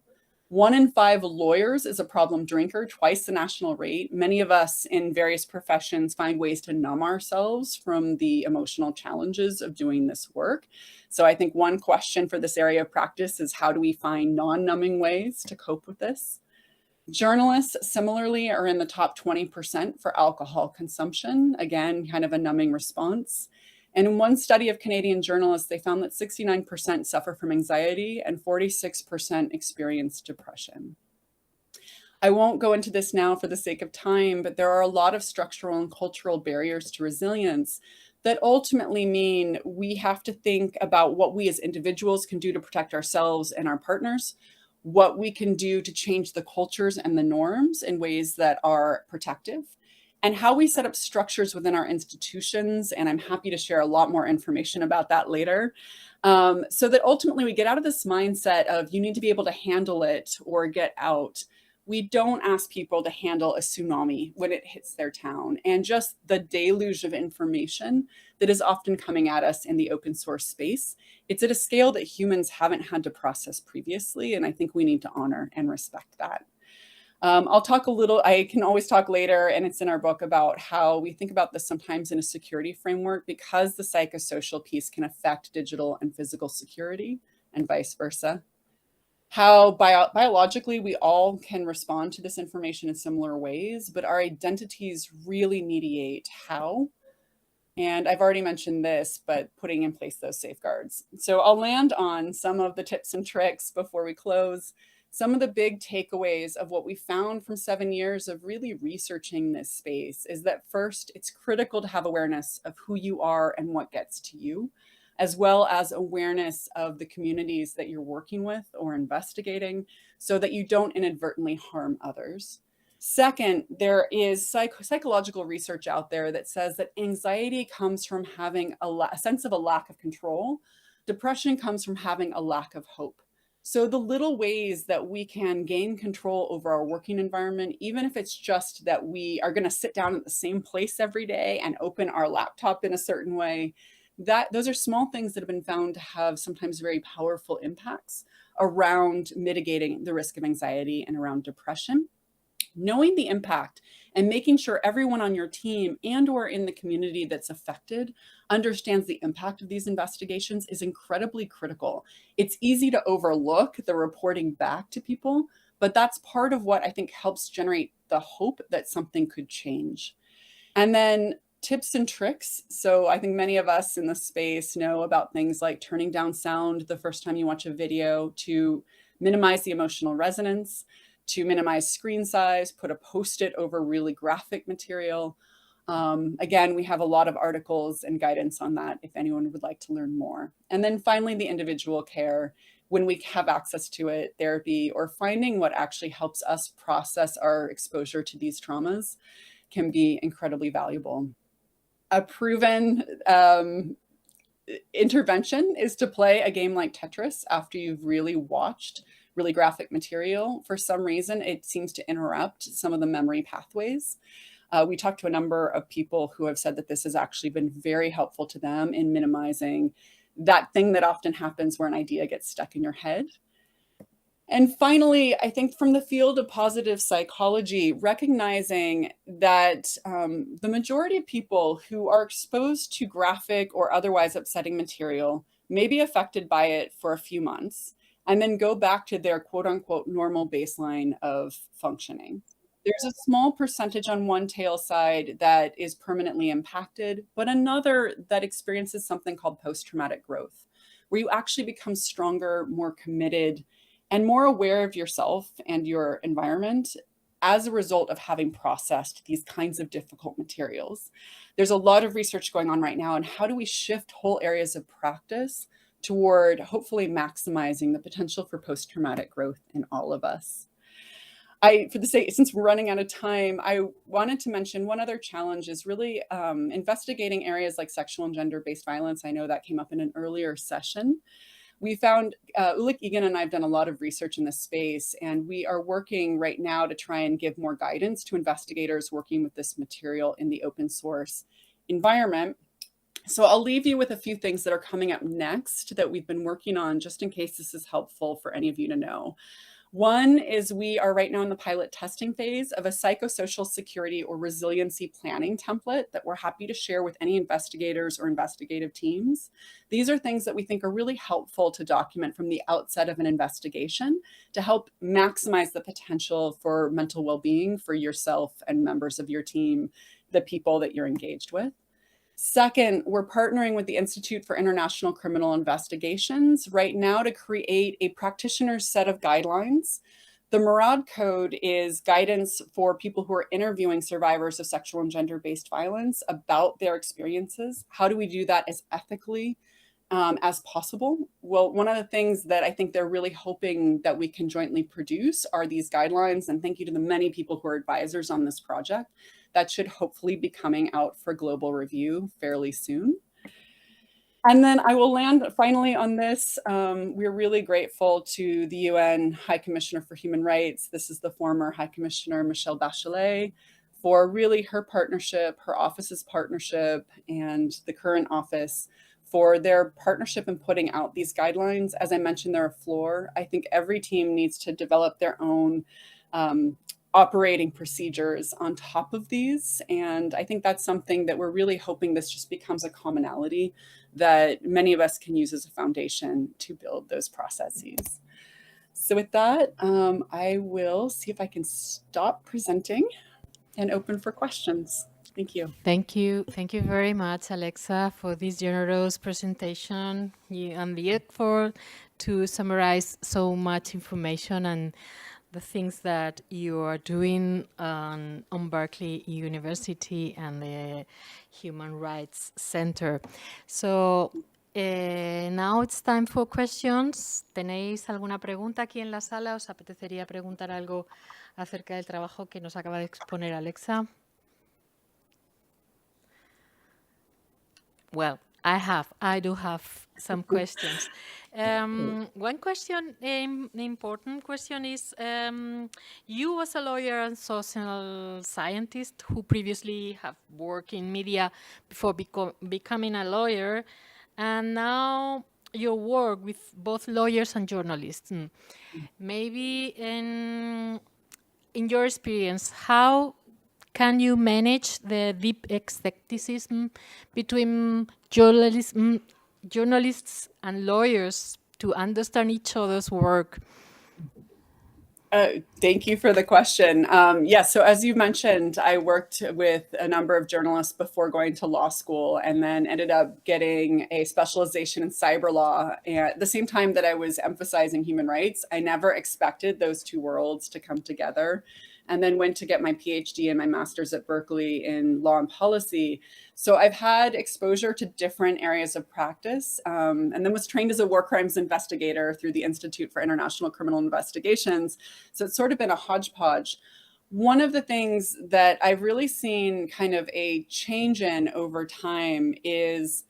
1 in 5 lawyers is a problem drinker, twice the national rate. Many of us in various professions find ways to numb ourselves from the emotional challenges of doing this work. So I think one question for this area of practice is how do we find non-numbing ways to cope with this? Journalists similarly are in the top 20% for alcohol consumption. Again, kind of a numbing response. And in one study of Canadian journalists, they found that 69% suffer from anxiety and 46% experience depression. I won't go into this now for the sake of time, but there are a lot of structural and cultural barriers to resilience that ultimately mean we have to think about what we as individuals can do to protect ourselves and our partners, what we can do to change the cultures and the norms in ways that are protective, and how we set up structures within our institutions. And I'm happy to share a lot more information about that later. So that ultimately we get out of this mindset of you need to be able to handle it or get out. we don't ask people to handle a tsunami when it hits their town, and just the deluge of information that is often coming at us in the open source space. It's at a scale that humans haven't had to process previously, and I think we need to honor and respect that. I'll talk a little, I can always talk later, and it's in our book, about how we think about this sometimes in a security framework, because the psychosocial piece can affect digital and physical security and vice versa. How biologically we all can respond to this information in similar ways, but our identities really mediate how. And I've already mentioned this, but putting in place those safeguards. So I'll land on some of the tips and tricks before we close. Some of the big takeaways of what we found from 7 years of really researching this space is that first, it's critical to have awareness of who you are and what gets to you, as well as awareness of the communities that you're working with or investigating, so that you don't inadvertently harm others. Second, there is psychological research out there that says that anxiety comes from having a sense of a lack of control. Depression comes from having a lack of hope. So the little ways that we can gain control over our working environment, even if it's just that we are going to sit down at the same place every day and open our laptop in a certain way, those are small things that have been found to have sometimes very powerful impacts around mitigating the risk of anxiety and around depression. Knowing the impact and making sure everyone on your team and or in the community that's affected understands the impact of these investigations is incredibly critical. It's easy to overlook the reporting back to people, but that's part of what I think helps generate the hope that something could change. And then tips and tricks. So I think many of us in the space know about things like turning down sound the first time you watch a video to minimize the emotional resonance, to minimize screen size, put a Post-it over really graphic material. Again, we have a lot of articles and guidance on that if anyone would like to learn more. And then finally, the individual care, when we have access to it, therapy, or finding what actually helps us process our exposure to these traumas can be incredibly valuable. A proven intervention is to play a game like Tetris after you've really watched really graphic material. For some reason, it seems to interrupt some of the memory pathways. We talked to a number of people who have said that this has actually been very helpful to them in minimizing that thing that often happens where an idea gets stuck in your head. And finally, I think from the field of positive psychology, recognizing that the majority of people who are exposed to graphic or otherwise upsetting material may be affected by it for a few months, and then go back to their quote unquote normal baseline of functioning. There's a small percentage on one tail side that is permanently impacted, but another that experiences something called post-traumatic growth, where you actually become stronger, more committed, and more aware of yourself and your environment as a result of having processed these kinds of difficult materials. There's a lot of research going on right now on how do we shift whole areas of practice toward hopefully maximizing the potential for post-traumatic growth in all of us. For the sake, since we're running out of time, I wanted to mention one other challenge is really investigating areas like sexual and gender-based violence. I know that came up in an earlier session. We found, Ulrich Egan and I have done a lot of research in this space, and we are working right now to try and give more guidance to investigators working with this material in the open source environment. So I'll leave you with a few things that are coming up next that we've been working on, just in case this is helpful for any of you to know. One is we are right now in the pilot testing phase of a psychosocial security or resiliency planning template that we're happy to share with any investigators or investigative teams. These are things that we think are really helpful to document from the outset of an investigation to help maximize the potential for mental well-being for yourself and members of your team, the people that you're engaged with. Second, we're partnering with the Institute for International Criminal Investigations right now to create a practitioner's set of guidelines. The Murad Code is guidance for people who are interviewing survivors of sexual and gender-based violence about their experiences. How do we do that as ethically as possible? Well, one of the things that I think they're really hoping that we can jointly produce are these guidelines, and thank you to the many people who are advisors on this project. That should hopefully be coming out for global review fairly soon. And then I will land finally on this. We're really grateful to the UN High Commissioner for Human Rights. This is the former High Commissioner, Michelle Bachelet, for really her partnership, her office's partnership, and the current office for their partnership in putting out these guidelines. As I mentioned, they're a floor. I think every team needs to develop their own operating procedures on top of these. And I think that's something that we're really hoping this just becomes a commonality that many of us can use as a foundation to build those processes. So with that, I will see if I can stop presenting and open for questions. Thank you. Thank you. Thank you very much, Alexa, for this generous presentation and the effort to summarize so much information and the things that you are doing on Berkeley University and the Human Rights Center. So now it's time for questions. ¿Tenéis alguna pregunta aquí en la sala? ¿Os apetecería preguntar algo acerca del trabajo que nos acaba de exponer Alexa? Well, I do have some questions. One question, important question is, you as a lawyer and social scientist who previously have worked in media before becoming a lawyer, and now you work with both lawyers and journalists. Maybe in your experience, how can you manage the deep skepticism between journalists and lawyers to understand each other's work? Thank you for the question. So as you mentioned, I worked with a number of journalists before going to law school and then ended up getting a specialization in cyber law. And at the same time that I was emphasizing human rights, I never expected those two worlds to come together. And then went to get my PhD and my master's at Berkeley in law and policy. So I've had exposure to different areas of practice, and then was trained as a war crimes investigator through the Institute for International Criminal Investigations. So it's sort of been a hodgepodge. One of the things that I've really seen kind of a change in over time is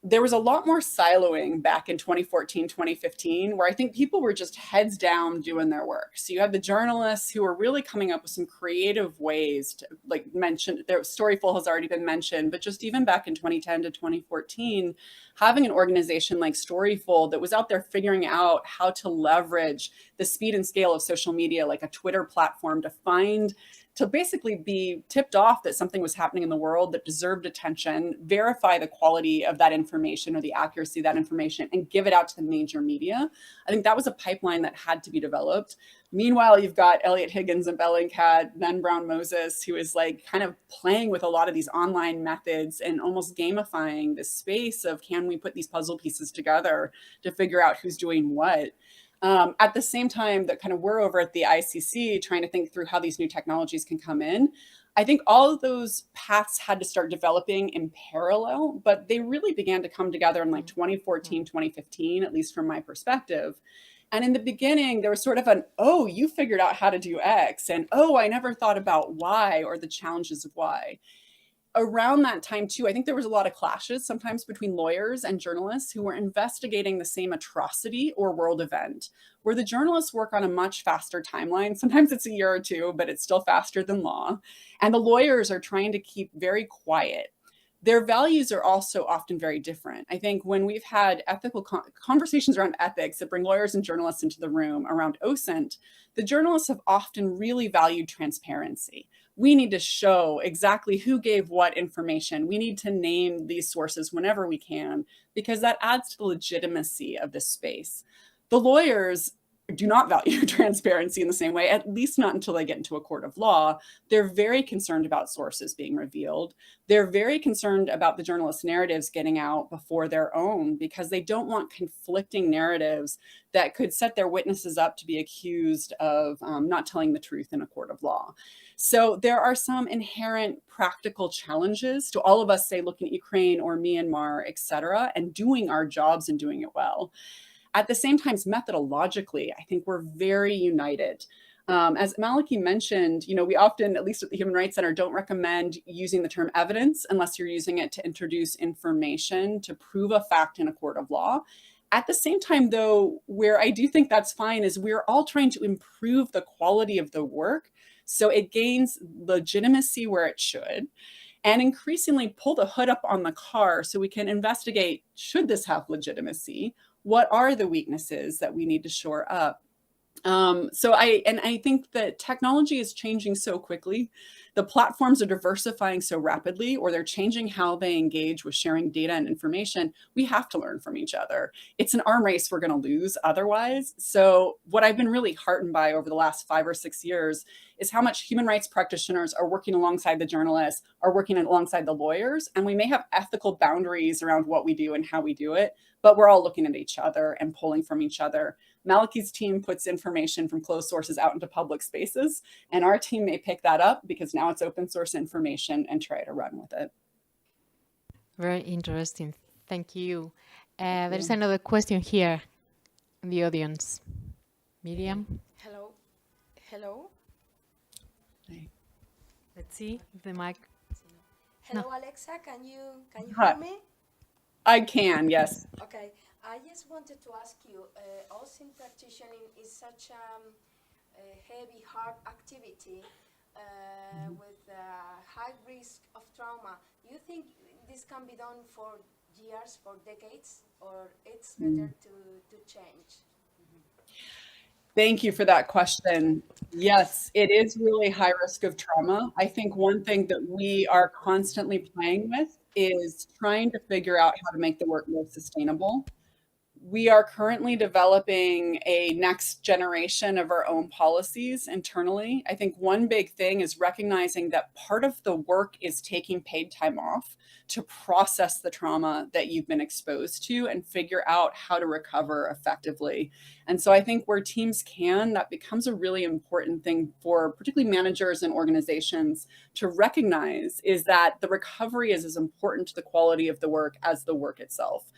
there was a lot more siloing back in 2014, 2015, where I think people were just heads down doing their work. So you had the journalists who were really coming up with some creative ways to, like, mention, their Storyful has already been mentioned, but just even back in 2010 to 2014, having an organization like Storyful that was out there figuring out how to leverage the speed and scale of social media, like a Twitter platform, to basically be tipped off that something was happening in the world that deserved attention, verify the quality of that information or the accuracy of that information, and give it out to the major media. I think that was a pipeline that had to be developed. Meanwhile, you've got Elliot Higgins and Bellingcat, then Brown Moses, who is like kind of playing with a lot of these online methods and almost gamifying the space of, can we put these puzzle pieces together to figure out who's doing what? At the same time that kind of we're over at the ICC trying to think through how these new technologies can come in, I think all of those paths had to start developing in parallel, but they really began to come together in like 2014, 2015, at least from my perspective. And in the beginning, there was sort of an, oh, you figured out how to do X, and oh, I never thought about Y or the challenges of Y. Around that time too, I think there was a lot of clashes sometimes between lawyers and journalists who were investigating the same atrocity or world event, where the journalists work on a much faster timeline. Sometimes it's a year or two, but it's still faster than law. And the lawyers are trying to keep very quiet. Their values are also often very different. I think when we've had ethical conversations around ethics that bring lawyers and journalists into the room around OSINT, the journalists have often really valued transparency. We need to show exactly who gave what information. We need to name these sources whenever we can, because that adds to the legitimacy of this space. The lawyers do not value transparency in the same way, at least not until they get into a court of law. They're very concerned about sources being revealed. They're very concerned about the journalist narratives getting out before their own, because they don't want conflicting narratives that could set their witnesses up to be accused of not telling the truth in a court of law. So there are some inherent practical challenges to all of us, say, looking at Ukraine or Myanmar, et cetera, and doing our jobs and doing it well. At the same time, methodologically, I think we're very united. As Maliki mentioned, we often, at least at the Human Rights Center, don't recommend using the term evidence unless you're using it to introduce information to prove a fact in a court of law. At the same time, though, where I do think that's fine is we're all trying to improve the quality of the work so it gains legitimacy where it should, and increasingly pull the hood up on the car so we can investigate, should this have legitimacy? What are the weaknesses that we need to shore up? I think that technology is changing so quickly. The platforms are diversifying so rapidly, or they're changing how they engage with sharing data and information. We have to learn from each other. It's an arm race we're going to lose otherwise. So what I've been really heartened by over the last 5 or 6 years is how much human rights practitioners are working alongside the journalists, are working alongside the lawyers, and we may have ethical boundaries around what we do and how we do it, but we're all looking at each other and pulling from each other. Maliki's team puts information from closed sources out into public spaces, and our team may pick that up because now it's open source information and try to run with it. Very interesting. Thank you. There's another question here in the audience. Miriam? Hello. Hello. Let's see if the mic. Hello, Alexa. Can you Hi. hear me? I can, yes. Okay. I just wanted to ask you, OSINT practitioning is such a heavy, hard activity with high risk of trauma. Do you think this can be done for years, for decades, or it's better to change? Thank you for that question. Yes, it is really high risk of trauma. I think one thing that we are constantly playing with is trying to figure out how to make the work more sustainable. We are currently developing a next generation of our own policies internally. I think one big thing is recognizing that part of the work is taking paid time off to process the trauma that you've been exposed to and figure out how to recover effectively. And so I think where teams can, that becomes a really important thing for particularly managers and organizations to recognize, is that the recovery is as important to the quality of the work as the work itself,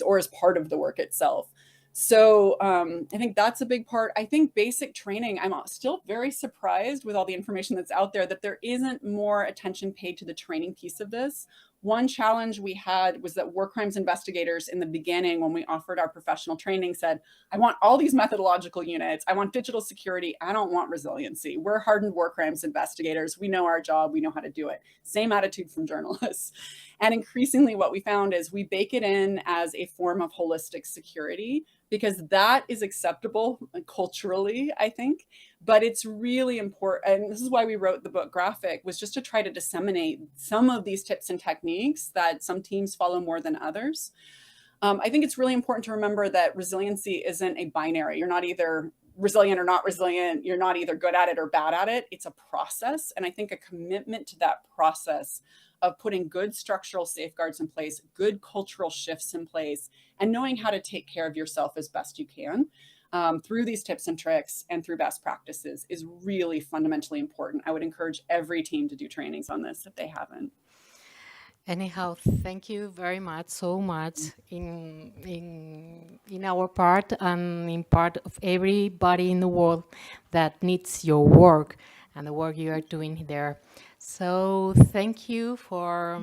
or as part of the work itself. So I think that's a big part. I think basic training, I'm still very surprised with all the information that's out there that there isn't more attention paid to the training piece of this. One challenge we had was that war crimes investigators in the beginning, when we offered our professional training, said, I want all these methodological units. I want digital security. I don't want resiliency. We're hardened war crimes investigators. We know our job. We know how to do it. Same attitude from journalists. And increasingly what we found is we bake it in as a form of holistic security because that is acceptable culturally, I think. But it's really important, and this is why we wrote the book Graphic, was just to try to disseminate some of these tips and techniques that some teams follow more than others. I think it's really important to remember that resiliency isn't a binary. You're not either resilient or not resilient. You're not either good at it or bad at it. It's a process. And I think a commitment to that process of putting good structural safeguards in place, good cultural shifts in place, and knowing how to take care of yourself as best you can through these tips and tricks and through best practices is really fundamentally important. I would encourage every team to do trainings on this if they haven't. Anyhow, thank you very much, so much in our part and in part of everybody in the world that needs your work and the work you are doing there. So thank you for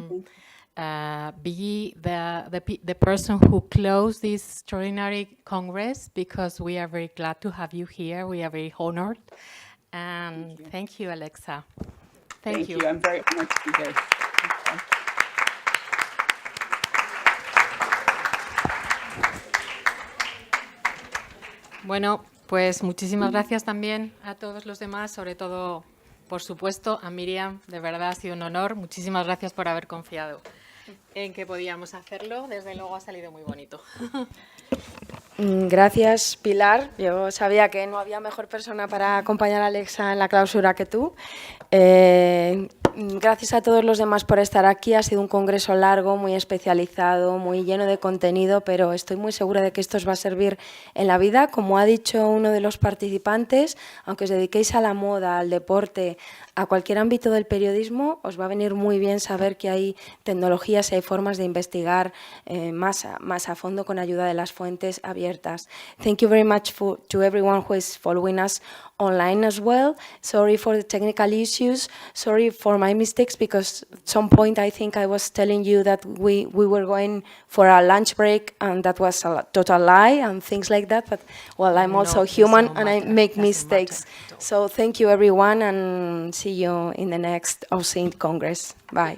be the person who closed this extraordinary Congress, because we are very glad to have you here. We are very honored. And thank you, Alexa. Thank you. I'm very honored to be here. Bueno, pues muchísimas gracias también a todos los demás, sobre todo, por supuesto, a Miriam. De verdad ha sido un honor. Muchísimas gracias por haber confiado en que podíamos hacerlo. Desde luego ha salido muy bonito. Gracias, Pilar. Yo sabía que no había mejor persona para acompañar a Alexa en la clausura que tú. Gracias a todos los demás por estar aquí. Ha sido un congreso largo, muy especializado, muy lleno de contenido, pero estoy muy segura de que esto os va a servir en la vida. Como ha dicho uno de los participantes, aunque os dediquéis a la moda, al deporte, a cualquier ámbito del periodismo, os va a venir muy bien saber que hay tecnologías y hay formas de investigar más a fondo con ayuda de las fuentes abiertas. Thank you very much to everyone who is following us online as well. Sorry for the technical issues. Sorry for my mistakes, because at some point I think I was telling you that we were going for a lunch break, and that was a total lie and things like that. But well, I'm also human and I make mistakes. So thank you everyone, and see you in the next OSINT Congress. Bye.